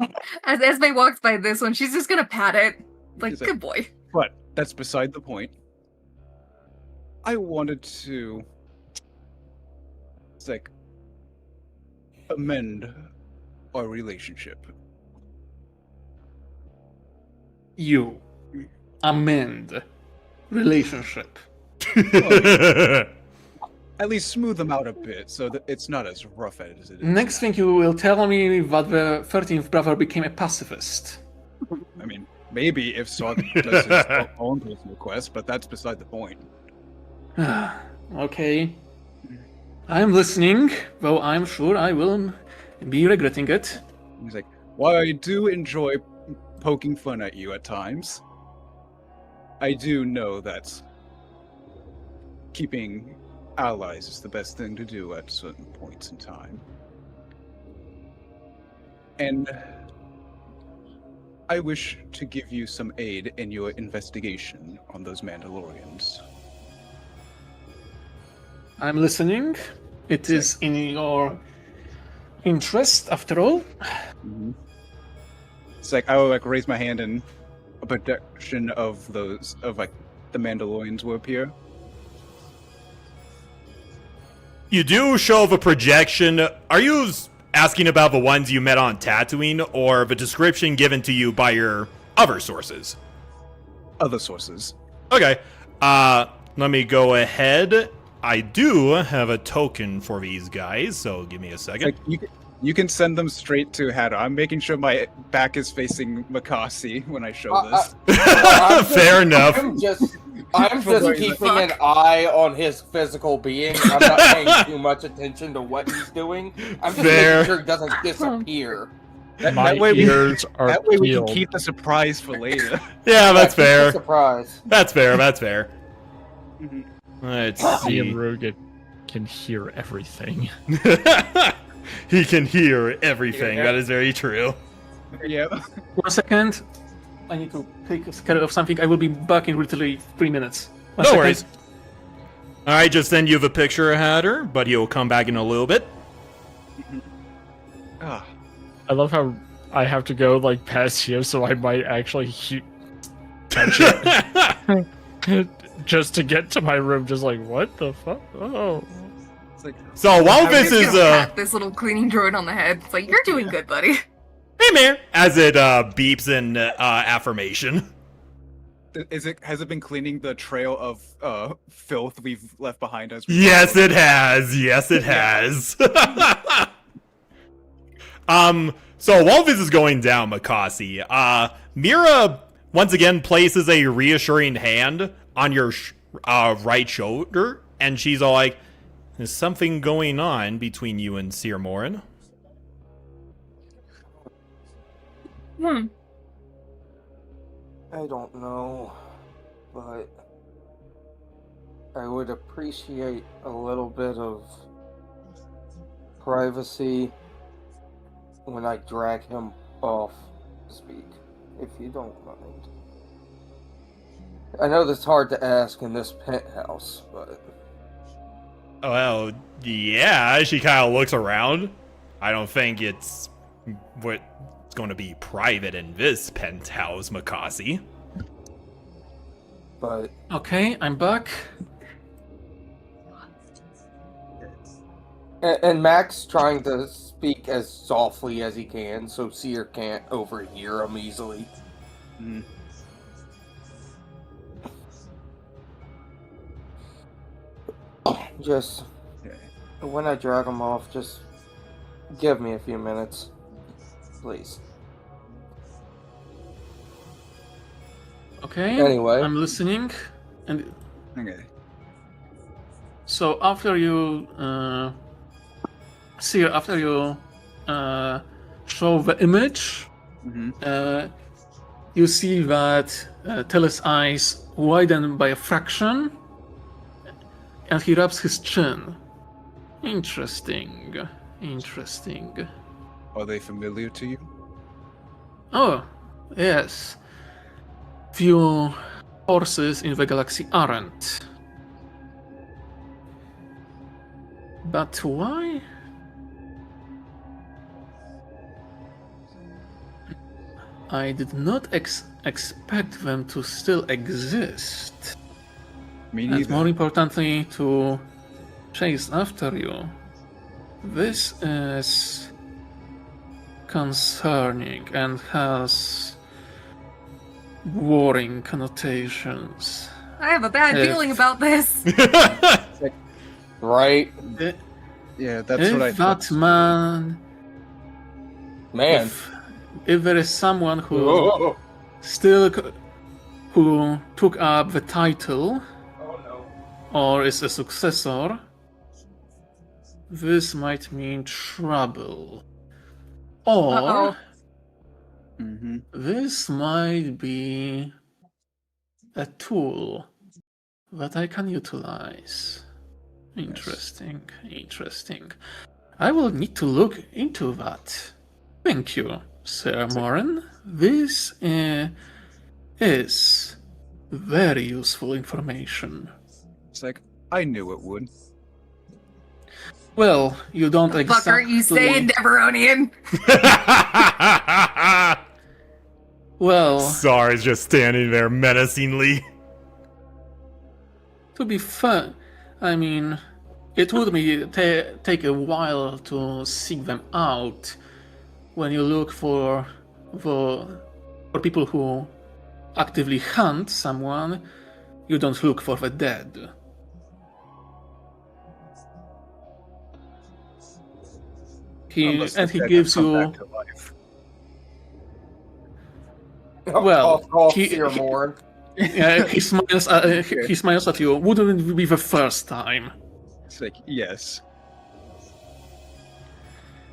As Esme walks by this one, she's just gonna pat it. Like, Is it- good boy. But that's beside the point. I wanted to, it's like, amend our relationship. You amend relationship. At least smooth them out a bit so that it's not as rough as it is. Next thing you will tell me that the 13th brother became a pacifist. I mean, maybe if Saw does his own personal quest, but that's beside the point. Okay. I'm listening, though I'm sure I will be regretting it. He's like, while I do enjoy poking fun at you at times, I do know that keeping allies is the best thing to do at certain points in time. And I wish to give you some aid in your investigation on those Mandalorians. I'm listening. It is in your interest, after all. Mm-hmm. It's like I will like raise my hand and a projection of those of like the Mandalorians will appear. You do show the projection. Are you asking about the ones you met on Tatooine, or the description given to you by your other sources? Other sources. Okay. Let me go ahead. I do have a token for these guys, so give me a second. Like you can send them straight to Hatter. I'm making sure my back is facing Makasi when I show this. Fair enough. I'm just keeping an eye on his physical being. I'm not paying too much attention to what he's doing. I'm just Fair. making sure he doesn't disappear. My that way ears are that way we can peeled. keep the surprise for later. Yeah, that's Keep the fair. Surprise. That's fair. That's fair. Mhm. Let's Me see. and Ruga can hear everything. He can hear everything. That is very true. Yeah. 1 second. I need to take care of something. I will be back in literally 3 minutes. One No second. worries. All right, just send you the picture of Hatter, but he'll come back in a little bit. Ah, I love how I have to go like past here, so I might actually touch it just to get to my room. Just like, what the fuck? Oh, it's like So while I'm this just is gonna pat this little cleaning droid on the head. It's like, you're doing good, buddy. hey man, as it beeps in affirmation. has it been cleaning the trail of filth we've left behind us? Yes, it has. Yes, it has. So while this is going down, Makasi, Mira once again places a reassuring hand on your right shoulder, and she's all like, "There's something going on between you and Sir Morin." Hmm. I don't know, but I would appreciate a little bit of privacy when I drag him off to speak, if you don't mind. I know that's hard to ask in this penthouse, but... Well, yeah, she kind of looks around. I don't think it's what's going to be private in this penthouse, Makasi. But Okay, I'm back. and Max trying to speak as softly as he can so Seer can't overhear him easily. Mhm. Just when I drag him off, just give me a few minutes, please. Okay. Anyway. I'm listening. And Okay. so after you see, after you show the image, Mm-hmm. you see that Telus' eyes widen by a fraction, and he rubs his chin. Interesting. Interesting. Are they familiar to you? Oh, yes. Few horses in the galaxy aren't. But why? I did not expect them to still exist. Me And neither. more importantly, to chase after you. This is concerning and has worrying connotations. I have a bad If- feeling about this. Right? Yeah, that's what I If thought. that man, Man. if there is someone who Oh still who took up the title, no. or is a successor, this might mean trouble. Or Uh-oh. Mm-hmm. this might be a tool that I can utilize. Interesting, interesting. I will need to look into that. Thank you, Sir Moran. This is very useful information. It's like, I knew it would. Well, you don't Fuck, exactly... aren't you saying, Deveronian? Well, Sar is just standing there menacingly. to be fair, I mean, it would take a while to seek them out when you look for people who actively hunt someone. You don't look for the dead. Unless the He dead gives have come you... back to life. Well, Call he- Sir Morin. he smiles. He smiles at you. Wouldn't it be the first time? It's like, yes.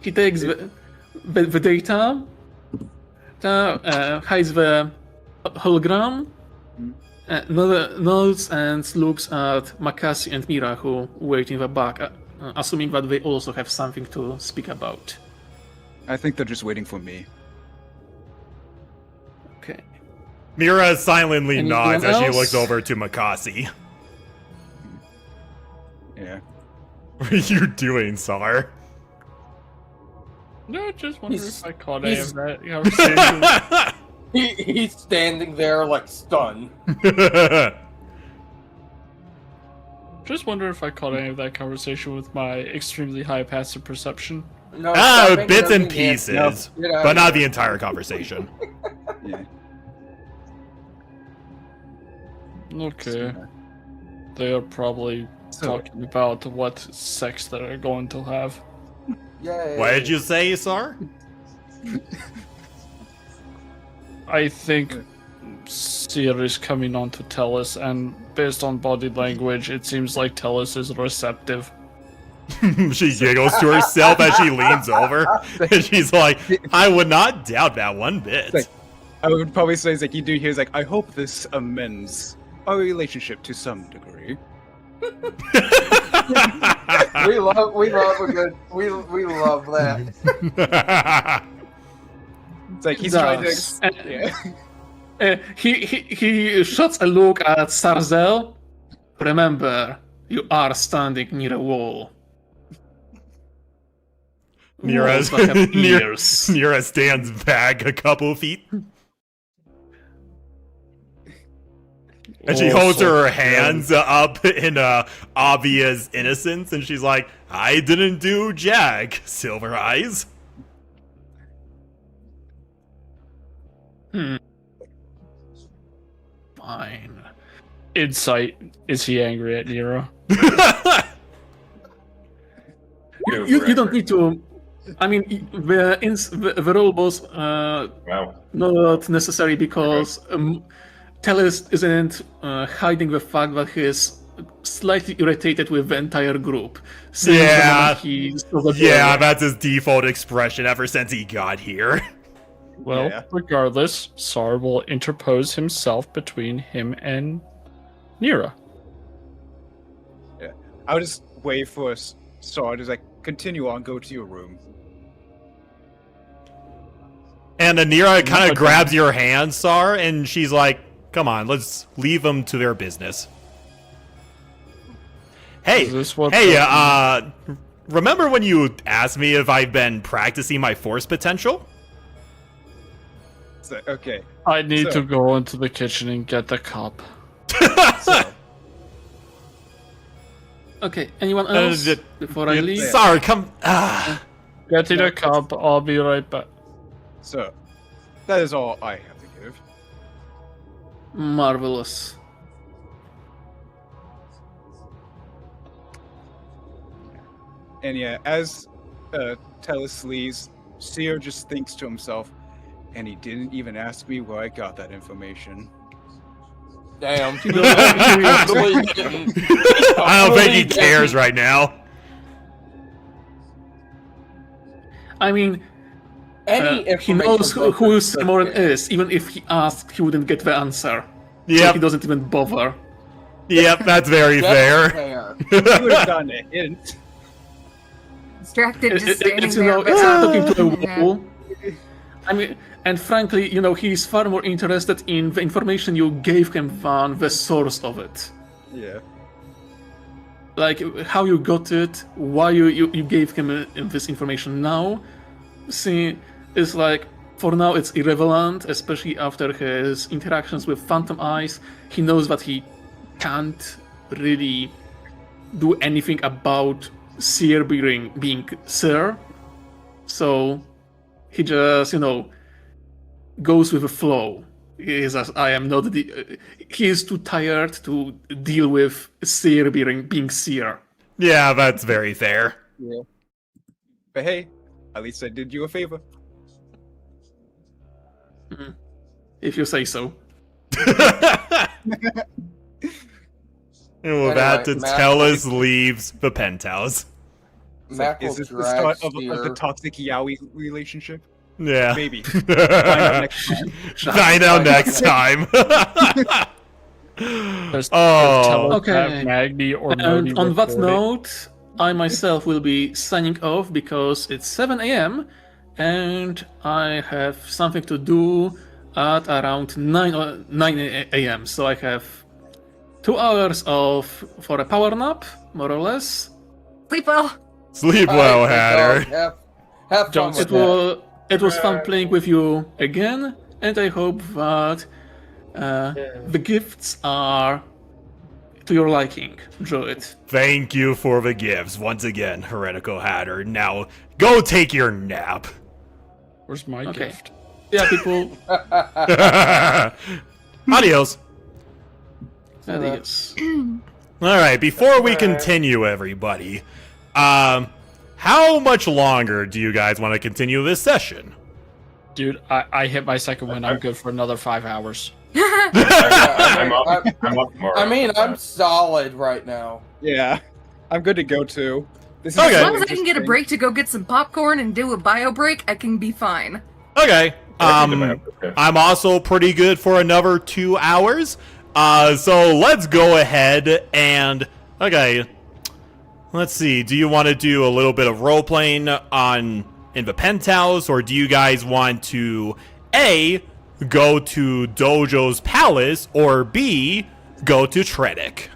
He takes the data, hides the hologram, nods and looks at Makasi and Mira, who wait in the back, assuming that they also have something to speak about. I think they're just waiting for me. Okay. Mira silently Anyone nods as she else? looks over to Makasi. Yeah. What are you doing, Sar? No, just wondering He's- if I caught any he's- of that conversation. He's standing there like stunned. Just wondering if I caught any of that conversation with my extremely high passive perception. No, stop making Bits and everything happen. pieces, Get out but of not here. the entire conversation. Yeah. Okay. They are probably So, talking about what sex they're going to have. Yay. What did you say, Sar? I think Seer is coming on to Tellus, and based on body language, it seems like Tellus is receptive. She giggles to herself as she leans over, and she's like, "I would not doubt that one bit." Like- I would probably say, it's like, you do hear, it's like, I hope this amends our relationship to some degree. We love a good. We love that. It's like, he's trying Does. to... Yeah. He shots a look at Sarzel. Remember, you are standing near a wall. Nira's, Walls that have ears. Nira stands back a couple feet, and she holds her hands up in obvious innocence, and she's like, "I didn't do jack, Silver Eyes." Fine. Insight. Is he angry at Nero? You don't need to. I mean, the role was Wow. not necessary because Tellus isn't hiding the fact that he is slightly irritated with the entire group. Since the Yeah. moment he saw the Yeah, door. that's his default expression ever since he got here. Well, Yeah. regardless, Sar will interpose himself between him and Nira. I would just wait for Sar to, like, continue on, go to your room. And Anira kind of grabs your hand, Sar, and she's like, "Come on, let's leave them to their business." Hey, Is this what hey, the- remember when you asked me if I've been practicing my force potential? It's like, okay. I need So- to go into the kitchen and get the cup. So, Okay, anyone else d- before I leave? Sar, come. Getting a cup, I'll be right back. so, that is all I have to give. Marvelous. And yeah, as Tellus leaves, Seer just thinks to himself, and he didn't even ask me where I got that information. Damn. You know, like, Really didn't. I don't think he Really didn't. cares right now. I mean, Any he information knows who broker Simoran could- is. Even if he asked, he wouldn't get the answer. So Yep, he doesn't even bother. yep, that's very That's fair. You would have gotten a hint. Distracted, just standing It's, there. you know, it's talking to a Yeah. wall. I mean, and frankly, you know, he's far more interested in the information you gave him than the source of it. Yeah. Like, how you got it, why you gave him this information now. See, it's like, for now it's irrelevant, especially after his interactions with Phantom Eyes. He knows that he can't really do anything about Seer being Seer. So he just, you know, goes with the flow. He is as I am not. He is too tired to deal with Seer being Seer. Yeah, that's very fair. Yeah. But hey, at least I did you a favor. If you say so. And with that, Anyway, Matt- Tellus leaves the penthouse. Mac will Is this the drag start of Steer. the toxic yaoi relationship? Yeah. Maybe. Find out next time. Find out next time. There's Oh. Okay. Magni or And Modi on that reported. note, I myself will be signing off because it's 7 a.m. and I have something to do at around 9 a.m. So I have 2 hours for a power nap, more or less. Sleep well. Sleep well, Alright, Hatter. Have fun Don't with It was fun playing with you again, and I hope that the gifts are to your liking. Enjoy it. Thank you for the gifts once again, Heretical Hatter. Now, go take your nap. Where's my Okay. gift? Yeah, people. Adios. Adios. Alright, before we continue, everybody, how much longer do you guys want to continue this session? Dude, I hit my second win. I'm good for another 5 hours. I'm up tomorrow. I mean, I'm solid right now. Yeah. I'm good to go too. This is Okay. As so long as I can get a interesting. break to go get some popcorn and do a bio break, I can be fine. Okay. I'm also pretty good for another 2 hours. So let's go ahead and okay. Let's see. Do you want to do a little bit of role playing in the penthouse, or do you guys want to A, go to Dojo's palace, or B, go to Tredic?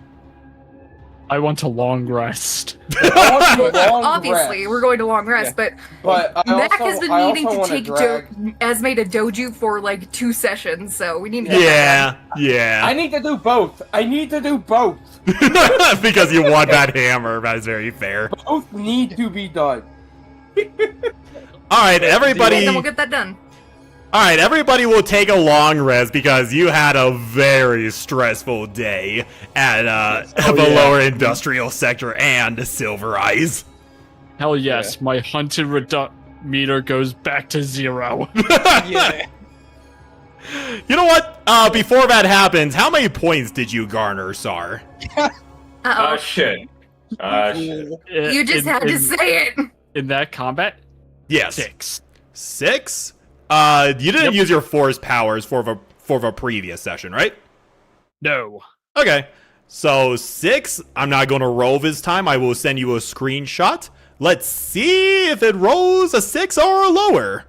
I want a long rest. I want to long Obviously, rest, we're going to long rest, but but I Mac also, has been I needing also to wanna take drag. Esme to doju for like 2 sessions, so we need to get that Yeah, yeah. I need to do both. I need to do both. Because you want that hammer. That is very fair. Both need to be done. All right, done. everybody. And then we'll get that done. All right, everybody will take a long rest because you had a very stressful day at the lower industrial sector and Silver Eyes. Hell yes, my hunted meter goes back to 0. Yeah. You know what? Before that happens, how many points did you garner, Sar? Uh-oh. Shit. Shit. You just had to say it. In that combat, Yes. 6. 6? You didn't Yep. use your force powers for the previous session, right? No. Okay. So 6, I'm not going to roll this time. I will send you a screenshot. Let's see if it rolls a 6 or a lower.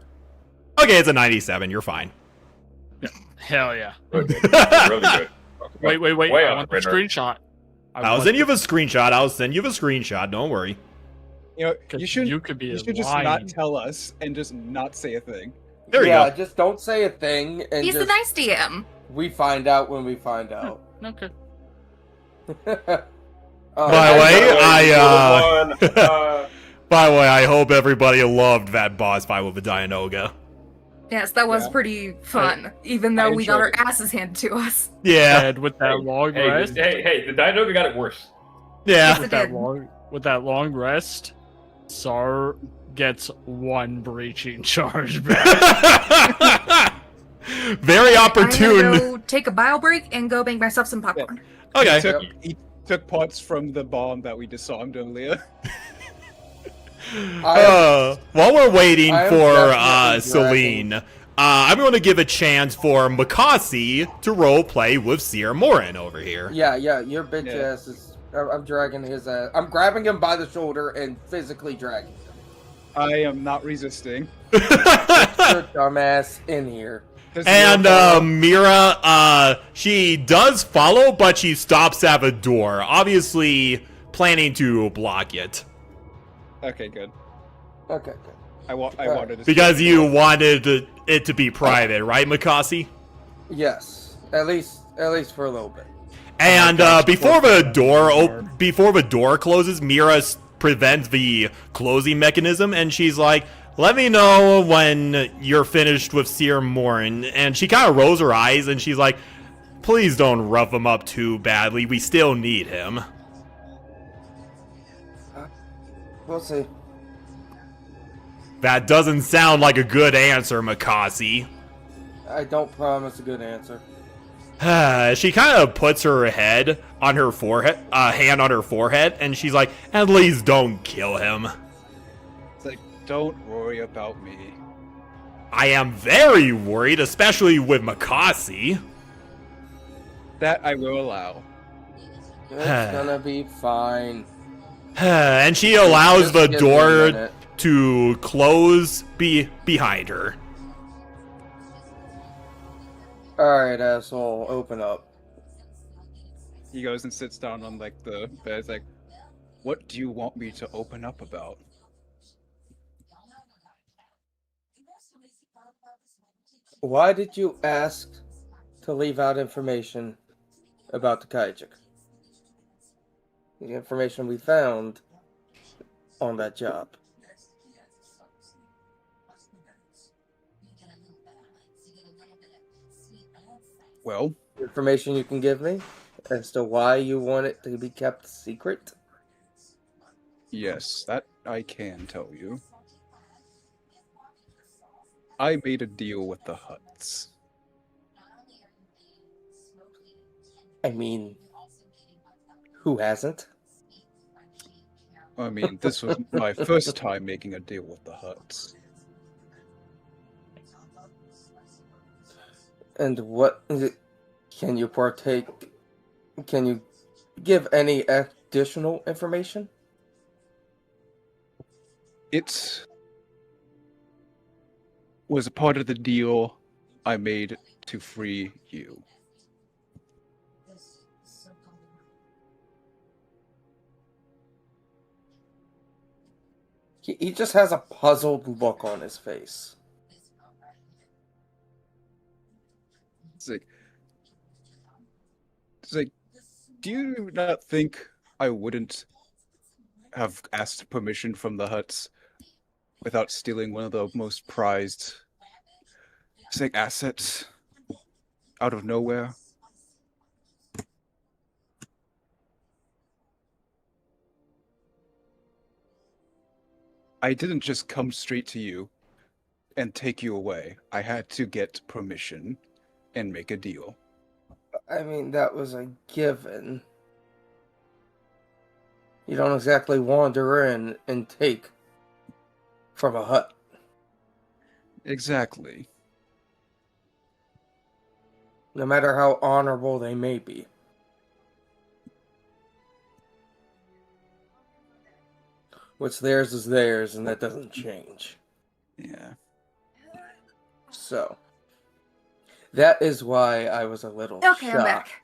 Okay, it's a 97. You're fine. Hell yeah. Really good. Wait. Way I off want the the radar. screenshot. I'll send you the screenshot. Don't worry. You know, 'Cause you should you could be you should just lying. not tell us and just not say a thing. There you Yeah, go. just don't say a thing, and He's just, a nice DM. we find out when we find out. Okay. By the way, by the way, I hope everybody loved that boss fight with the Dianoga. Yes, that was Yeah. pretty fun, even I though we got our enjoyed asses handed to us. Yeah, And with that long Hey, rest, the Dinoga got it worse. yeah. Yes, it did. with that long rest, Sar gets 1 breaching charge back. Very I'm opportune. gonna go take a bio break and go make myself some popcorn. Okay. He took parts from the bomb that we disarmed earlier. While we're waiting I am for definitely Celine, I'm going to give a chance for Makasi to role play with Sierra Morin over here. Yeah, your bitch Yeah. ass is. I'm dragging his ass. I'm grabbing him by the shoulder and physically dragging him. I am not resisting. Your dumbass in here. Does And Mira Mira, she does follow, but she stops at the door, obviously planning to block it. Okay, good. Okay, good. I wanted to. Because you wanted it to be private, right, Makasi? Yes, at least for a little bit. And before the door closes, Mira prevents the closing mechanism, and she's like, "Let me know when you're finished with Sierra Morin." And she kind of rolls her eyes, and she's like, "Please don't rough him up too badly. We still need him." We'll see. That doesn't sound like a good answer, Makasi. I don't promise a good answer. She kind of puts her head on her forehead, hand on her forehead, and she's like, "At least don't kill him." It's like, don't worry about me. I am very worried, especially with Makasi. That I will allow. It's gonna be fine. And she allows Just the give me a door minute. to close behind her. Alright, asshole, open up. He goes and sits down on like the bed. It's like, what do you want me to open up about? Why did you ask to leave out information about the Kaijik? The information we found on that job. Well, Information you can give me as to why you want it to be kept secret? yes, that I can tell you. I made a deal with the Huts. I mean, who hasn't? I mean, this was my first time making a deal with the Huts. And what can you partake? Can you give any additional information? It was a part of the deal I made to free you. He just has a puzzled look on his face. It's like, do you not think I wouldn't have asked permission from the Huts without stealing one of the most prized, assets out of nowhere? I didn't just come straight to you and take you away. I had to get permission and make a deal. I mean, that was a given. You don't exactly wander in and take from a hut. Exactly. No matter how honorable they may be. What's theirs is theirs, and that doesn't change. Yeah. So, that is why I was a little Okay, I'm shocked back.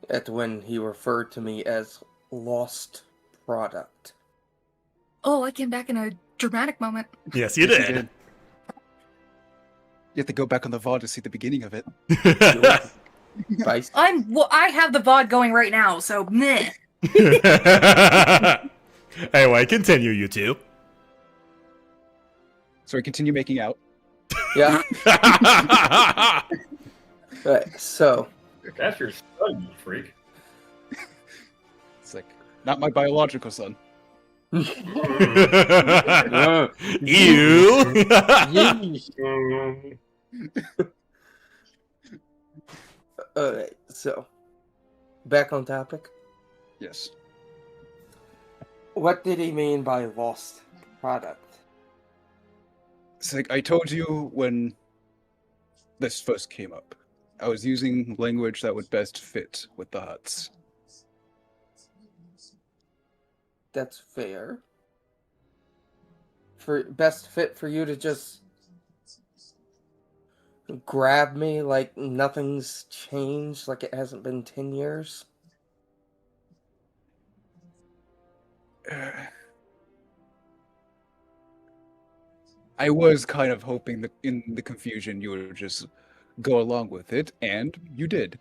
at when he referred to me as lost product. Oh, I came back in a dramatic moment. Yes, you Yes, did. You have to go back on the VOD to see the beginning of it. Vice. I have the VOD going right now, so meh. Anyway, continue, you two. So I continue making out. Yeah. Right, so, That's your son, you freak. It's like, not my biological son. Ew. Alright, so back on topic. Yes. What did he mean by lost product? It's like I told you when this first came up. I was using language that would best fit with the huts. That's fair. For best fit for you to just grab me like nothing's changed, like it hasn't been 10 years. I was kind of hoping that in the confusion you would just go along with it, and you did.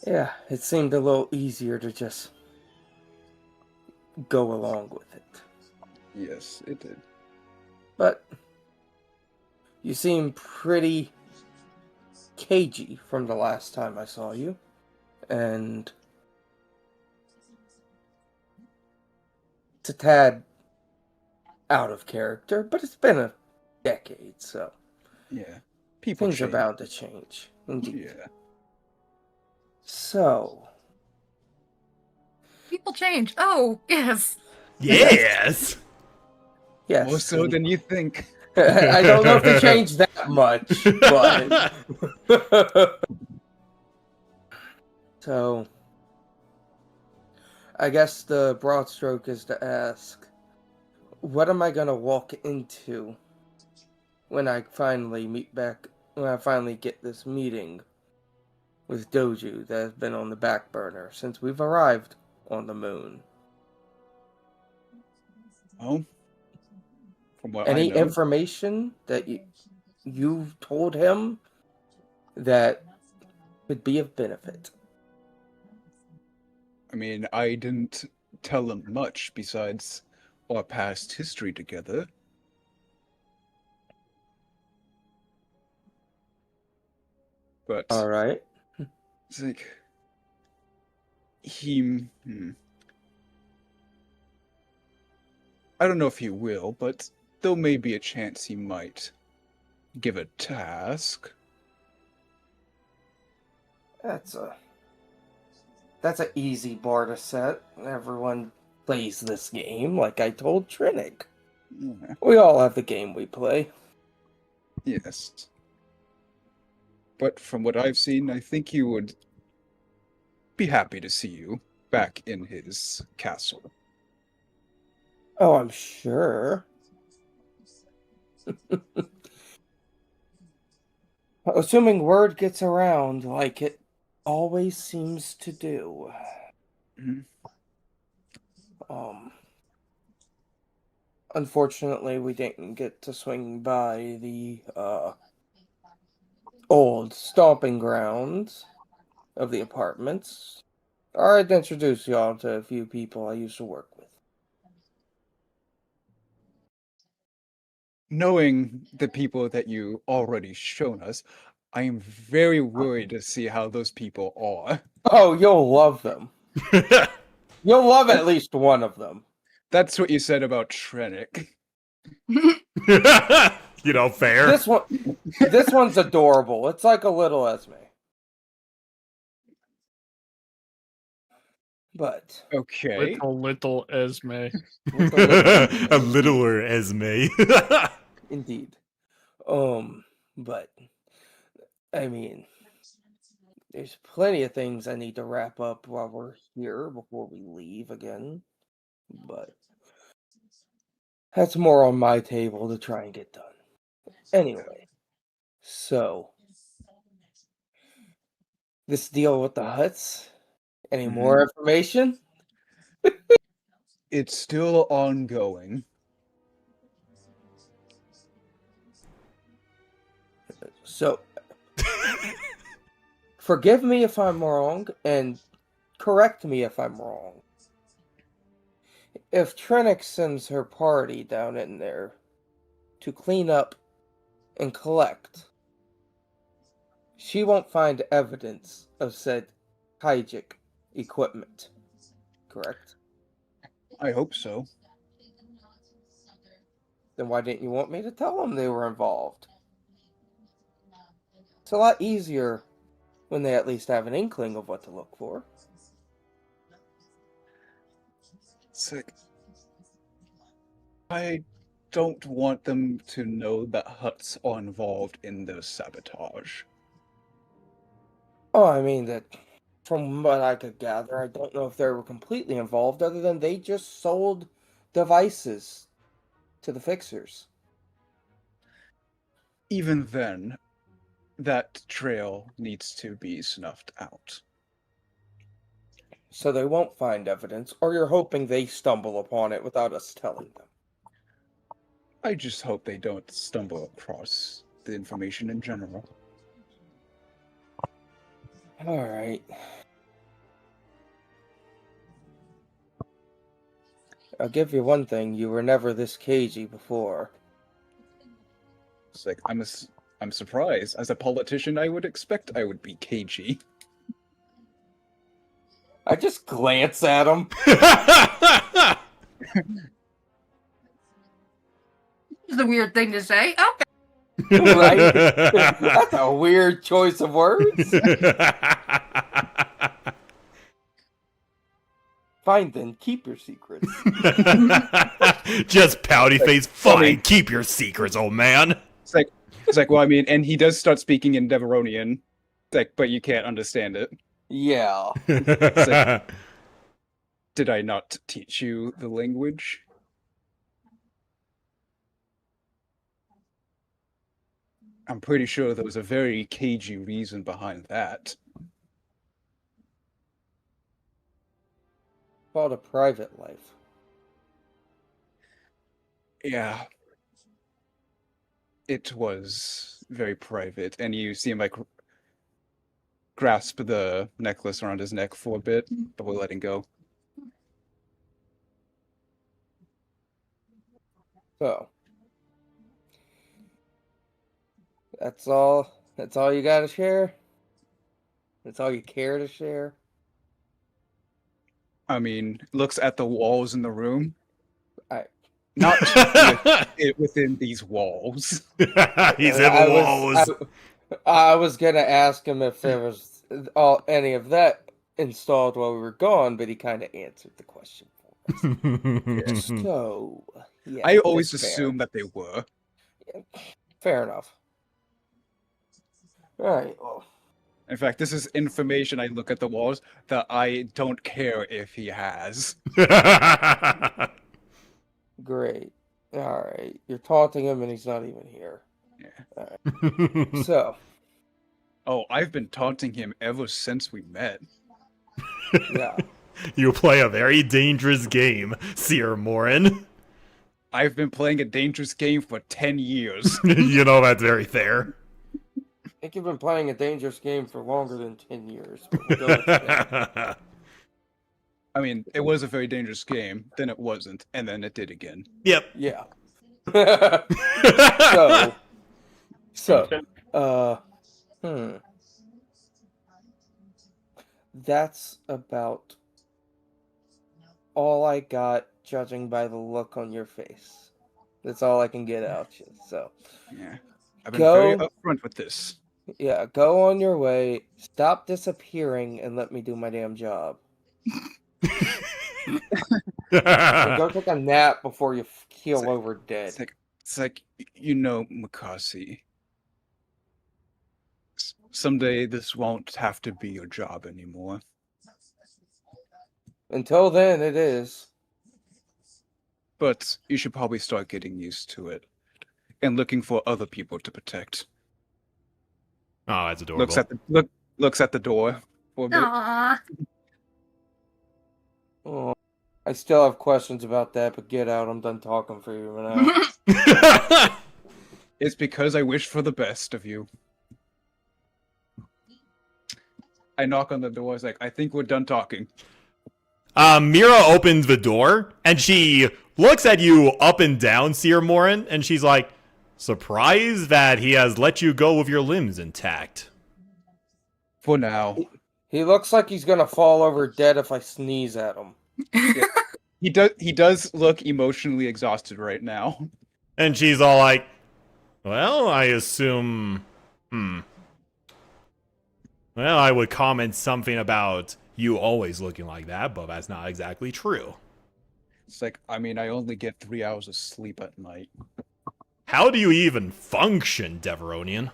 Yeah, it seemed a little easier to just go along with it. Yes, it did. But you seem pretty cagey from the last time I saw you. And it's a tad out of character, but it's been a decade, so Yeah. People things are change. bound to change. Indeed. Yeah. So, People change. Oh, yes. Yes. yes. More so than you think. I don't know if they changed that much, but so I guess the broad stroke is to ask, what am I gonna walk into when I finally get this meeting with Doju that has been on the back burner since we've arrived on the moon? Oh. From what Any I know. information that you've told him that would be of benefit? I mean, I didn't tell him much besides our past history together. But All right. it's like he. I don't know if he will, but there may be a chance he might give a task. That's an easy bar to set. Everyone plays this game, like I told Trinic. Yeah. We all have the game we play. Yes. But from what I've seen, I think he would be happy to see you back in his castle. Oh, I'm sure. Assuming word gets around like it always seems to do. Mhm. Unfortunately, we didn't get to swing by the old stomping grounds of the apartments. I'd introduce y'all to a few people I used to work with. Knowing the people that you already shown us, I am very worried to see how those people are. Oh, you'll love them. You'll love at least one of them. That's what you said about Trenic. Fair. This one's adorable. It's like a little Esme. But Okay. Little Esme. A littler Esme. indeed. But I mean, there's plenty of things I need to wrap up while we're here before we leave again. But that's more on my table to try and get done. Anyway, so this deal with the huts. Any more information? It's still ongoing. So, forgive me if I'm wrong, and correct me if I'm wrong. If Trenic sends her party down in there to clean up and collect, she won't find evidence of said Hygic equipment, correct? I hope so. Then why didn't you want me to tell them they were involved? It's a lot easier when they at least have an inkling of what to look for. It's like, I don't want them to know that huts are involved in the sabotage. Oh, I mean that from what I could gather, I don't know if they were completely involved other than they just sold devices to the fixers. Even then, that trail needs to be snuffed out. So they won't find evidence, or you're hoping they stumble upon it without us telling them. I just hope they don't stumble across the information in general. Alright. I'll give you one thing, you were never this cagey before. It's like, I'm surprised. As a politician, I would expect I would be cagey. I just glance at him. It's a weird thing to say. Okay. Right? That's a weird choice of words. Fine then, keep your secrets. Just pouty face. Fine, keep your secrets, old man. It's like, well, I mean, and he does start speaking in Deveronian. It's like, but you can't understand it. Yeah. Did I not teach you the language? I'm pretty sure there was a very cagey reason behind that. Called a private life. Yeah. It was very private, and you see him like grasp the necklace around his neck for a bit before letting go. So that's all you gotta share? That's all you care to share? I mean, looks at the walls in the room. I- Not within these walls. He's in the walls. I was gonna ask him if there was any of that installed while we were gone, but he kind of answered the question for us. So, yeah, I always that's fair. assumed that they were. Fair enough. All right. Well, In fact, this is information I look at the walls that I don't care if he has. great. All right. You're taunting him, and he's not even here. Yeah. All right. So, Oh, I've been taunting him ever since we met. yeah. You play a very dangerous game, Sir Morin. I've been playing a dangerous game for 10 years. You know that's very fair. I think you've been playing a dangerous game for longer than 10 years. But we'll go with that. I mean, it was a very dangerous game, then it wasn't, and then it did again. Yep. Yeah. That's about all I got, judging by the look on your face. That's all I can get out you. So, Yeah. I've been very upfront with this. yeah, go on your way. Stop disappearing and let me do my damn job. Go take a nap before you keel over dead. It's like, you know, Makasi. Someday this won't have to be your job anymore. Until then, it is. But you should probably start getting used to it. And looking for other people to protect. Oh, that's adorable. Looks at the door for a bit. Aww. Oh, I still have questions about that, but get out. I'm done talking for you now. It's because I wish for the best of you. I knock on the door. It's like, I think we're done talking. Mira opens the door, and she looks at you up and down, Sir Morin, and she's like, surprised that he has let you go with your limbs intact. For now. He looks like he's gonna fall over dead if I sneeze at him. Yeah. He does look emotionally exhausted right now. And she's all like, well, I assume... Well, I would comment something about you always looking like that, but that's not exactly true. It's like, I mean, I only get 3 hours of sleep at night. How do you even function, Deveronian?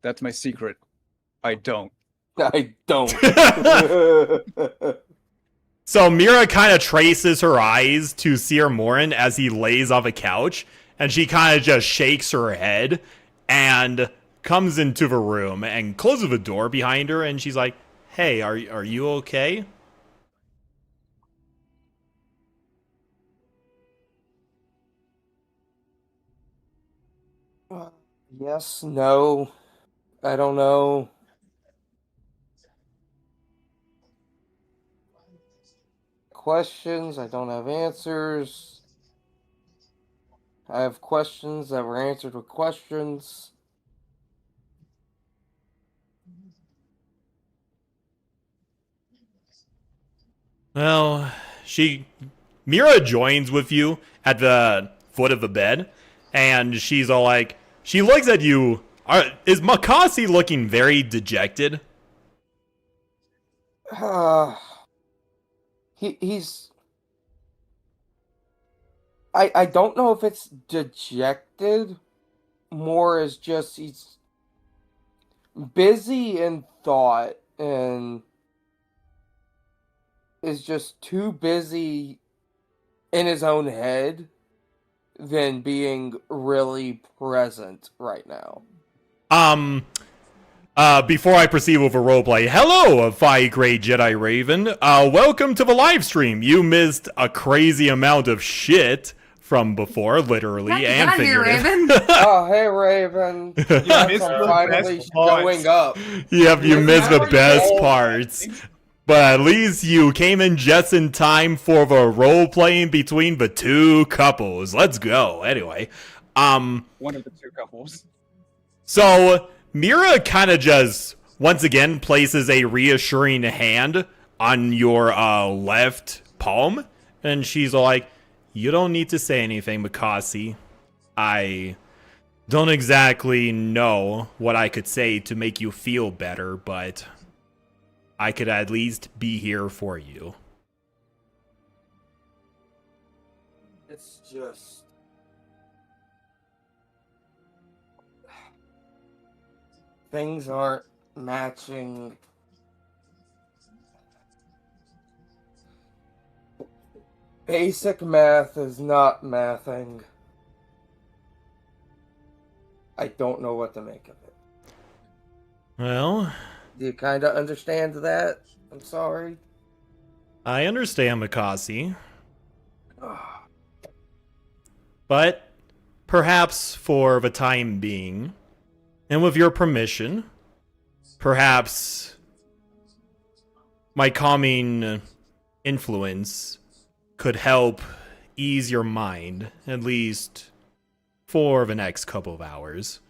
That's my secret. I don't. I don't. So Mira kind of traces her eyes to Sir Morin as he lays on a couch, and she kind of just shakes her head and comes into the room and closes the door behind her, and she's like, "Hey, are you okay?" Yes, no, I don't know. Questions, I don't have answers. I have questions that were answered with questions. Well, Mira joins with you at the foot of the bed, and she's all like, she looks at you. Is Makasi looking very dejected? He's. I don't know if it's dejected, more as just he's busy in thought and is just too busy in his own head than being really present right now. Before I proceed with a roleplay, hello, Phi Grey Jedi Raven. Welcome to the live stream. You missed a crazy amount of shit from before, literally and figuratively. Raven. Oh, hey, Raven. You missed the finally best showing up. Yep, you missed the Never best know. parts. But at least you came in just in time for the role-playing between the two couples. Let's go. Anyway, One of the two couples. so Mira kind of just, once again, places a reassuring hand on your left palm, and she's like, you don't need to say anything, Makasi. I don't exactly know what I could say to make you feel better, but I could at least be here for you. It's just. Things aren't matching. Basic math is not mathing. I don't know what to make of it. Well, Do you kind of understand that? I'm sorry. I understand, Makasi. But perhaps for the time being, and with your permission, perhaps my calming influence could help ease your mind, at least for the next couple of hours.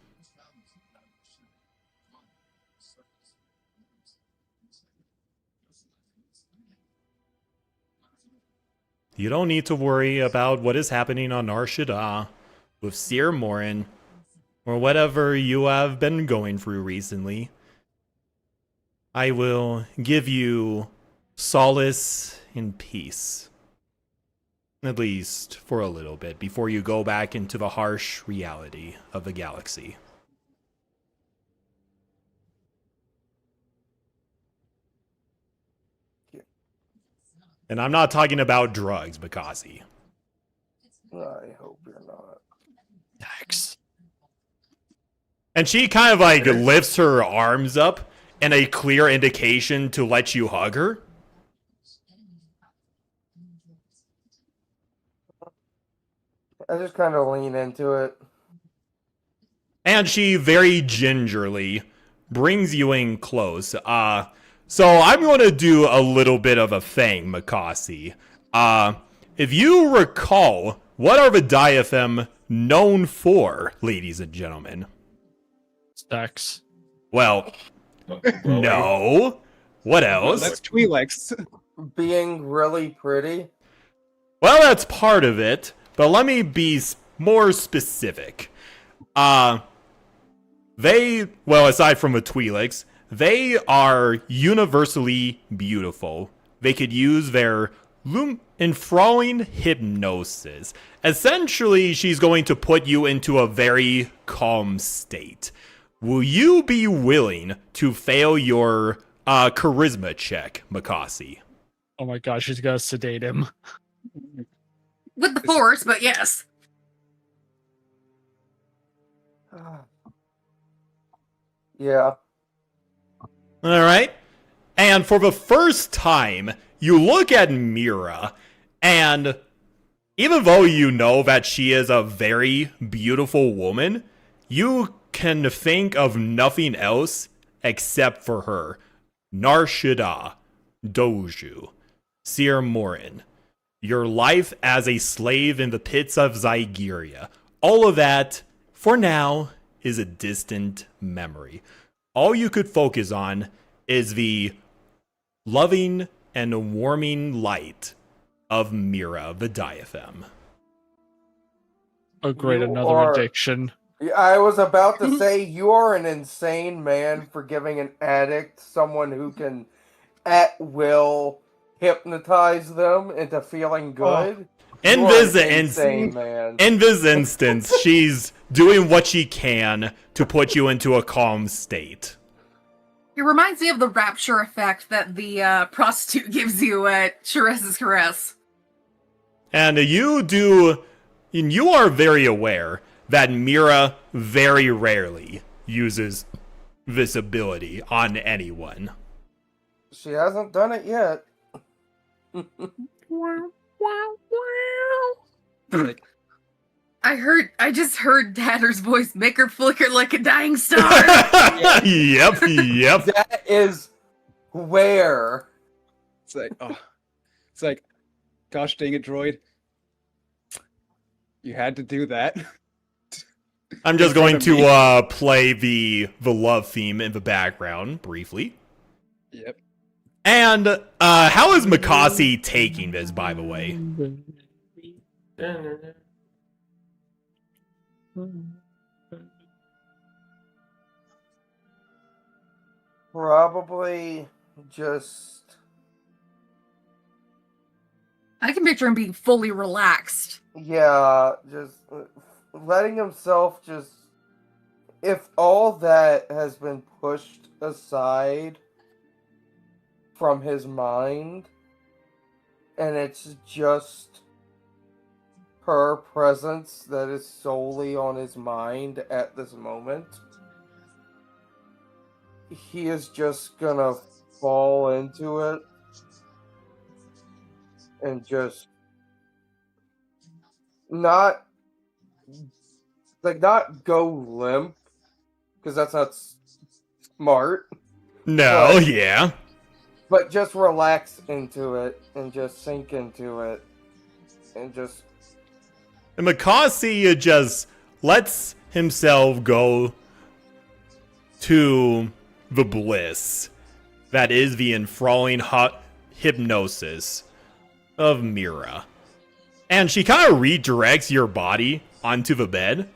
You don't need to worry about what is happening on Nar Shaddaa with Sir Morin, or whatever you have been going through recently. I will give you solace and peace. At least for a little bit, before you go back into the harsh reality of the galaxy. And I'm not talking about drugs, Makasi. I hope you're not. Yikes. And she kind of like lifts her arms up in a clear indication to let you hug her. I just kind of lean into it. And she very gingerly brings you in close. So I'm going to do a little bit of a thing, Makasi. If you recall, what are the diaphem known for, ladies and gentlemen? Sex. Well, no. What else? That's Twi'leks. Being really pretty. Well, that's part of it, but let me be more specific. The well, aside from the Twi'leks, they are universally beautiful. They could use their enthralling hypnosis. Essentially, she's going to put you into a very calm state. Will you be willing to fail your charisma check, Makasi? Oh my gosh, she's gonna sedate him. With the force, but yes. Yeah. All right. And for the first time, you look at Mira, and even though you know that she is a very beautiful woman, you can think of nothing else except for her. Nar Shaddaa, Doju, Sir Morin, your life as a slave in the pits of Zygeria. All of that, for now, is a distant memory. All you could focus on is the loving and warming light of Mira, the diaphem. Oh great, You another are- addiction. I was about to say, you are an insane man for giving an addict someone who can, at will, hypnotize them into feeling good. In You are this an insane man. In this instance, she's doing what she can to put you into a calm state. It reminds me of the rapture effect that the prostitute gives you at Sheres's Caress. And you are very aware that Mira very rarely uses this ability on anyone. She hasn't done it yet. Like, I just heard Dadder's voice make her flicker like a dying star. Yep. That is where. it's like, oh, it's like, gosh dang it, droid. You had to do that. I'm just In front going of to me. play the love theme in the background briefly. Yep. And how is Makasi taking this, by the way? Probably just. I can picture him being fully relaxed. Yeah, just letting himself just. If all that has been pushed aside from his mind, and it's just her presence that is solely on his mind at this moment, he is just gonna fall into it and just not go limp, because that's not smart, No, But- yeah. but just relax into it and just sink into it and just. And Makasi just lets himself go to the bliss that is the enthralling hot hypnosis of Mira. And she kind of redirects your body onto the bed,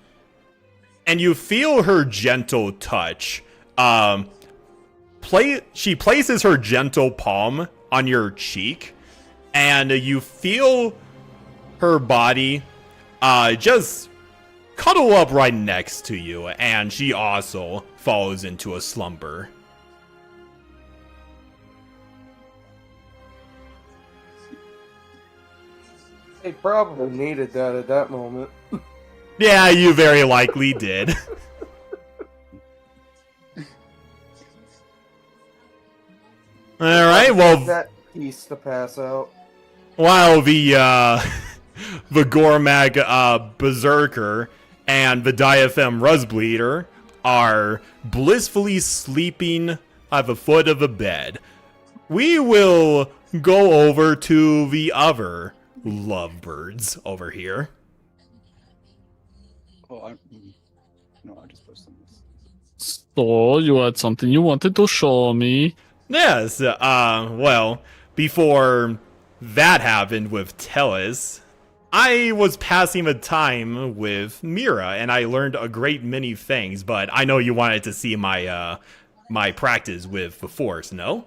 and you feel her gentle touch. She places her gentle palm on your cheek, and you feel her body just cuddle up right next to you, and she also falls into a slumber. They probably needed that at that moment. Yeah, you very likely did. Alright, well, That piece to pass out. while the Gormag Berserker and the Diaphem Ruzbleeder are blissfully sleeping at the foot of the bed, we will go over to the other lovebirds over here. Oh, no, I just posted this. So, you had something you wanted to show me. Yes, well, before that happened with Tellus, I was passing the time with Mira, and I learned a great many things. But I know you wanted to see my my practice with the Force. No?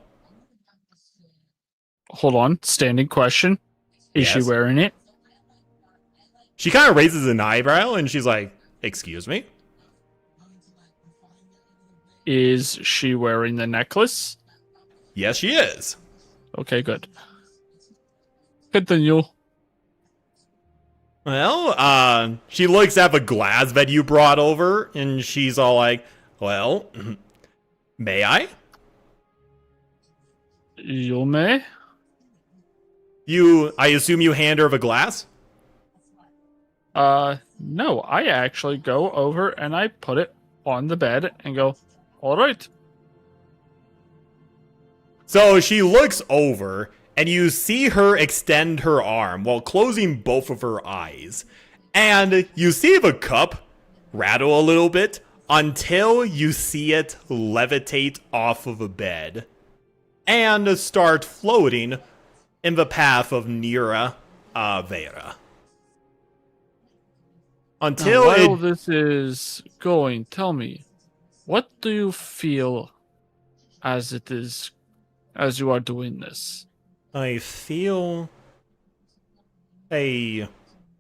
Hold on, standing question. Is she Yes. wearing it? She kind of raises an eyebrow, and she's like, "Excuse me." Is she wearing the necklace? Yes, she is. Okay, good. Continue. Well, she looks at the glass that you brought over, and she's all like, "Well, may I?" You may? I assume you hand her the glass? No, I actually go over and I put it on the bed and go, all right. So she looks over, and you see her extend her arm while closing both of her eyes. And you see the cup rattle a little bit until you see it levitate off of the bed and start floating in the path of Nira Vera. Until Now, while it... this is going, tell me, what do you feel as you are doing this? I feel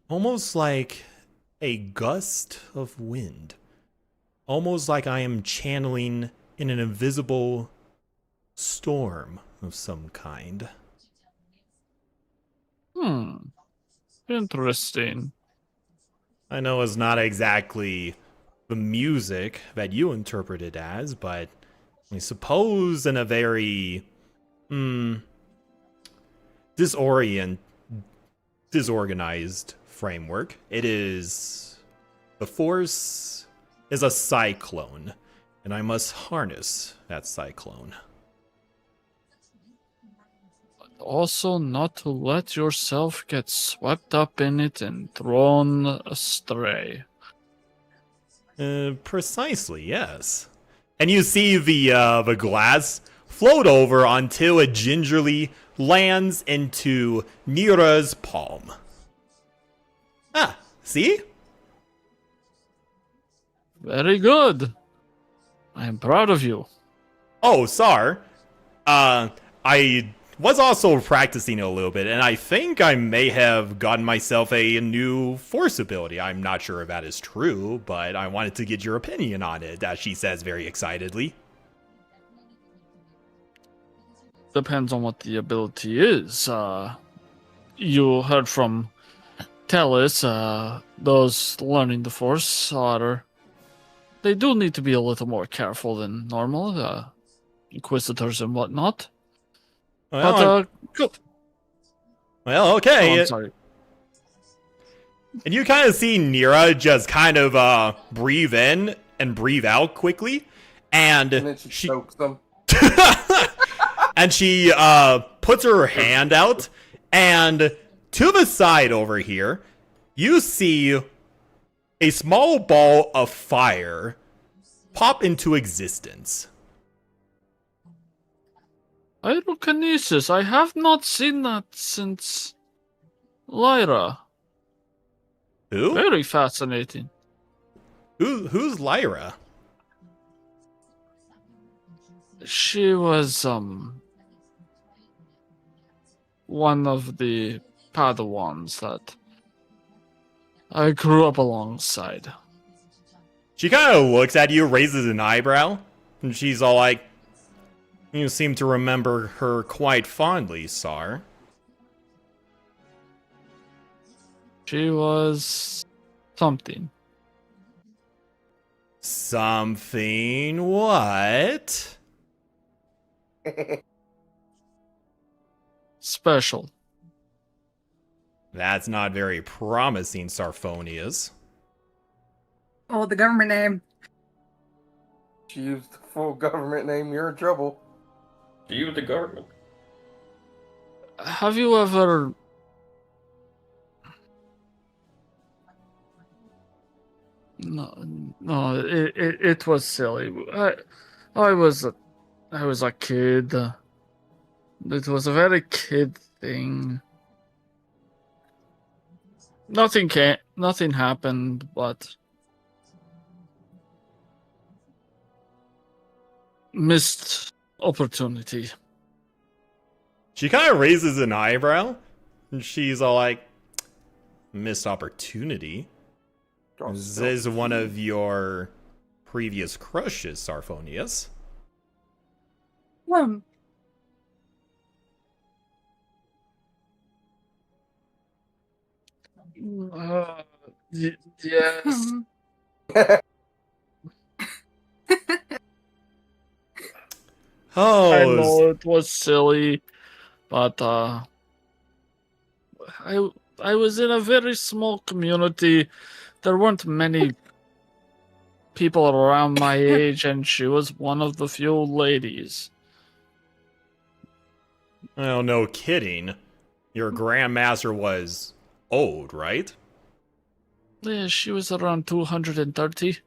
almost like a gust of wind. Almost like I am channeling in an invisible storm of some kind. Interesting. I know it's not exactly the music that you interpret it as, but I suppose in a very disorganized framework, the Force is a cyclone, and I must harness that cyclone. Also, not to let yourself get swept up in it and thrown astray. Precisely, yes. And you see the glass float over until it gingerly lands into Nira's palm. Ah, see? Very good. I am proud of you. Oh, Sar. I was also practicing a little bit, and I think I may have gotten myself a new Force ability. I'm not sure if that is true, but I wanted to get your opinion on it, as she says very excitedly. Depends on what the ability is. You heard from Tellis, those learning the Force they do need to be a little more careful than normal, inquisitors and whatnot. But, good. Well, okay. Oh, I'm sorry. And you kind of see Nira just kind of breathe in and breathe out quickly, and then she chokes them. and she puts her hand out, and to the side over here, you see a small ball of fire pop into existence. Pyrokinesis. I have not seen that since Lyra. Who? Very fascinating. Who's Lyra? She was one of the Padawans that I grew up alongside. She kind of looks at you, raises an eyebrow, and she's all like, "You seem to remember her quite fondly, Sar." She was something. Something what? Special. That's not very promising, Sarphonius. Oh, the government name. She used the full government name. You're in trouble. You, the government. Have you ever... No, it was silly. I was a kid. It was a very kid thing. Nothing happened, but missed opportunity. She kind of raises an eyebrow, and she's all like, missed opportunity? Is this one of your previous crushes, Sarphonius? Yes. Oh, I know it was silly, but I was in a very small community. There weren't many people around my age, and she was one of the few ladies. oh, no kidding. Your grandmaster was old, right? Yeah, she was around 230.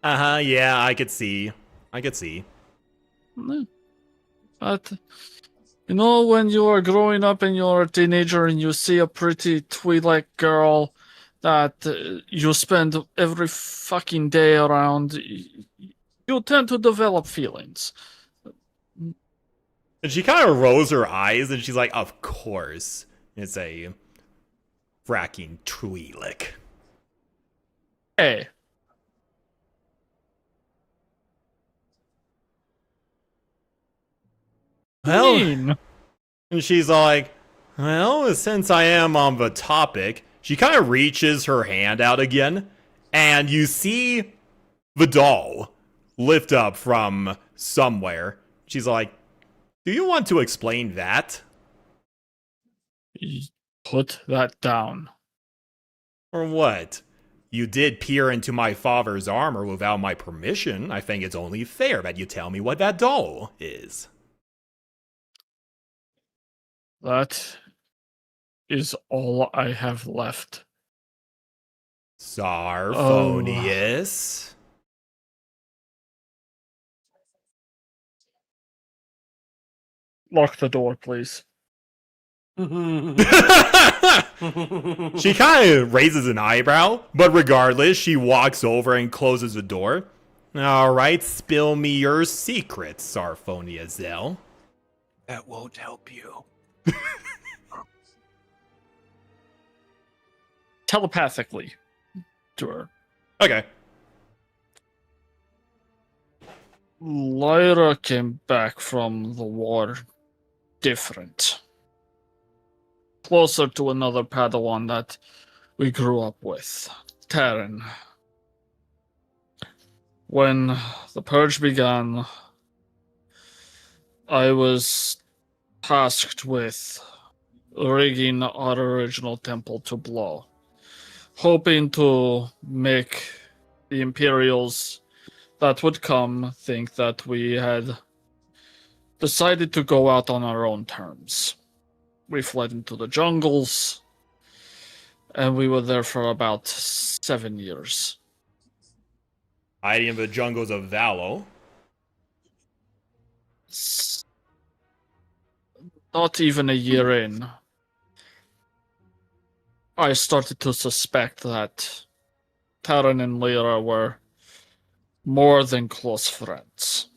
Uh-huh, yeah, I could see. Mm. But, you know, when you are growing up and you're a teenager and you see a pretty Twi'lek girl that you spend every fucking day around, you tend to develop feelings. And she kind of rolls her eyes, and she's like, of course. It's a fracking Twi'lek. Hey. Well, Mean. and she's like, well, since I am on the topic, she kind of reaches her hand out again, and you see the doll lift up from somewhere. She's like, do you want to explain that? Put that down. Or what? You did peer into my father's armor without my permission. I think it's only fair that you tell me what that doll is. That is all I have left. Sarphonius. Lock the door, please. She kind of raises an eyebrow, but regardless, she walks over and closes the door. Alright, spill me your secrets, Sarphoniazel. That won't help you. Telepathically to her. Okay. Lyra came back from the war different. Closer to another Padawan that we grew up with, Terran. When the purge began, I was tasked with rigging our original temple to blow, hoping to make the Imperials that would come think that we had decided to go out on our own terms. We fled into the jungles, and we were there for about 7 years. Hiding in the jungles of Valo. Not even a year in, I started to suspect that Taran and Lyra were more than close friends.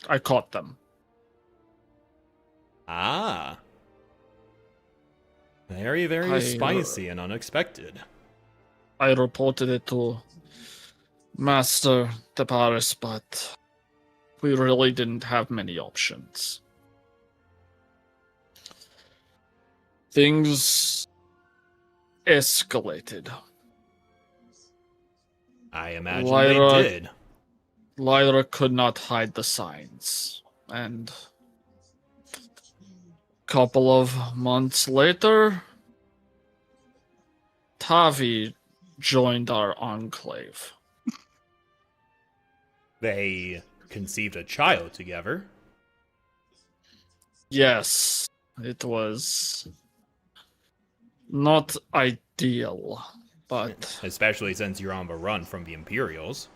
I caught them. Ah. Very, very spicy and unexpected. I reported it to Master Teparis, but we really didn't have many options. Things escalated. I imagine they did. Lyra could not hide the signs, and a couple of months later, Tavi joined our enclave. They conceived a child together. Yes, it was not ideal, but Especially since you're on the run from the Imperials.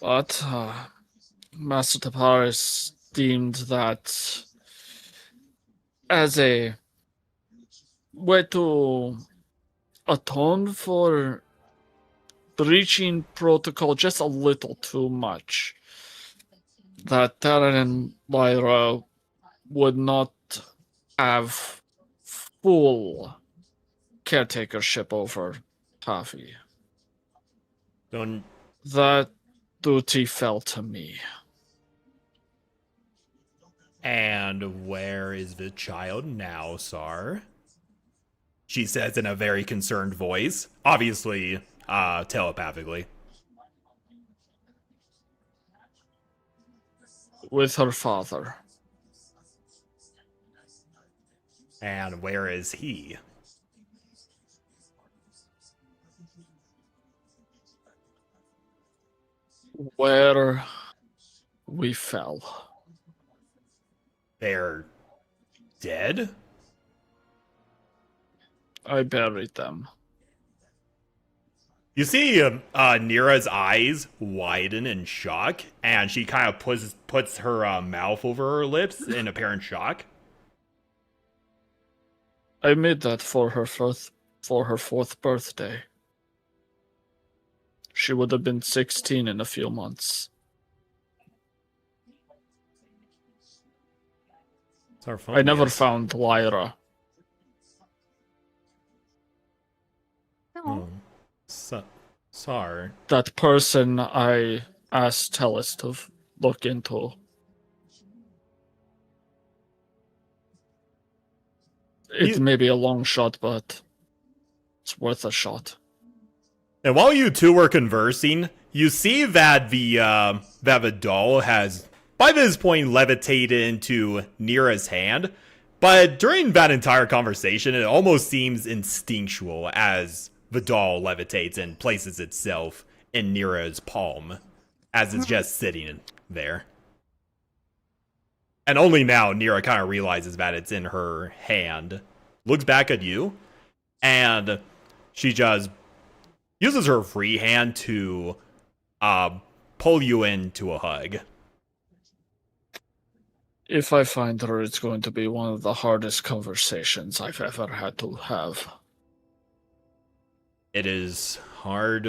Master Taparis deemed that as a way to atone for breaching protocol just a little too much, that Terran and Lyra would not have full caretakership over Taffy. Don't. That duty fell to me. And where is the child now, Sar? She says in a very concerned voice, obviously telepathically. With her father. And where is he? Where we fell. They're dead? I buried them. You see Nira's eyes widen in shock, and she kind of puts her mouth over her lips in apparent shock. I made that for her fourth birthday. She would have been 16 in a few months. I never found Lyra. Oh. Sorry. That person I asked Tellis to look into. It may be a long shot, but it's worth a shot. And while you two were conversing, you see that the doll has, by this point, levitated into Nira's hand. But during that entire conversation, it almost seems instinctual as the doll levitates and places itself in Nira's palm, as it's just sitting there. And only now Nira kind of realizes that it's in her hand, looks back at you, and she just uses her free hand to pull you into a hug. If I find her, it's going to be one of the hardest conversations I've ever had to have. It is hard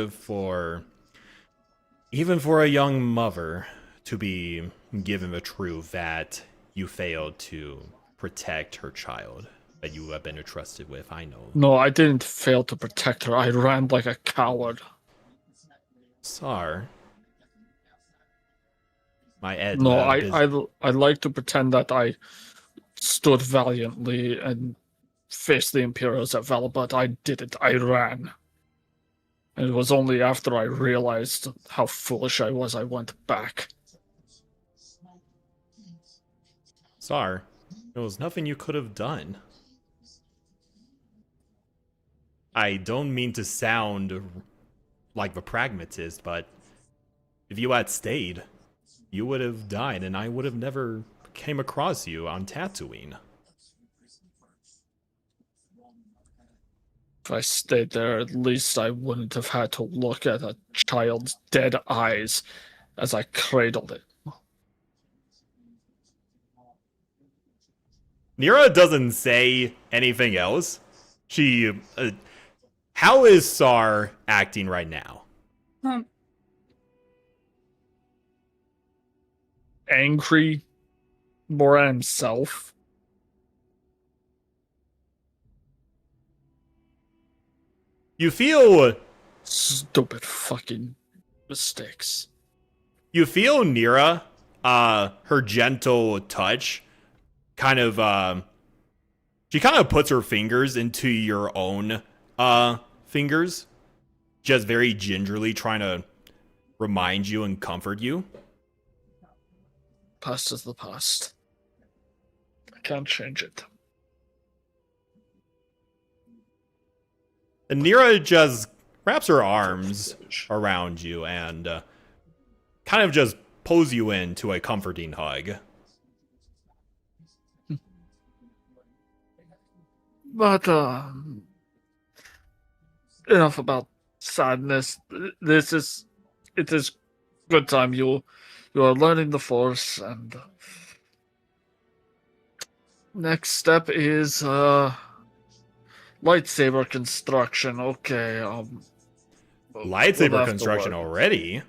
even for a young mother to be given the truth that you failed to protect her child that you have been entrusted with, I know. No, I didn't fail to protect her. I ran like a coward. Sar. My Ed. No, I like to pretend that I stood valiantly and faced the Imperials at Val, but I didn't. I ran. And it was only after I realized how foolish I was I went back. Sar, there was nothing you could have done. I don't mean to sound like the pragmatist, but if you had stayed, you would have died, and I would have never came across you on Tatooine. If I stayed there, at least I wouldn't have had to look at a child's dead eyes as I cradled it. Nira doesn't say anything else. She... how is Sar acting right now? Angry, more at himself. You feel... Stupid fucking mistakes. You feel Nira, her gentle touch, kind of, she kind of puts her fingers into your own, fingers, just very gingerly trying to remind you and comfort you. Past is the past. I can't change it. And Nira just wraps her arms around you and kind of just pulls you into a comforting hug. But, enough about sadness. It is good time. You are learning the Force, and Next step is lightsaber construction. Okay. we'll Lightsaber have to construction work. already?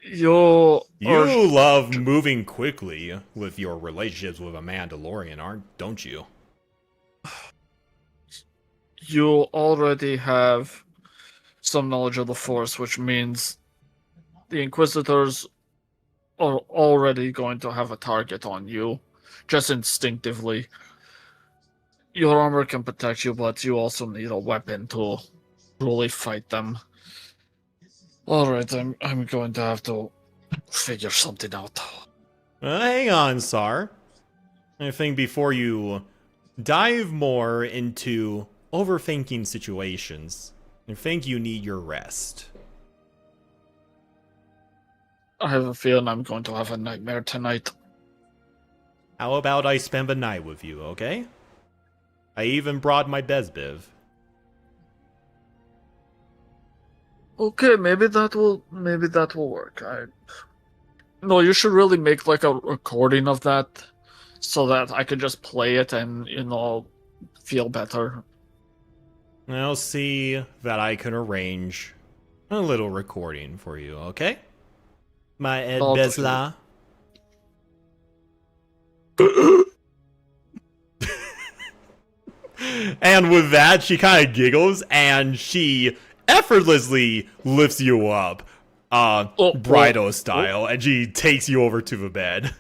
You You love moving quickly with your relationships with a Mandalorian, don't you? you already have some knowledge of the Force, which means the Inquisitors are already going to have a target on you, just instinctively. Your armor can protect you, but you also need a weapon to really fight them. Alright, I'm going to have to figure something out. Hang on, Sar. I think before you dive more into overthinking situations, I think you need your rest. I have a feeling I'm going to have a nightmare tonight. How about I spend the night with you, okay? I even brought my Bezbiv. Okay, maybe that will work. No, you should really make like a recording of that so that I can just play it and feel better. I'll see that I can arrange a little recording for you, okay? My Ed I'll Bezla. And with that, she kind of giggles and she effortlessly lifts you up, Brido style, and she takes you over to the bed.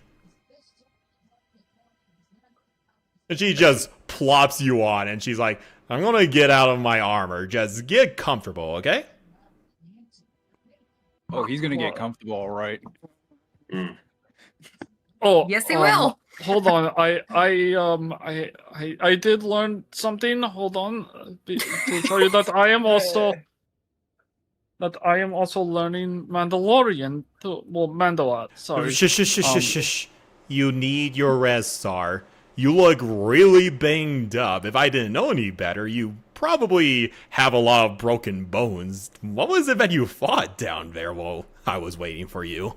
And she just plops you on, and she's like, I'm gonna get out of my armor. Just get comfortable, okay? Oh, he's gonna get comfortable, all right. Oh, Yes, he will. Hold on, I did learn something. Hold on, to show you that I am also learning Mandalorian. Mandalot. Sorry. Shush. You need your rest, Sar. You look really banged up. If I didn't know any better, you probably have a lot of broken bones. What was it that you fought down there while I was waiting for you?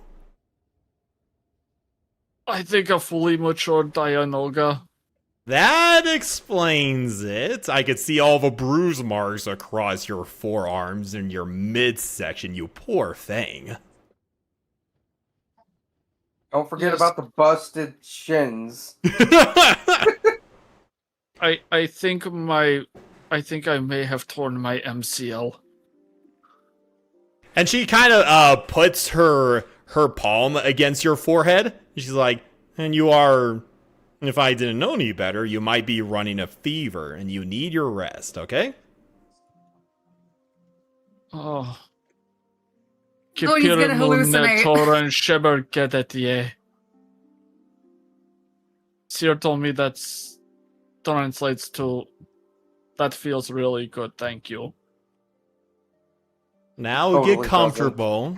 I think a fully matured Dianoga. That explains it. I could see all the bruise marks across your forearms and your midsection, you poor thing. Don't forget Yes. about the busted shins. I think I may have torn my MCL. And she kind of puts her palm against your forehead. She's like, and you are, if I didn't know any better, you might be running a fever and you need your rest, okay? Oh. Oh, he's gonna hallucinate. Seer told me that translates to that feels really good, thank you. Now Totally get comfortable.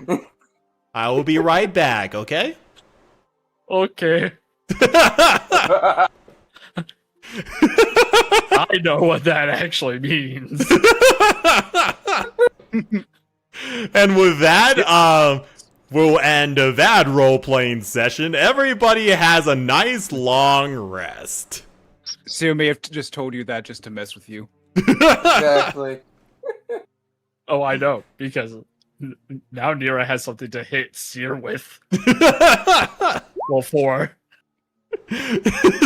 I will be right back, okay? Okay. I know what that actually means. And with that, we'll end that role-playing session. Everybody has a nice long rest. Sue may have just told you that just to mess with you. Exactly. Oh, I know, because now Nira has something to hit Seer with. Well, 4.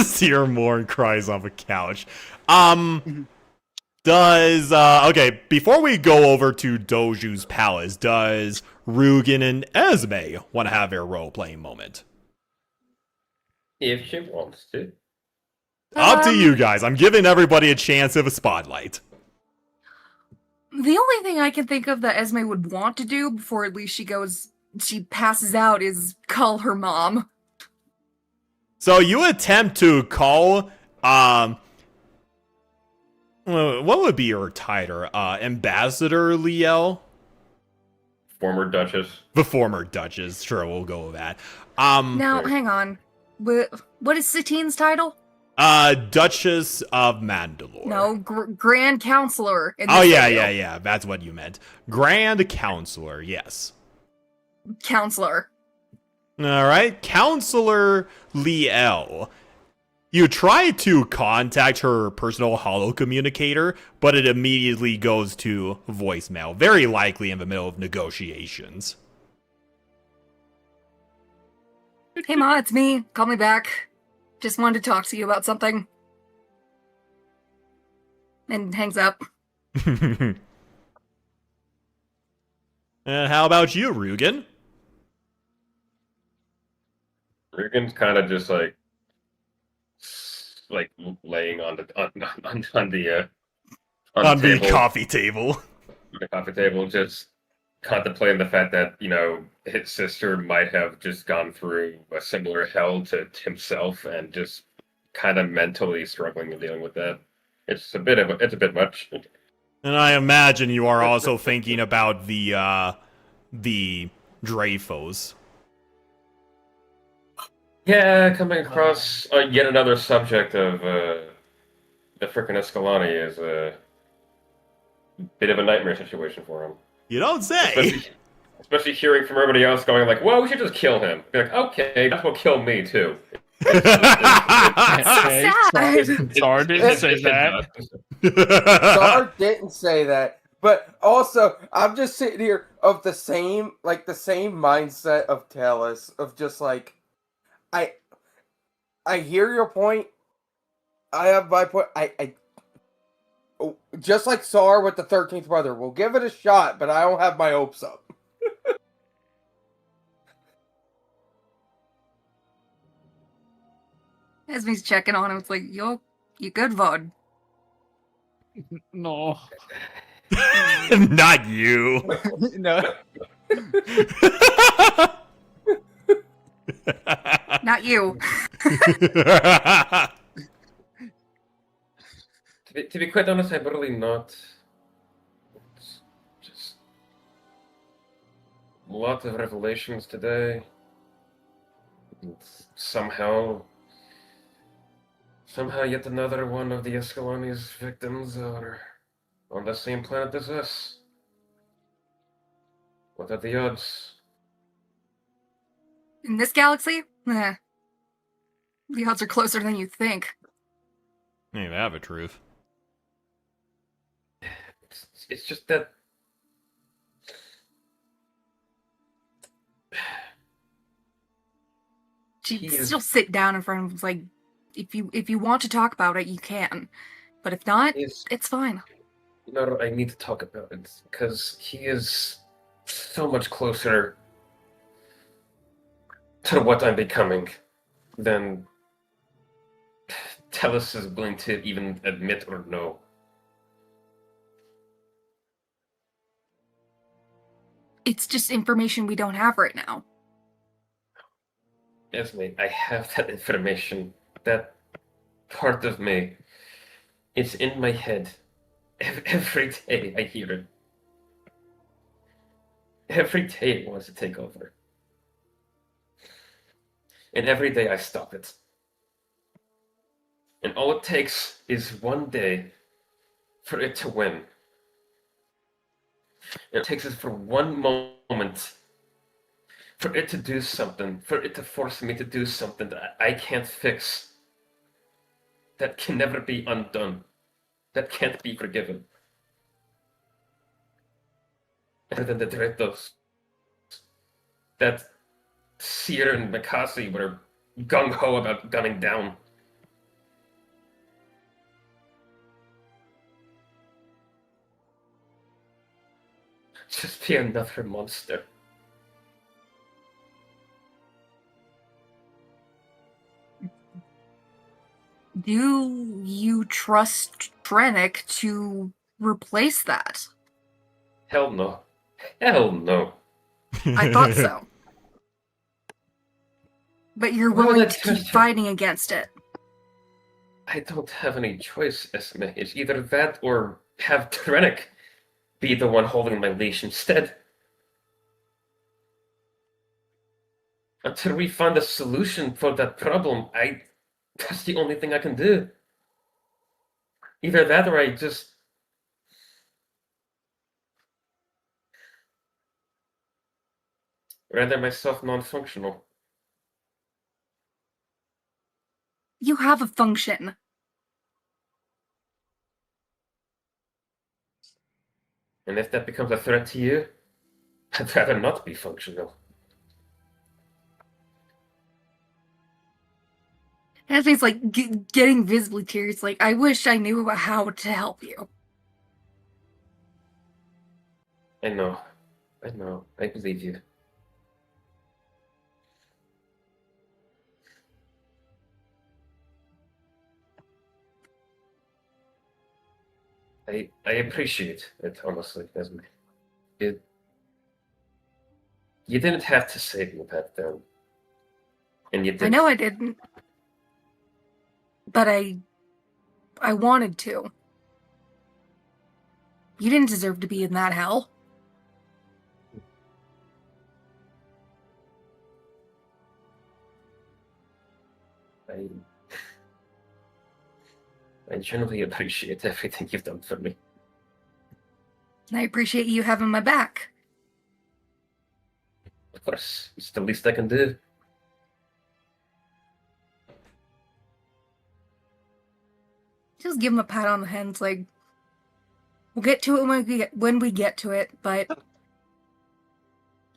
Seer Morn cries on the couch. Okay, before we go over to Doju's palace, does Rugen and Esme want to have their role-playing moment? If she wants to. Up to you guys. I'm giving everybody a chance of a spotlight. The only thing I can think of that Esme would want to do before at least she passes out is call her mom. So you attempt to call, what would be your title? Ambassador Liel? Former Duchess. The former Duchess. Sure, we'll go with that. Now, hang on. What is Satine's title? Duchess of Mandalore. No, Grand Counselor. In Oh, this yeah, video. yeah. That's what you meant. Grand Counselor, yes. Counselor. All right, Counselor Liel. You try to contact her personal holo communicator, but it immediately goes to voicemail, very likely in the middle of negotiations. Hey Ma, it's me. Call me back. Just wanted to talk to you about something. And hangs up. And how about you, Rugen? Rugen's kind of just like laying on the On the table, coffee table. on the coffee table, just contemplating the fact that his sister might have just gone through a similar hell to himself, and just kind of mentally struggling and dealing with that. It's a bit much. And I imagine you are also thinking about the Dreyfos. Yeah, coming across yet another subject of the frickin' Escalani is a bit of a nightmare situation for him. You don't say. Especially hearing from everybody else going like, well, we should just kill him. Be like, okay, that will kill me too. Okay, sad. Sar didn't say that. Star didn't say that, but also I'm just sitting here of the same mindset of Talis, of just like, I hear your point. I have my point. Just like Sar with the 13th brother, we'll give it a shot, but I don't have my hopes up. Esme's checking on him. It's like, you good, Vod? No. Not you. No. Not you. To be quite honest, I'm really not. It's just a lot of revelations today. It's somehow yet another one of the Escalani's victims are on the same planet as us. What are the odds? In this galaxy? The odds are closer than you think. Ain't that the truth? It's just that She'd He is- still sit down in front of him. It's like, if you want to talk about it, you can. But if not, is it's fine. I need to talk about it because he is so much closer to what I'm becoming than Tellus is willing to even admit or know. It's just information we don't have right now. Esme, I have that information. That part of me. It's in my head. Every day I hear it. Every day it wants to take over. And every day I stop it. And all it takes is one day for it to win. It takes us for one moment for it to do something, for it to force me to do something that I can't fix, that can never be undone, that can't be forgiven. Other than the Dretos, that Seer and Mikasi were gung-ho about gunning down. Just be another monster. Do you trust Trennick to replace that? Hell no. Hell no. I thought so. But you're Why would willing I to trust keep him? fighting against it. I don't have any choice, Esme. It's either that or have Trennick be the one holding my leash instead. Until we find a solution for that problem, that's the only thing I can do. Either that or I just render myself non-functional. have a function. And if that becomes a threat to you, I'd rather not be functional. Anthony's like getting visibly tears. Like, I wish I knew how to help you. I know. I believe you. I appreciate it, honestly, Esme. You didn't have to save me back then. And you did. I know I didn't. But I wanted to. You didn't deserve to be in that hell. I genuinely appreciate everything you've done for me. And I appreciate you having my back. Of course, it's the least I can do. Just give him a pat on the head. It's like, we'll get to it when we get to it, but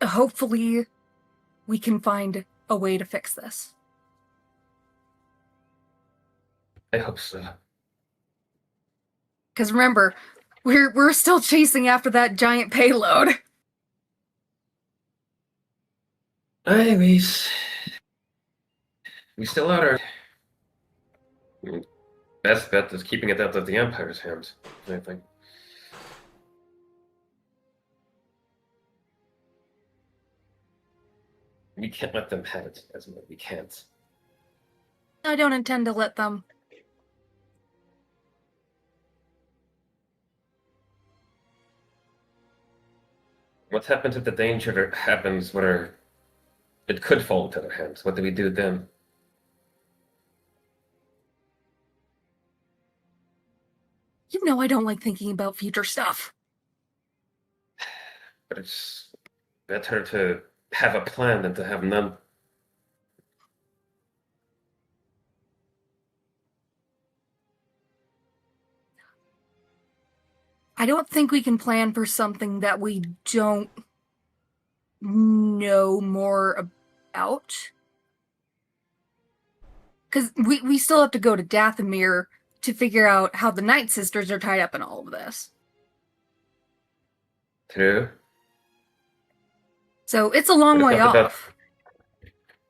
hopefully we can find a way to fix this. I hope so. Because remember, we're still chasing after that giant payload. Anyways, we still are. Best bet is keeping it out of the Empire's hands, I think. We can't let them have it, Esme. We can't. I don't intend to let them. What happens if the danger happens where it could fall into their hands? What do we do then? You know I don't like thinking about future stuff. But it's better to have a plan than to have none. I don't think we can plan for something that we don't know more about. Because we still have to go to Dathomir to figure out how the Night Sisters are tied up in all of this. True. So it's a long way off.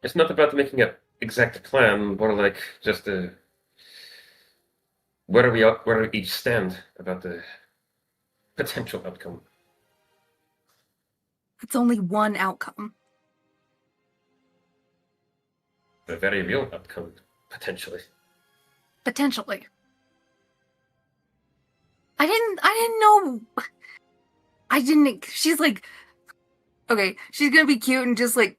It's not about making an exact plan, more like just where we each stand about the potential outcome. It's only one outcome. A very real outcome, potentially. Potentially. I didn't know. She's like, okay, she's gonna be cute and just like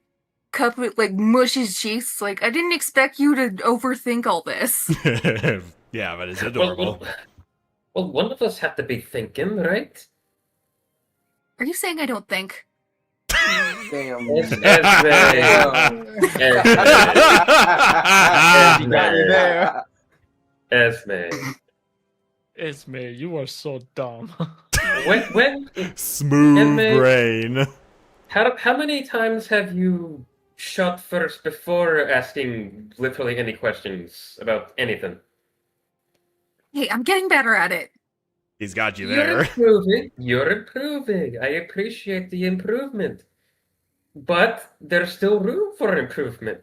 mush his cheeks. Like, I didn't expect you to overthink all this. Yeah, but it's adorable. Well, one of us had to be thinking, right? Are you saying I don't think? Damn. Esme, you are so dumb. when Smooth brain. How many times have you shot first before asking literally any questions about anything? Hey, I'm getting better at it. He's got you You're there. improving. You're improving. I appreciate the improvement. But there's still room for improvement.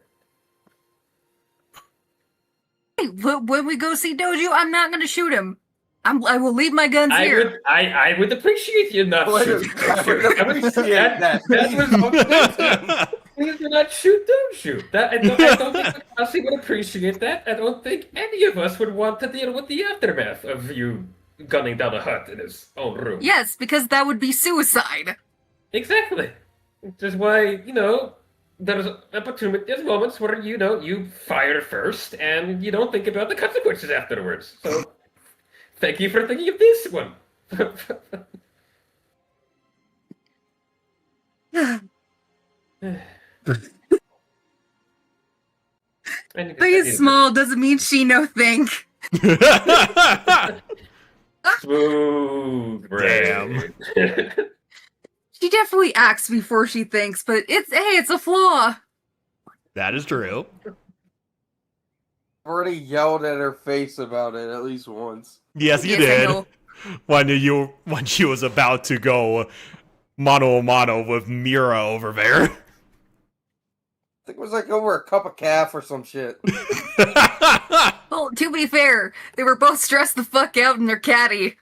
Hey, when we go see Doju, I'm not gonna shoot him. I will leave my guns here. I would appreciate you not shooting. I would appreciate that. That was please do not shoot, don't shoot. I don't think Cassie would appreciate that. I don't think any of us would want to deal with the aftermath of you gunning down a hut in his own room. Yes, because that would be suicide. Exactly. Which is why, there's opportunity, there's moments where, you fire first and you don't think about the consequences afterwards. So, thank you for thinking of this one. Thing is, is small doesn't mean she no think. Smooth brain. She definitely acts before she thinks, but it's a flaw. That is true. I've already yelled at her face about it at least once. Yes, you Yes, I did. know. When she was about to go mano a mano with Mira over there. I think it was like over a cup of calf or some shit. Well, to be fair, they were both stressed the fuck out in their caddy.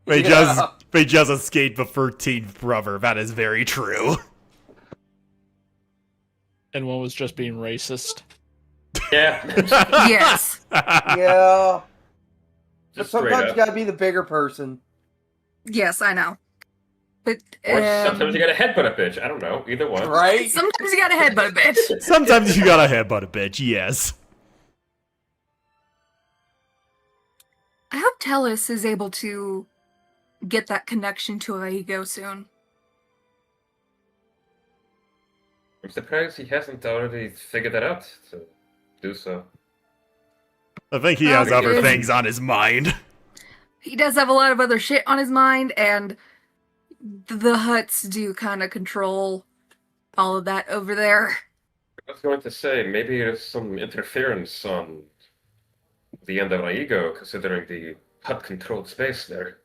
They just escaped the 13th brother. That is very true. And one was just being racist. Yeah. Yes. Yeah. Just Sometimes straight you up. gotta be the bigger person. Yes, I know. But Or sometimes you gotta headbutt a bitch. I don't know. Either one. Right? sometimes you gotta headbutt a bitch. Sometimes you gotta headbutt a bitch, yes. I hope Tellus is able to get that connection to Aigo soon. I'm surprised he hasn't already figured that out to do so. I think he has Well, other if- things on his mind. He does have a lot of other shit on his mind, and the Huts do kind of control all of that over there. I was going to say, maybe there's some interference on the end of Aigo, considering the hut-controlled space there.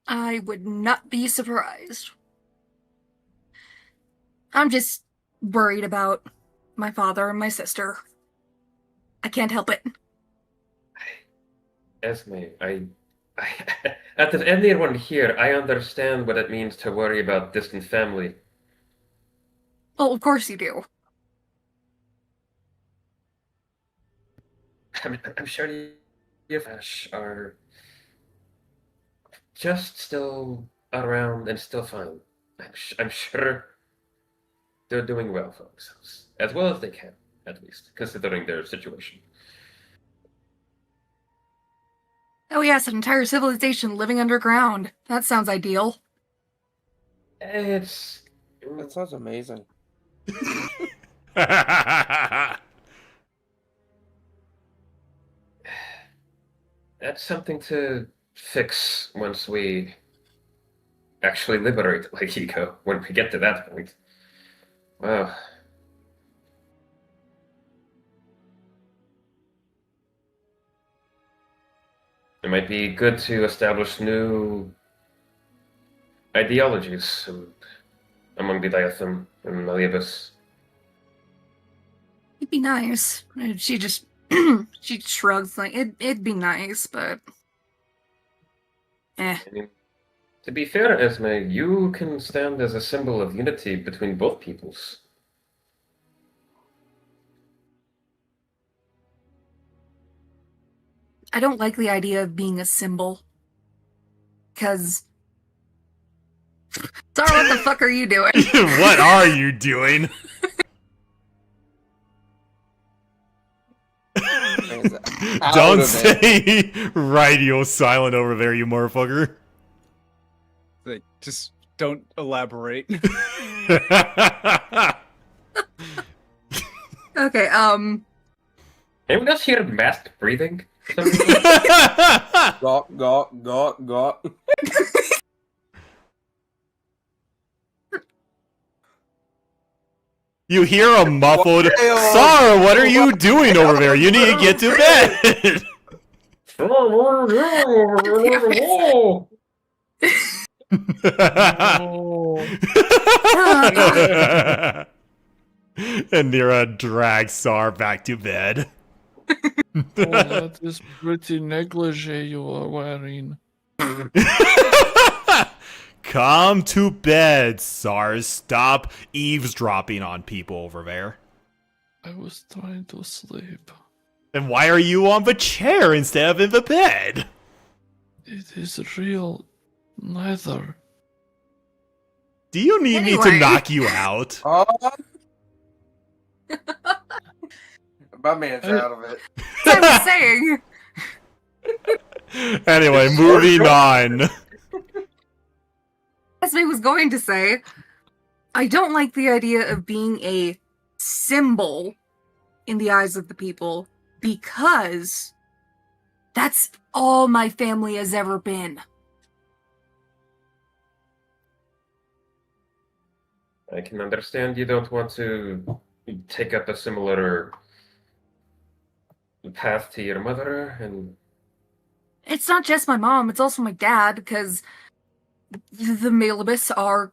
I would not be surprised. I'm just worried about my father and my sister. I can't help it. Esme, as anyone here, I understand what it means to worry about distant family. Well, of course you do. I'm sure you are just still around and still fine. I'm sure they're doing well for themselves, as well as they can, at least, considering their situation. Oh yes, an entire civilization living underground. That sounds ideal. That sounds amazing. That's something to fix once we actually liberate Laikiko, when we get to that point. Wow. It might be good to establish new ideologies among the Diatham and Maliebus. It'd be nice. She just she shrugs like it'd be nice, but I mean, to be fair, Esme, you can stand as a symbol of unity between both peoples. I don't like the idea of being a symbol. Cause Sorry, what the fuck are you doing? What are you doing? Out Don't of it. say radio silent over there, you motherfucker. Like, just don't elaborate. Okay, Anyone else hear masked breathing? Gawk, gawk, gawk, gawk. You hear a muffled, Well, Sar, what are you doing over there? You need to get to bed. And Nira drags Sar back to bed. Oh, that is pretty negligee you are wearing. Come to bed, Sar. Stop eavesdropping on people over there. I was trying to sleep. And why are you on the chair instead of in the bed? It is real neither. Do you need me to Anyway. knock you out? My man's out of it. as I was saying, Anyway, moving on. as I was going to say, I don't like the idea of being a symbol in the eyes of the people because that's all my family has ever been. I can understand you don't want to take up a similar path to your mother, and It's not just my mom, it's also my dad, because the Malibus are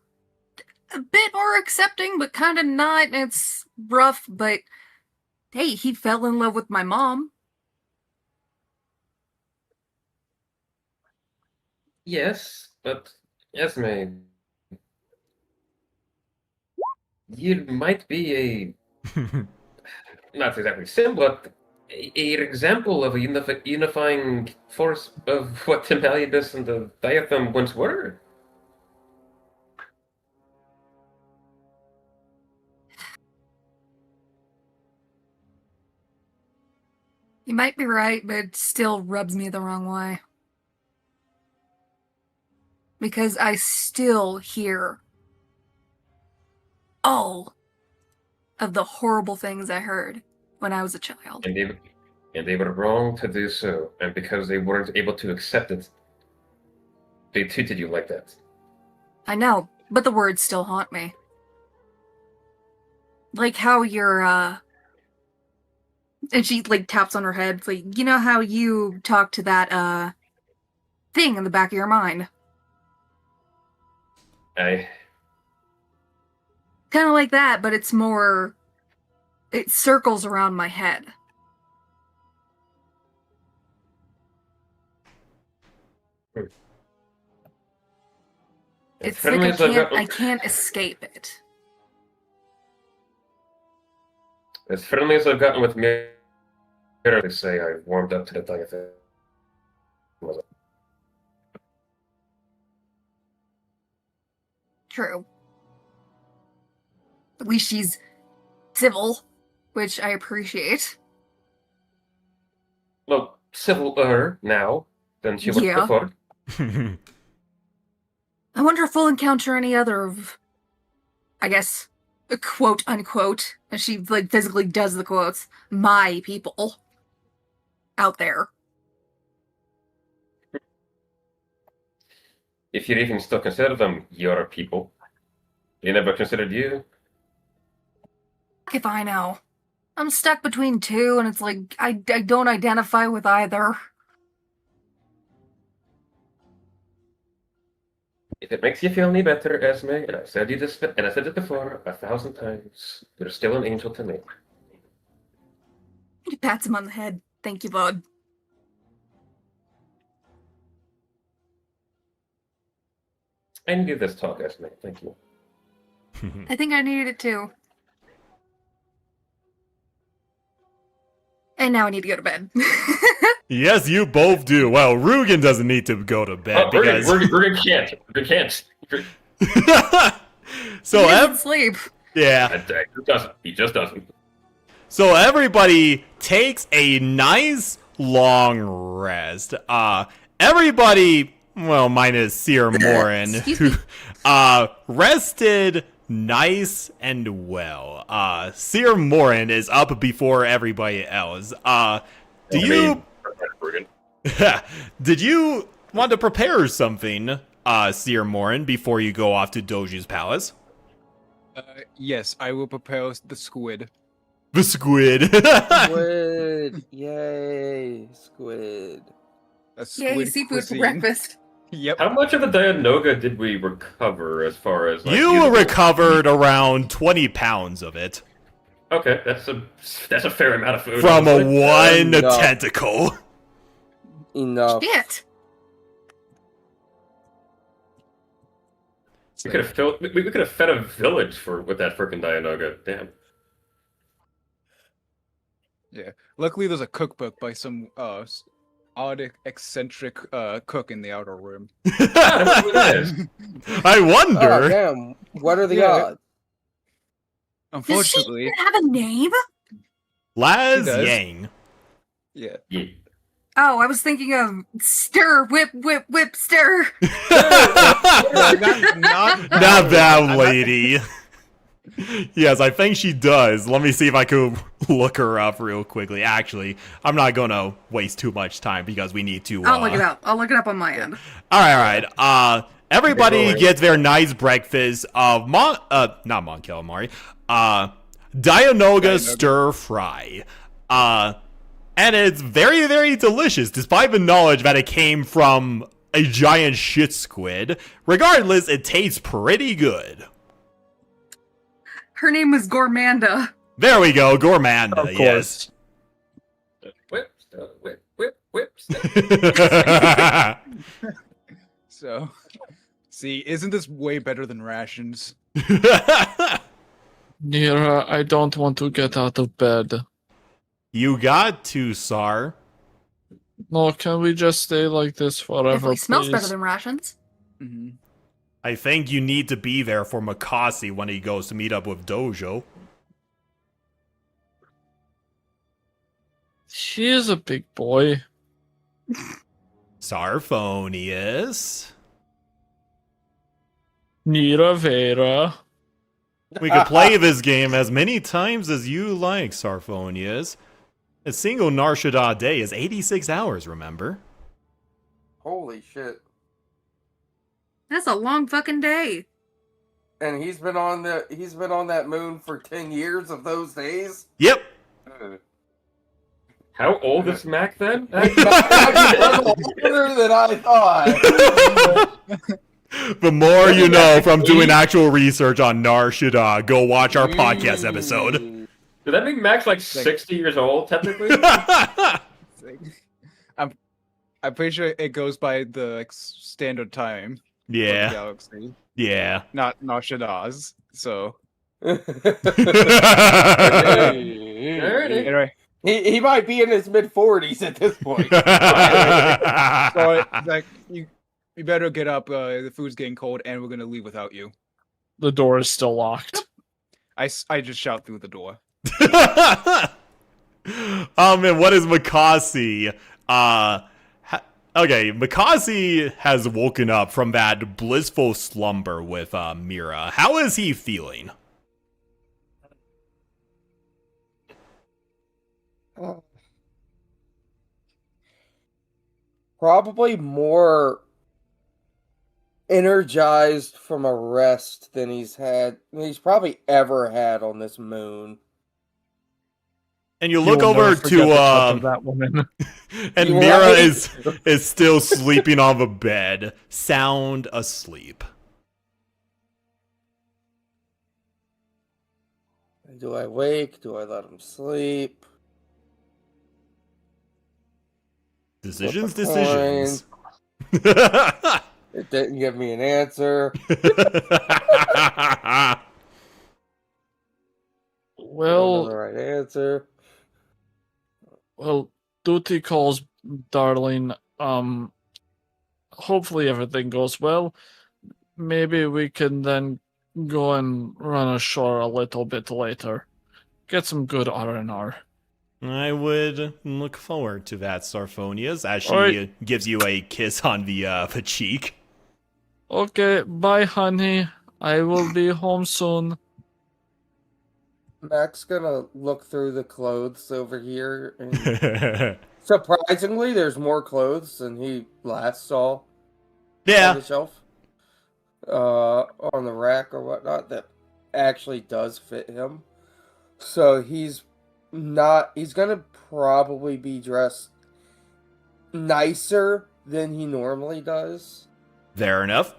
a bit more accepting, but kind of not. It's rough, but hey, he fell in love with my mom. yes, but Esme, you might be a not exactly symbol, but a example of a unifying force of what the Malleus and the Diatham once were. You might be right, but it still rubs me the wrong way. Because I still hear all of the horrible things I heard when I was a child. And they were wrong to do so, and because they weren't able to accept it, they treated you like that. I know, but the words still haunt me. Like how you're, and she, like, taps on her head. It's like, you know how you talk to that, thing in the back of your mind? I Kind of like that, but it's more... It circles around my head. It's like I can't escape it. As friendly as I've gotten with Mira, they say I warmed up to the Diatham. True. At least she's civil, which I appreciate. Well, civil now than she was Yeah. before. I wonder if we'll encounter any other of, I guess, quote unquote, and she like physically does the quotes, my people out there. If you even still consider them your people, they never considered you. If I know. I'm stuck between two, and it's like, I don't identify with either. If it makes you feel any better, Esme, and I said it before 1,000 times, you're still an angel to me. He pats him on the head. Thank you, bud. I needed this talk, Esme. Thank you. I think I needed it too. And now I need to go to bed. Yes, you both do. Well, Rugen doesn't need to go to bed because... Rugen can't. Rugen can't. So he doesn't sleep. yeah. He just doesn't. So everybody takes a nice long rest. Everybody, well, minus Seer Morin, Excuse who me. rested nice and well. Seer Morin is up before everybody else. Did you want to prepare something, Seer Morin, before you go off to Doji's palace? Yes, I will prepare the squid. The squid. Squid! Yay! Squid. A squid Yay, seafood cuisine. for breakfast. Yep. How much of the Dianoga did we recover as far as like, You usable- recovered around 20 pounds of it Okay, that's a fair amount of food. from honestly. one Enough. tentacle. Enough. Shit. We could have fed a village with that freaking Dianoga. Damn. Yeah. Luckily, there's a cookbook by some odd, eccentric cook in the outer room. I wonder who that is. I Oh, wonder. damn. What are the Yeah. odds? Does she Unfortunately, even have a name? Laz Who does? Yang. yeah. Yeah. Oh, I was thinking of stir, whip, whip, whip, stir. not Not that lady. Yes, I think she does. Let me see if I could look her up real quickly. Actually, I'm not gonna waste too much time because we need to. I'll look it up. I'll look it up on my end. All right. Everybody Rolling. gets their nice breakfast of not Mon Calamari. Dianoga stir fry. And it's very, very delicious, despite the knowledge that it came from a giant shit squid. Regardless, it tastes pretty good. Her name was Gourmanda. There we go, Gourmanda, Of course. Whips. So, see, isn't this way better than rations? Nira, I don't want to get out of bed. You got to, Sar. No, can we just stay like this forever, Definitely smells please? better than rations. Mm-hmm. I think you need to be there for Makasi when he goes to meet up with Dojo. She is a big boy. Sarphonius. Nira Vera. We could play this game as many times as you like, Sarphonius. A single Narshada day is 86 hours, remember? Holy shit! That's a long fucking day. And he's been on that moon for 10 years of those days. Yep. How old is Mac then? Older than I thought. The more you know from doing actual research on Narshada, go watch our podcast episode. Does that mean Mac's like 60 years old, technically? I'm pretty sure it goes by the like, standard time. For the Yeah. galaxy, Yeah. not Shadaz. So Alrighty. anyway, He might be in his mid-40s at this point. so like you better get up. The food's getting cold, and we're gonna leave without you. The door is still locked. I just shout through the door. And what is Makasi? Okay, Makasi has woken up from that blissful slumber with Mira. How is he feeling? Probably more energized from a rest than he's probably ever had on this moon. And you look You'll over never forget the touch to of that woman. and You're Mira right. is still sleeping on the bed, sound asleep. Do I wake? Do I let him sleep? Decisions, Flip a decisions. It didn't give me an answer. Well, The right answer. well, duty calls, darling. Hopefully everything goes well. Maybe we can then go and run ashore a little bit later. Get some good R&R. I would look forward to that, Sarphonius, as she Alright. gives you a kiss on the cheek. Okay, bye, honey. I will be home soon. Mac's gonna look through the clothes over here, and surprisingly, there's more clothes than he last saw on Yeah. the shelf, on the rack or whatnot that actually does fit him. So he's gonna probably be dressed nicer than he normally does. Fair enough.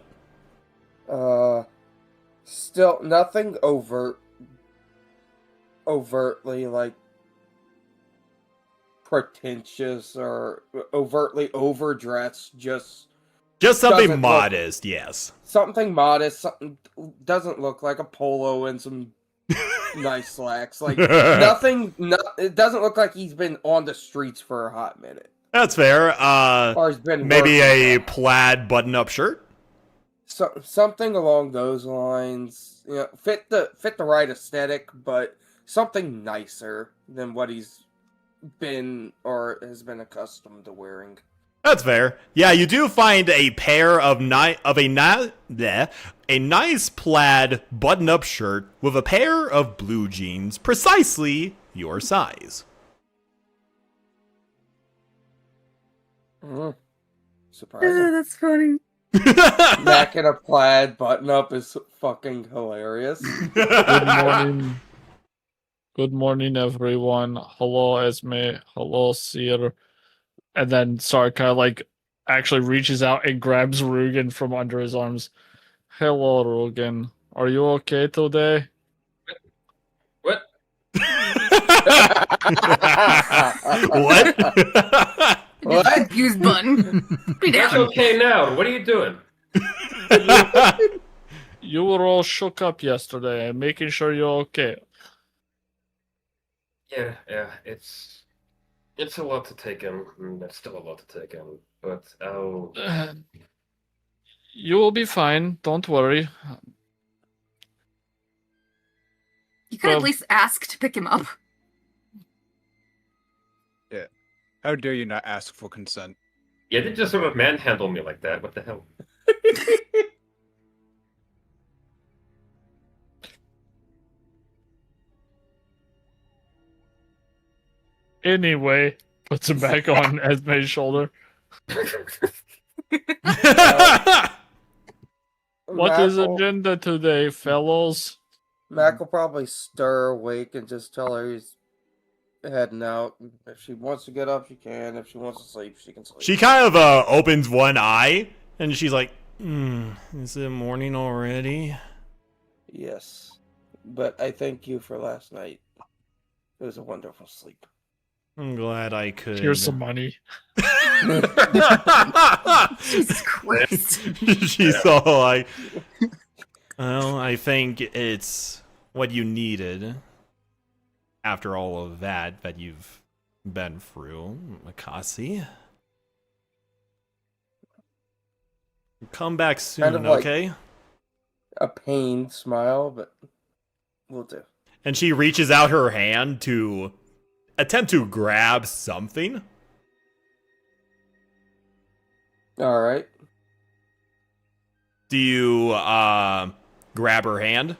Still nothing overtly like pretentious or overtly overdressed, just something doesn't modest, yes. something modest, something doesn't look like a polo and some nice slacks. Like it doesn't look like he's been on the streets for a hot minute. That's fair. Or he's been Maybe working a plaid button-up shirt? something along those lines. You know, fit the right aesthetic, but something nicer than what he's been or has been accustomed to wearing. That's fair. Yeah, you do find a pair of a nice plaid button-up shirt with a pair of blue jeans, precisely your size. Surprising. That's funny. Mac in a plaid button up is fucking hilarious. Good morning. Good morning, everyone. Hello, Esme. Hello, Seer. And then Sarka, like, actually reaches out and grabs Rugen from under his arms. Hello, Rugen. Are you okay today? What? What? What? Confused button. Be It's down. okay now. What are you doing? You were all shook up yesterday. I'm making sure you're okay. Yeah, it's a lot to take in. It's still a lot to take in, but oh, You will be fine. Don't worry. You could at Well- least ask to pick him up. How dare you not ask for consent? yeah, they just sort of manhandle me like that. What the hell? Anyway, puts him back on Esme's shoulder. What is agenda today, fellows? Mac will probably stir awake and just tell her he's heading out. If she wants to get up, she can. If she wants to sleep, she can sleep. She kind of opens one eye, and she's like, is it morning already? Yes. But I thank you for last night. It was a wonderful sleep. I'm glad I could. Here's some money. Jesus Christ. She's all like, well, I think it's what you needed after all of that you've been through, Makasi. Come back soon, Kind of like- okay? A pained smile, but we'll do. And she reaches out her hand to attempt to grab something. All right. Do you grab her hand?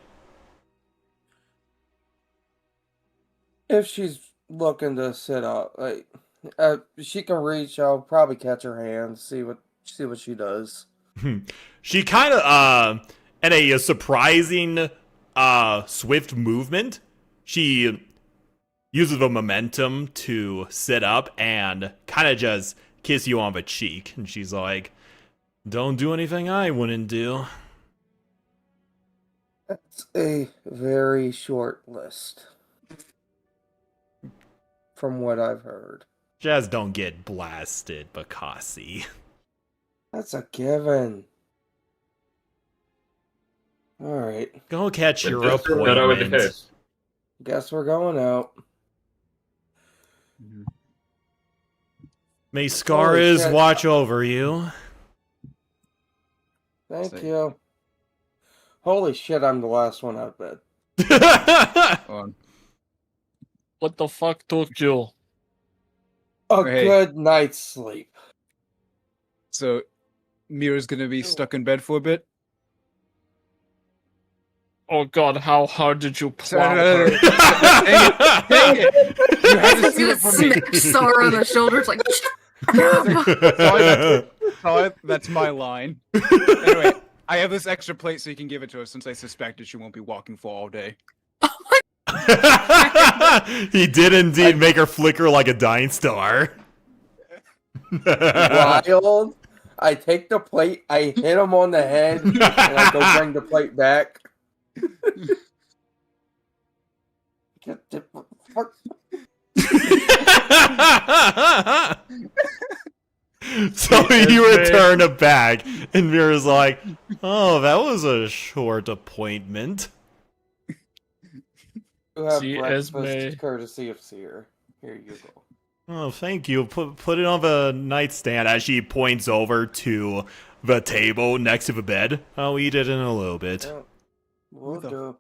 If she's looking to sit up, like she can reach, I'll probably catch her hand, see what she does. She kind of in a surprising swift movement, she uses the momentum to sit up and kind of just kiss you on the cheek. And she's like, don't do anything I wouldn't do. That's a very short list. From what I've heard. Just don't get blasted, Bakasi. That's a given. Alright. Go catch your Just not always the appointment. case. Guess we're going out. May Scaras shit. watch over you. Thank Sick. you. Holy shit, I'm the last one out of bed. What the fuck took you? A Hey. good night's sleep. So, Mira's gonna be stuck in bed for a bit. Oh god, how hard did you plow Sorry, her? Dang it! You had to He's steal gonna it from me. smack Sara on the shoulders like, Oh, that's my line. Anyway, I have this extra plate so you can give it to her since I suspected she won't be walking for all day. He did indeed make her flicker like a dying star. Wild. I take the plate, I hit him on the head, and I go bring the plate back. Get the fuck. So you return it back, and Mira's like, oh, that was a short appointment. You have See, breakfast Esme. courtesy of Seer. Here you go. Oh, thank you. Put it on the nightstand as she points over to the table next to the bed. I'll eat it in a little bit. Yeah, we'll the do.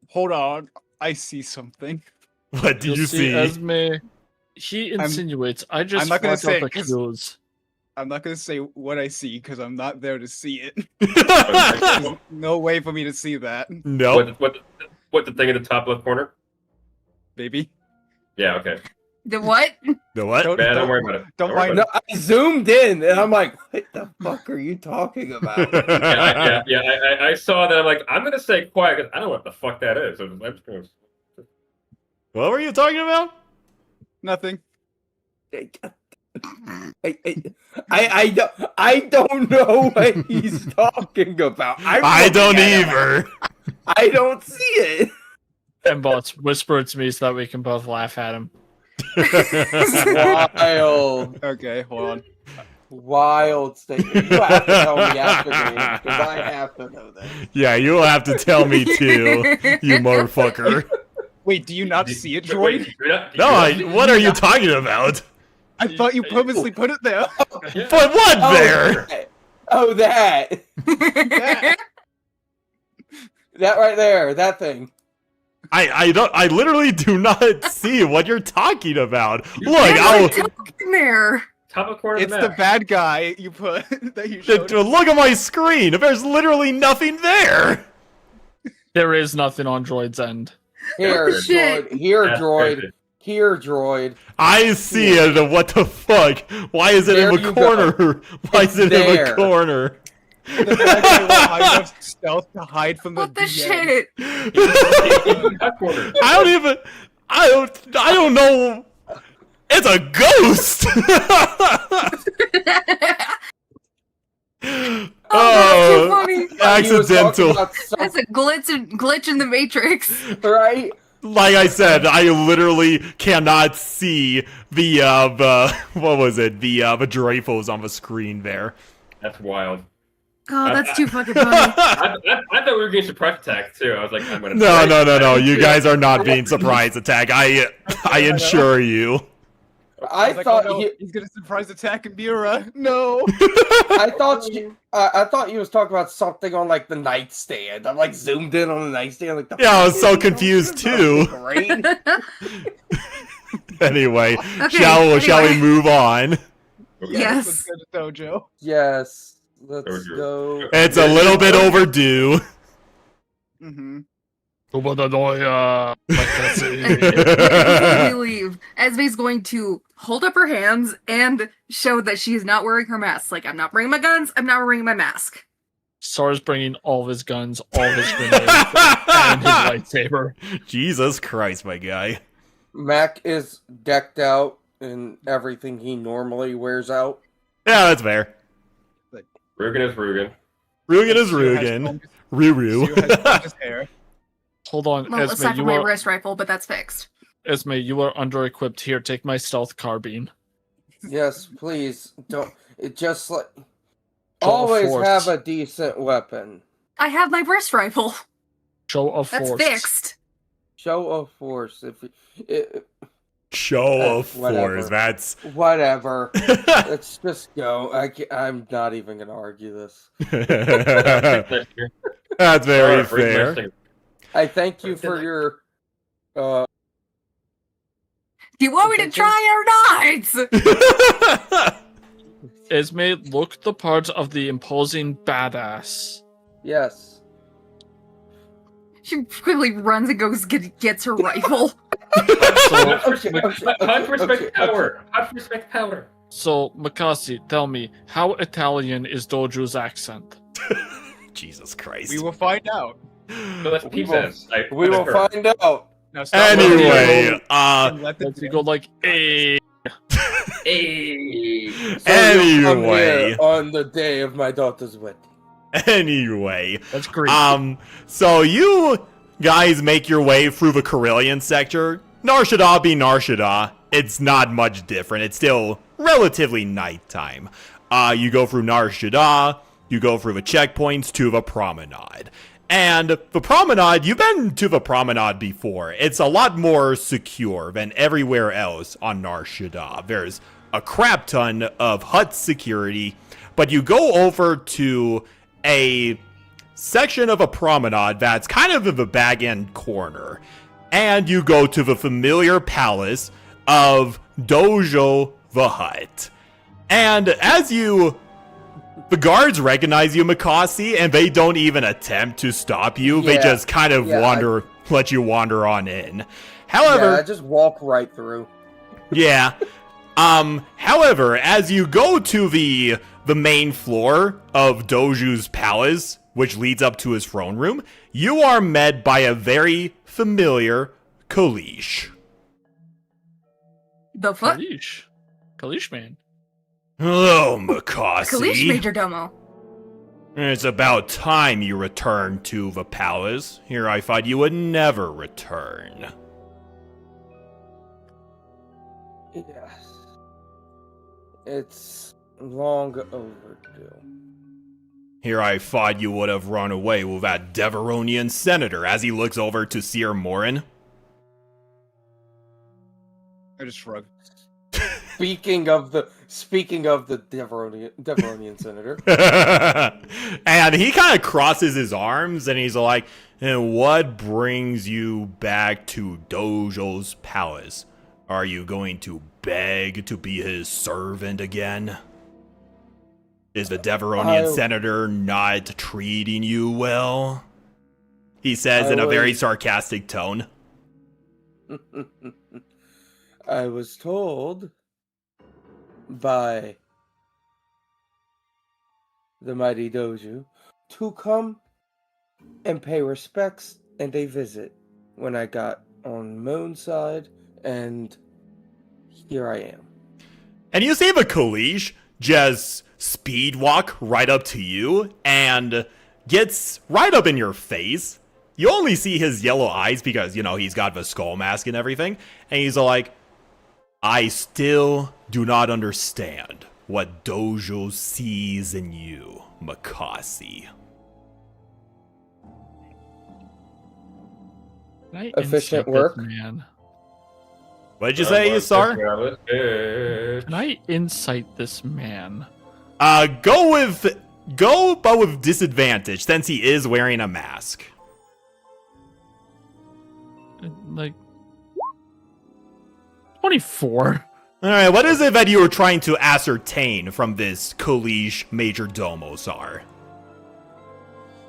Hold on, I see something. What do you see? Esme, he insinuates, I just I'm not gonna fought out say the 'cause- cues. I'm not gonna say what I see because I'm not there to see it. Okay. No way for me to see that, Nope. What the thing in the top left corner? baby. Yeah, okay. The what? The what? Man, don't worry about it. Don't worry mind about No, I zoomed in and I'm like, what the fuck are you talking about? I saw that. I'm like, I'm gonna stay quiet because I don't know what the fuck that is. I'm just gonna... What were you talking about? Nothing. I don't know what he's talking about. I don't looking at him. either. I don't see it. And bots whisper it to me so that we can both laugh at him. Wild, Okay, hold on. wild statement. You have to tell me after game because I have to know this. Yeah, you'll have to tell me too, you motherfucker. Wait, do you not see it, droid? No, what are you talking about? I thought you purposely put it there. But what there? Oh, that. That right there. That thing. I literally do not see what you're talking about. Look, There's a token there. Top of corner. It's of the map. bad guy you put that you showed. look at my screen. There's literally nothing there. There is nothing on Droid's end. Here, Shit. droid. Here, That's droid. crazy. Here, droid. I see it. What the fuck? Why is it There in the you go. corner? Why is it in the there. corner? The bad guy will hide of stealth to hide from the What the DM. shit? Top corner. I don't know. It's a ghost. Oh, that's too funny. He was talking Accidental. about That's a glitch in the Matrix. right? Like I said, I literally cannot see the what was it? The Dreyfos on the screen there. That's wild. Oh, that's too fucking funny. I thought we were getting surprise attack too. I was like, I'm gonna. No. You guys are not being surprise attack. I assure you. I was like, thought oh, no, he's gonna surprise attack Mira. No. I thought he was talking about something on like the nightstand. I'm like zoomed in on the nightstand. Like, the Yeah, I was fuck so is he confused talking too. about? Great. Anyway, Okay, shall we anyway. move on? Yes. Let's go to Dojo. Yes. Let's Dojo. go. It's a little bit overdue. Mm-hmm. Before we leave, Esme's going to hold up her hands and show that she is not wearing her mask. Like, I'm not bringing my guns, I'm not wearing my mask. Sar's bringing all of his guns, all of his grenades, and his lightsaber. Jesus Christ, my guy. Mac is decked out in everything he normally wears out. Yeah, that's fair. Rugen is Rugen. Rugen is Rugen. Ruru. Sue has combed his hair. Hold on, Well, Esme, aside from you my are wrist rifle, but that's fixed. Esme, you are under-equipped. Here, take my stealth carbine. Yes, please don't. It just like Show of always force. have a decent weapon. I have my wrist rifle. Show of That's force. fixed. Show of force. Show of Whatever. force. That's. Whatever. Let's just go. I'm not even gonna argue this. That's very Alright, Rugen's fair. thing. I thank you for your. Do you want me to try or not? Esme, look the part of the imposing badass. Yes. She quickly runs and goes gets her rifle. So, Hot respect power. Hot respect power. so Makasi, tell me, how Italian is Doju's accent? Jesus Christ. We will find out. No, that's We Pizza's. We will find out. Now stop Anyway, and let the Let's go like, hey. Hey. So you'll come Anyway. here on the day of my daughter's wedding. Anyway. That's great. So you guys make your way through the Carillion sector. Nar Shaddaa be Nar Shaddaa. It's not much different. It's still relatively nighttime. You go through Nar Shaddaa, you go through the checkpoints to the promenade. And the promenade, you've been to the promenade before. It's a lot more secure than everywhere else on Nar Shaddaa. There's a crap ton of hut security, but you go over to a section of a promenade that's kind of in the back end corner. And you go to the familiar palace of Dojo the Hutt. And the guards recognize you, Makasi, and they don't even attempt to stop you. They Yeah. just kind of Yeah, let you wander on in. Yeah, However, I just walk right through. yeah. However, as you go to the main floor of Doju's palace, which leads up to his throne room, you are met by a very familiar Kalish. The fuck? Kalish. Kalish man. Hello, Makasi. Kalish Majordomo. It's about time you returned to the palace. Here I thought you would never return. Yes. It's long overdue. Here I thought you would have run away with that Deveronian senator as he looks over to Seer Morin. I just shrug. Speaking of the Deveronian senator. And he kind of crosses his arms and he's like, and what brings you back to Dojo's palace? Are you going to beg to be his servant again? Is the Deveronian senator not treating you well? He says in a very sarcastic tone. I was told by the mighty Doju to come and pay respects and a visit when I got on Moonside, and here I am. And you see the Kalish just speed walk right up to you and gets right up in your face. You only see his yellow eyes because, you know, he's got the skull mask and everything. And he's like, I still do not understand what Dojo sees in you, Makasi. Can I Efficient insight this work? man? What did you say, Yasar? Can I insight this man? Go but with disadvantage since he is wearing a mask. Like 24. Alright, what is it that you were trying to ascertain from this Kalish Major Domo, Sar?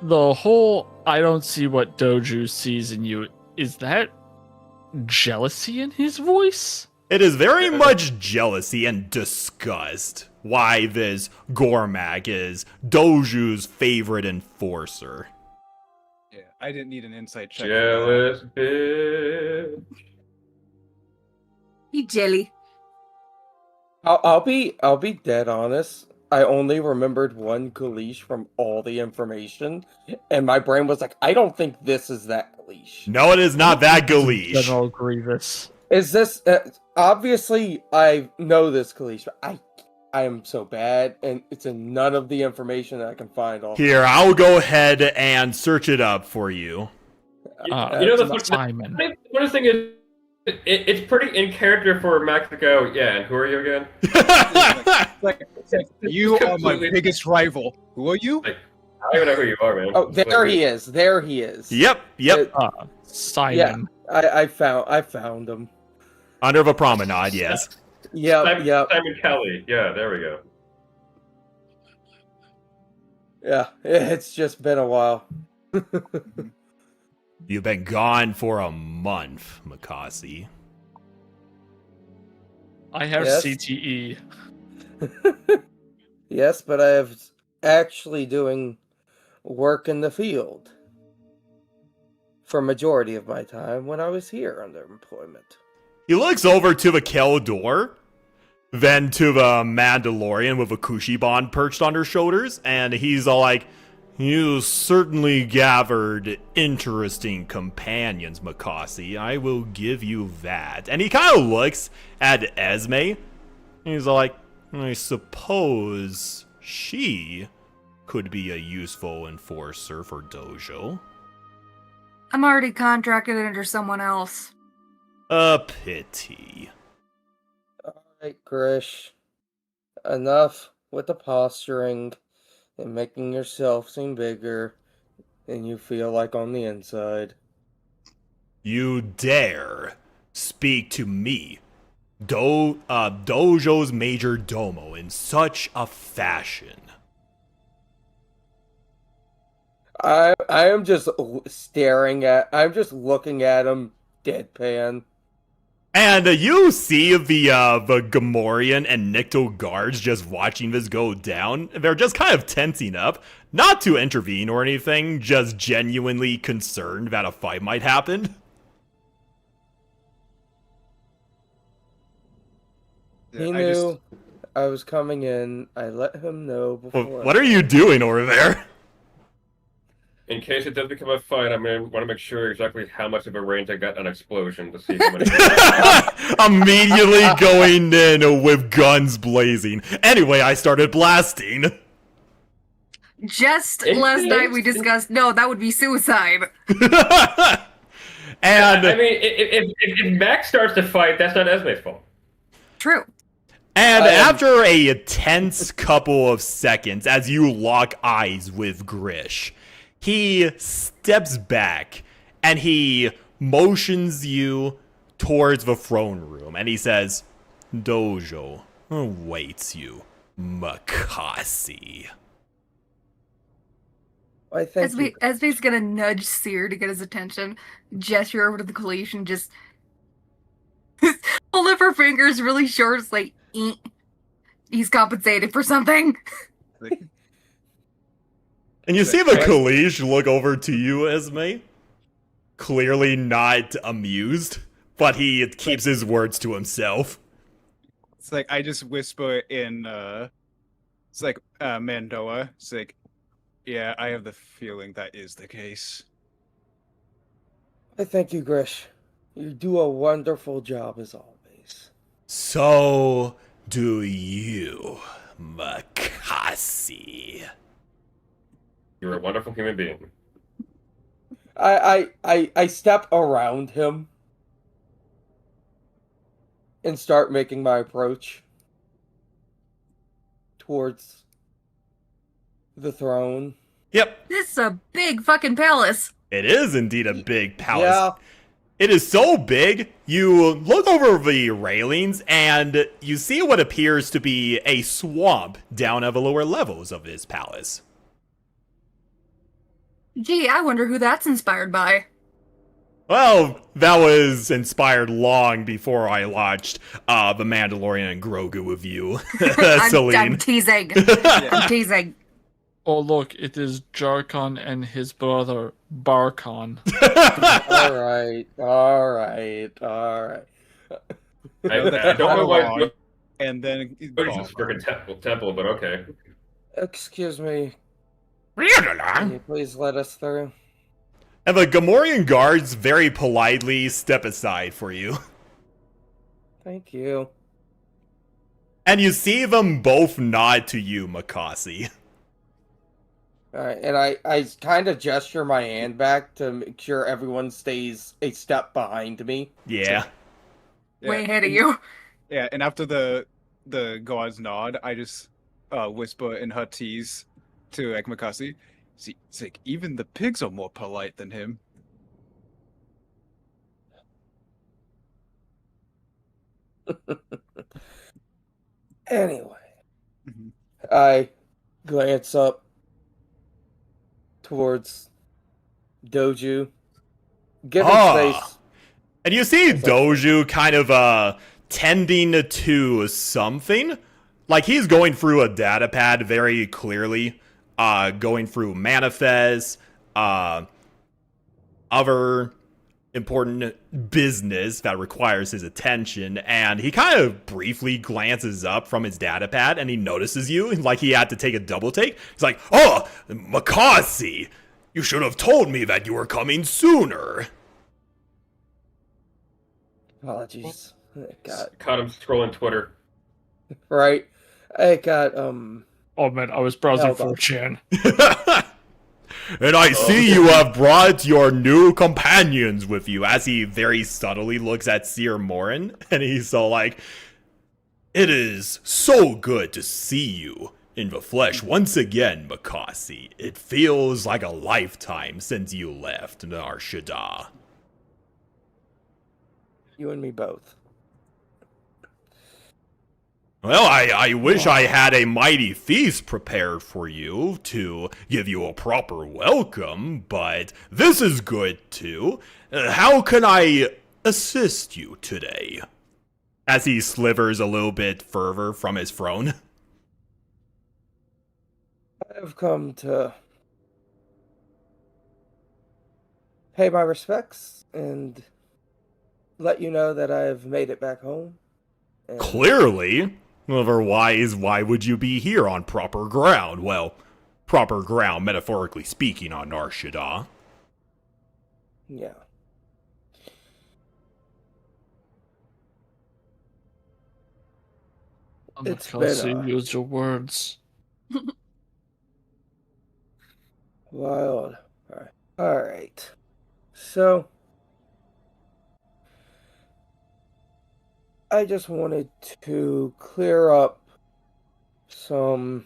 The whole I don't see what Doju sees in you, is that jealousy in his voice? It is very much jealousy and disgust why this Gormak is Doju's favorite enforcer. Yeah, I didn't need an insight check. Jealous bitch. He jelly. I'll be dead honest. I only remembered one Kalish from all the information, and my brain was like, I don't think this is that Kalish. No, it is not that Kalish. General Grievous. Is this obviously I know this Kalish, but I am so bad, and it's in none of the information that I can find. Here, I'll go ahead and search it up for you. You know the Simon. funny thing is, it's pretty in character for Max to go, yeah, and who are you again? You are my biggest rival. Who are you? Like, I don't even know who you are, man. Oh, there he is. There he is. Yep. Simon. I found him. Under the promenade, yes. Yep. Simon Kelly. Yeah, there we go. Yeah, it's just been a while. You've been gone for a month, Makasi. I have Yes. CTE. Yes, but I have actually doing work in the field for majority of my time when I was here under employment. He looks over to the Keldor, then to the Mandalorian with a Kushiban perched on her shoulders, and he's all like, you certainly gathered interesting companions, Makasi. I will give you that. And he kind of looks at Esme, and he's all like, I suppose she could be a useful enforcer for Dojo. I'm already contracted under someone else. A pity. Alright, Grish. Enough with the posturing and making yourself seem bigger than you feel like on the inside. You dare speak to me, Dojo's major domo in such a fashion. I am just I'm just looking at him deadpan. And you see the Gamorrean and Nikto guards just watching this go down. They're just kind of tensing up, not to intervene or anything, just genuinely concerned that a fight might happen. He I knew I was coming in. I let him know before. What are you doing over there? In case it does become a fight, I'm gonna want to make sure exactly how much of a range I got on explosion to see how many. Immediately going in with guns blazing. Anyway, I started blasting. Just last night we discussed, no, that would be suicide. And I mean, if Max starts to fight, that's not Esme's fault. True. And after a tense couple of seconds, as you lock eyes with Grish, he steps back and he motions you towards the throne room and he says, Dojo awaits you, Makasi. I think you. Esme's gonna nudge Seer to get his attention, gesture over to the Kalish, and just hold up her fingers really short. It's like, "Eek." He's compensated for something. And you see the Kalish look over to you, Esme, clearly not amused, but he keeps his words to himself. It's like I just whisper in it's like Mandoa. It's like, yeah, I have the feeling that is the case. I thank you, Grish. You do a wonderful job as always. So do you, Makasi. You're a wonderful human being. I step around him and start making my approach towards the throne. Yep, This is a big fucking palace. it is indeed a big palace. Yeah. It is so big, you look over the railings and you see what appears to be a swamp down at the lower levels of this palace. Gee, I wonder who that's inspired by. Well, that was inspired long before I watched The Mandalorian and Grogu with you, I'm Celine. teasing. I'm teasing. Oh, look, it is Jarkon and his brother, Barkon. All right. I don't know why. And then It's a freaking temple, but okay. Excuse me. Can you please let us through? And the Gamorrean guards very politely step aside for you. Thank you. And you see them both nod to you, Makasi. Alright, and I kind of gesture my hand back to make sure everyone stays a step behind me. Yeah. Way ahead of you. Yeah, and after the guards nod, I just whisper in her tease to Ekmakasi. See, it's like even the pigs are more polite than him. Anyway, Mhm. I glance up towards Doju. Give him space. And you see Doju kind of tending to something. Like he's going through a data pad very clearly. Going through manifests, other important business that requires his attention, and he kind of briefly glances up from his data pad and he notices you, like he had to take a double take. He's like, "Oh, Makasi, you should have told me that you were coming sooner." Apologies. Caught him scrolling Twitter. Right. I got Oh man, I was browsing Hold on. 4chan. And I see you have brought your new companions with you, as he very subtly looks at Seer Morin, and he's all like, "It is so good to see you in the flesh once again, Makasi. It feels like a lifetime since you left Nar Shaddaa." you and me both. Well, I wish I had a mighty feast prepared for you to give you a proper welcome, but this is good too. How can I assist you today? As he slivers a little bit further from his throne. I've come to pay my respects and let you know that I've made it back home. And Clearly. Otherwise, why would you be here on proper ground? Well, proper ground, metaphorically speaking, on Nar Shaddaa. yeah. It's been use your words. wild. Alright. So, I just wanted to clear up some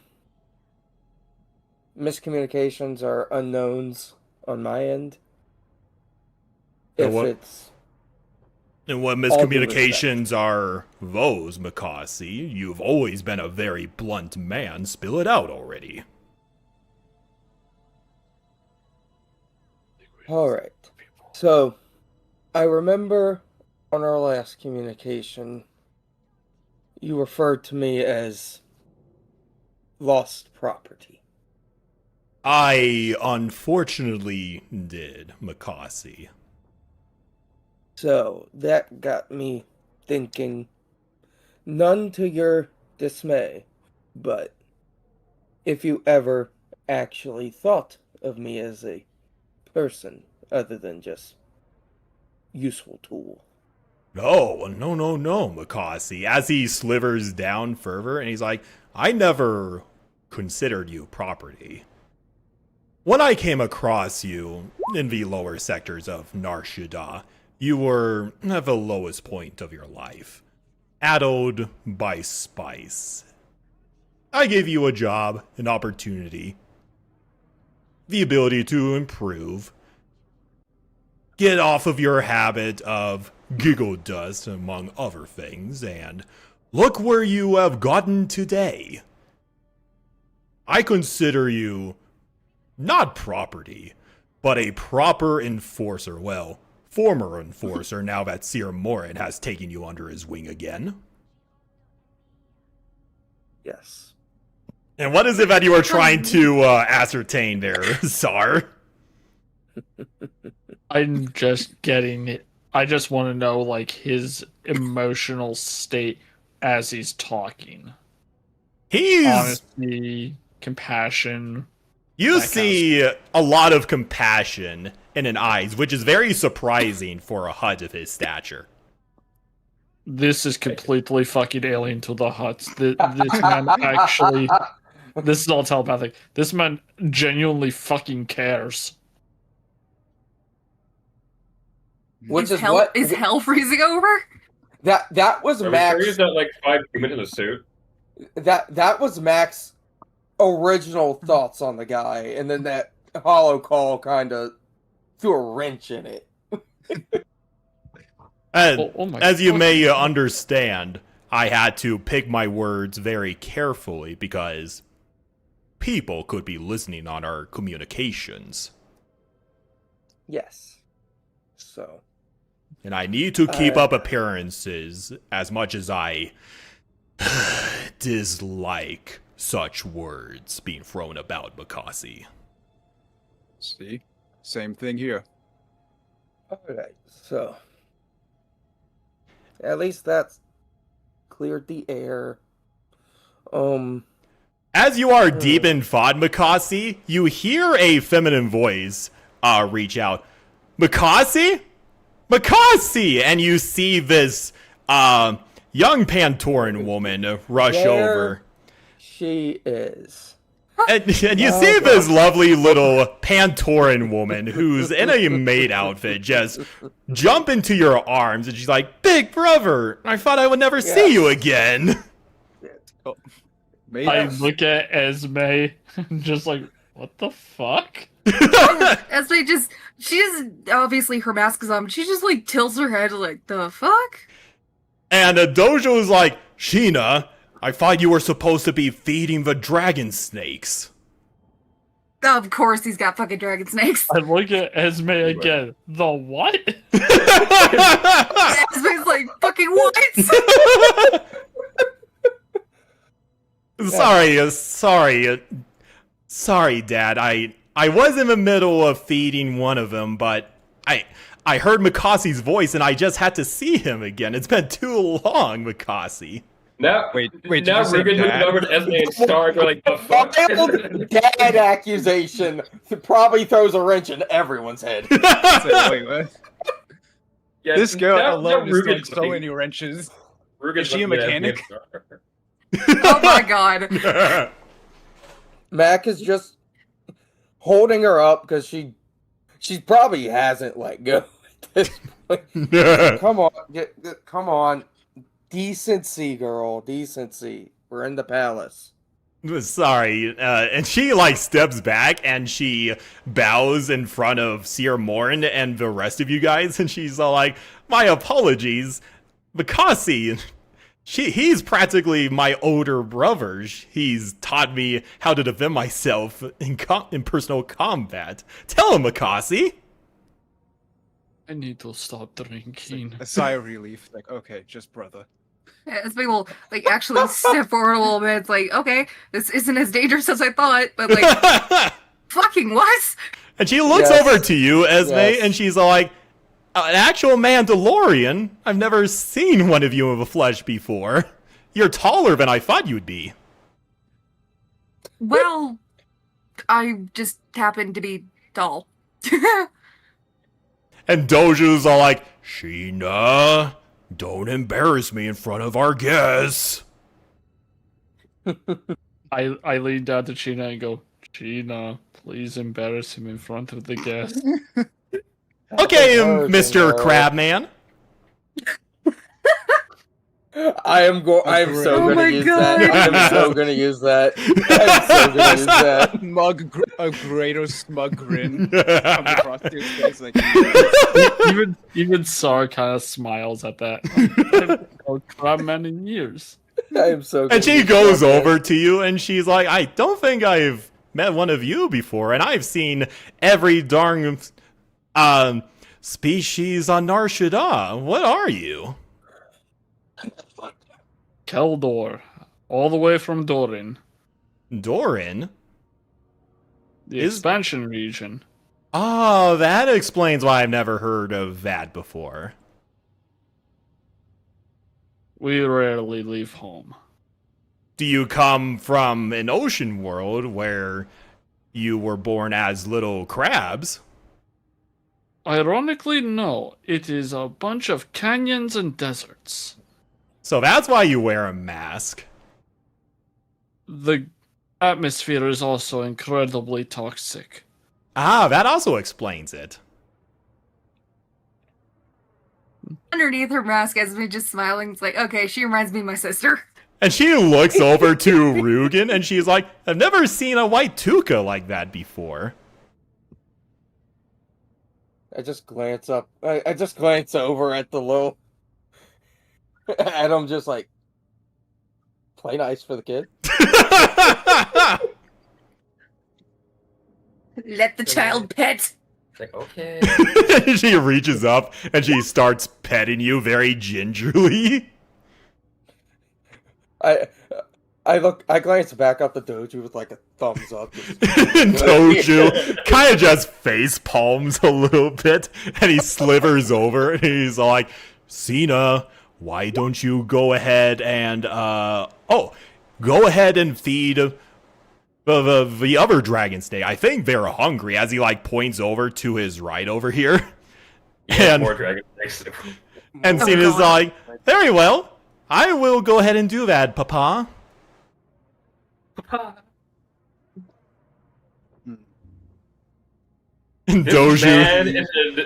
miscommunications or unknowns on my end. And If what- it's And what All due miscommunications are those, Makasi? You've always been a very blunt man. Spill it out already. alright. So, I remember on our last communication, you referred to me as lost property. I unfortunately did, Makasi. So, that got me thinking, none to your dismay, but if you ever actually thought of me as a person other than just useful tool. No, Makasi. As he slivers down further, and he's like, I never considered you property. When I came across you in the lower sectors of Nar Shaddaa, you were at the lowest point of your life, addled by spice. I gave you a job, an opportunity, the ability to improve, get off of your habit of giggle dust, among other things, and look where you have gotten today. I consider you not property, but a proper enforcer. Well, former enforcer, now that Sir Morin has taken you under his wing again. Yes. And what is it that you are trying to ascertain there, Sar? I'm just getting it. I just want to know, like, his emotional state as he's talking. He's... Honesty, compassion. You that kind of see a lot of compassion in his eyes, which is very surprising for a Hutt of his stature. This is completely fucking alien to the Hutts. This man actually... This is all telepathic. This man genuinely fucking cares. Which is hell, what is hell freezing over? that was Are we Max. sure he's not like 5 humans in a suit? That was Max's original thoughts on the guy, and then that hollow call kind of threw a wrench in it. And Oh my as you God. may understand, I had to pick my words very carefully because people could be listening on our communications. Yes. So. And I need to keep up appearances as much as I dislike such words being thrown about, Makasi. See? Same thing here. Alright, so. At least that's cleared the air. As you are deep in thought, Makasi, you hear a feminine voice reach out. Makasi? Makasi! And you see this young Pantoran woman rush There over. she is. And you Oh, see God. this lovely little Pantoran woman who's in a maid outfit just jump into your arms, and she's like, Big brother, I thought I would never see you again. Maybe. I look at Esme, just like, what the fuck? As they just, she just, obviously her mask is on, but she just like tilts her head like, the fuck? And Dojo's like, Sheena, I thought you were supposed to be feeding the dragon snakes. Of course, he's got fucking dragon snakes. I look at Esme again. The what? Esme's like, fucking what? Sorry, Dad. I was in the middle of feeding one of them, but I heard Makasi's voice and I just had to see him again. It's been too long, Makasi. Now, Wait, now did you say Rugen moved dad? over to Esme and Star. We're like, the fuck? Wild dad accusation probably throws a wrench in everyone's head. Wait, what? Yeah, This girl now alone is throwing Rugen's so looking- many wrenches. Rugen's Is she a looking at Esme mechanic? and Star. Oh my god. Mac is just holding her up because she probably hasn't let go at this point. Come on. Decency, girl. Decency. We're in the palace. Sorry, and she like steps back and she bows in front of Sir Morn and the rest of you guys, and she's all like, "My apologies, Makasi. He's practically my older brother. He's taught me how to defend myself in personal combat. Tell him, Makasi." I need to stop drinking. A sigh of relief. Like, okay, just brother. Esme will like actually step forward a little bit. It's like, okay, this isn't as dangerous as I thought, but like, fucking what? And she looks Yes. over to you, Esme, Yes. and she's all like, "An actual Mandalorian? I've never seen one of you in the flesh before. You're taller than I thought you'd be." Well, I just happen to be tall. And Doju's all like, "Sheena, don't embarrass me in front of our guests." I lean down to Sheena and go, Sheena, please embarrass him in front of the guests. Okay, Virgin, Mr. girl. Crabman. I am so Oh gonna my use God. that. I am so gonna use that. I'm so gonna use that. A greater smug grin comes across his face. Like, even Sar kind of smiles at that. I haven't called Crabman in years. I am so. And gonna she use goes that. over to you and she's like, "I don't think I've met one of you before, and I've seen every darn species on Nar Shaddaa. What are you?" Keldor, all the way from Doran, Doran? the Is- expansion region. Oh, that explains why I've never heard of that before. We rarely leave home. Do you come from an ocean world where you were born as little crabs? Ironically, no. It is a bunch of canyons and deserts. So that's why you wear a mask. The atmosphere is also incredibly toxic. Ah, that also explains it. Underneath her mask, Esme just smiling. It's like, okay, she reminds me of my sister. And she looks over to Rugen and she's like, "I've never seen a white tuca like that before." I just glance up. I just glance over at the little. And I'm just like, play nice for the kid. Let the child pet. It's like, okay. She reaches up and she starts petting you very gingerly. I glance back up the Doju with like a thumbs up. Doju kind of just face palms a little bit and he slivers over and he's like, "Cena, why don't you go ahead and go ahead and feed the other dragon snake. I think they're hungry," as he like points over to his right over here. Yeah, more dragon snakes. And Oh, Cena's God. like, "Very well. I will go ahead and do that, Papa." And Doju,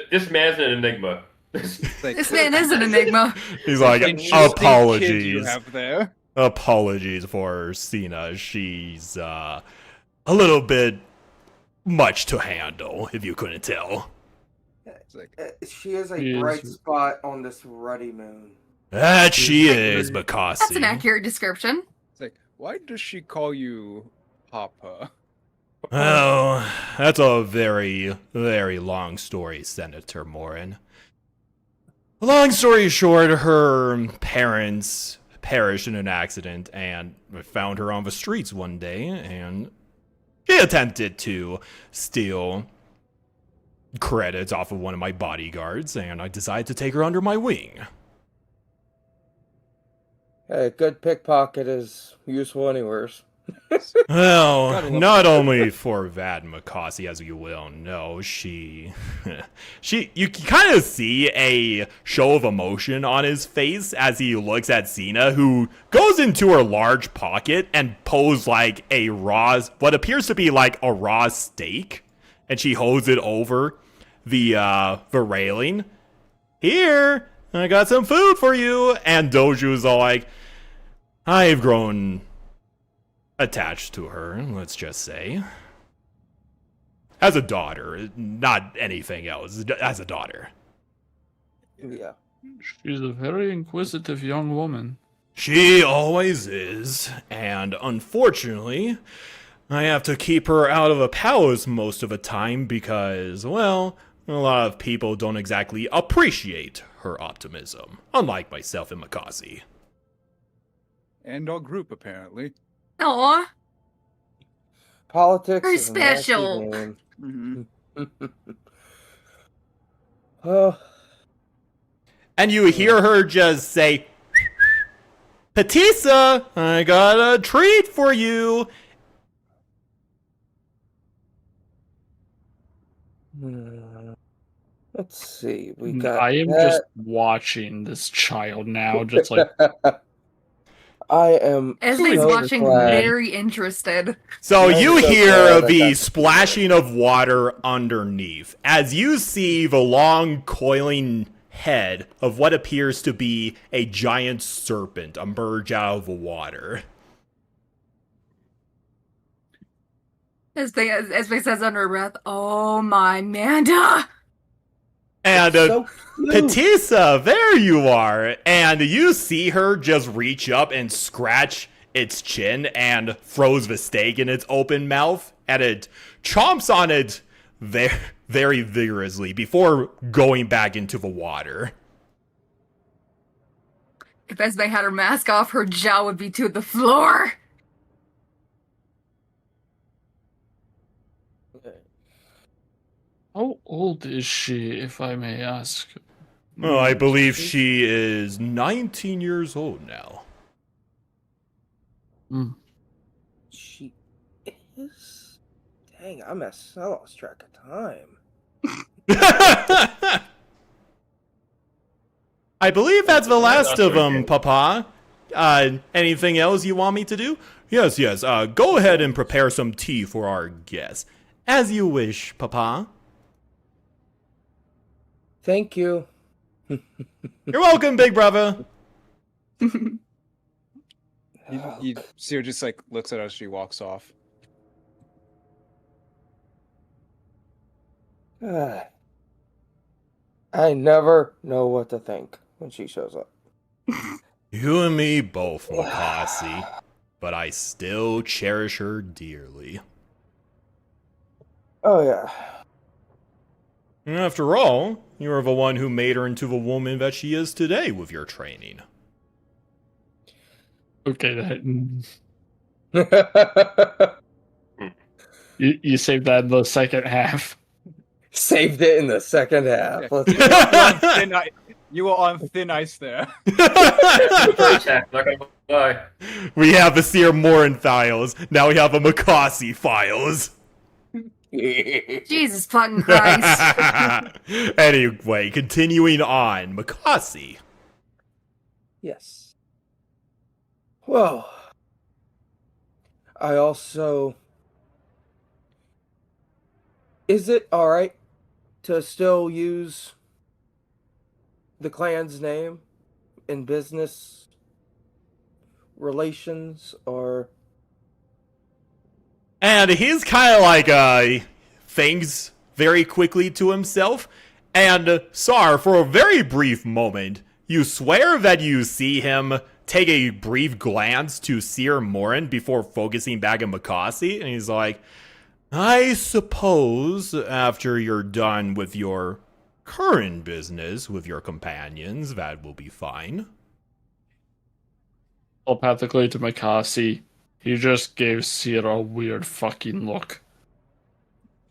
This man's an enigma. like, This man is an enigma. he's like, interesting kid you "Apologies. have there. Apologies for Cena. She's a little bit much to handle, if you couldn't tell." It's like, She is a She is- bright spot on this ruddy moon. That she is, Bakasi. That's an accurate description. Why does she call you Papa? Oh, that's a very, very long story, Senator Morin. Long story short, her parents perished in an accident, and I found her on the streets one day, and she attempted to steal credits off of one of my bodyguards, and I decided to take her under my wing. A good pickpocket is useful anywheres. Well, not only for that, Makasi, as you well know, you kind of see a show of emotion on his face as he looks at Cena, who goes into her large pocket and pulls like what appears to be like a raw steak, and she holds it over the railing. Here, I got some food for you, and Doju's all like, I've grown attached to her, let's just say. As a daughter, not anything else, as a daughter. Yeah. She's a very inquisitive young woman. She always is, and unfortunately, I have to keep her out of the palace most of the time because, well, a lot of people don't exactly appreciate her optimism, unlike myself and Makasi. And our group, apparently. Aw, Politics Very is a nasty special. game. Mm-hmm. Oh, And you hear her just say, Patissa, I got a treat for you. let's see. We got. I am that. just watching this child now, just like, I am. Esme's so watching glad. very interested. So I'm you so hear glad I the got- splashing of water underneath as you see the long coiling head of what appears to be a giant serpent emerge out of the water. Esme says under her breath, "Oh my Manda!" And So cute. Patissa, there you are. And you see her just reach up and scratch its chin and throws the steak in its open mouth, and it chomps on it very, very vigorously before going back into the water. If Esme had her mask off, her jaw would be to the floor. how old is she, if I may ask? Oh, I believe she is 19 years old now. Hmm. She is. Dang, I lost track of time. I believe that's the last of them, okay. Papa. Anything else you want me to do? Yes. Go ahead and prepare some tea for our guests. As you wish, Papa. Thank you. You're welcome, big brother. You see her just like looks at her as she walks off. I never know what to think when she shows up. You and me both, Makasi. But I still cherish her dearly. Oh, yeah. After all, you are the one who made her into the woman that she is today with your training. Okay, that you saved that in the second half. Saved it in the second half. Let's go. You were on thin ice there. The first half, not gonna lie. We have the Seer Morin files. Now we have a Makasi files. Jesus fucking Christ. Anyway, continuing on. Makasi. Yes. Well, I also. Is it alright to still use the clan's name in business relations, or. And he's kind of like, thinks very quickly to himself. And, Sar, for a very brief moment, you swear that you see him take a brief glance to Seer Morin before focusing back at Makasi, and he's like, I suppose after you're done with your current business with your companions, that will be fine. Telepathically to Makasi, he just gave Seer a weird fucking look.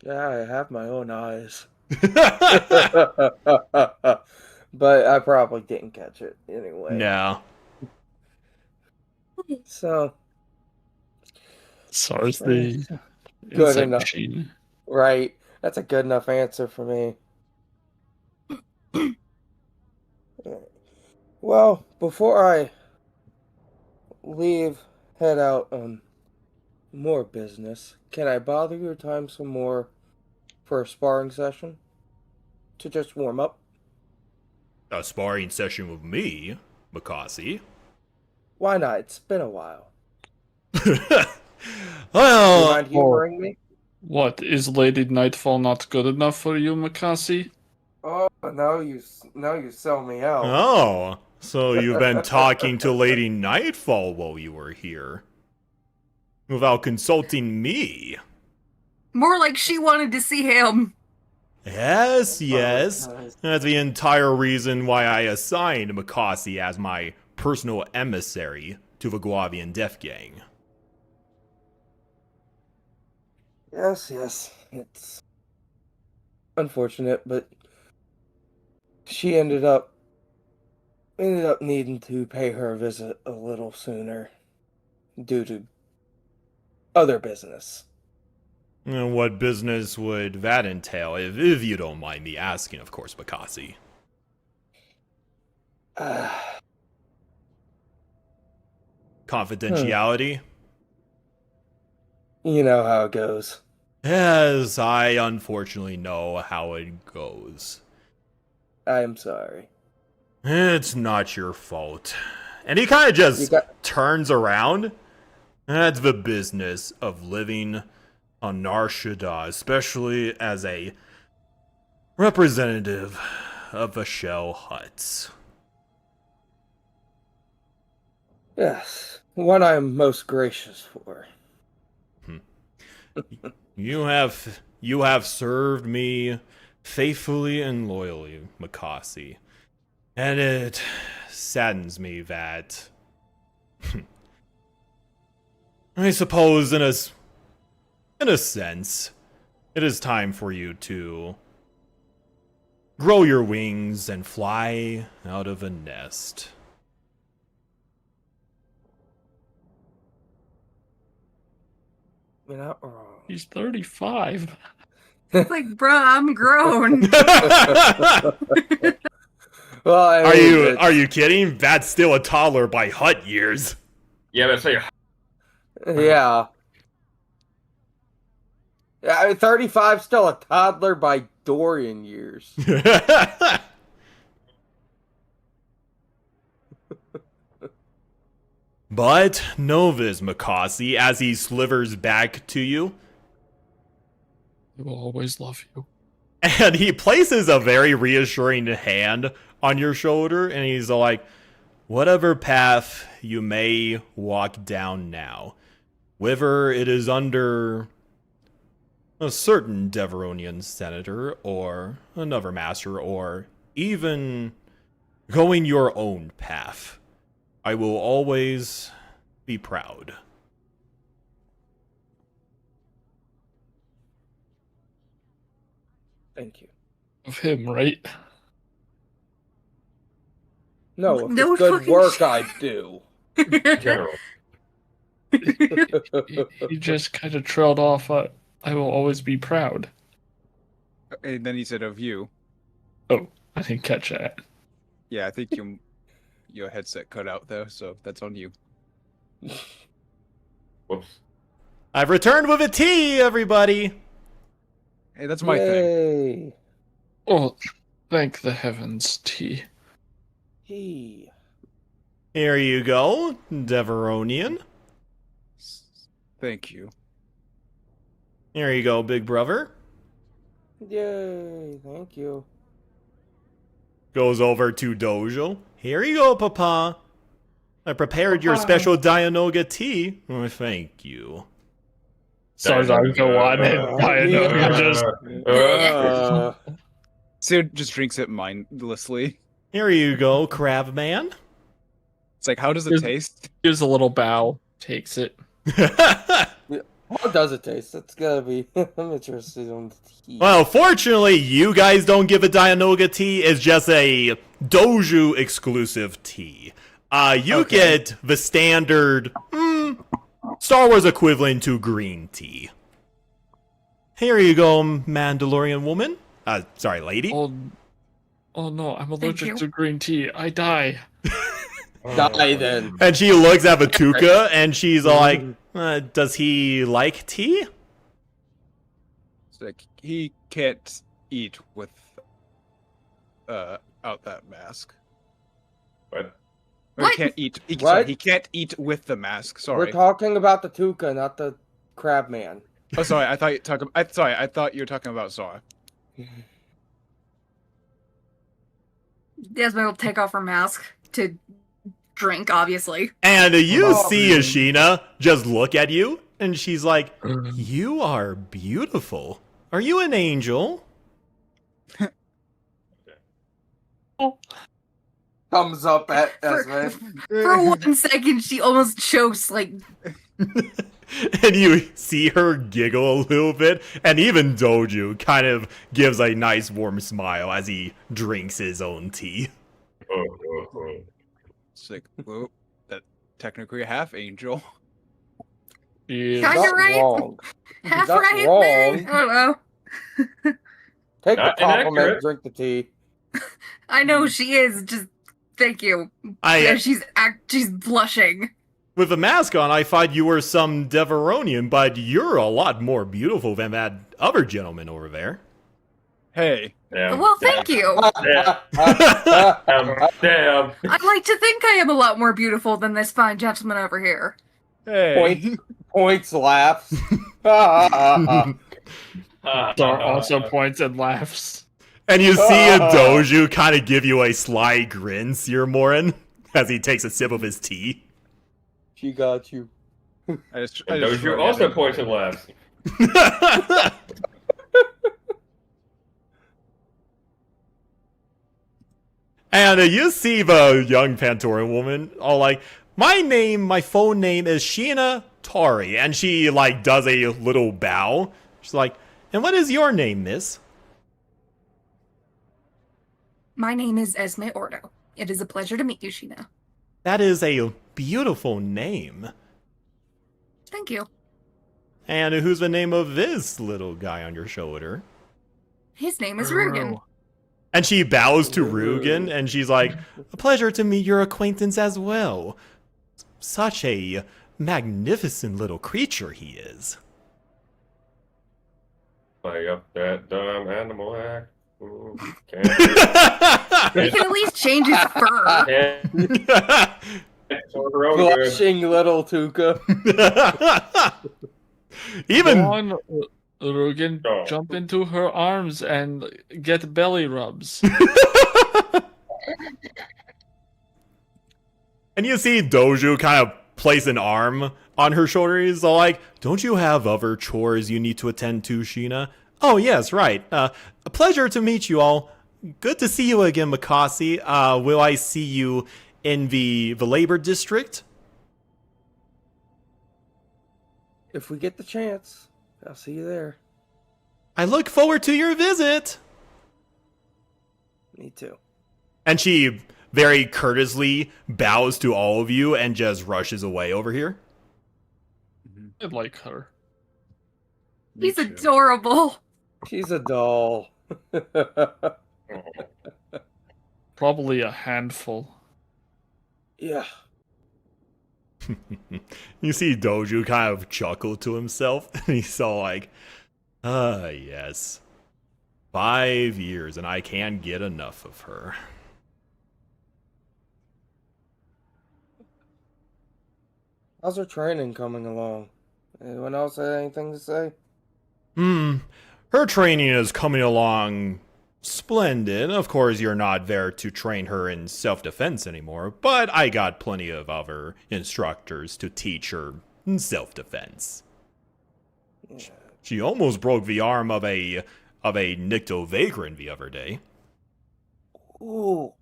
Yeah, I have my own eyes. But I probably didn't catch it anyway. No. So, So is the Good insight enough. machine. right. That's a good enough answer for me. Well, before I head out on more business, can I bother your time some more for a sparring session? To just warm up? A sparring session with me, Makasi. Why not? It's been a while. Do you Well, mind humoring me? What, is Lady Nightfall not good enough for you, Makasi? Oh, now you sell me out. oh, so you've been talking to Lady Nightfall while you were here, without consulting me. More like she wanted to see him. Yes, yes. Nice. That's the entire reason why I assigned Makasi as my personal emissary to the Guavian Death Gang. Yes, it's unfortunate, but she ended up needing to pay her a visit a little sooner due to other business. And what business would that entail, if you don't mind me asking, of course, Makasi? Confidentiality? You know how it goes. Yes, I unfortunately know how it goes. I'm sorry. It's not your fault. And he kind of You just got turns around. That's the business of living on Nar Shaddaa, especially as a representative of the Shell Huts. yes, what I'm most gracious for. You have served me faithfully and loyally, Makasi. And it saddens me that I suppose in a sense it is time for you to grow your wings and fly out of a nest. You're not wrong. He's 35. It's like, bruh, I'm grown. Well, I mean, Are you kidding? That's still a toddler by Hut years. Yeah, but say yeah. Yeah, I mean, 35 still a toddler by Dorian years. But know this, Makasi, as he slivers back to you, I will always love you. and he places a very reassuring hand on your shoulder, and he's like, whatever path you may walk down now, whether it is under a certain Deveronian senator, or another master, or even going your own path, I will always be proud. Thank you. Of him, right? No, of No the good fucking work shit. I do. general. He just kind of trailed off. I will always be proud. And then he said of you. Oh, I didn't catch that. Yeah, I think your headset cut out though, so that's on you. Whoops. I've returned with a tea, everybody! Hey, that's my thing. Yay. Oh, thank the heavens, T. Hey. Here you go, Deveronian. Thank you. Here you go, big brother. Yay, thank you. Goes over to Dojo. Here you go, Papa. I prepared your special Dianoga tea. Oh, thank you. Sorry, go on. Sid just drinks it mindlessly. Here you go, Crab Man. It's like, how does it taste? Gives a little bow, takes it. How does it taste? That's gotta be. I'm interested in the tea. Well, fortunately, you guys don't give a Dianoga tea. It's just a Doju exclusive tea. You get the standard Star Wars equivalent to green tea. Here you go, Mandalorian woman. Sorry, lady. Oh no, I'm allergic to green tea. I die. Die then. And she looks at Vatuka and she's like, does he like tea? It's like, he can't eat with out that mask. What? Or What? he can't eat. What? Sorry, he can't eat with the mask. Sorry. We're talking about the Tuca, not the Crab Man. Oh, sorry. I thought you were talking about Saw. Yasmin will take off her mask to drink, obviously. And you see Ashina just look at you and she's like, you are beautiful. Are you an angel? Thumbs up at For, Esme. for 1 second, she almost chokes, like, And you see her giggle a little bit, and even Doju kind of gives a nice warm smile as he drinks his own tea. It's like, well, that technically half angel. Yeah. Kinda Not right. wrong. half not right, wrong. maybe? I don't know. Take the Not compliment, inaccurate. drink the tea. I know she is, just thank you. I, She's blushing. with a mask on, I thought you were some Deveronian, but you're a lot more beautiful than that other gentleman over there. Hey, Damn. Well, thank you. Damn. Damn. I'd like to think I am a lot more beautiful than this fine gentleman over here. hey. Points, laughs. Dar also points and laughs. And you see a Doju kind of give you a sly grin, Sir Morin, as he takes a sip of his tea. She got you. I just Doju also points and laughs. And you see the young Pantoran woman all like, my phone name is Sheena Tari. And she like does a little bow. She's like, and what is your name, miss? My name is Esme Ordo. It is a pleasure to meet you, Sheena. That is a beautiful name. Thank you. And who's the name of this little guy on your shoulder? His name is Rugen. And she bows to Rugen, and she's like, a pleasure to meet your acquaintance as well. Such a magnificent little creature he is. Play up that dumb animal act. Ooh, He can at least change his fur. Blushing little Tuca. Even Go on, Rugen, Oh. jump into her arms and get belly rubs. and you see Doju kind of place an arm on her shoulder. He's all like, don't you have other chores you need to attend to, Sheena? Oh, yes, right. A pleasure to meet you all. Good to see you again, Makasi. Will I see you in the labor district? If we get the chance, I'll see you there. I look forward to your visit. Me too. And she very courteously bows to all of you and just rushes away over here. I like her. He's adorable. She's a doll. Probably a handful. Yeah. You see Doju kind of chuckle to himself, and he's all like, yes. 5 years, and I can't get enough of her. How's her training coming along? Anyone else have anything to say? Her training is coming along Splendid. Of course, you're not there to train her in self-defense anymore, but I got plenty of other instructors to teach her self-defense. She almost broke the arm of a Nyctovagrant the other day. Ooh,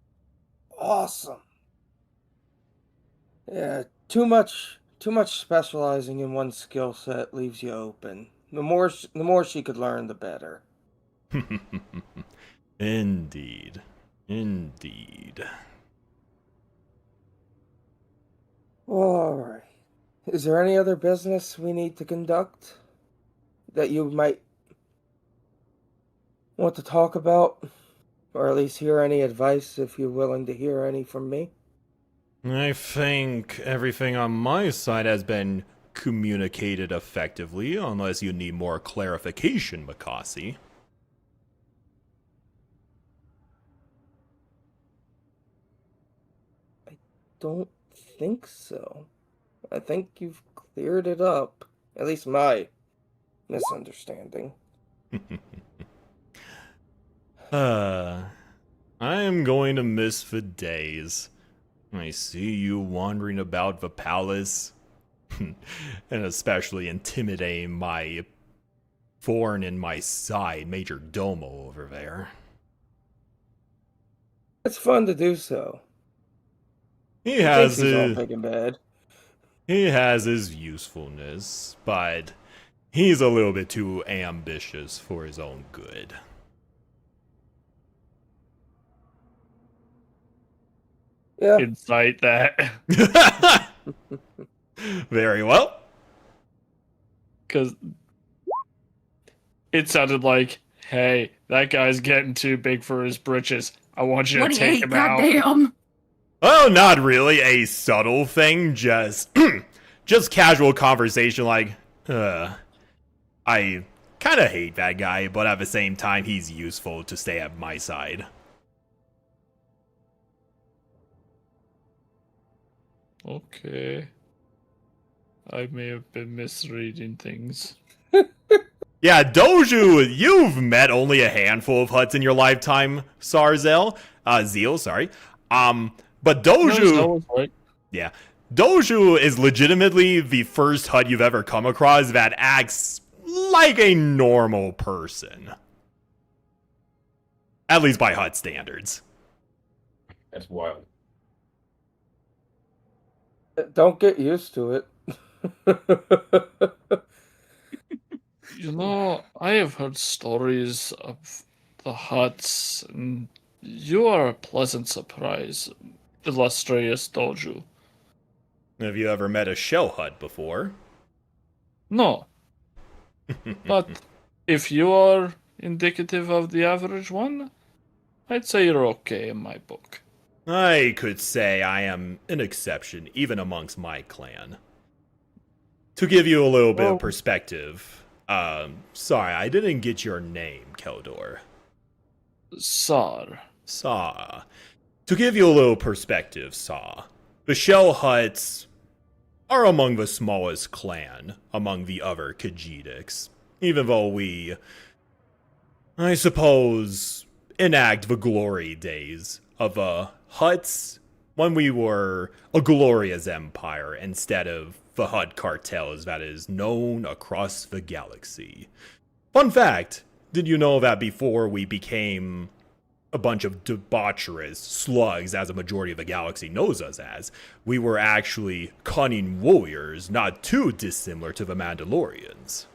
awesome. Yeah, too much specializing in one skill set leaves you open. The more she could learn, the better. Indeed. Indeed. Well, all right. Is there any other business we need to conduct that you might want to talk about? Or at least hear any advice if you're willing to hear any from me? I think everything on my side has been communicated effectively, unless you need more clarification, Makasi. Don't think so. I think you've cleared it up. At least my misunderstanding. I am going to miss the days. I see you wandering about the palace, and especially intimidating my thorn in my side, Major Domo over there. It's fun to do so. He He has thinks he's all his, big and bad. he has his usefulness, but he's a little bit too ambitious for his own good. Yeah. Incite that. Very well. Because it sounded like, hey, that guy's getting too big for his britches. I want you to take 28, him out. goddamn. Oh, not really a subtle thing, just just casual conversation like, I kind of hate that guy, but at the same time, he's useful to stay at my side. Okay. I may have been misreading things. Yeah, Doju, you've met only a handful of Hutts in your lifetime, Zeal, sorry. But Doju, No, was right. yeah, Doju is legitimately the first Hutt you've ever come across that acts like a normal person. At least by Hutt standards. That's wild. Don't get used to it. You know, I have heard stories of the Hutts, and you are a pleasant surprise, illustrious Doju. Have you ever met a Shell Hutt before? No. But if you are indicative of the average one, I'd say you're okay in my book. I could say I am an exception, even amongst my clan. To give you a little bit of perspective, sorry, I didn't get your name, Keldor. Sar. Saw. To give you a little perspective, Saw, the Shell Hutts are among the smallest clan among the other Khajiitics, even though we, I suppose, enact the glory days of Hutts when we were a glorious empire instead of the Hutt cartels that is known across the galaxy. Fun fact, did you know that before we became a bunch of debaucherous slugs, as a majority of the galaxy knows us as, we were actually cunning warriors, not too dissimilar to the Mandalorians?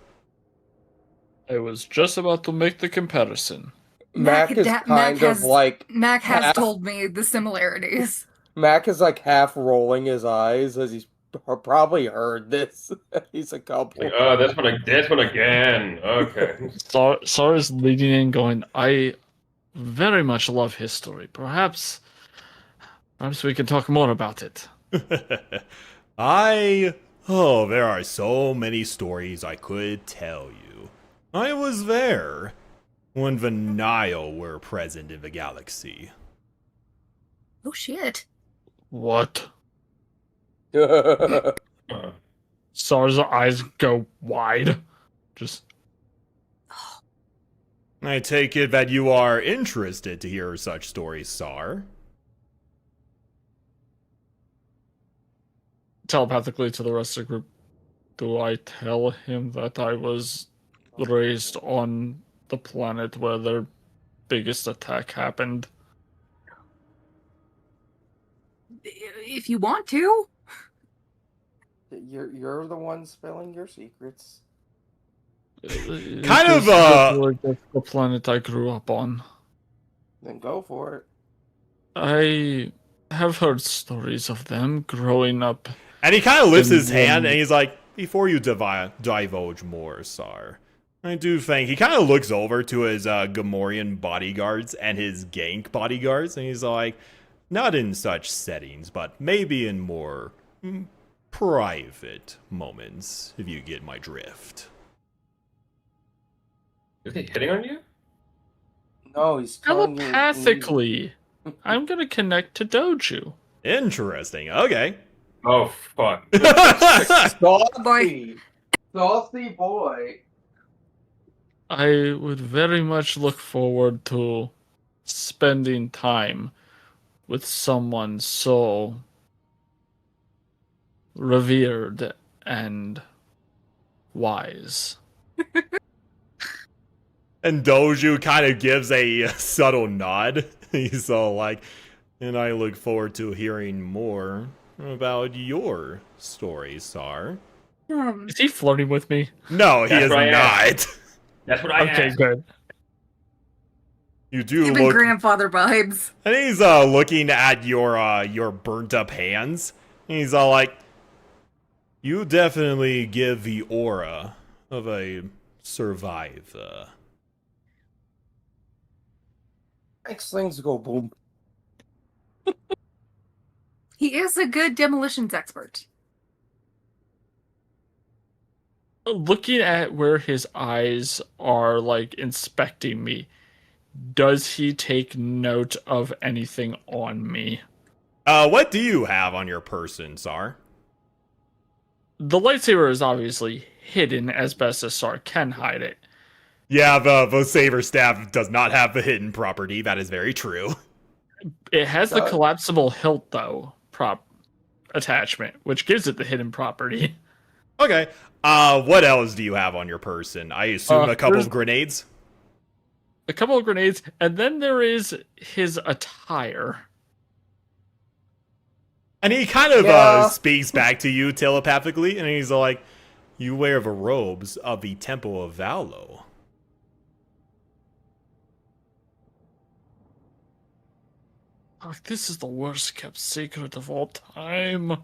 I was just about to make the comparison. Mac is kind of like Mac has half- told me the similarities. Mac is like half rolling his eyes as he's probably heard this. He's a couple. Like, oh, this one again. Okay. Sar is leading in going, I very much love history. Perhaps we can talk more about it. there are so many stories I could tell you. I was there when the Nile were present in the galaxy. Oh shit. What? Sar's eyes go wide. Just I take it that you are interested to hear such stories, Sar. Telepathically to the rest of the group, do I tell him that I was raised on the planet where their biggest attack happened? If you want to. You're the one spilling your secrets. Kind of, Literally just the planet I grew up on. Then go for it. I have heard stories of them growing up. And he kind of lifts in his hand one- and he's like, before you divulge more, Sar, I do think he kind of looks over to his Gamorrean bodyguards and his Gank bodyguards, and he's like, not in such settings, but maybe in more private moments, if you get my drift. Is he hitting on you? No, he's telling you. Telepathically, I'm gonna connect to Doju. Interesting. Okay. Oh, fuck. Saucy. Saucy boy. I would very much look forward to spending time with someone so revered and wise. And Doju kind of gives a subtle nod. He's all like, and I look forward to hearing more about your story, Sar. Is he flirting with me? No, he That's is what I not. asked. That's what I Okay, asked. good. You do Even look, grandfather vibes. and he's looking at your burnt up hands. And he's all like, you definitely give the aura of a survivor. Makes things go boom. He is a good demolitions expert. Looking at where his eyes are, like, inspecting me, does he take note of anything on me? What do you have on your person, Sar? The lightsaber is obviously hidden as best as Sar can hide it. Yeah, the saber staff does not have the hidden property. That is very true. It has the Does- collapsible hilt, though, prop attachment, which gives it the hidden property. Okay. What else do you have on your person? I assume a couple there's- of grenades. A couple of grenades, and then there is his attire. And he kind of Yeah. speaks back to you telepathically, and he's like, you wear the robes of the Temple of Valo. Oh, this is the worst kept secret of all time.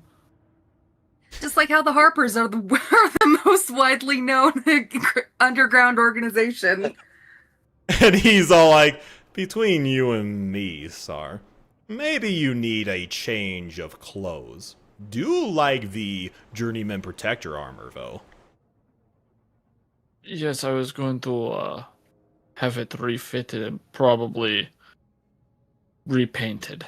Just like how the Harpers are are the most widely known underground organization. And he's all like, between you and me, Sar, maybe you need a change of clothes. Do like the Journeyman Protector armor, though. Yes, I was going to have it refitted and probably repainted.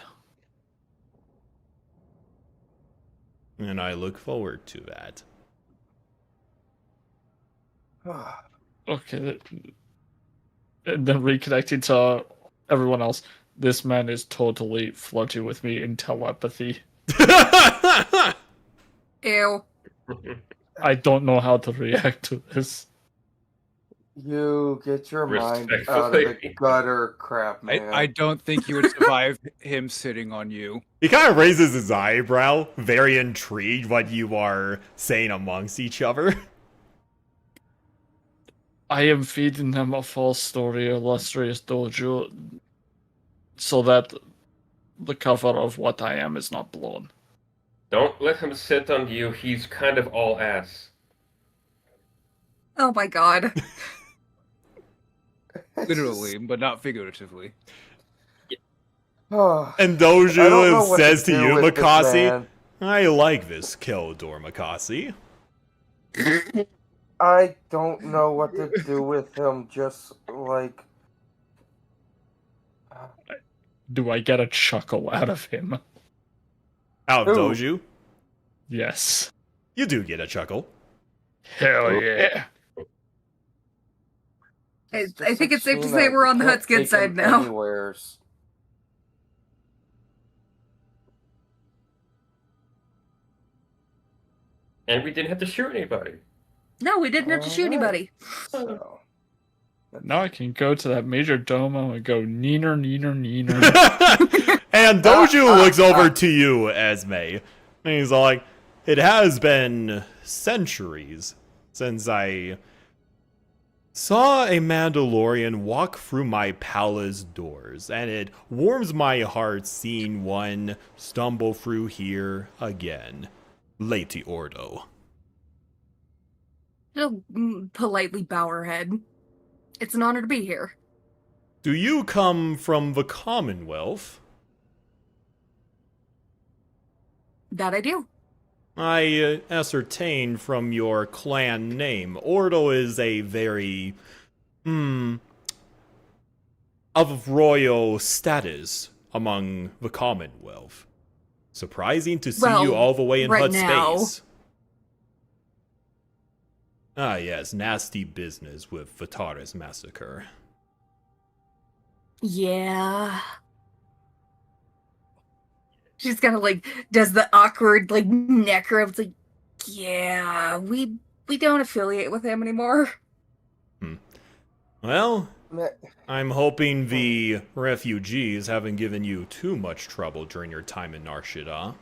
And I look forward to that. Okay, and then reconnecting to everyone else. This man is totally flirting with me in telepathy. Ew. I don't know how to react to this. You get your mind out of Respectfully. the gutter, crap, man. I don't think you would survive him sitting on you. He kind of raises his eyebrow, very intrigued what you are saying amongst each other. I am feeding them a false story, illustrious dojo, so that the cover of what I am is not blown. Don't let him sit on you. He's kind of all ass. Oh my god. Literally, but not figuratively. Oh, And I don't know Doju what says to do you, with this Makasi, man. I like this Keldor, Makasi. I don't know what to do with him. Just like Do I get a chuckle out of him? Out of Who? Doju, Yes. you do get a chuckle. Hell yeah. I Just think it's safe to Sheena, say we're on the you can't Hut's good take side him now. anywheres. And we didn't have to shoot anybody. No, we didn't have to shoot Alright. anybody. So, Now I can go to that major domo and go neener, neener, neener. And Doju looks over to you, Esme. And he's like, it has been centuries since I saw a Mandalorian walk through my palace doors, and it warms my heart seeing one stumble through here again. Lady Ordo. She'll politely bow her head. It's an honor to be here. Do you come from the Commonwealth? That I do. I ascertain from your clan name, Ordo is a very, of royal status among the Commonwealth. Surprising to see you Well, all the way in right Hut now. space. Ah yes, nasty business with Vatara's massacre. Yeah. She's kind of like does the awkward like neck rub. It's like, yeah, we don't affiliate with him anymore. Well, meh, I'm hoping the refugees haven't given you too much trouble during your time in Nar Shaddaa.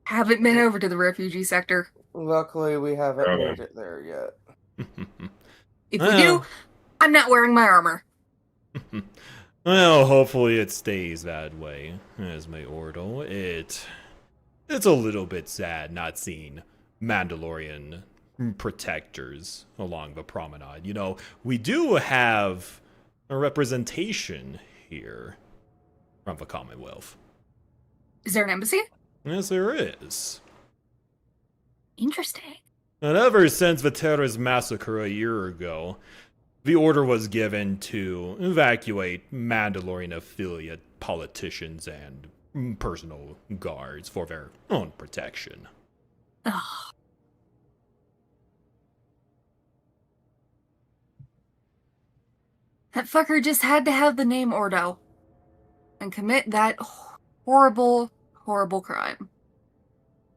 Haven't been over to the refugee sector. luckily, we haven't Oh. made it there yet. If we do, I'm not wearing my armor. Well, hopefully it stays that way, Esme Ordo. It's a little bit sad not seeing Mandalorian protectors along the promenade. You know, we do have a representation here from the Commonwealth. Is there an embassy? Yes, there is. Interesting. And ever since Vatara's massacre a year ago, the order was given to evacuate Mandalorian affiliate politicians and personal guards for their own protection. Ugh. That fucker just had to have the name Ordo and commit that horrible, horrible crime.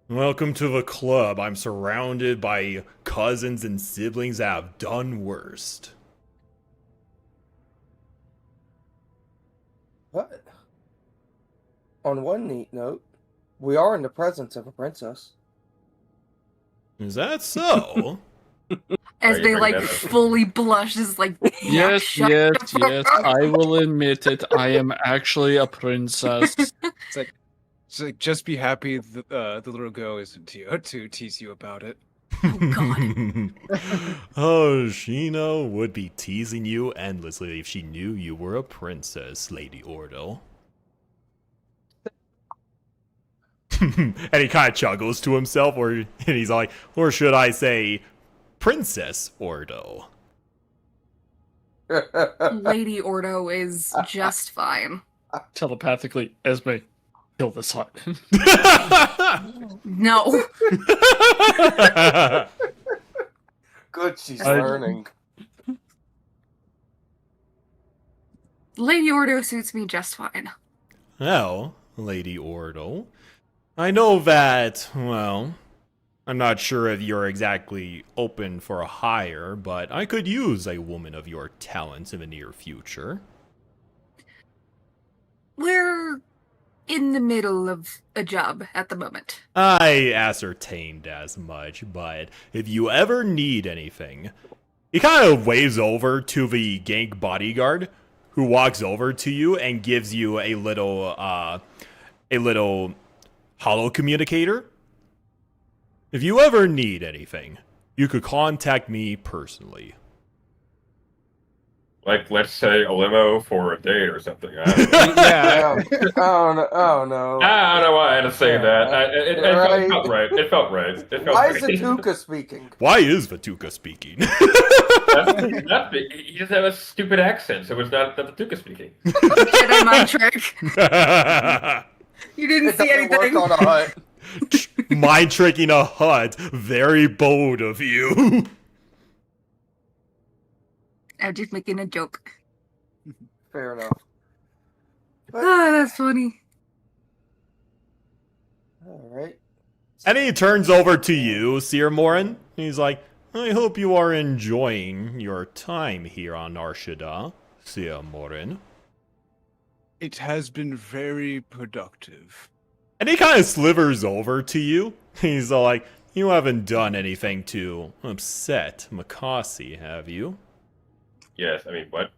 Welcome to the club. I'm surrounded by cousins and siblings that have done worst. But on one neat note, we are in the presence of a princess. Is that so? As you they bring like that up? fully blushes, like "Yeah, Yes, shut yes, the fuck yes. up." I will admit it. I am actually a princess. It's like just be happy the little girl isn't here to tease you about it. God. Oh, Sheena would be teasing you endlessly if she knew you were a princess, Lady Ordo. And he kind of chuckles to himself, and he's like, or should I say, Princess Ordo? Lady Ordo is just fine. Telepathically, Esme, kill this hut. No. Good, she's I- learning. Lady Ordo suits me just fine. Well, Lady Ordo, I know that, well, I'm not sure if you're exactly open for a hire, but I could use a woman of your talents in the near future. We're in the middle of a job at the moment. I ascertained as much, but if you ever need anything, he kind of waves over to the gank bodyguard, who walks over to you and gives you a little holo communicator. If you ever need anything, you could contact me personally. Like, let's say a limo for a date or something. I don't know. Yeah. Oh no. I don't know why I had to say that. It Right. felt right. It felt right. It felt Why right. is Atuka speaking? Why is Vatuka speaking? He just had a stupid accent, so it's not the Tuka speaking. Jedi mind trick. You didn't It see doesn't anything. work on a hut. Mind tricking a hut. Very bold of you. I'm just making a joke. Fair enough. But, Ah, that's funny. all right. And he turns over to you, Sir Morin. He's like, I hope you are enjoying your time here on Narshada, Sir Morin. It has been very productive. And he kind of slivers over to you. He's like, you haven't done anything to upset Makasi, have you? Yes, I mean, what?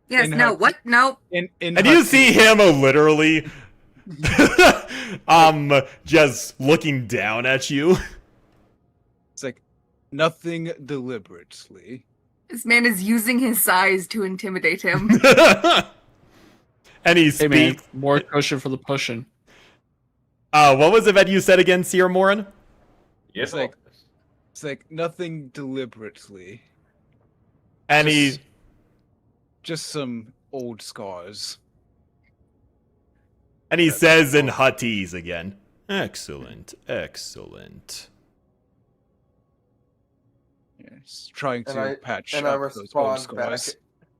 Yes, In no, her- what? No. in And you see him literally just looking down at you. It's like nothing deliberately. This man is using his size to intimidate him. And he Hey man, speaks. more cushion for the pushing. What was it that you said again, Sir Morin? Yes, It's like nothing deliberately. And he Just some old scars. And he says in Huttese again, excellent, excellent. Yes, trying And to I- patch and I up those old respond back. scars.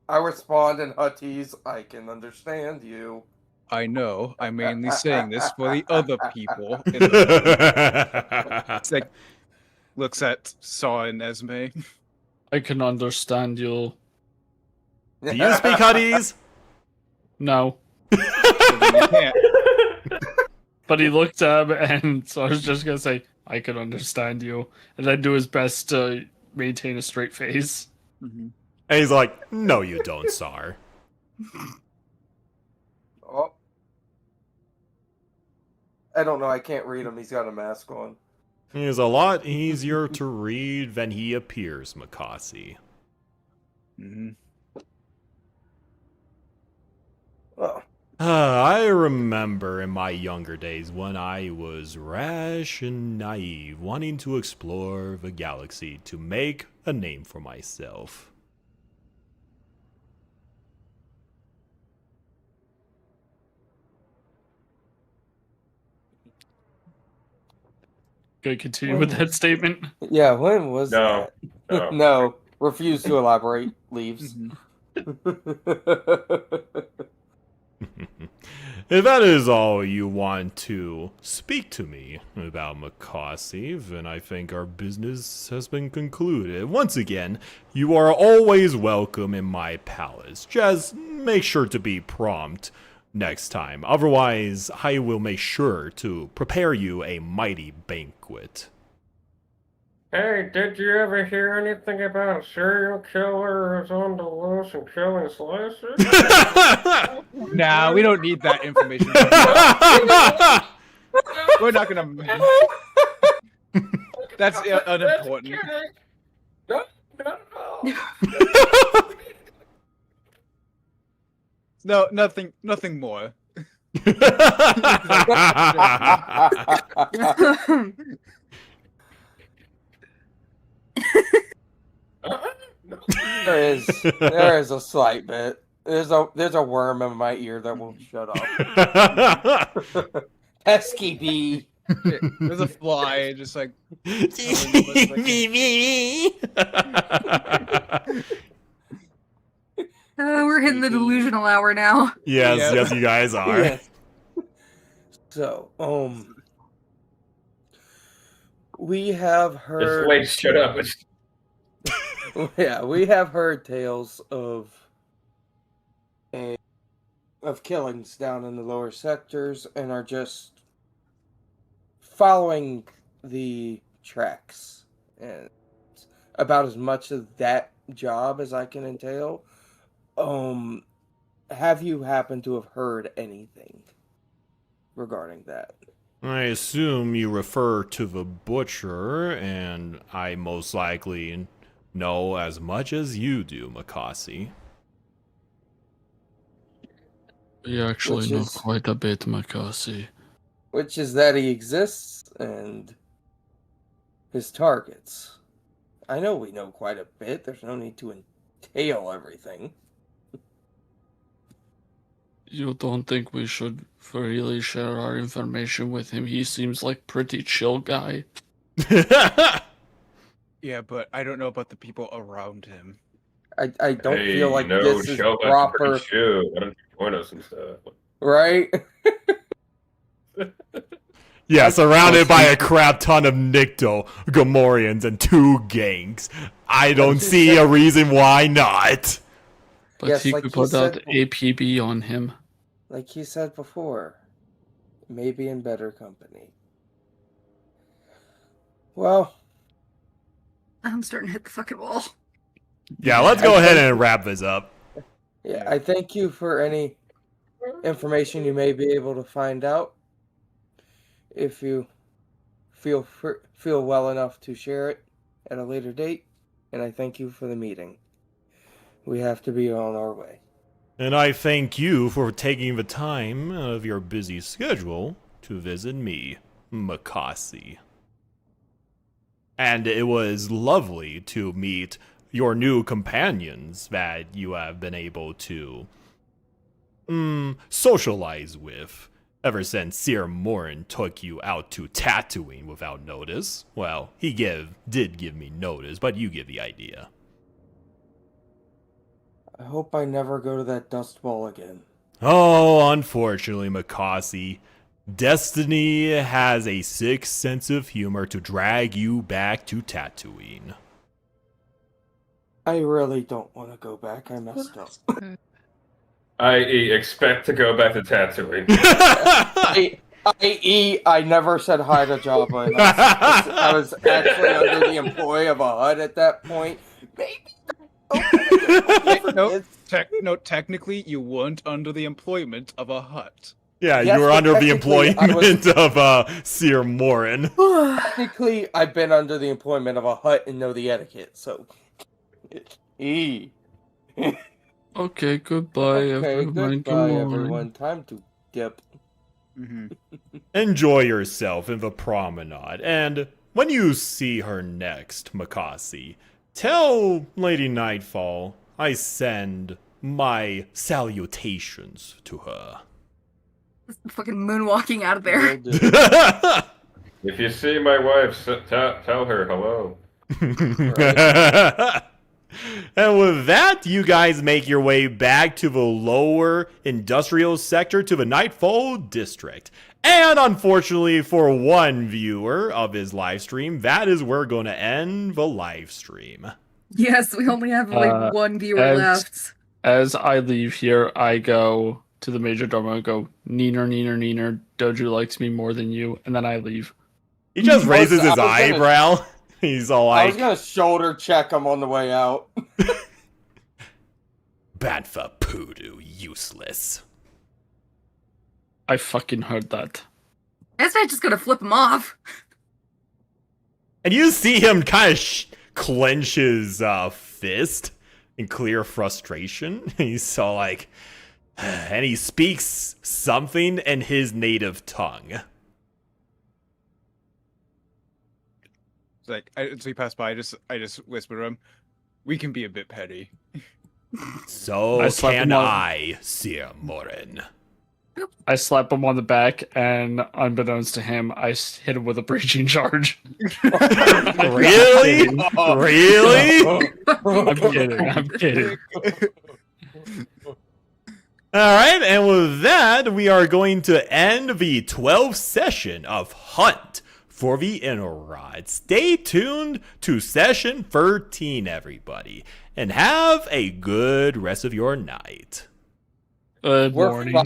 I respond in Huttese, I can understand you. I know. I'm mainly saying this for the other people. In the it's like looks at Saw and Esme. I can understand you. Do you speak Huttese? No. So then you can't. But he looked at him, and so I was just gonna say, I can understand you, and then do his best to maintain a straight face. Mhm. And he's like, no you don't, Sar. Oh. I don't know, I can't read him, he's got a mask on. He's a lot easier to read than he appears, Makasi. Mhm. Oh. I remember in my younger days when I was rash and naive, wanting to explore the galaxy to make a name for myself. Gonna continue with that statement. Yeah, when was No, that? no. No, refuse to elaborate, leaves. Mhm. If that is all you want to speak to me about Makasi, then I think our business has been concluded. Once again, you are always welcome in my palace. Just make sure to be prompt next time. Otherwise, I will make sure to prepare you a mighty banquet. Hey, did you ever hear anything about a serial killer who's on the loose and killing slicers? Nah, we don't need that information. We're not gonna. That's unimportant. No. No, nothing more. There is a slight bit. There's a worm in my ear that won't shut up. Pesky bee. There's a fly, just like. We're hitting the delusional hour now. Yes, Yep. yes, you guys are. Yes. So, we have Just heard. wait, shut up. Yeah, we have heard tales of killings down in the lower sectors, and are just following the tracks, and it's about as much of that job as I can entail. Have you happened to have heard anything regarding that? I assume you refer to the butcher, and I most likely know as much as you do, Makasi. We actually Which know is- quite a bit, Makasi. Which is that he exists and his targets. I know we know quite a bit. There's no need to entail everything. You don't think we should freely share our information with him? He seems like pretty chill guy. Yeah, but I don't know about the people around him. I don't Hey, feel like you know, this is Joe, that's proper, pretty chill. Why don't you join us and stuff? right? Yeah, surrounded by a crap ton of Nikto, Gamorreans, and 2 gangs. I don't see a reason why not. But Yes, he like could you put out said- APB on him. Like you said before, maybe in better company. Well, I'm starting to hit the fucking wall. Yeah, let's go ahead and wrap this up. yeah, I thank you for any information you may be able to find out. If you feel well enough to share it at a later date, and I thank you for the meeting. We have to be on our way. And I thank you for taking the time out of your busy schedule to visit me, Makasi. And it was lovely to meet your new companions that you have been able to socialize with ever since Sir Morin took you out to Tatooine without notice. Well, he did give me notice, but you get the idea. I hope I never go to that dust ball again. Oh, unfortunately, Makasi, destiny has a sick sense of humor to drag you back to Tatooine. I really don't want to go back. I messed up. I.e., expect to go back to Tatooine. I.e., I never said hi to Jabba. And I was actually under the employ of a HUD at that point. Maybe. No, technically, you weren't under the employment of a hut. Yeah, Yes, you were but under the technically, I employment of Sir Morin. Technically, I've been under the employment of a HUT and know the etiquette, so. Okay, goodbye, Okay, everyone. Good goodbye, morning. everyone. Time to dip. Enjoy yourself in the promenade, and when you see her next, Makasi, tell Lady Nightfall I send my salutations to her. Fucking moonwalking out of there. Will do. If you see my wife, tell her hello. And with that, you guys make your way back to the lower industrial sector to the Nightfall District. And unfortunately for one viewer of his live stream, that is where we're going to end the live stream. Yes, we only have like one viewer left. As I leave here, I go to the major domo and go, Neener, Neener, Neener, Doju likes me more than you, and then I leave. He just raises I his was gonna- eyebrow. He's all I was like, gonna shoulder check him on the way out. bad for poodoo, useless. I fucking heard that. That's not just gonna flip him off. And you see him kind of clench his fist in clear frustration. He's all like, and he speaks something in his native tongue. It's like, as we pass by, I just whisper to him, "We can be a bit petty." So I slap can him on- I, Sir Morin. I slap him on the back, and unbeknownst to him, I hit him with a breaching charge. Really? Really? I'm kidding. I'm kidding. All right, and with that, we are going to end the 12th session of Hunt for the Ennorad. Stay tuned to session 13, everybody, and have a good rest of your night. Good We're morning. fine.